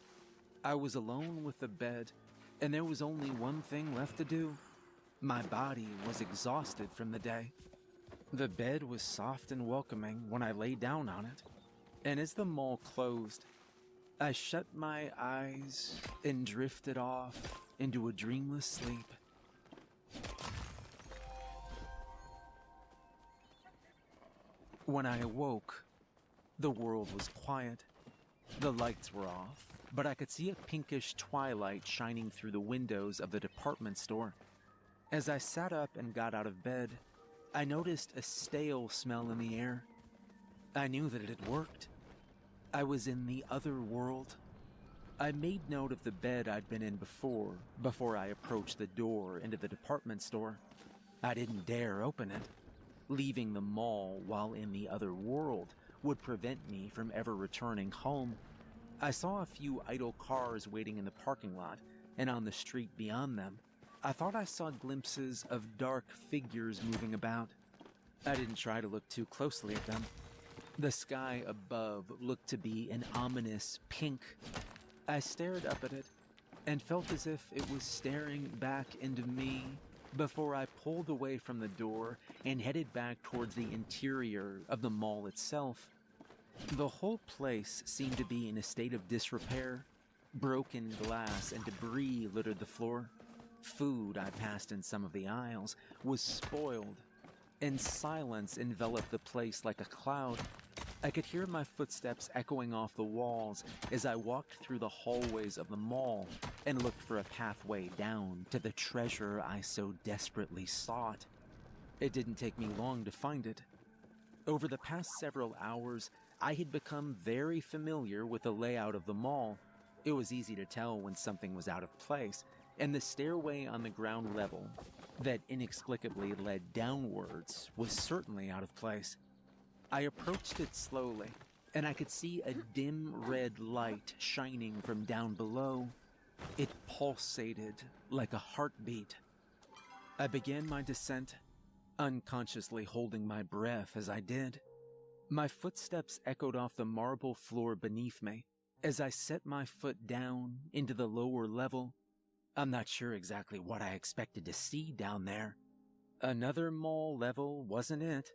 I was alone with the bed, and there was only one thing left to do. My body was exhausted from the day. The bed was soft and welcoming when I lay down on it, and as the mall closed, I shut my eyes and drifted off into a dreamless sleep. When I awoke, the world was quiet. The lights were off, but I could see a pinkish twilight shining through the windows of the department store. As I sat up and got out of bed, I noticed a stale smell in the air. I knew that it had worked. I was in the other world. I made note of the bed I'd been in before I approached the door into the department store. I didn't dare open it. Leaving the mall while in the other world would prevent me from ever returning home. I saw a few idle cars waiting in the parking lot, and on the street beyond them, I thought I saw glimpses of dark figures moving about. I didn't try to look too closely at them. The sky above looked to be an ominous pink. I stared up at it and felt as if it was staring back into me before I pulled away from the door and headed back towards the interior of the mall itself. The whole place seemed to be in a state of disrepair. Broken glass and debris littered the floor. Food I passed in some of the aisles was spoiled, and silence enveloped the place like a cloud. I could hear my footsteps echoing off the walls as I walked through the hallways of the mall and looked for a pathway down to the treasure I so desperately sought. It didn't take me long to find it. Over the past several hours, I had become very familiar with the layout of the mall. It was easy to tell when something was out of place, and the stairway on the ground level that inexplicably led downwards was certainly out of place. I approached it slowly, and I could see a dim red light shining from down below. It pulsated like a heartbeat. I began my descent, unconsciously holding my breath as I did. My footsteps echoed off the marble floor beneath me as I set my foot down into the lower level. I'm not sure exactly what I expected to see down there. Another mall level wasn't it.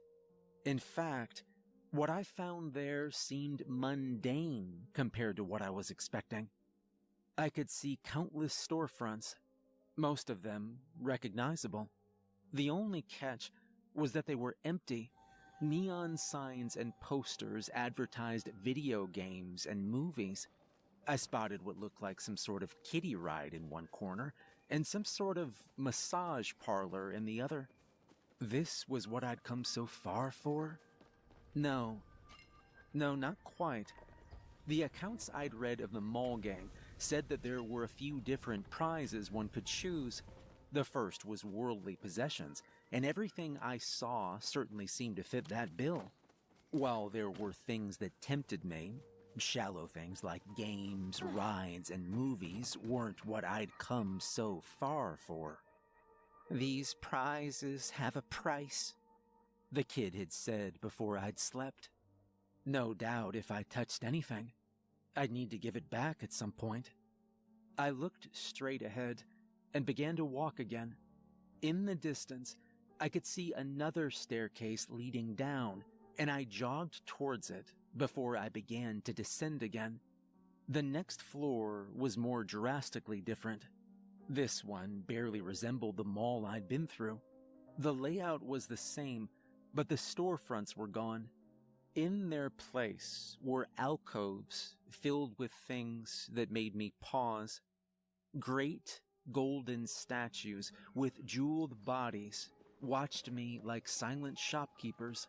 In fact, what I found there seemed mundane compared to what I was expecting. I could see countless storefronts, most of them recognizable. The only catch was that they were empty. Neon signs and posters advertised video games and movies. I spotted what looked like some sort of kiddie ride in one corner and some sort of massage parlor in the other. This was what I'd come so far for? No, not quite. The accounts I'd read of the mall gang said that there were a few different prizes one could choose. The first was worldly possessions, and everything I saw certainly seemed to fit that bill. While there were things that tempted me, shallow things like games, rides, and movies weren't what I'd come so far for. "These prizes have a price," the kid had said before I'd slept. No doubt if I touched anything, I'd need to give it back at some point. I looked straight ahead and began to walk again. In the distance, I could see another staircase leading down, and I jogged towards it before I began to descend again. The next floor was more drastically different. This one barely resembled the mall I'd been through. The layout was the same, but the storefronts were gone. In their place were alcoves filled with things that made me pause. Great golden statues with jeweled bodies watched me like silent shopkeepers.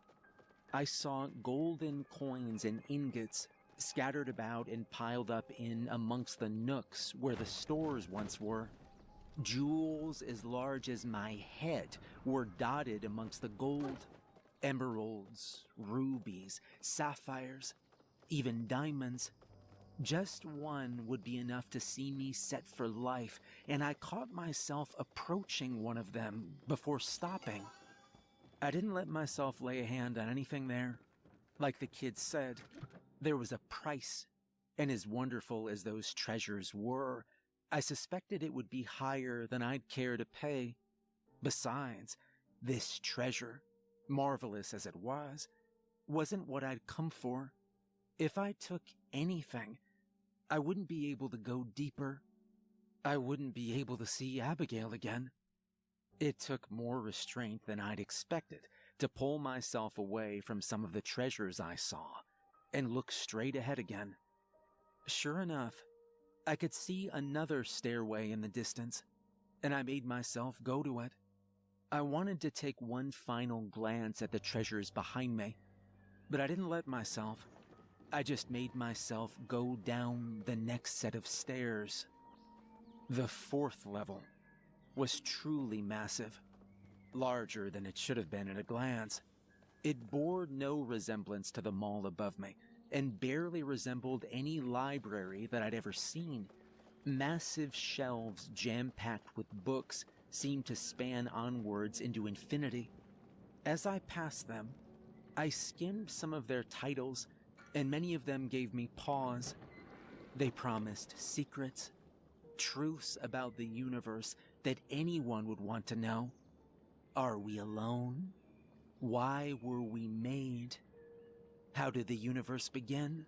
I saw golden coins and ingots scattered about and piled up in amongst the nooks where the stores once were. Jewels as large as my head were dotted amongst the gold. Emeralds, rubies, sapphires, even diamonds. Just one would be enough to see me set for life, and I caught myself approaching one of them before stopping. I didn't let myself lay a hand on anything there. Like the kid said, there was a price, and as wonderful as those treasures were, I suspected it would be higher than I'd care to pay. Besides, this treasure, marvelous as it was, wasn't what I'd come for. If I took anything, I wouldn't be able to go deeper. I wouldn't be able to see Abigail again. It took more restraint than I'd expected to pull myself away from some of the treasures I saw and look straight ahead again. Sure enough, I could see another stairway in the distance, and I made myself go to it. I wanted to take one final glance at the treasures behind me, but I didn't let myself. I just made myself go down the next set of stairs. The fourth level was truly massive, larger than it should have been at a glance. It bore no resemblance to the mall above me, and barely resembled any library that I'd ever seen. Massive shelves jam-packed with books seemed to span onwards into infinity. As I passed them, I skimmed some of their titles, and many of them gave me pause. They promised secrets, truths about the universe that anyone would want to know. Are we alone? Why were we made? How did the universe begin?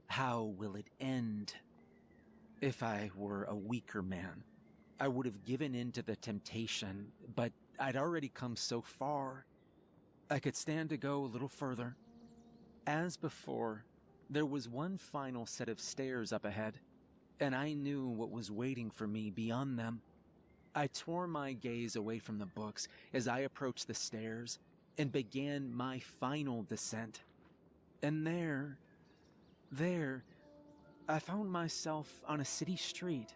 How will it end? If I were a weaker man, I would have given in to the temptation, but I'd already come so far. I could stand to go a little further. As before, there was one final set of stairs up ahead, and I knew what was waiting for me beyond them. I tore my gaze away from the books as I approached the stairs and began my final descent. And there, I found myself on a city street.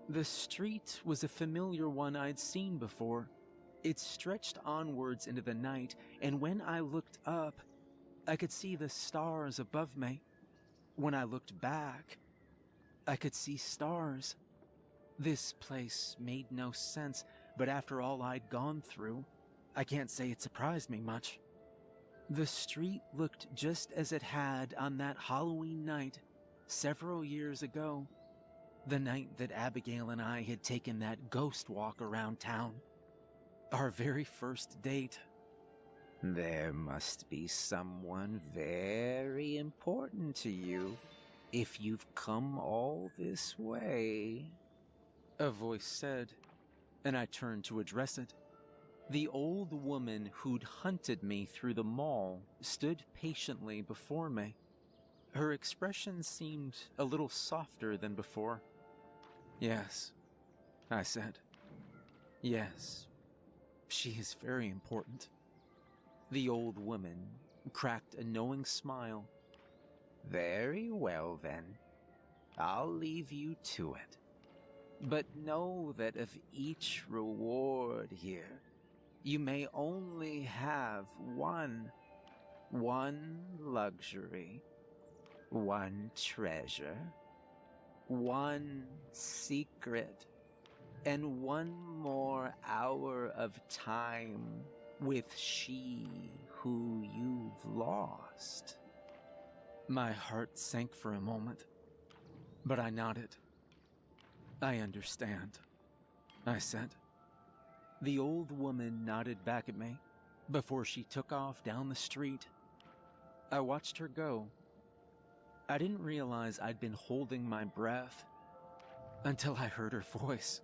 The street was a familiar one I'd seen before. It stretched onwards into the night, and when I looked up, I could see the stars above me. When I looked back, I could see stars. This place made no sense, but after all I'd gone through, I can't say it surprised me much. The street looked just as it had on that Halloween night several years ago, the night that Abigail and I had taken that ghost walk around town. Our very first date. There must be someone very important to you if you've come all this way, a voice said, and I turned to address it. The old woman who'd hunted me through the mall stood patiently before me. Her expression seemed a little softer than before. Yes, I said. Yes, she is very important. The old woman cracked a knowing smile. Very well then, I'll leave you to it. But know that of each reward here, you may only have one luxury, one treasure, one secret, and one more hour of time with she who you've lost. My heart sank for a moment, but I nodded. I understand, I said. The old woman nodded back at me before she took off down the street. I watched her go. I didn't realize I'd been holding my breath until I heard her voice.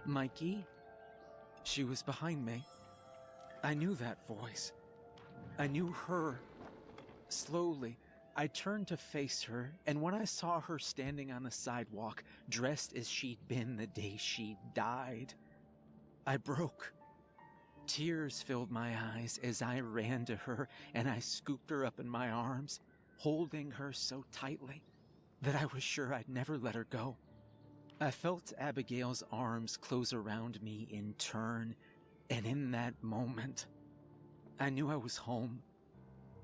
Mikey? She was behind me. I knew that voice. I knew her. Slowly, I turned to face her, and when I saw her standing on the sidewalk, dressed as she'd been the day she died, I broke. Tears filled my eyes as I ran to her, and I scooped her up in my arms, holding her so tightly that I was sure I'd never let her go. I felt Abigail's arms close around me in turn, and in that moment, I knew I was home.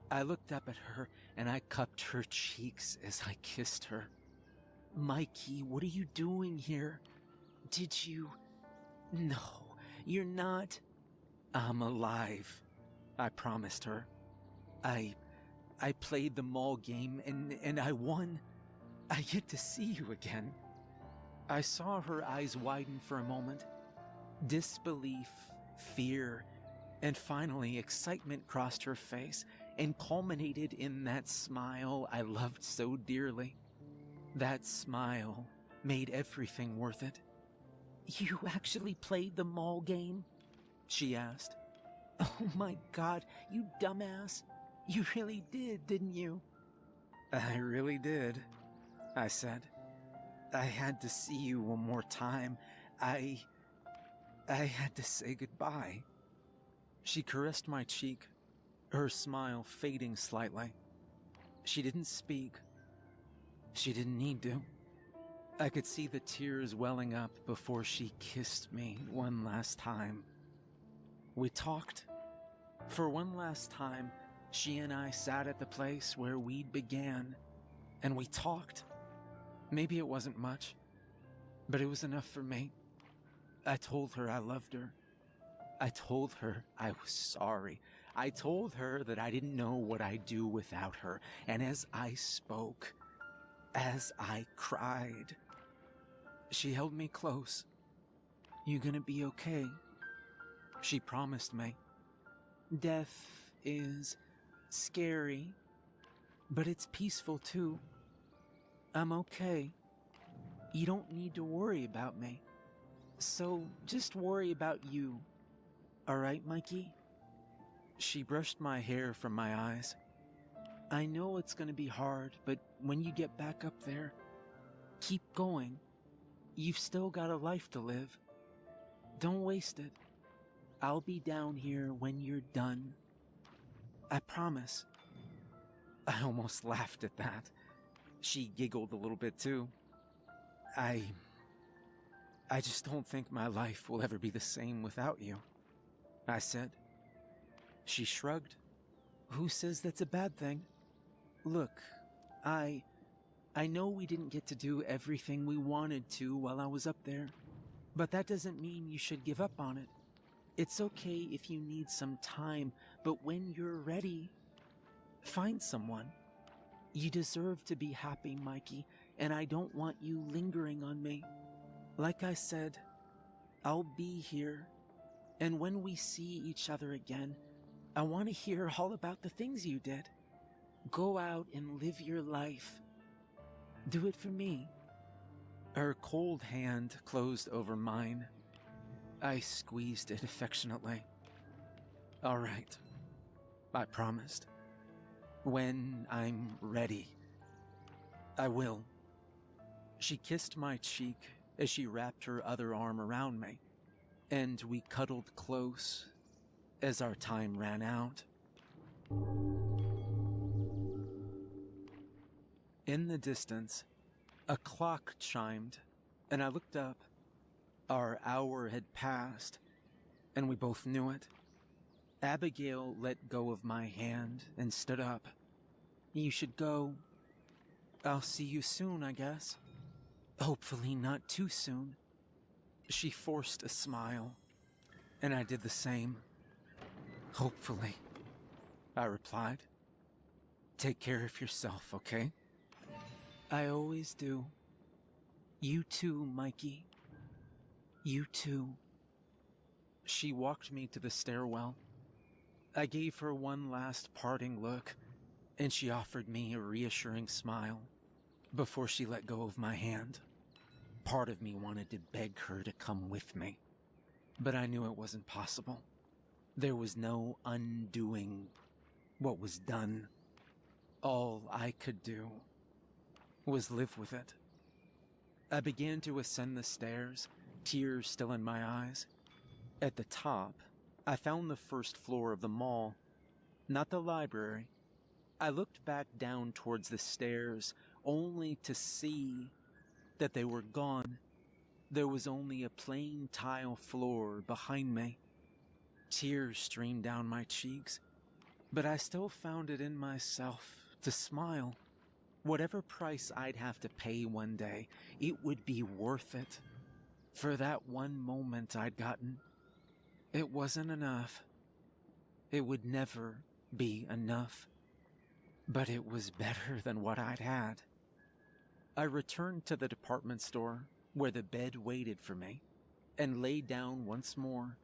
I looked up at her, and I cupped her cheeks as I kissed her. Mikey, what are you doing here? Did you... No, you're not... I'm alive, I promised her. I played the mall game, and I won. I get to see you again. I saw her eyes widen for a moment. Disbelief, fear, and finally excitement crossed her face and culminated in that smile I loved so dearly. That smile made everything worth it. You actually played the mall game? She asked. Oh my God, you dumbass. You really did, didn't you? I really did, I said. I had to see you one more time. I had to say goodbye. She caressed my cheek, her smile fading slightly. She didn't speak. She didn't need to. I could see the tears welling up before she kissed me one last time. We talked. For one last time, she and I sat at the place where we'd began, and we talked. Maybe it wasn't much, but it was enough for me. I told her I loved her. I told her I was sorry. I told her that I didn't know what I'd do without her, and as I spoke, as I cried, she held me close. You gonna be okay? She promised me. Death is scary, but it's peaceful too. I'm okay. You don't need to worry about me. So just worry about you. Alright, Mikey? She brushed my hair from my eyes. I know it's gonna be hard, but when you get back up there, keep going. You've still got a life to live. Don't waste it. I'll be down here when you're done. I promise. I almost laughed at that. She giggled a little bit too. I just don't think my life will ever be the same without you, I said. She shrugged. Who says that's a bad thing? Look, I know we didn't get to do everything we wanted to while I was up there, but that doesn't mean you should give up on it. It's okay if you need some time, but when you're ready, find someone. You deserve to be happy, Mikey, and I don't want you lingering on me. Like I said, I'll be here, and when we see each other again, I want to hear all about the things you did. Go out and live your life. Do it for me. Her cold hand closed over mine. I squeezed it affectionately. All right, I promised. When I'm ready, I will. She kissed my cheek as she wrapped her other arm around me, and we cuddled close as our time ran out. In the distance, a clock chimed, and I looked up. Our hour had passed, and we both knew it. Abigail let go of my hand and stood up. You should go. I'll see you soon, I guess. Hopefully not too soon. She forced a smile, and I did the same. Hopefully, I replied. Take care of yourself, okay? I always do. You too, Mikey. You too. She walked me to the stairwell. I gave her one last parting look, and she offered me a reassuring smile before she let go of my hand. Part of me wanted to beg her to come with me, but I knew it wasn't possible. There was no undoing what was done. All I could do was live with it. I began to ascend the stairs, tears still in my eyes. At the top, I found the first floor of the mall, not the library. I looked back down towards the stairs, only to see that they were gone. There was only a plain tile floor behind me. Tears streamed down my cheeks, but I still found it in myself to smile. Whatever price I'd have to pay one day, it would be worth it. For that one moment I'd gotten, it wasn't enough. It would never be enough. But it was better than what I'd had. I returned to the department store where the bed waited for me and lay down once more.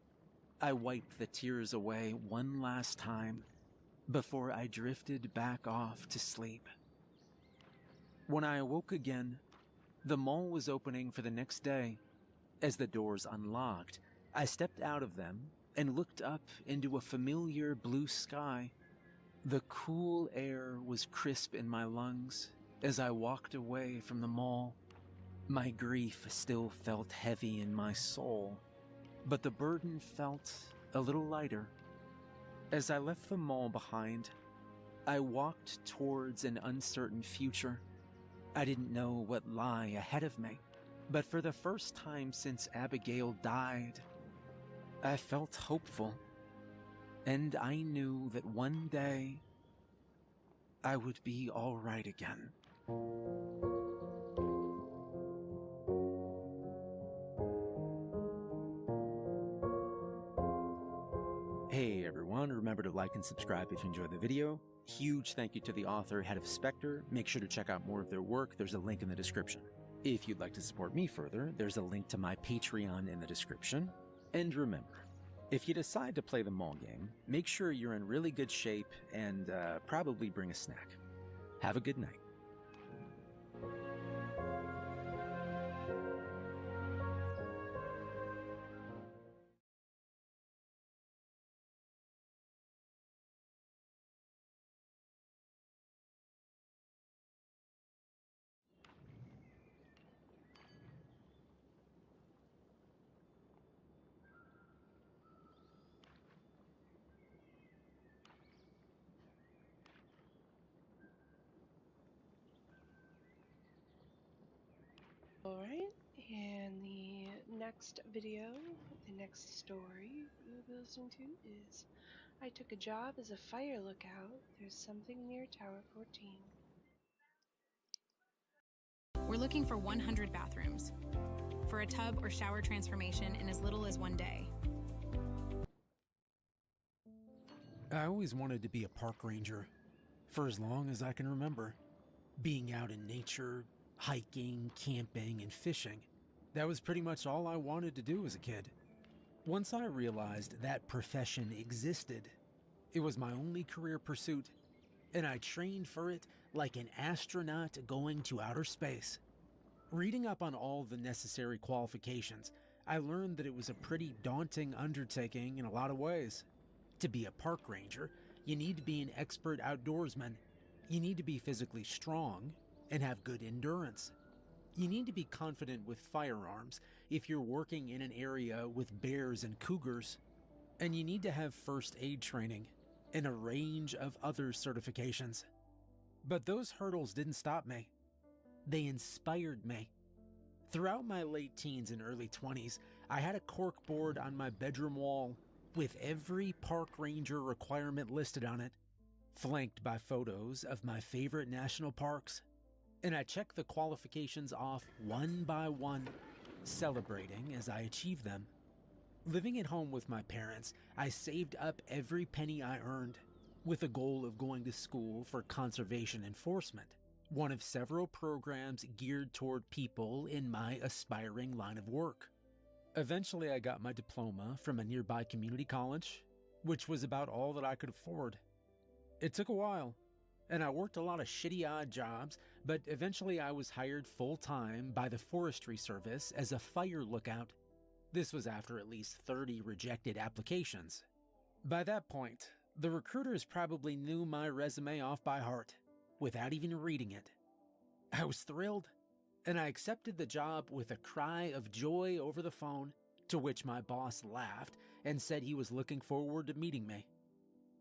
I wiped the tears away one last time before I drifted back off to sleep. When I awoke again, the mall was opening for the next day. As the doors unlocked, I stepped out of them and looked up into a familiar blue sky. The cool air was crisp in my lungs as I walked away from the mall. My grief still felt heavy in my soul, but the burden felt a little lighter. As I left the mall behind, I walked towards an uncertain future. I didn't know what lay ahead of me, but for the first time since Abigail died, I felt hopeful. And I knew that one day I would be all right again. Hey everyone, remember to like and subscribe if you enjoyed the video. Huge thank you to the author, Head of Spectre. Make sure to check out more of their work. There's a link in the description. If you'd like to support me further, there's a link to my Patreon in the description. And remember, If you decide to play the mall game, make sure you're in really good shape and probably bring a snack. Have a good night. Alright, and the next video, the next story we'll be listening to is I took a job as a fire lookout. There's something near Tower 14. We're looking for 100 bathrooms for a tub or shower transformation in as little as 1 day. I always wanted to be a park ranger for as long as I can remember. Being out in nature, hiking, camping, and fishing. That was pretty much all I wanted to do as a kid. Once I realized that profession existed, it was my only career pursuit, and I trained for it like an astronaut going to outer space. Reading up on all the necessary qualifications, I learned that it was a pretty daunting undertaking in a lot of ways. To be a park ranger, you need to be an expert outdoorsman. You need to be physically strong and have good endurance. You need to be confident with firearms if you're working in an area with bears and cougars. And you need to have first aid training and a range of other certifications. But those hurdles didn't stop me. They inspired me. Throughout my late teens and early 20s, I had a cork board on my bedroom wall with every park ranger requirement listed on it, flanked by photos of my favorite national parks. And I checked the qualifications off one by one, celebrating as I achieved them. Living at home with my parents, I saved up every penny I earned, with the goal of going to school for conservation enforcement, one of several programs geared toward people in my aspiring line of work. Eventually, I got my diploma from a nearby community college, which was about all that I could afford. It took a while, and I worked a lot of shitty odd jobs, but eventually I was hired full-time by the Forestry Service as a fire lookout. This was after at least 30 rejected applications. By that point, the recruiters probably knew my resume off by heart, without even reading it. I was thrilled, and I accepted the job with a cry of joy over the phone, to which my boss laughed and said he was looking forward to meeting me.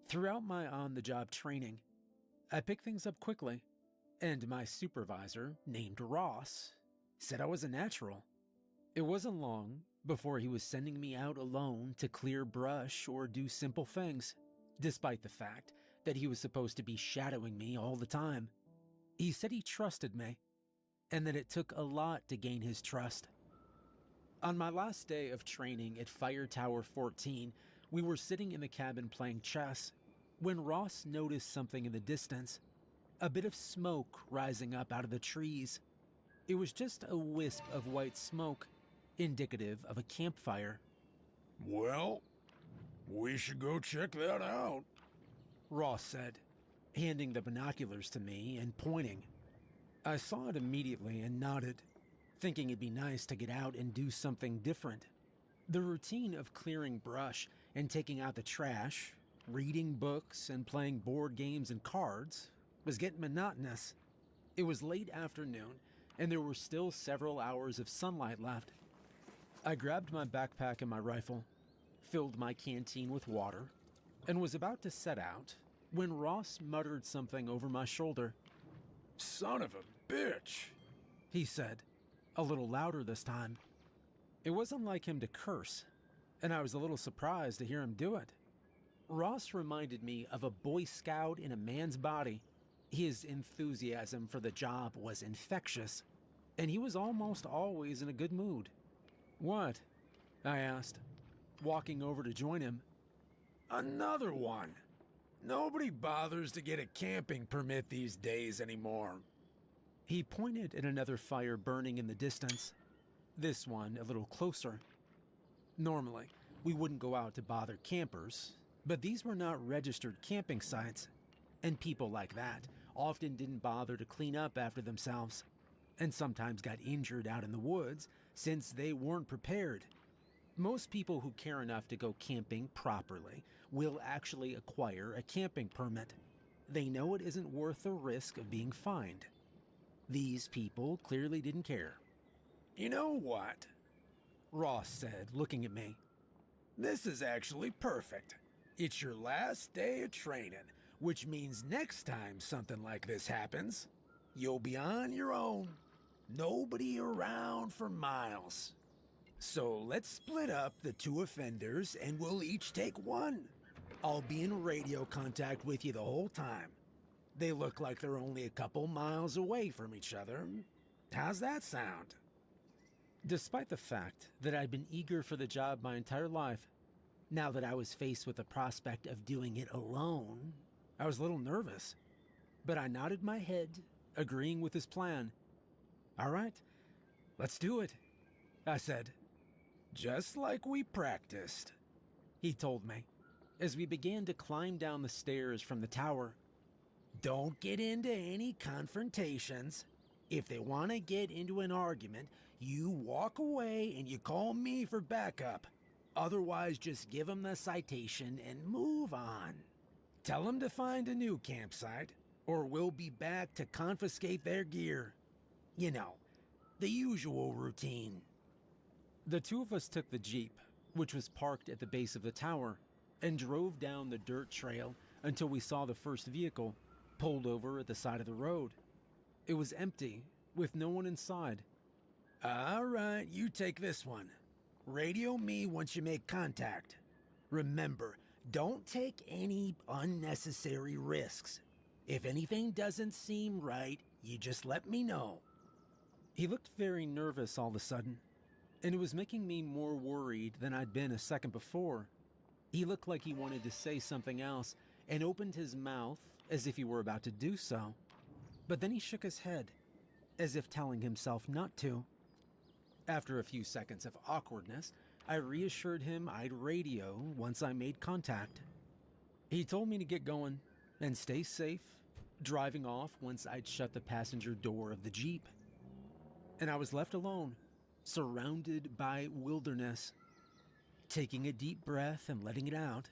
Throughout my on-the-job training, I picked things up quickly, and my supervisor, named Ross, said I was a natural. It wasn't long before he was sending me out alone to clear brush or do simple things, despite the fact that he was supposed to be shadowing me all the time. He said he trusted me, and that it took a lot to gain his trust. On my last day of training at Fire Tower 14, we were sitting in the cabin playing chess, when Ross noticed something in the distance, a bit of smoke rising up out of the trees. It was just a wisp of white smoke, indicative of a campfire. Well, we should go check that out, Ross said, handing the binoculars to me and pointing. I saw it immediately and nodded, thinking it'd be nice to get out and do something different. The routine of clearing brush and taking out the trash, reading books and playing board games and cards was getting monotonous. It was late afternoon, and there were still several hours of sunlight left. I grabbed my backpack and my rifle, filled my canteen with water, and was about to set out when Ross muttered something over my shoulder. Son of a bitch, he said, a little louder this time. It wasn't like him to curse, and I was a little surprised to hear him do it. Ross reminded me of a Boy Scout in a man's body. His enthusiasm for the job was infectious, and he was almost always in a good mood. What? I asked, walking over to join him. Another one. Nobody bothers to get a camping permit these days anymore. He pointed at another fire burning in the distance, this one a little closer. Normally, We wouldn't go out to bother campers, but these were not registered camping sites, and people like that often didn't bother to clean up after themselves, and sometimes got injured out in the woods since they weren't prepared. Most people who care enough to go camping properly will actually acquire a camping permit. They know it isn't worth the risk of being fined. These people clearly didn't care. You know what? Ross said, looking at me. This is actually perfect. It's your last day of training, which means next time something like this happens, you'll be on your own. Nobody around for miles. So let's split up the two offenders and we'll each take one. I'll be in radio contact with you the whole time. They look like they're only a couple miles away from each other. How's that sound? Despite the fact that I'd been eager for the job my entire life, now that I was faced with the prospect of doing it alone, I was a little nervous. But I nodded my head, agreeing with his plan. All right, let's do it, I said. Just like we practiced, he told me, as we began to climb down the stairs from the tower. Don't get into any confrontations. If they want to get into an argument, you walk away and you call me for backup. Otherwise, just give them the citation and move on. Tell them to find a new campsite, or we'll be back to confiscate their gear. You know, the usual routine. The two of us took the Jeep, which was parked at the base of the tower, and drove down the dirt trail until we saw the first vehicle pulled over at the side of the road. It was empty, with no one inside. All right, you take this one. Radio me once you make contact. Remember, don't take any unnecessary risks. If anything doesn't seem right, you just let me know. He looked very nervous all of a sudden, and it was making me more worried than I'd been a second before. He looked like he wanted to say something else and opened his mouth as if he were about to do so. But then he shook his head, as if telling himself not to. After a few seconds of awkwardness, I reassured him I'd radio once I made contact. He told me to get going and stay safe, driving off once I'd shut the passenger door of the Jeep. And I was left alone, surrounded by wilderness. Taking a deep breath and letting it out,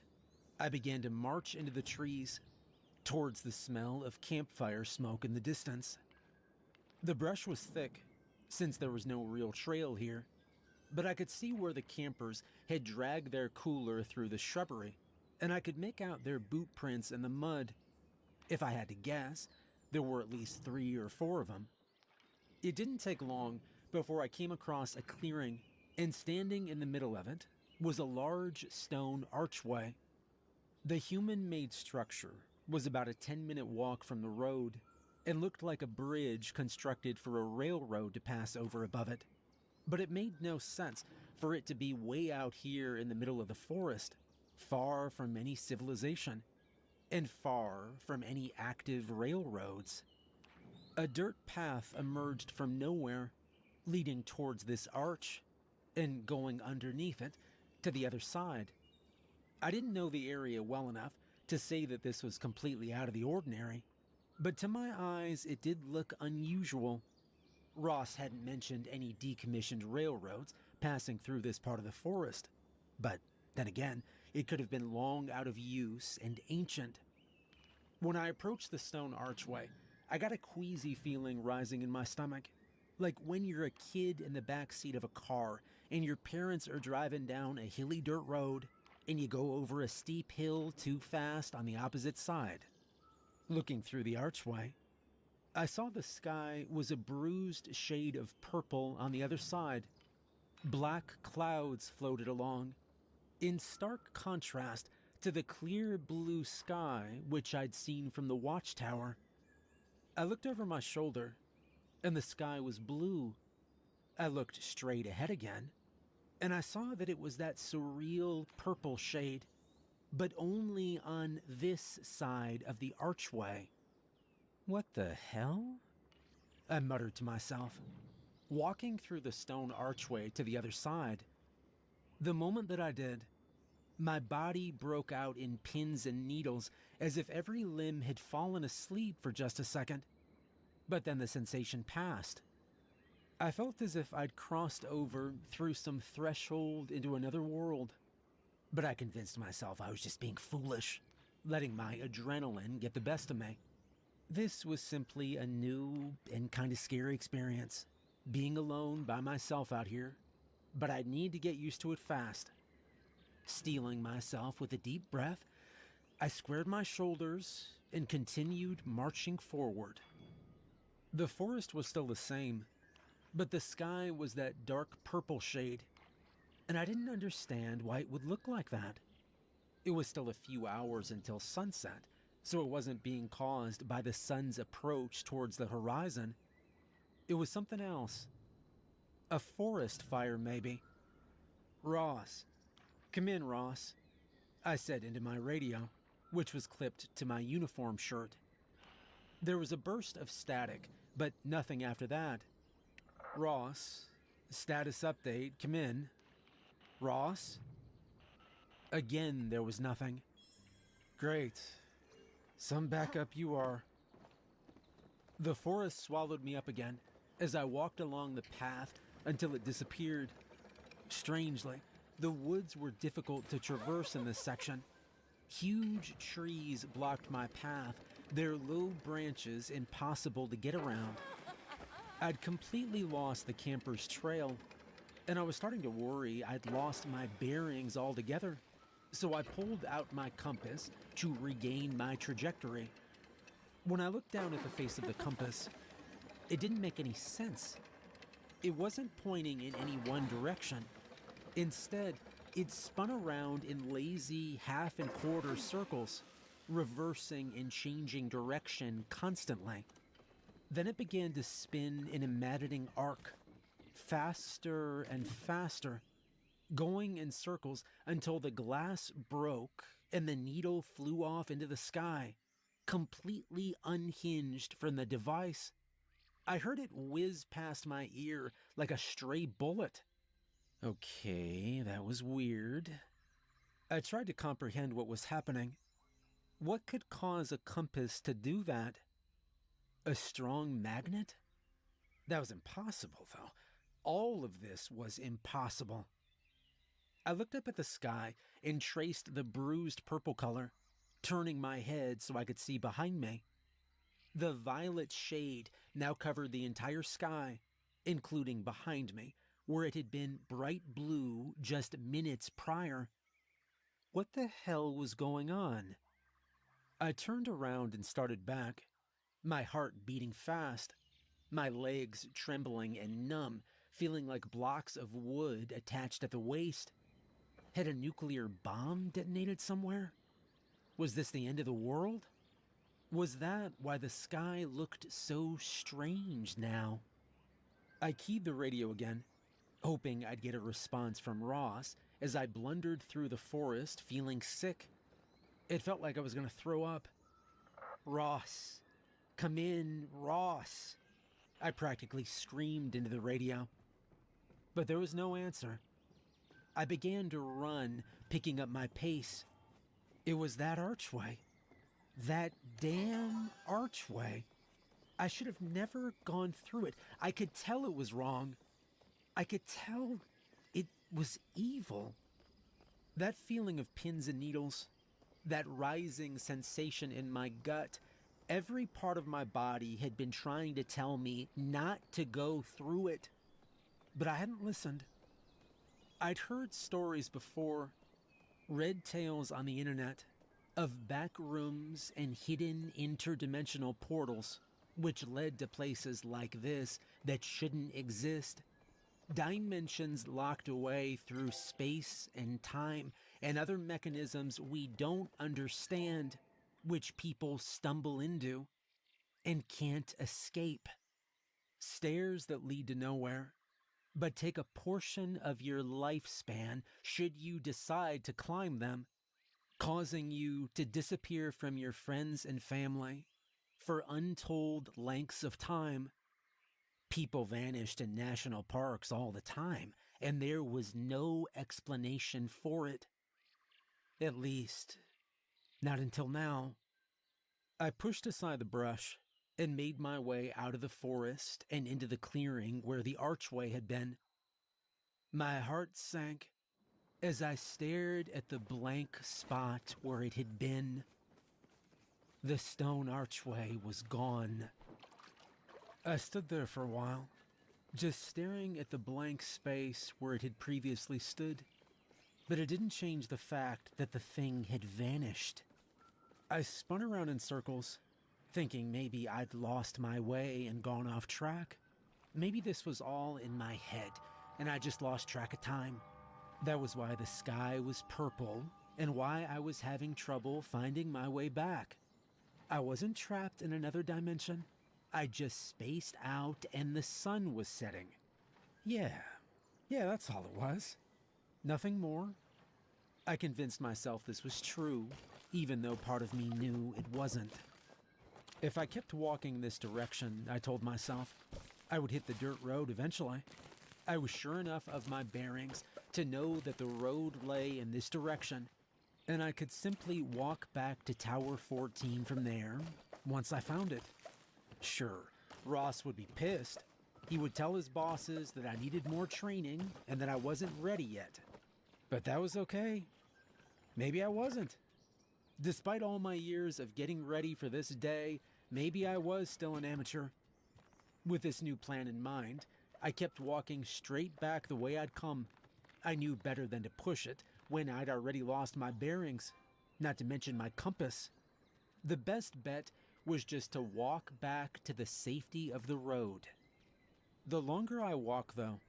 I began to march into the trees, towards the smell of campfire smoke in the distance. The brush was thick, since there was no real trail here, but I could see where the campers had dragged their cooler through the shrubbery, and I could make out their boot prints in the mud. If I had to guess, there were at least 3 or 4 of them. It didn't take long before I came across a clearing, and standing in the middle of it was a large stone archway. The human-made structure was about a 10-minute walk from the road and looked like a bridge constructed for a railroad to pass over above it. But it made no sense for it to be way out here in the middle of the forest, far from any civilization, and far from any active railroads. A dirt path emerged from nowhere, leading towards this arch, and going underneath it to the other side. I didn't know the area well enough to say that this was completely out of the ordinary, but to my eyes it did look unusual. Ross hadn't mentioned any decommissioned railroads passing through this part of the forest, but then again, it could have been long out of use and ancient. When I approached the stone archway, I got a queasy feeling rising in my stomach, like when you're a kid in the back seat of a car and your parents are driving down a hilly dirt road and you go over a steep hill too fast on the opposite side. Looking through the archway, I saw the sky was a bruised shade of purple on the other side. Black clouds floated along, in stark contrast to the clear blue sky which I'd seen from the watchtower. I looked over my shoulder, and the sky was blue. I looked straight ahead again, and I saw that it was that surreal purple shade, but only on this side of the archway. What the hell? I muttered to myself, walking through the stone archway to the other side. The moment that I did, My body broke out in pins and needles as if every limb had fallen asleep for just a second. But then the sensation passed. I felt as if I'd crossed over through some threshold into another world. But I convinced myself I was just being foolish, letting my adrenaline get the best of me. This was simply a new and kind of scary experience, being alone by myself out here, but I'd need to get used to it fast. Steeling myself with a deep breath, I squared my shoulders and continued marching forward. The forest was still the same, but the sky was that dark purple shade, and I didn't understand why it would look like that. It was still a few hours until sunset, so it wasn't being caused by the sun's approach towards the horizon. It was something else. A forest fire, maybe. "Ross. Come in, Ross," I said into my radio, which was clipped to my uniform shirt. There was a burst of static, but nothing after that. "Ross, status update, come in. Ross?" Again, there was nothing. "Great. Some backup you are." The forest swallowed me up again as I walked along the path until it disappeared. Strangely, the woods were difficult to traverse in this section. Huge trees blocked my path, their low branches impossible to get around. I'd completely lost the camper's trail, and I was starting to worry I'd lost my bearings altogether. So I pulled out my compass to regain my trajectory. When I looked down at the face of the compass, it didn't make any sense. It wasn't pointing in any one direction. Instead, it spun around in lazy half and quarter circles, reversing and changing direction constantly. Then it began to spin in a maddening arc, faster and faster, going in circles until the glass broke and the needle flew off into the sky, completely unhinged from the device. I heard it whiz past my ear like a stray bullet. Okay, that was weird. I tried to comprehend what was happening. What could cause a compass to do that? A strong magnet? That was impossible, though. All of this was impossible. I looked up at the sky and traced the bruised purple color, turning my head so I could see behind me. The violet shade now covered the entire sky, including behind me, where it had been bright blue just minutes prior. What the hell was going on? I turned around and started back, my heart beating fast, my legs trembling and numb, feeling like blocks of wood attached at the waist. Had a nuclear bomb detonated somewhere? Was this the end of the world? Was that why the sky looked so strange now? I keyed the radio again, hoping I'd get a response from Ross as I blundered through the forest feeling sick. It felt like I was going to throw up. "Ross, come in, Ross," I practically screamed into the radio. But there was no answer. I began to run, picking up my pace. It was that archway. That damn archway. I should have never gone through it. I could tell it was wrong. I could tell it was evil. That feeling of pins and needles, that rising sensation in my gut, every part of my body had been trying to tell me not to go through it. But I hadn't listened. I'd heard stories before, read tales on the internet, of back rooms and hidden interdimensional portals, which led to places like this that shouldn't exist. Dimensions locked away through space and time and other mechanisms we don't understand, which people stumble into and can't escape. Stairs that lead to nowhere, but take a portion of your lifespan should you decide to climb them, causing you to disappear from your friends and family for untold lengths of time. People vanished in national parks all the time, and there was no explanation for it. At least, not until now. I pushed aside the brush and made my way out of the forest and into the clearing where the archway had been. My heart sank as I stared at the blank spot where it had been. The stone archway was gone. I stood there for a while, just staring at the blank space where it had previously stood. But it didn't change the fact that the thing had vanished. I spun around in circles, thinking maybe I'd lost my way and gone off track. Maybe this was all in my head, and I just lost track of time. That was why the sky was purple, and why I was having trouble finding my way back. I wasn't trapped in another dimension. I just spaced out, and the sun was setting. Yeah, that's all it was. Nothing more. I convinced myself this was true, even though part of me knew it wasn't. If I kept walking this direction, I told myself, I would hit the dirt road eventually. I was sure enough of my bearings to know that the road lay in this direction, and I could simply walk back to Tower 14 from there once I found it. Sure, Ross would be pissed. He would tell his bosses that I needed more training and that I wasn't ready yet. But that was okay. Maybe I wasn't. Despite all my years of getting ready for this day, maybe I was still an amateur. With this new plan in mind, I kept walking straight back the way I'd come. I knew better than to push it when I'd already lost my bearings, not to mention my compass. The best bet was just to walk back to the safety of the road. The longer I walked, though,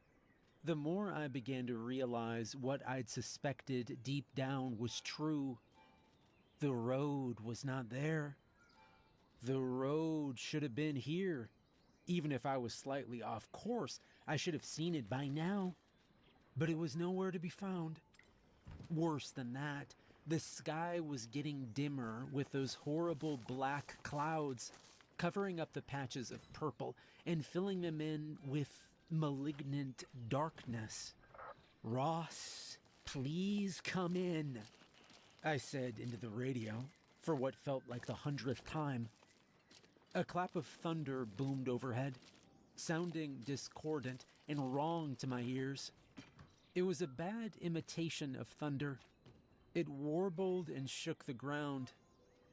the more I began to realize what I'd suspected deep down was true. The road was not there. The road should have been here. Even if I was slightly off course, I should have seen it by now. But it was nowhere to be found. Worse than that, the sky was getting dimmer with those horrible black clouds, covering up the patches of purple and filling them in with malignant darkness. Ross, please come in, I said into the radio for what felt like the 100th time. A clap of thunder boomed overhead, sounding discordant and wrong to my ears. It was a bad imitation of thunder. It warbled and shook the ground,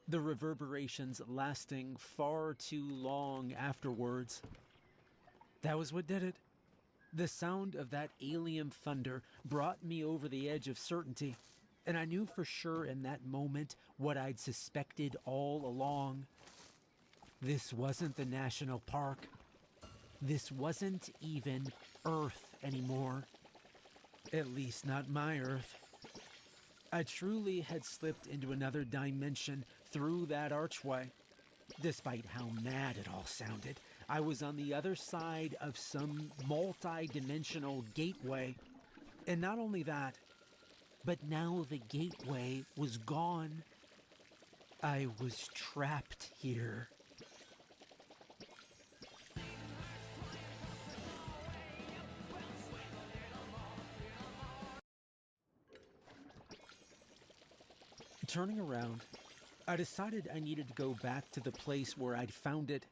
the reverberations lasting far too long afterwards. That was what did it. The sound of that alien thunder brought me over the edge of certainty, and I knew for sure in that moment what I'd suspected all along. This wasn't the national park. This wasn't even Earth anymore. At least not my Earth. I truly had slipped into another dimension through that archway. Despite how mad it all sounded, I was on the other side of some multi-dimensional gateway. And not only that, but now the gateway was gone. I was trapped here. Turning around, I decided I needed to go back to the place where I'd found it.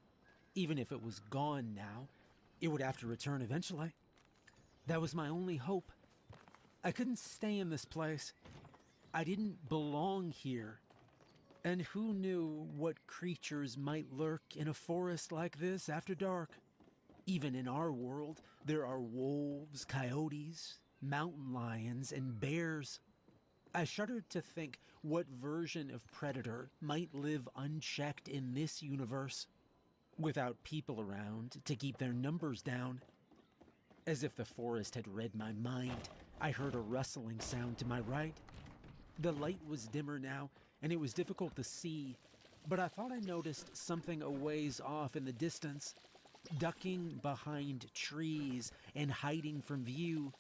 Even if it was gone now, it would have to return eventually. That was my only hope. I couldn't stay in this place. I didn't belong here. And who knew what creatures might lurk in a forest like this after dark? Even in our world, there are wolves, coyotes, mountain lions, and bears. I shuddered to think what version of predator might live unchecked in this universe, without people around to keep their numbers down. As if the forest had read my mind, I heard a rustling sound to my right. The light was dimmer now, and it was difficult to see, but I thought I noticed something a ways off in the distance, ducking behind trees and hiding from view,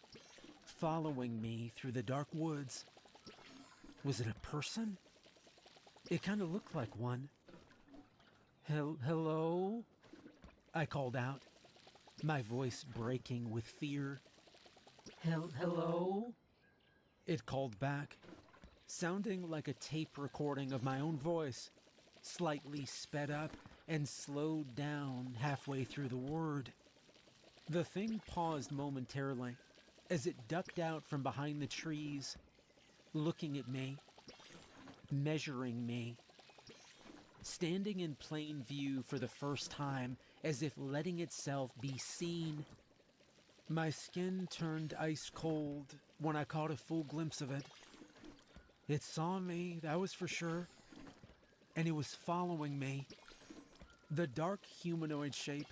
following me through the dark woods. Was it a person? It kind of looked like one. Hello? I called out, my voice breaking with fear. Hello? It called back. sounding like a tape recording of my own voice, slightly sped up and slowed down halfway through the word. The thing paused momentarily as it ducked out from behind the trees, looking at me, measuring me, standing in plain view for the first time, as if letting itself be seen. My skin turned ice cold when I caught a full glimpse of it. It saw me, that was for sure, and it was following me. The dark humanoid shape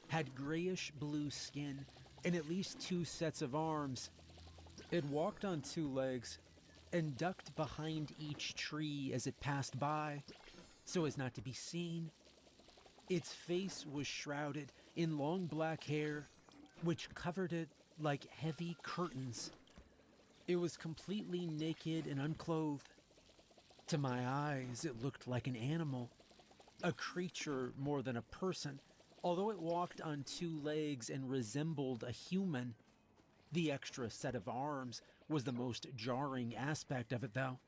had grayish blue skin and at least 2 sets of arms. It walked on 2 legs and ducked behind each tree as it passed by, so as not to be seen. Its face was shrouded in long black hair, which covered it like heavy curtains. It was completely naked and unclothed. To my eyes, it looked like an animal, a creature more than a person, although it walked on 2 legs and resembled a human. The extra set of arms was the most jarring aspect of it, though,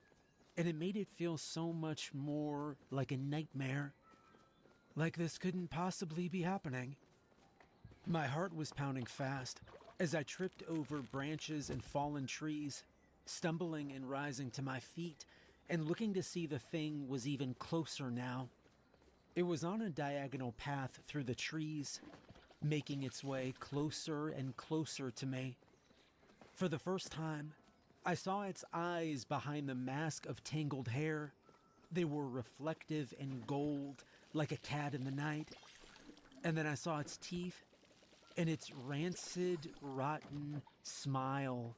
and it made it feel so much more like a nightmare. Like this couldn't possibly be happening. My heart was pounding fast as I tripped over branches and fallen trees, stumbling and rising to my feet, and looking to see the thing was even closer now. It was on a diagonal path through the trees, making its way closer and closer to me. For the first time, I saw its eyes behind the mask of tangled hair. They were reflective and gold, like a cat in the night. And then I saw its teeth and its rancid, rotten smile.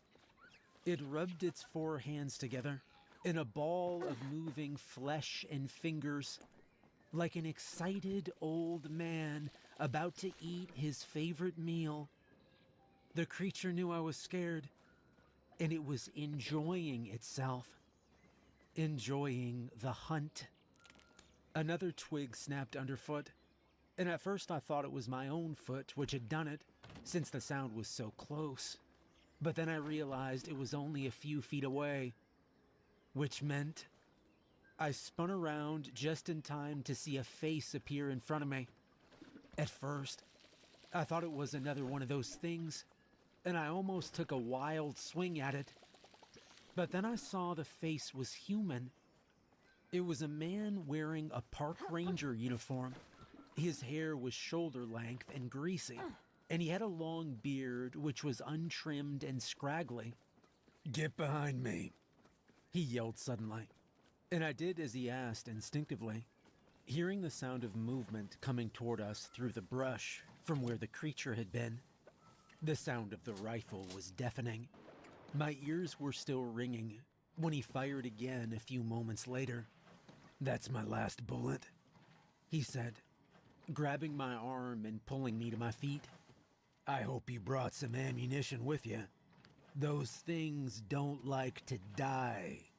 It rubbed its 4 hands together in a ball of moving flesh and fingers, like an excited old man about to eat his favorite meal. The creature knew I was scared, and it was enjoying itself, enjoying the hunt. Another twig snapped underfoot, and at first I thought it was my own foot which had done it, since the sound was so close. But then I realized it was only a few feet away, which meant I spun around just in time to see a face appear in front of me. At first, I thought it was another one of those things, and I almost took a wild swing at it. But then I saw the face was human. It was a man wearing a park ranger uniform. His hair was shoulder length and greasy, and he had a long beard which was untrimmed and scraggly. "Get behind me," he yelled suddenly, and I did as he asked instinctively, hearing the sound of movement coming toward us through the brush from where the creature had been. The sound of the rifle was deafening. My ears were still ringing when he fired again a few moments later. "That's my last bullet," he said, grabbing my arm and pulling me to my feet. "I hope you brought some ammunition with you. Those things don't like to die."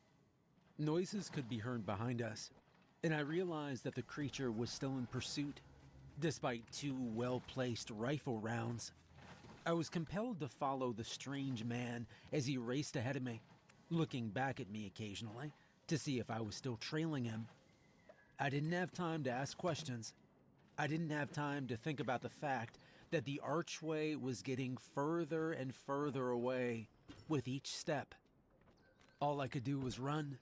Noises could be heard behind us, and I realized that the creature was still in pursuit, despite 2 well-placed rifle rounds. I was compelled to follow the strange man as he raced ahead of me, looking back at me occasionally to see if I was still trailing him. I didn't have time to ask questions. I didn't have time to think about the fact that the archway was getting further and further away with each step. All I could do was run,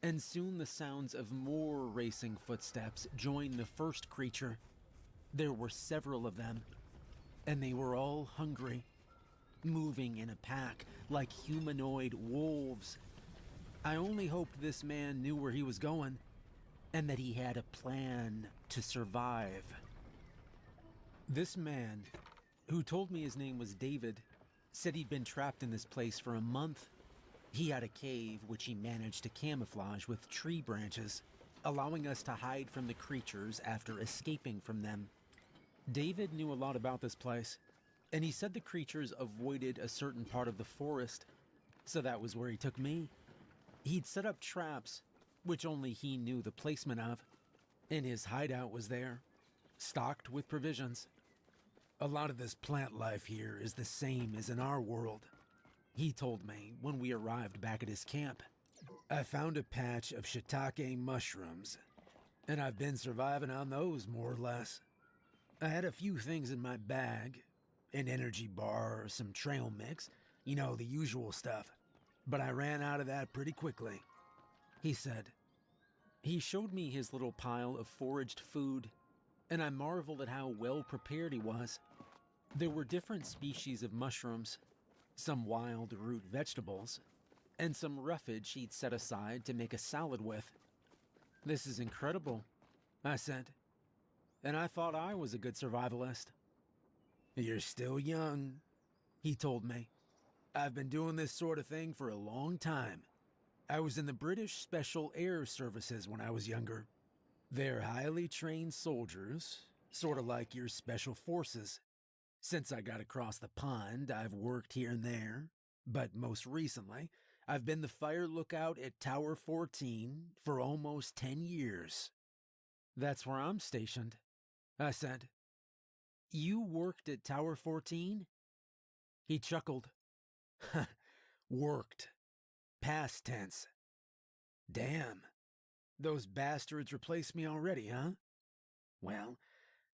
and soon the sounds of more racing footsteps joined the first creature. There were several of them, and they were all hungry, moving in a pack like humanoid wolves. I only hoped this man knew where he was going, and that he had a plan to survive. This man, who told me his name was David, said he'd been trapped in this place for a month. He had a cave which he managed to camouflage with tree branches, allowing us to hide from the creatures after escaping from them. David knew a lot about this place, and he said the creatures avoided a certain part of the forest, so that was where he took me. He'd set up traps, which only he knew the placement of, and his hideout was there, stocked with provisions. "A lot of this plant life here is the same as in our world," he told me when we arrived back at his camp. I found a patch of shiitake mushrooms, and I've been surviving on those more or less. I had a few things in my bag, an energy bar, some trail mix, you know, the usual stuff. But I ran out of that pretty quickly, he said. He showed me his little pile of foraged food, and I marveled at how well prepared he was. There were different species of mushrooms, some wild root vegetables, and some roughage he'd set aside to make a salad with. This is incredible, I said, and I thought I was a good survivalist. You're still young, he told me. I've been doing this sort of thing for a long time. I was in the British Special Air Services when I was younger. They're highly trained soldiers, sort of like your special forces. Since I got across the pond, I've worked here and there, but most recently, I've been the fire lookout at Tower 14 for almost 10 years. That's where I'm stationed, I said. You worked at Tower 14? He chuckled. Worked. Past tense. Damn. Those bastards replaced me already, huh? Well,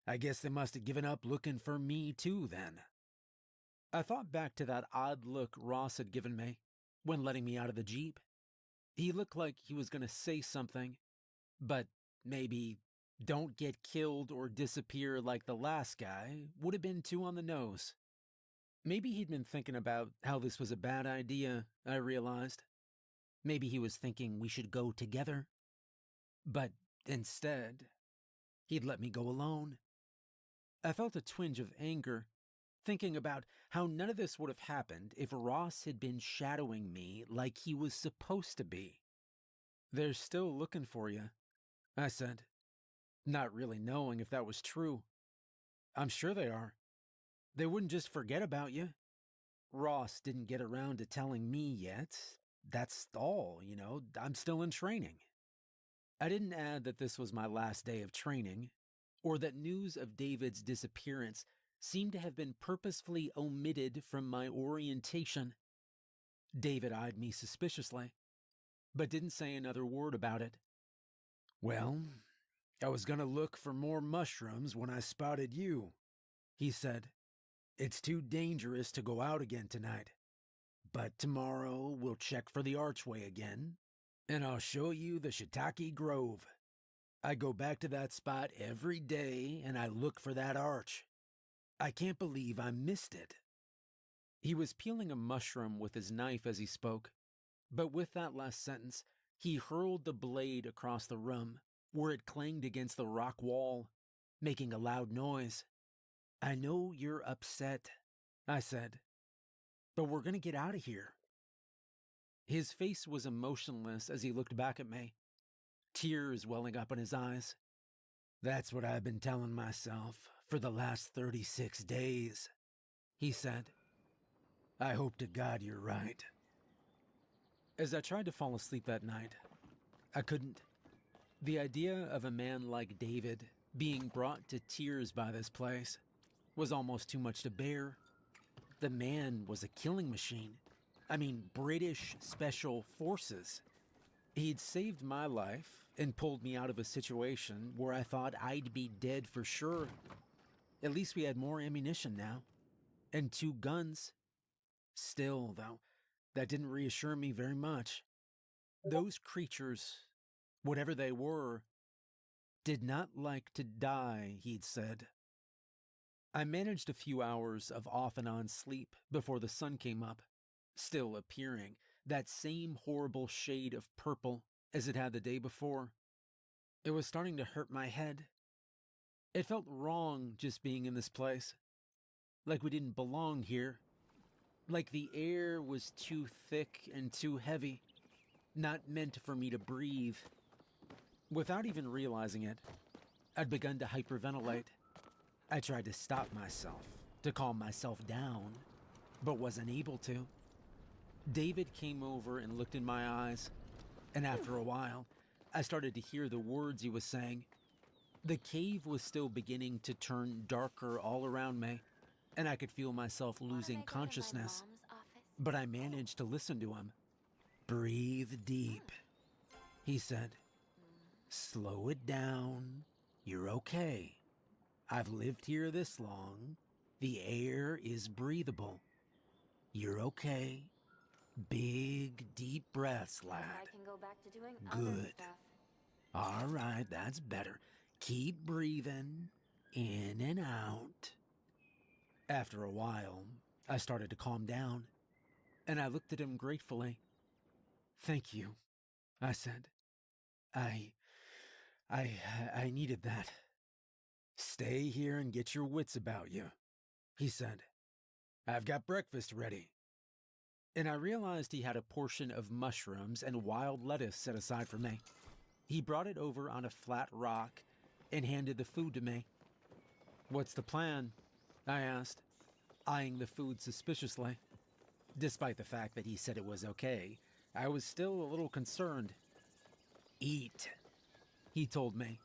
I guess they must have given up looking for me too then. I thought back to that odd look Ross had given me when letting me out of the Jeep. He looked like he was going to say something, but maybe don't get killed or disappear like the last guy would have been too on the nose. Maybe he'd been thinking about how this was a bad idea, I realized. Maybe he was thinking we should go together. But instead, he'd let me go alone. I felt a twinge of anger, thinking about how none of this would have happened if Ross had been shadowing me like he was supposed to be. They're still looking for you, I said, not really knowing if that was true. I'm sure they are. They wouldn't just forget about you. Ross didn't get around to telling me yet. That's all, you know, I'm still in training. I didn't add that this was my last day of training, or that news of David's disappearance seemed to have been purposefully omitted from my orientation. David eyed me suspiciously, but didn't say another word about it. Well, I was going to look for more mushrooms when I spotted you, he said. It's too dangerous to go out again tonight. But tomorrow we'll check for the archway again, and I'll show you the Shiitake Grove. I go back to that spot every day, and I look for that arch. I can't believe I missed it. He was peeling a mushroom with his knife as he spoke, but with that last sentence, he hurled the blade across the room, where it clanged against the rock wall, making a loud noise. I know you're upset, I said, but we're going to get out of here. His face was emotionless as he looked back at me, tears welling up in his eyes. That's what I've been telling myself for the last 36 days, he said. I hope to God you're right. As I tried to fall asleep that night, I couldn't. The idea of a man like David being brought to tears by this place was almost too much to bear. The man was a killing machine. I mean, British Special Forces. He'd saved my life and pulled me out of a situation where I thought I'd be dead for sure. At least we had more ammunition now. And 2 guns. Still, though, that didn't reassure me very much. Those creatures, whatever they were, did not like to die, he'd said. I managed a few hours of off and on sleep before the sun came up, still appearing that same horrible shade of purple as it had the day before. It was starting to hurt my head. It felt wrong just being in this place, like we didn't belong here, like the air was too thick and too heavy, not meant for me to breathe. Without even realizing it, I'd begun to hyperventilate. I tried to stop myself, to calm myself down, but wasn't able to. David came over and looked in my eyes, and after a while, I started to hear the words he was saying. The cave was still beginning to turn darker all around me, and I could feel myself losing consciousness. But I managed to listen to him. Breathe deep, he said. Slow it down. You're okay. I've lived here this long. The air is breathable. You're okay. Big, deep breaths, lad. I can go back to doing Good. other stuff. All right, that's better. Keep breathing in and out. After a while, I started to calm down, and I looked at him gratefully. Thank you, I said. I needed that. Stay here and get your wits about you, he said. I've got breakfast ready. And I realized he had a portion of mushrooms and wild lettuce set aside for me. He brought it over on a flat rock and handed the food to me. What's the plan? I asked, eyeing the food suspiciously. Despite the fact that he said it was okay, I was still a little concerned. Eat, he told me.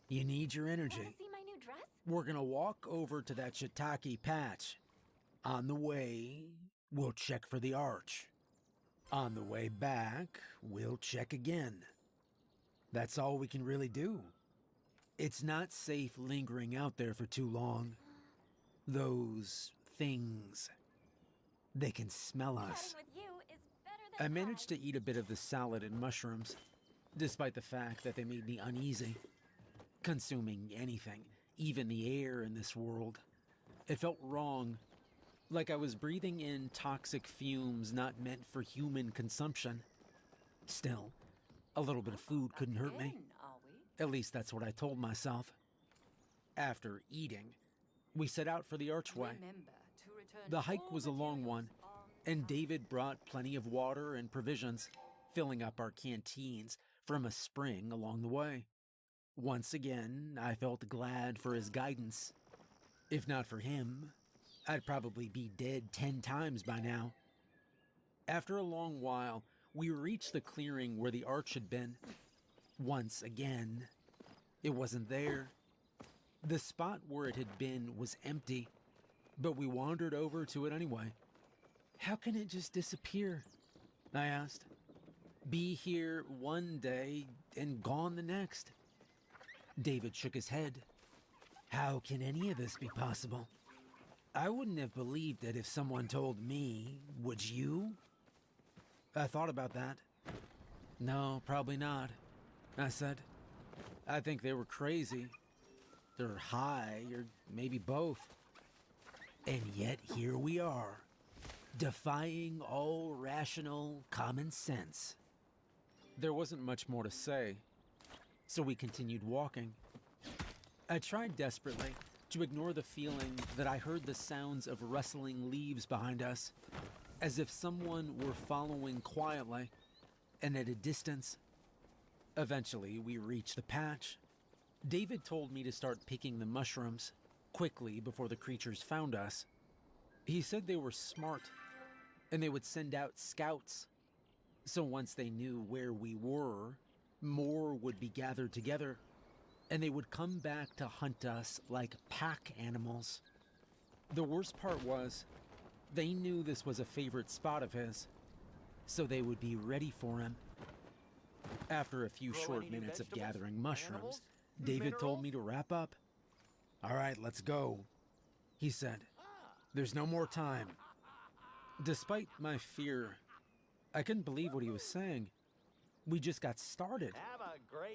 You need your energy. Want to see my new dress? We're gonna walk over to that shiitake patch. On the way, we'll check for the arch. On the way back, we'll check again. That's all we can really do. It's not safe lingering out there for too long. Those things, they can smell us. Chatting with you is better than I managed to eat a bit of the salad and mushrooms, despite the fact that they made me uneasy. Consuming anything, even the air in this world, it felt wrong, like I was breathing in toxic fumes not meant for human consumption. Still, a little bit of food couldn't hurt me. At least that's what I told myself. After eating, we set out for the archway. The hike was a long one, and David brought plenty of water and provisions, filling up our canteens from a spring along the way. Once again, I felt glad for his guidance. If not for him, I'd probably be dead 10 times by now. After a long while, we reached the clearing where the arch had been. Once again, it wasn't there. The spot where it had been was empty, but we wandered over to it anyway. How can it just disappear? I asked. Be here one day and gone the next. David shook his head. How can any of this be possible? I wouldn't have believed it if someone told me, would you? I thought about that. No, probably not, I said. I think they were crazy. They're high, or maybe both. And yet here we are, defying all rational common sense. There wasn't much more to say, so we continued walking. I tried desperately to ignore the feeling that I heard the sounds of rustling leaves behind us, as if someone were following quietly and at a distance. Eventually, we reached the patch. David told me to start picking the mushrooms quickly before the creatures found us. He said they were smart, and they would send out scouts. So once they knew where we were, more would be gathered together, and they would come back to hunt us like pack animals. The worst part was, they knew this was a favorite spot of his, so they would be ready for him. After a few short minutes of gathering mushrooms, David told me to wrap up. All right, let's go, he said. There's no more time. Despite my fear, I couldn't believe what he was saying. We just got started.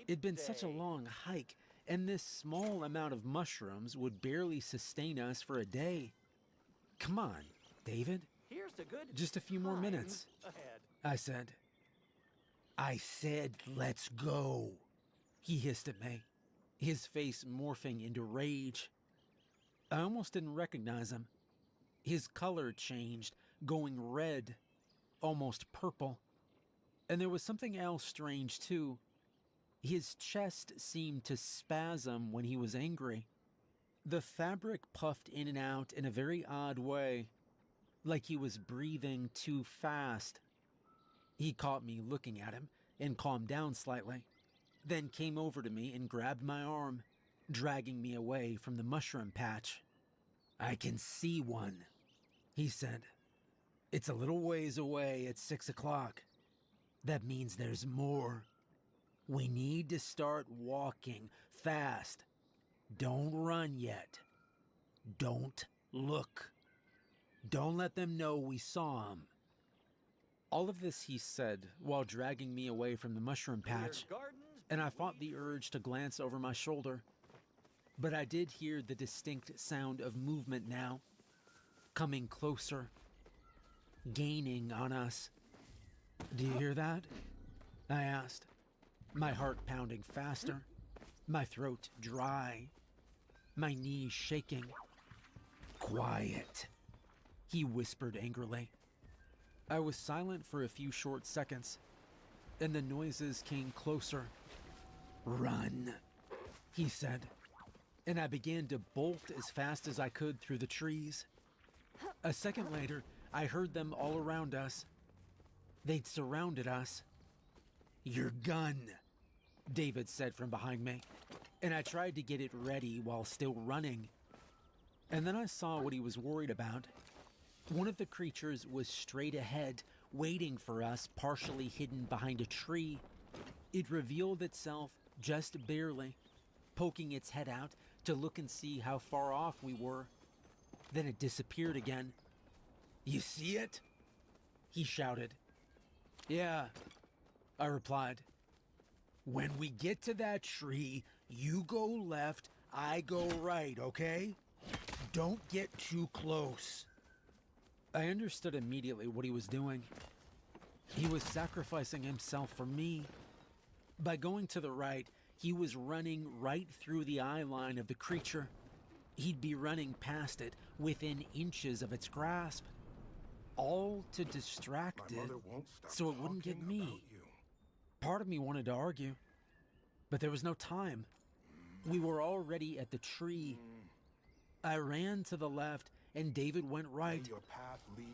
It'd been such a long hike, and this small amount of mushrooms would barely sustain us for a day. Come on, David. Here's the good Just a few more minutes, I said. I said, let's go, he hissed at me, his face morphing into rage. I almost didn't recognize him. His color changed, going red, almost purple. And there was something else strange, too. His chest seemed to spasm when he was angry. The fabric puffed in and out in a very odd way, like he was breathing too fast. He caught me looking at him and calmed down slightly, then came over to me and grabbed my arm, dragging me away from the mushroom patch. I can see one, he said. It's a little ways away at 6 o'clock. That means there's more. We need to start walking fast. Don't run yet. Don't look. Don't let them know we saw him. All of this he said while dragging me away from the mushroom patch, and I fought the urge to glance over my shoulder. But I did hear the distinct sound of movement now, coming closer, gaining on us. Do you hear that? I asked, my heart pounding faster, my throat dry, my knees shaking. Quiet, he whispered angrily. I was silent for a few short seconds, and the noises came closer. Run, he said, and I began to bolt as fast as I could through the trees. A second later, I heard them all around us. They'd surrounded us. Your gun, David said from behind me, and I tried to get it ready while still running. And then I saw what he was worried about. One of the creatures was straight ahead, waiting for us, partially hidden behind a tree. It revealed itself just barely, poking its head out to look and see how far off we were. Then it disappeared again. You see it? He shouted. Yeah, I replied. When we get to that tree, you go left, I go right, okay? Don't get too close. I understood immediately what he was doing. He was sacrificing himself for me. By going to the right, he was running right through the eye line of the creature. He'd be running past it, within inches of its grasp. All to distract it, so it wouldn't get me. Part of me wanted to argue, but there was no time. We were already at the tree. I ran to the left, and David went right.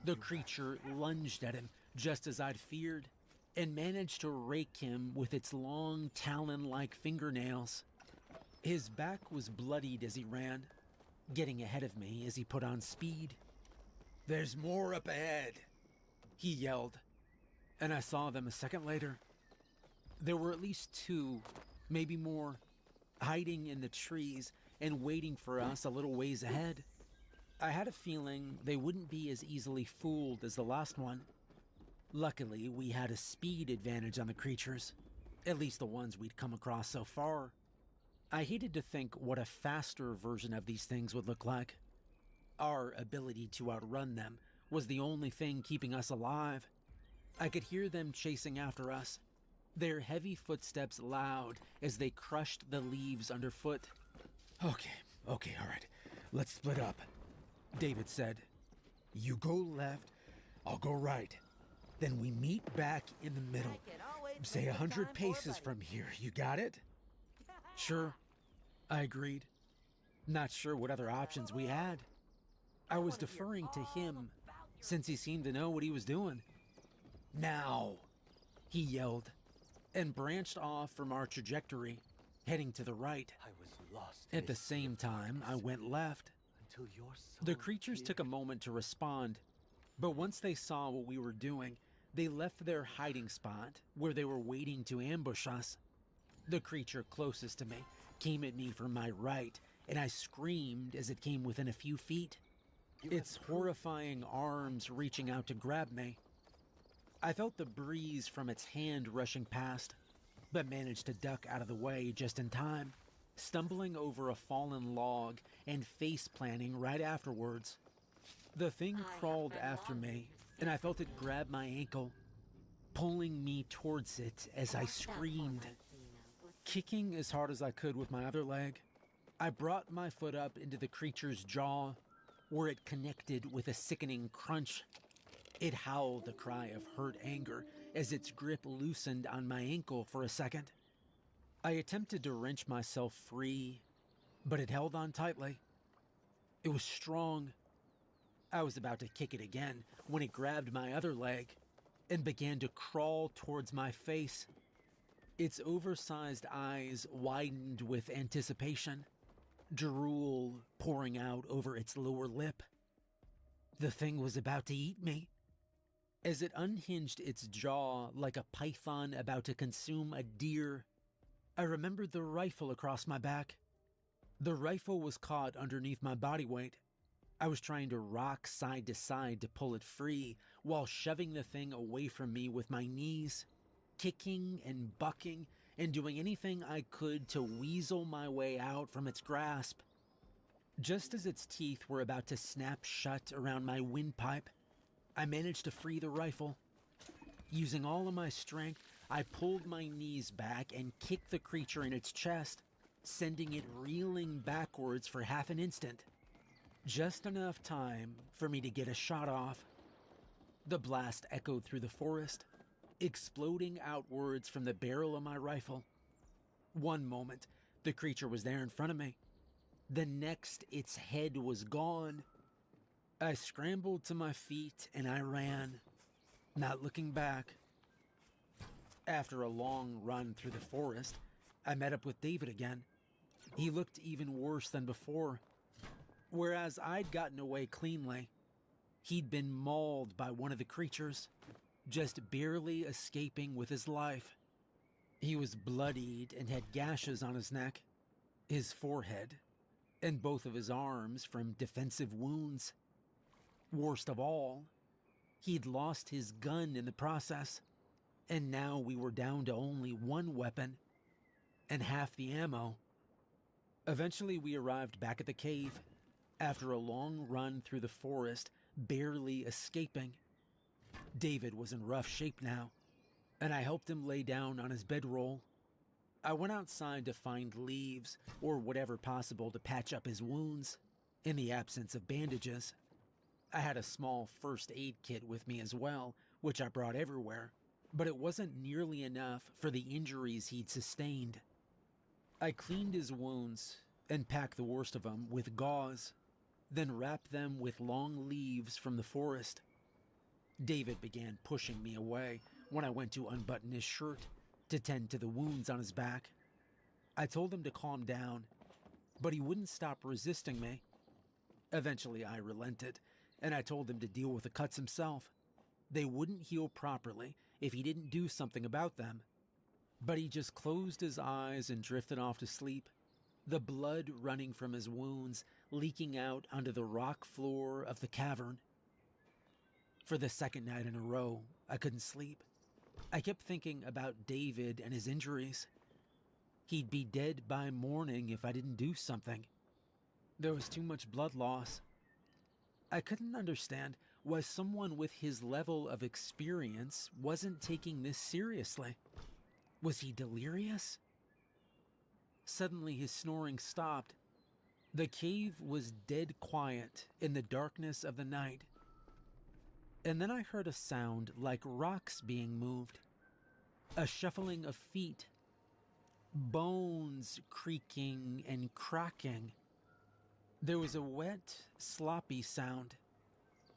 The creature lunged at him, just as I'd feared, and managed to rake him with its long, talon-like fingernails. His back was bloodied as he ran, getting ahead of me as he put on speed. There's more up ahead, he yelled, and I saw them a second later. There were at least two, maybe more, hiding in the trees and waiting for us a little ways ahead. I had a feeling they wouldn't be as easily fooled as the last one. Luckily, we had a speed advantage on the creatures, at least the ones we'd come across so far. I hated to think what a faster version of these things would look like. Our ability to outrun them was the only thing keeping us alive. I could hear them chasing after us, their heavy footsteps loud as they crushed the leaves underfoot. Okay, all right, let's split up, David said. You go left, I'll go right. Then we meet back in the middle. Say 100 paces from here, you got it? Sure, I agreed. Not sure what other options we had. I was deferring to him, since he seemed to know what he was doing. Now, he yelled, and branched off from our trajectory, heading to the right. At the same time, I went left. The creatures took a moment to respond, but once they saw what we were doing, they left their hiding spot, where they were waiting to ambush us. The creature closest to me came at me from my right, and I screamed as it came within a few feet. Its horrifying arms reaching out to grab me. I felt the breeze from its hand rushing past, but managed to duck out of the way just in time, stumbling over a fallen log and face-planting right afterwards. The thing crawled after me, and I felt it grab my ankle, pulling me towards it as I screamed. Kicking as hard as I could with my other leg, I brought my foot up into the creature's jaw, where it connected with a sickening crunch. It howled a cry of hurt anger as its grip loosened on my ankle for a second. I attempted to wrench myself free, but it held on tightly. It was strong. I was about to kick it again when it grabbed my other leg and began to crawl towards my face. Its oversized eyes widened with anticipation, drool pouring out over its lower lip. The thing was about to eat me. As it unhinged its jaw like a python about to consume a deer, I remembered the rifle across my back. The rifle was caught underneath my body weight. I was trying to rock side to side to pull it free while shoving the thing away from me with my knees, kicking and bucking and doing anything I could to weasel my way out from its grasp. Just as its teeth were about to snap shut around my windpipe, I managed to free the rifle. Using all of my strength, I pulled my knees back and kicked the creature in its chest, sending it reeling backwards for half an instant. Just enough time for me to get a shot off. The blast echoed through the forest, exploding outwards from the barrel of my rifle. One moment, the creature was there in front of me. The next, its head was gone. I scrambled to my feet and I ran, not looking back. After a long run through the forest, I met up with David again. He looked even worse than before. Whereas I'd gotten away cleanly, he'd been mauled by one of the creatures, just barely escaping with his life. He was bloodied and had gashes on his neck, his forehead, and both of his arms from defensive wounds. Worst of all, he'd lost his gun in the process, and now we were down to only one weapon and half the ammo. Eventually, we arrived back at the cave, after a long run through the forest, barely escaping. David was in rough shape now, and I helped him lay down on his bedroll. I went outside to find leaves or whatever possible to patch up his wounds, in the absence of bandages. I had a small first aid kit with me as well, which I brought everywhere, but it wasn't nearly enough for the injuries he'd sustained. I cleaned his wounds and packed the worst of them with gauze, then wrapped them with long leaves from the forest. David began pushing me away when I went to unbutton his shirt to tend to the wounds on his back. I told him to calm down, but he wouldn't stop resisting me. Eventually, I relented, and I told him to deal with the cuts himself. They wouldn't heal properly if he didn't do something about them. But he just closed his eyes and drifted off to sleep, the blood running from his wounds leaking out onto the rock floor of the cavern. For the second night in a row, I couldn't sleep. I kept thinking about David and his injuries. He'd be dead by morning if I didn't do something. There was too much blood loss. I couldn't understand why someone with his level of experience wasn't taking this seriously. Was he delirious? Suddenly his snoring stopped. The cave was dead quiet in the darkness of the night. And then I heard a sound like rocks being moved. A shuffling of feet. Bones creaking and cracking. There was a wet, sloppy sound.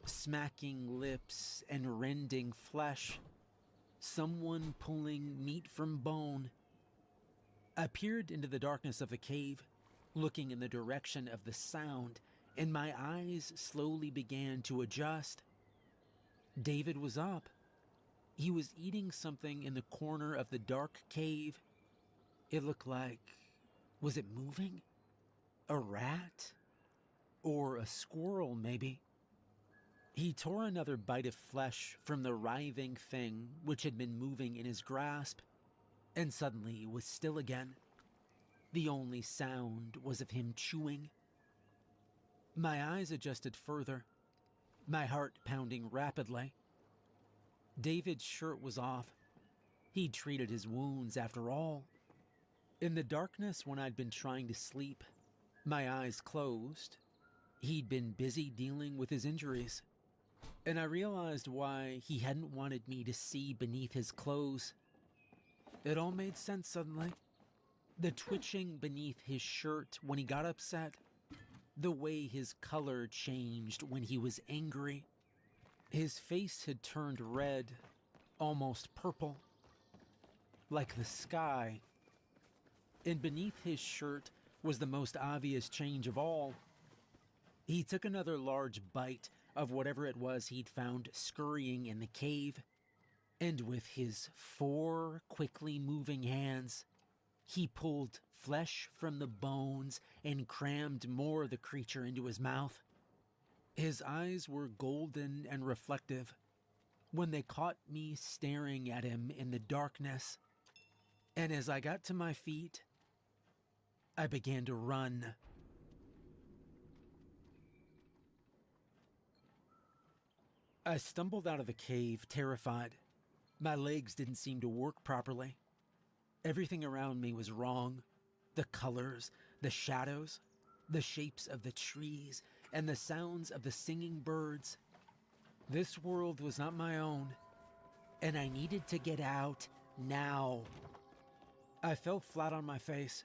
Smacking lips and rending flesh. Someone pulling meat from bone. I peered into the darkness of the cave, looking in the direction of the sound, and my eyes slowly began to adjust. David was up. He was eating something in the corner of the dark cave. It looked like... was it moving? A rat? Or a squirrel, maybe? He tore another bite of flesh from the writhing thing which had been moving in his grasp, and suddenly it was still again. The only sound was of him chewing. My eyes adjusted further, my heart pounding rapidly. David's shirt was off. He'd treated his wounds after all. In the darkness when I'd been trying to sleep, my eyes closed. He'd been busy dealing with his injuries, and I realized why he hadn't wanted me to see beneath his clothes. It all made sense suddenly. The twitching beneath his shirt when he got upset, the way his color changed when he was angry. His face had turned red, almost purple, like the sky. And beneath his shirt was the most obvious change of all. He took another large bite of whatever it was he'd found scurrying in the cave, and with his 4 quickly moving hands, he pulled flesh from the bones and crammed more of the creature into his mouth. His eyes were golden and reflective when they caught me staring at him in the darkness, and as I got to my feet, I began to run. I stumbled out of the cave, terrified. My legs didn't seem to work properly. Everything around me was wrong. The colors, the shadows, the shapes of the trees, and the sounds of the singing birds. This world was not my own, and I needed to get out now. I fell flat on my face,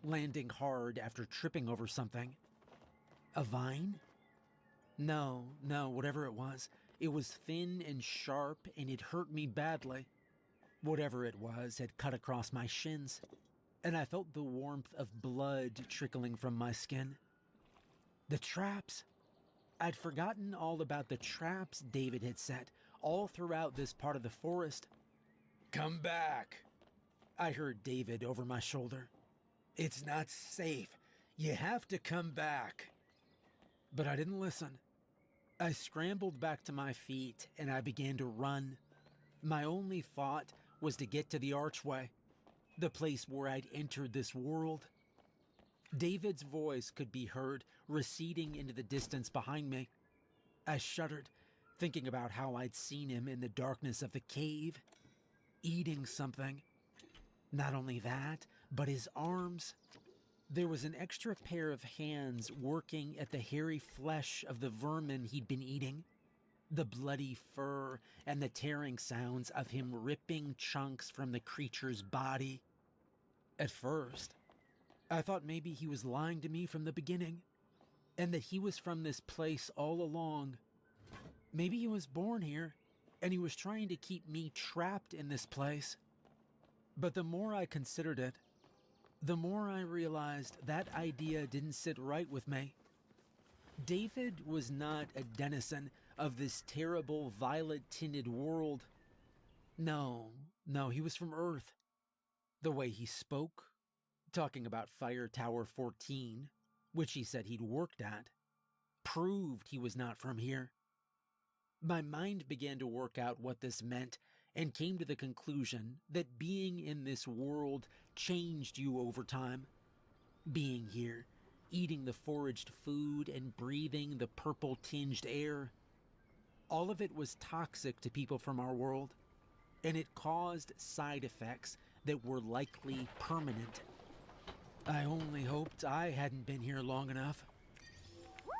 landing hard after tripping over something. A vine? No, whatever it was thin and sharp, and it hurt me badly. Whatever it was had cut across my shins, and I felt the warmth of blood trickling from my skin. The traps. I'd forgotten all about the traps David had set all throughout this part of the forest. "Come back," I heard David over my shoulder. "It's not safe. You have to come back." But I didn't listen. I scrambled back to my feet and I began to run. My only thought was to get to the archway, the place where I'd entered this world. David's voice could be heard receding into the distance behind me. I shuddered, thinking about how I'd seen him in the darkness of the cave, eating something. Not only that, but his arms. There was an extra pair of hands working at the hairy flesh of the vermin he'd been eating. The bloody fur and the tearing sounds of him ripping chunks from the creature's body. At first, I thought maybe he was lying to me from the beginning, and that he was from this place all along. Maybe he was born here, and he was trying to keep me trapped in this place. But the more I considered it, the more I realized that idea didn't sit right with me. David was not a denizen of this terrible violet-tinted world. No, he was from Earth. The way he spoke, talking about Fire Tower 14, which he said he'd worked at, proved he was not from here. My mind began to work out what this meant and came to the conclusion that being in this world changed you over time. Being here, eating the foraged food and breathing the purple-tinged air, all of it was toxic to people from our world, and it caused side effects that were likely permanent. I only hoped I hadn't been here long enough.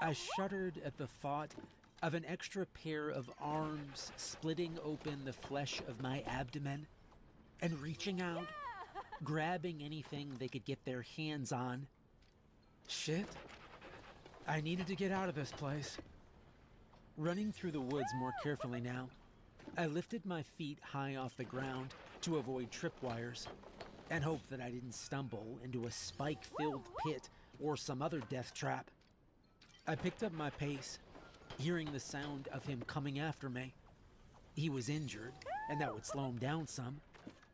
I shuddered at the thought of an extra pair of arms splitting open the flesh of my abdomen and reaching out, grabbing anything they could get their hands on. Shit. I needed to get out of this place. Running through the woods more carefully now, I lifted my feet high off the ground to avoid tripwires and hoped that I didn't stumble into a spike-filled pit or some other death trap. I picked up my pace, hearing the sound of him coming after me. He was injured, and that would slow him down some,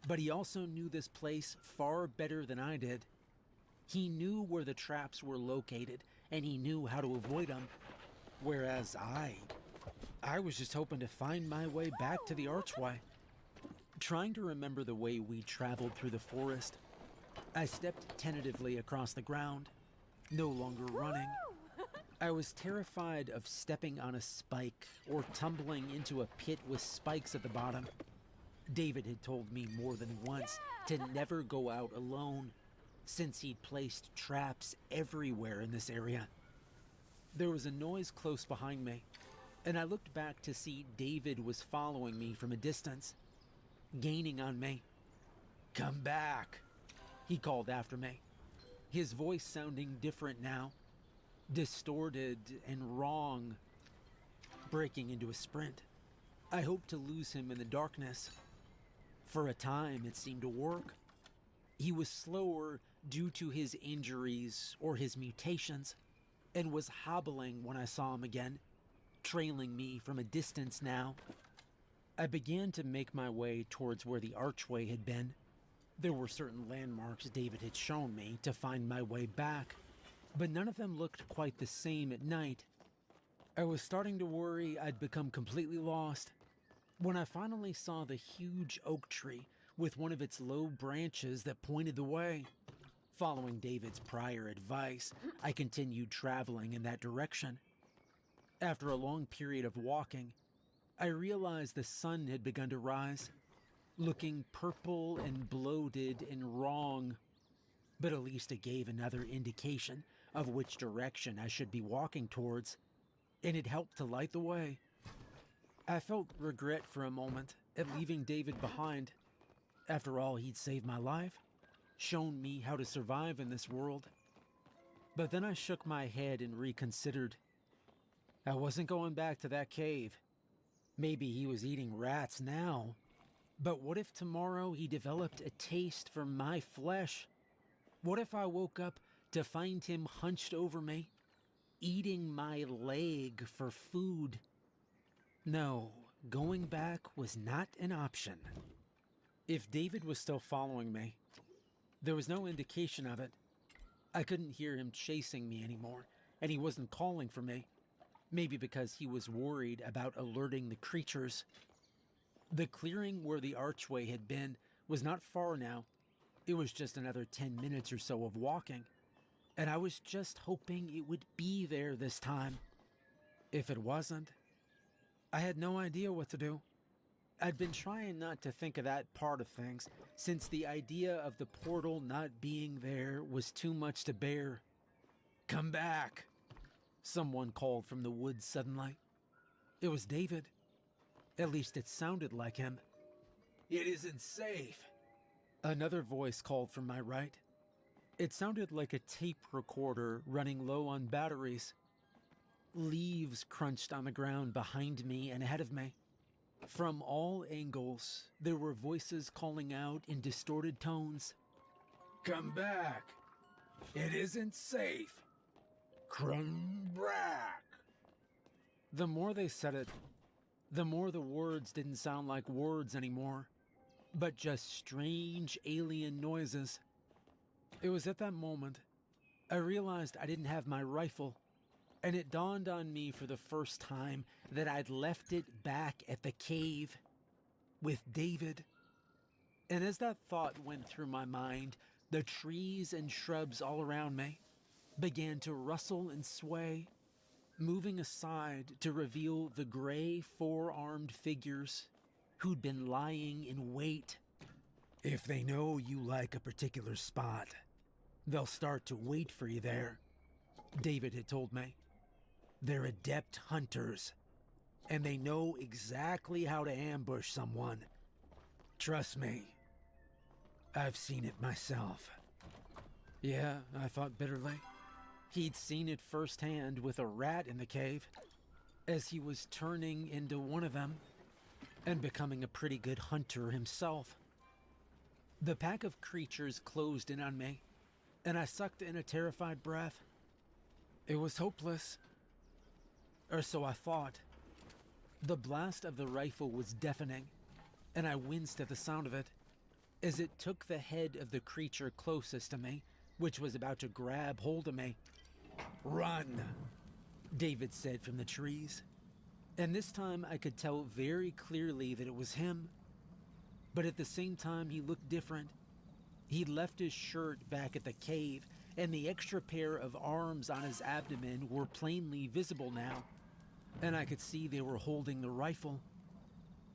but he also knew this place far better than I did. He knew where the traps were located, and he knew how to avoid them, whereas I was just hoping to find my way back to the archway. Trying to remember the way we traveled through the forest, I stepped tentatively across the ground, no longer running. I was terrified of stepping on a spike or tumbling into a pit with spikes at the bottom. David had told me more than once to never go out alone, since he'd placed traps everywhere in this area. There was a noise close behind me, and I looked back to see David was following me from a distance, gaining on me. "Come back," he called after me, his voice sounding different now, distorted and wrong, breaking into a sprint. I hoped to lose him in the darkness. For a time, it seemed to work. He was slower due to his injuries or his mutations, and was hobbling when I saw him again, trailing me from a distance now. I began to make my way towards where the archway had been. There were certain landmarks David had shown me to find my way back, but none of them looked quite the same at night. I was starting to worry I'd become completely lost when I finally saw the huge oak tree with one of its low branches that pointed the way. Following David's prior advice, I continued traveling in that direction. After a long period of walking, I realized the sun had begun to rise, looking purple and bloated and wrong, but at least it gave another indication of which direction I should be walking towards, and it helped to light the way. I felt regret for a moment at leaving David behind. After all, he'd saved my life, shown me how to survive in this world. But then I shook my head and reconsidered. I wasn't going back to that cave. Maybe he was eating rats now. But what if tomorrow he developed a taste for my flesh? What if I woke up to find him hunched over me, eating my leg for food? No, going back was not an option. If David was still following me, there was no indication of it. I couldn't hear him chasing me anymore, and he wasn't calling for me. Maybe because he was worried about alerting the creatures. The clearing where the archway had been was not far now. It was just another 10 minutes or so of walking, and I was just hoping it would be there this time. If it wasn't, I had no idea what to do. I'd been trying not to think of that part of things, since the idea of the portal not being there was too much to bear. "Come back," someone called from the woods suddenly. It was David. At least it sounded like him. "It isn't safe." Another voice called from my right. It sounded like a tape recorder running low on batteries. Leaves crunched on the ground behind me and ahead of me. From all angles, there were voices calling out in distorted tones. "Come back. It isn't safe. Come back." The more they said it, the more the words didn't sound like words anymore, but just strange alien noises. It was at that moment I realized I didn't have my rifle, and it dawned on me for the first time that I'd left it back at the cave with David. And as that thought went through my mind, the trees and shrubs all around me began to rustle and sway, moving aside to reveal the gray four-armed figures who'd been lying in wait. "If they know you like a particular spot, they'll start to wait for you there," David had told me. "They're adept hunters, and they know exactly how to ambush someone. Trust me, I've seen it myself." Yeah, I thought bitterly. He'd seen it firsthand with a rat in the cave, as he was turning into one of them and becoming a pretty good hunter himself. The pack of creatures closed in on me, and I sucked in a terrified breath. It was hopeless. Or so I thought. The blast of the rifle was deafening, and I winced at the sound of it, as it took the head of the creature closest to me, which was about to grab hold of me. "Run," David said from the trees, and this time I could tell very clearly that it was him. But at the same time, he looked different. He'd left his shirt back at the cave, and the extra pair of arms on his abdomen were plainly visible now, and I could see they were holding the rifle.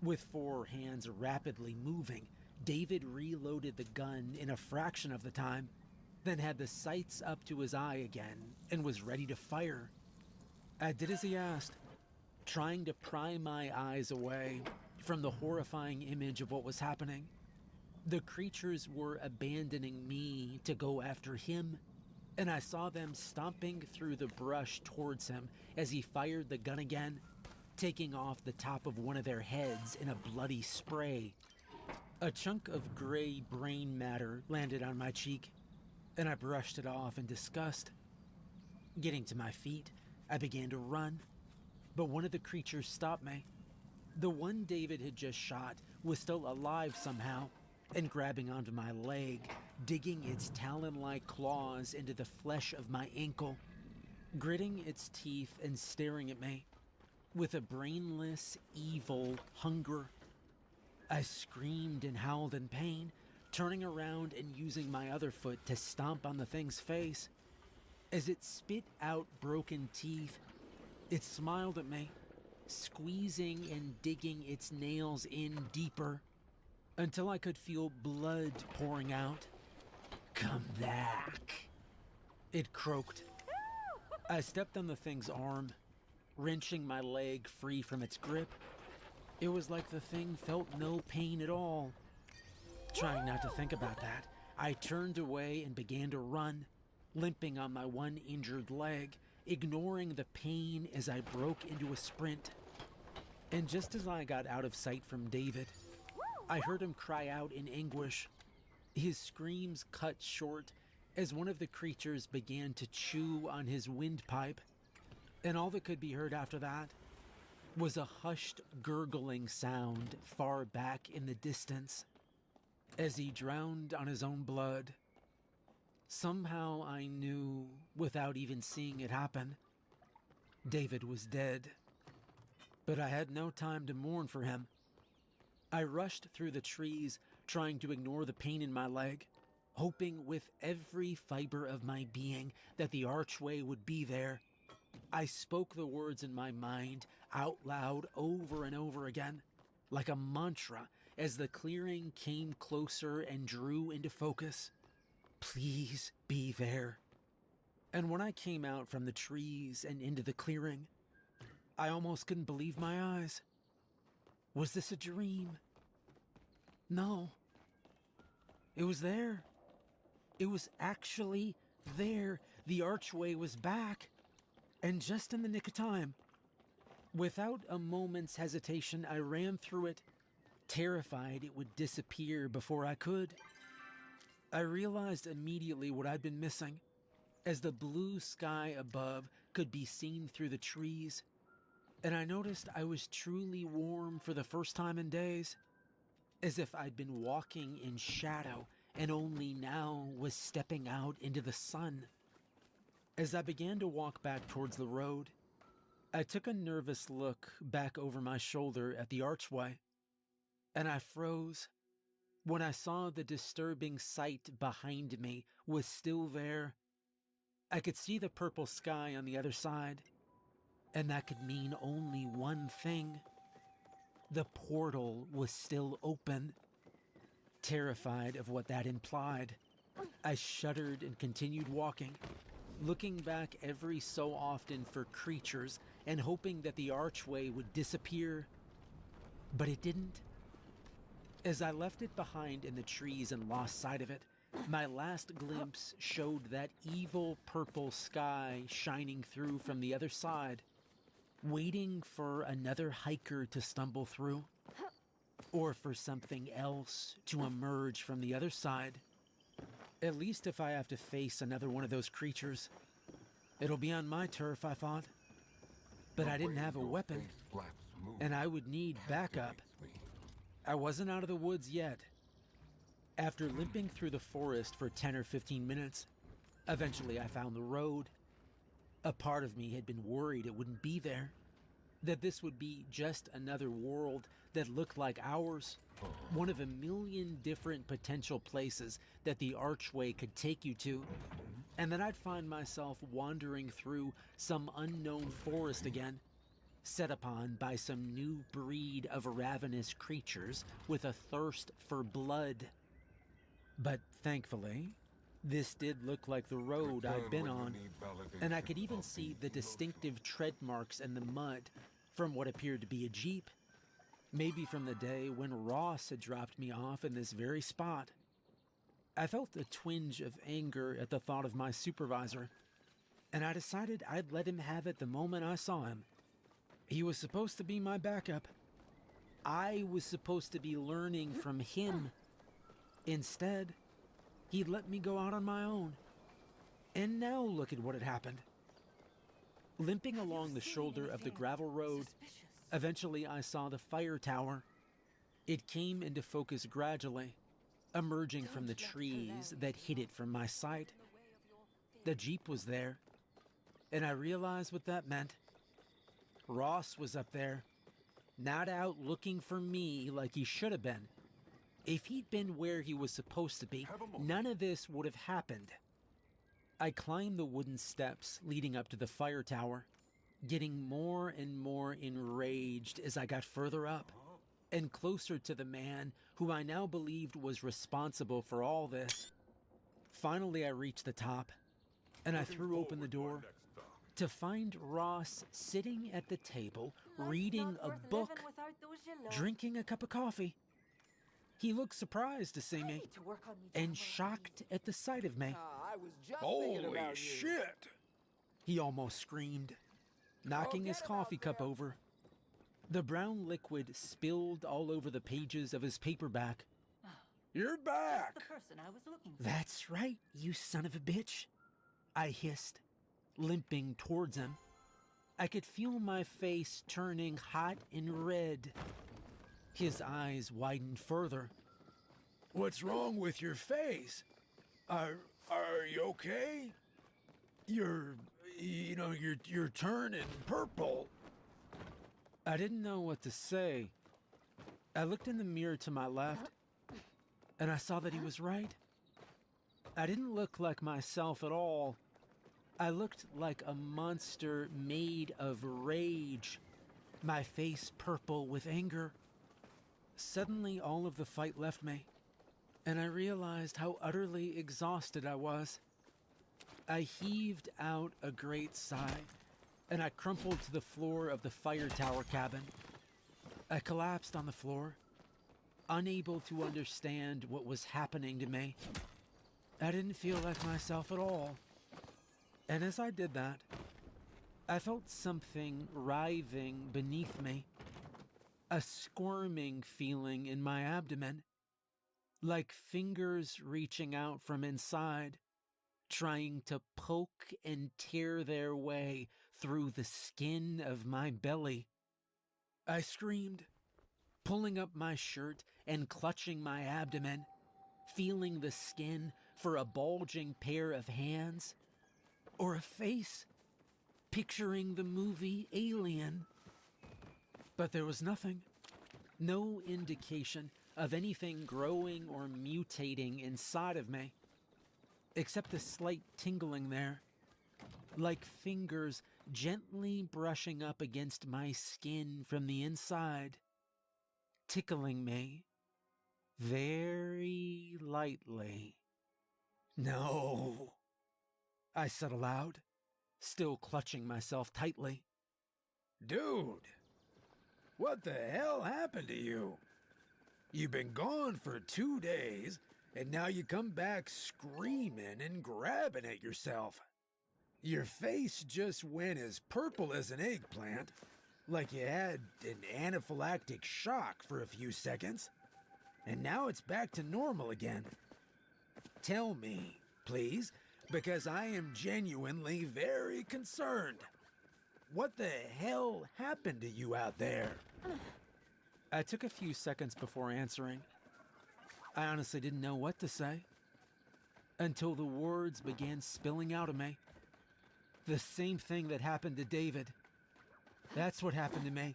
With 4 hands rapidly moving, David reloaded the gun in a fraction of the time, then had the sights up to his eye again and was ready to fire. I did as he asked, trying to pry my eyes away from the horrifying image of what was happening. The creatures were abandoning me to go after him, and I saw them stomping through the brush towards him as he fired the gun again, taking off the top of one of their heads in a bloody spray. A chunk of gray brain matter landed on my cheek, and I brushed it off in disgust. Getting to my feet, I began to run, but one of the creatures stopped me. The one David had just shot was still alive somehow and grabbing onto my leg, digging its talon-like claws into the flesh of my ankle, gritting its teeth and staring at me with a brainless, evil hunger. I screamed and howled in pain, turning around and using my other foot to stomp on the thing's face. As it spit out broken teeth, it smiled at me, squeezing and digging its nails in deeper until I could feel blood pouring out. "Come back," it croaked. I stepped on the thing's arm, wrenching my leg free from its grip. It was like the thing felt no pain at all. Trying not to think about that, I turned away and began to run, limping on my one injured leg, ignoring the pain as I broke into a sprint. And just as I got out of sight from David, I heard him cry out in anguish. His screams cut short as one of the creatures began to chew on his windpipe, and all that could be heard after that was a hushed, gurgling sound far back in the distance as he drowned on his own blood. Somehow I knew, without even seeing it happen, David was dead. But I had no time to mourn for him. I rushed through the trees, trying to ignore the pain in my leg, hoping with every fiber of my being that the archway would be there. I spoke the words in my mind out loud over and over again, like a mantra, as the clearing came closer and drew into focus. Please be there. And when I came out from the trees and into the clearing, I almost couldn't believe my eyes. Was this a dream? No. It was there. It was actually there. The archway was back. And just in the nick of time. Without a moment's hesitation, I ran through it, terrified it would disappear before I could. I realized immediately what I'd been missing, as the blue sky above could be seen through the trees, and I noticed I was truly warm for the first time in days, as if I'd been walking in shadow and only now was stepping out into the sun. As I began to walk back towards the road, I took a nervous look back over my shoulder at the archway, and I froze when I saw the disturbing sight behind me was still there. I could see the purple sky on the other side, and that could mean only one thing. The portal was still open. Terrified of what that implied, I shuddered and continued walking, looking back every so often for creatures and hoping that the archway would disappear. But it didn't. As I left it behind in the trees and lost sight of it, my last glimpse showed that evil purple sky shining through from the other side, waiting for another hiker to stumble through, or for something else to emerge from the other side. At least if I have to face another one of those creatures, it'll be on my turf, I thought. But I didn't have a weapon, and I would need backup. I wasn't out of the woods yet. After limping through the forest for 10 or 15 minutes, eventually I found the road. A part of me had been worried it wouldn't be there, that this would be just another world that looked like ours, one of a million different potential places that the archway could take you to, and that I'd find myself wandering through some unknown forest again, set upon by some new breed of ravenous creatures with a thirst for blood. But thankfully, this did look like the road I'd been on, and I could even see the distinctive tread marks in the mud from what appeared to be a jeep, maybe from the day when Ross had dropped me off in this very spot. I felt a twinge of anger at the thought of my supervisor, and I decided I'd let him have it the moment I saw him. He was supposed to be my backup. I was supposed to be learning from him. Instead, he'd let me go out on my own. And now look at what had happened. Limping along the shoulder of the gravel road, eventually I saw the fire tower. It came into focus gradually, emerging from the trees that hid it from my sight. The Jeep was there, and I realized what that meant. Ross was up there, not out looking for me like he should have been. If he'd been where he was supposed to be, none of this would have happened. I climbed the wooden steps leading up to the fire tower, getting more and more enraged as I got further up and closer to the man who I now believed was responsible for all this. Finally, I reached the top, and I threw open the door to find Ross sitting at the table, reading a book, drinking a cup of coffee. He looked surprised to see me and shocked at the sight of me. Holy shit! He almost screamed, knocking his coffee cup over. The brown liquid spilled all over the pages of his paperback. You're back! That's right, you son of a bitch, I hissed, limping towards him. I could feel my face turning hot and red. His eyes widened further. What's wrong with your face? Are you okay? You're turning purple. I didn't know what to say. I looked in the mirror to my left, and I saw that he was right. I didn't look like myself at all. I looked like a monster made of rage, my face purple with anger. Suddenly, all of the fight left me, and I realized how utterly exhausted I was. I heaved out a great sigh, and I crumpled to the floor of the fire tower cabin. I collapsed on the floor, unable to understand what was happening to me. I didn't feel like myself at all. And as I did that, I felt something writhing beneath me. A squirming feeling in my abdomen, like fingers reaching out from inside, trying to poke and tear their way through the skin of my belly. I screamed, pulling up my shirt and clutching my abdomen, feeling the skin for a bulging pair of hands or a face, picturing the movie Alien. But there was nothing, no indication of anything growing or mutating inside of me, except a slight tingling there, like fingers gently brushing up against my skin from the inside, tickling me very lightly. No, I said aloud, still clutching myself tightly. Dude, what the hell happened to you? You've been gone for 2 days, and now you come back screaming and grabbing at yourself. Your face just went as purple as an eggplant, like you had an anaphylactic shock for a few seconds, and now it's back to normal again. Tell me, please, because I am genuinely very concerned. What the hell happened to you out there? I took a few seconds before answering. I honestly didn't know what to say, until the words began spilling out of me. The same thing that happened to David. That's what happened to me.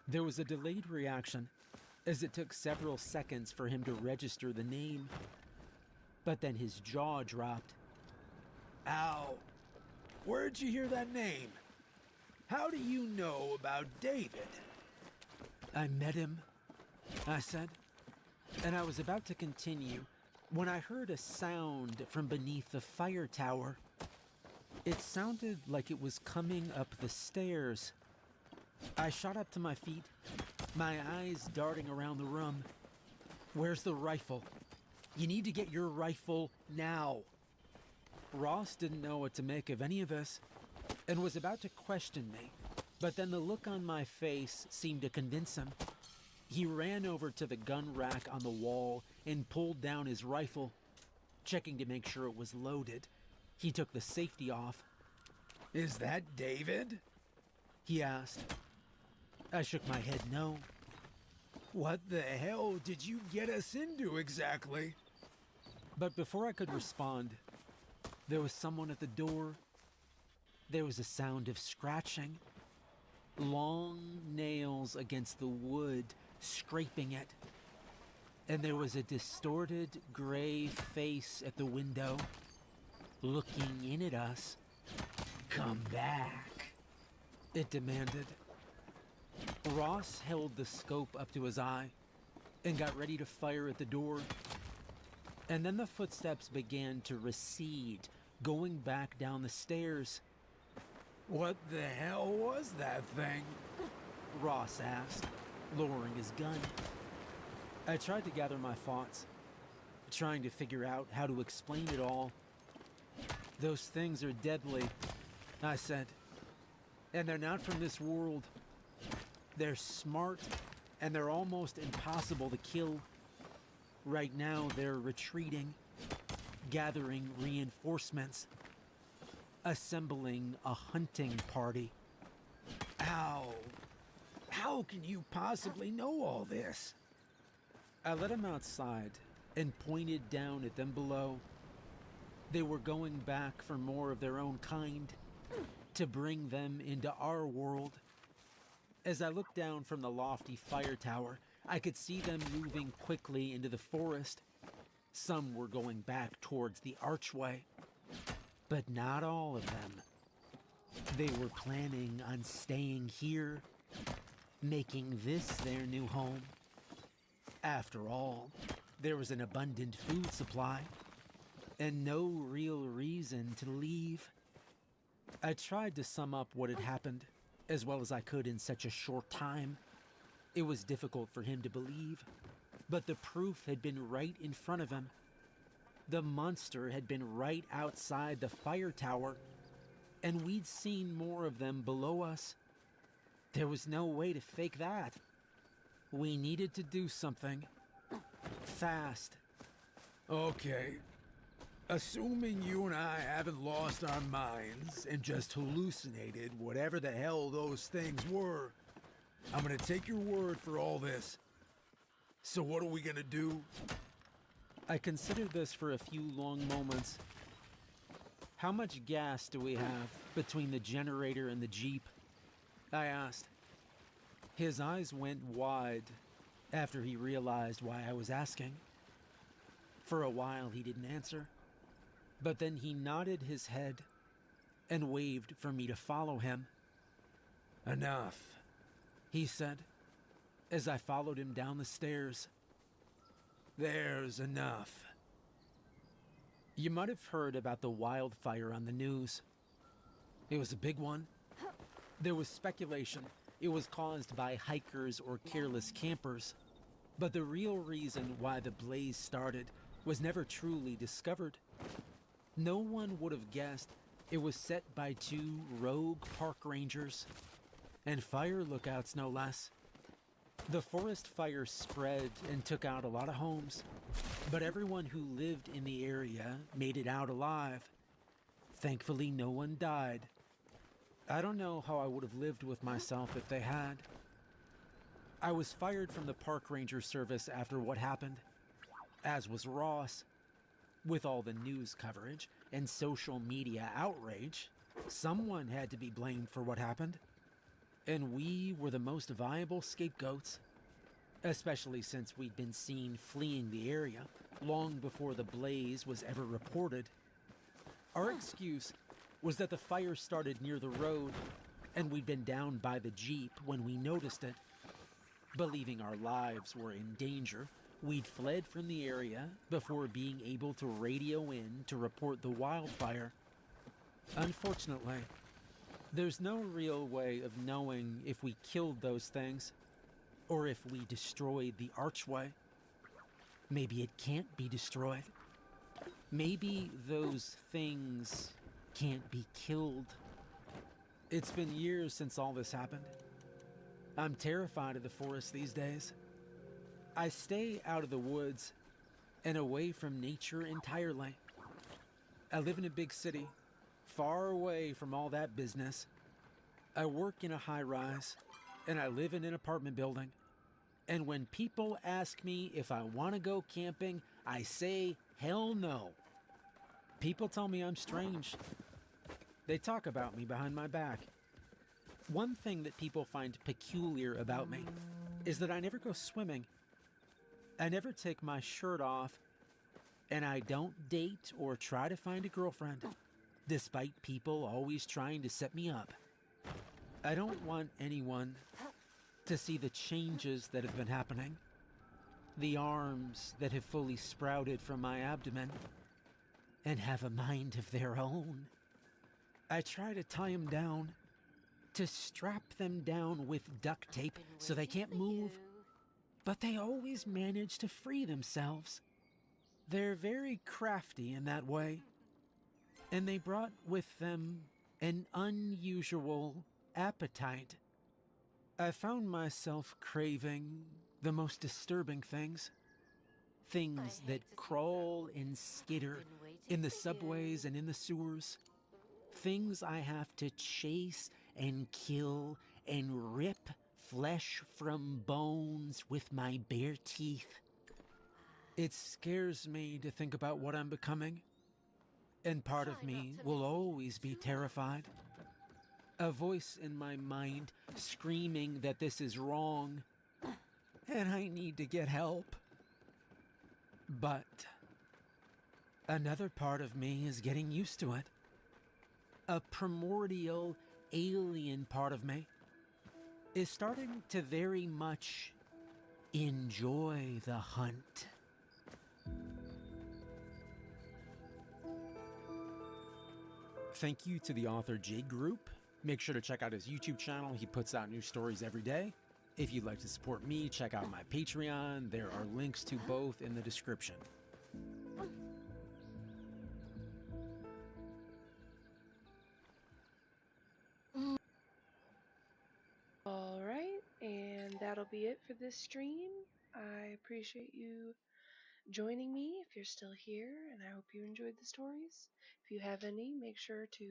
There was a delayed reaction, as it took several seconds for him to register the name. But then his jaw dropped. Ow. Where'd you hear that name? How do you know about David? I met him, I said, and I was about to continue when I heard a sound from beneath the fire tower. It sounded like it was coming up the stairs. I shot up to my feet, my eyes darting around the room. Where's the rifle? You need to get your rifle now. Ross didn't know what to make of any of this and was about to question me, but then the look on my face seemed to convince him. He ran over to the gun rack on the wall and pulled down his rifle. Checking to make sure it was loaded, he took the safety off. Is that David? He asked. I shook my head no. What the hell did you get us into exactly? But before I could respond, there was someone at the door. There was a sound of scratching. Long nails against the wood, scraping it. And there was a distorted gray face at the window, looking in at us. Come back, it demanded. Ross held the scope up to his eye and got ready to fire at the door. And then the footsteps began to recede, going back down the stairs. What the hell was that thing? Ross asked, lowering his gun. I tried to gather my thoughts, trying to figure out how to explain it all. Those things are deadly, I said. And they're not from this world. They're smart, and they're almost impossible to kill. Right now, they're retreating, gathering reinforcements, assembling a hunting party. How can you possibly know all this? I led him outside and pointed down at them below. They were going back for more of their own kind, to bring them into our world. As I looked down from the lofty fire tower, I could see them moving quickly into the forest. Some were going back towards the archway, but not all of them. They were planning on staying here, making this their new home. After all, there was an abundant food supply, and no real reason to leave. I tried to sum up what had happened as well as I could in such a short time. It was difficult for him to believe, but the proof had been right in front of him. The monster had been right outside the fire tower, and we'd seen more of them below us. There was no way to fake that. We needed to do something. Fast. Okay. Assuming you and I haven't lost our minds and just hallucinated whatever the hell those things were, I'm gonna take your word for all this. So what are we gonna do? I considered this for a few long moments. How much gas do we have between the generator and the Jeep? I asked. His eyes went wide after he realized why I was asking. For a while he didn't answer, but then he nodded his head and waved for me to follow him. Enough, he said, as I followed him down the stairs. There's enough. You might have heard about the wildfire on the news. It was a big one. There was speculation it was caused by hikers or careless campers, but the real reason why the blaze started was never truly discovered. No one would have guessed it was set by 2 rogue park rangers, and fire lookouts no less. The forest fire spread and took out a lot of homes, but everyone who lived in the area made it out alive. Thankfully, no one died. I don't know how I would have lived with myself if they had. I was fired from the park ranger service after what happened, as was Ross. With all the news coverage and social media outrage, someone had to be blamed for what happened. And we were the most viable scapegoats, especially since we'd been seen fleeing the area long before the blaze was ever reported. Our excuse was that the fire started near the road, and we'd been down by the Jeep when we noticed it. Believing our lives were in danger, we'd fled from the area before being able to radio in to report the wildfire. Unfortunately, there's no real way of knowing if we killed those things, or if we destroyed the archway. Maybe it can't be destroyed. Maybe those things can't be killed. It's been years since all this happened. I'm terrified of the forest these days. I stay out of the woods and away from nature entirely. I live in a big city, far away from all that business. I work in a high-rise, and I live in an apartment building. And when people ask me if I want to go camping, I say, hell no. People tell me I'm strange. They talk about me behind my back. One thing that people find peculiar about me is that I never go swimming. I never take my shirt off, and I don't date or try to find a girlfriend, despite people always trying to set me up. I don't want anyone to see the changes that have been happening, the arms that have fully sprouted from my abdomen and have a mind of their own. I try to tie them down, to strap them down with duct tape so they can't move, but they always manage to free themselves. They're very crafty in that way, and they brought with them an unusual appetite. I found myself craving the most disturbing things. Things that crawl and skitter in the subways and in the sewers. Things I have to chase and kill and rip flesh from bones with my bare teeth. It scares me to think about what I'm becoming, and part of me will always be terrified. A voice in my mind screaming that this is wrong, and I need to get help. But another part of me is getting used to it. A primordial alien part of me is starting to very much enjoy the hunt. Thank you to the author J Group. Make sure to check out his YouTube channel. He puts out new stories every day. If you'd like to support me, check out my Patreon. There are links to both in the description. Alright, and that'll be it for this stream. I appreciate you joining me if you're still here, and I hope you enjoyed the stories. If you have any, make sure to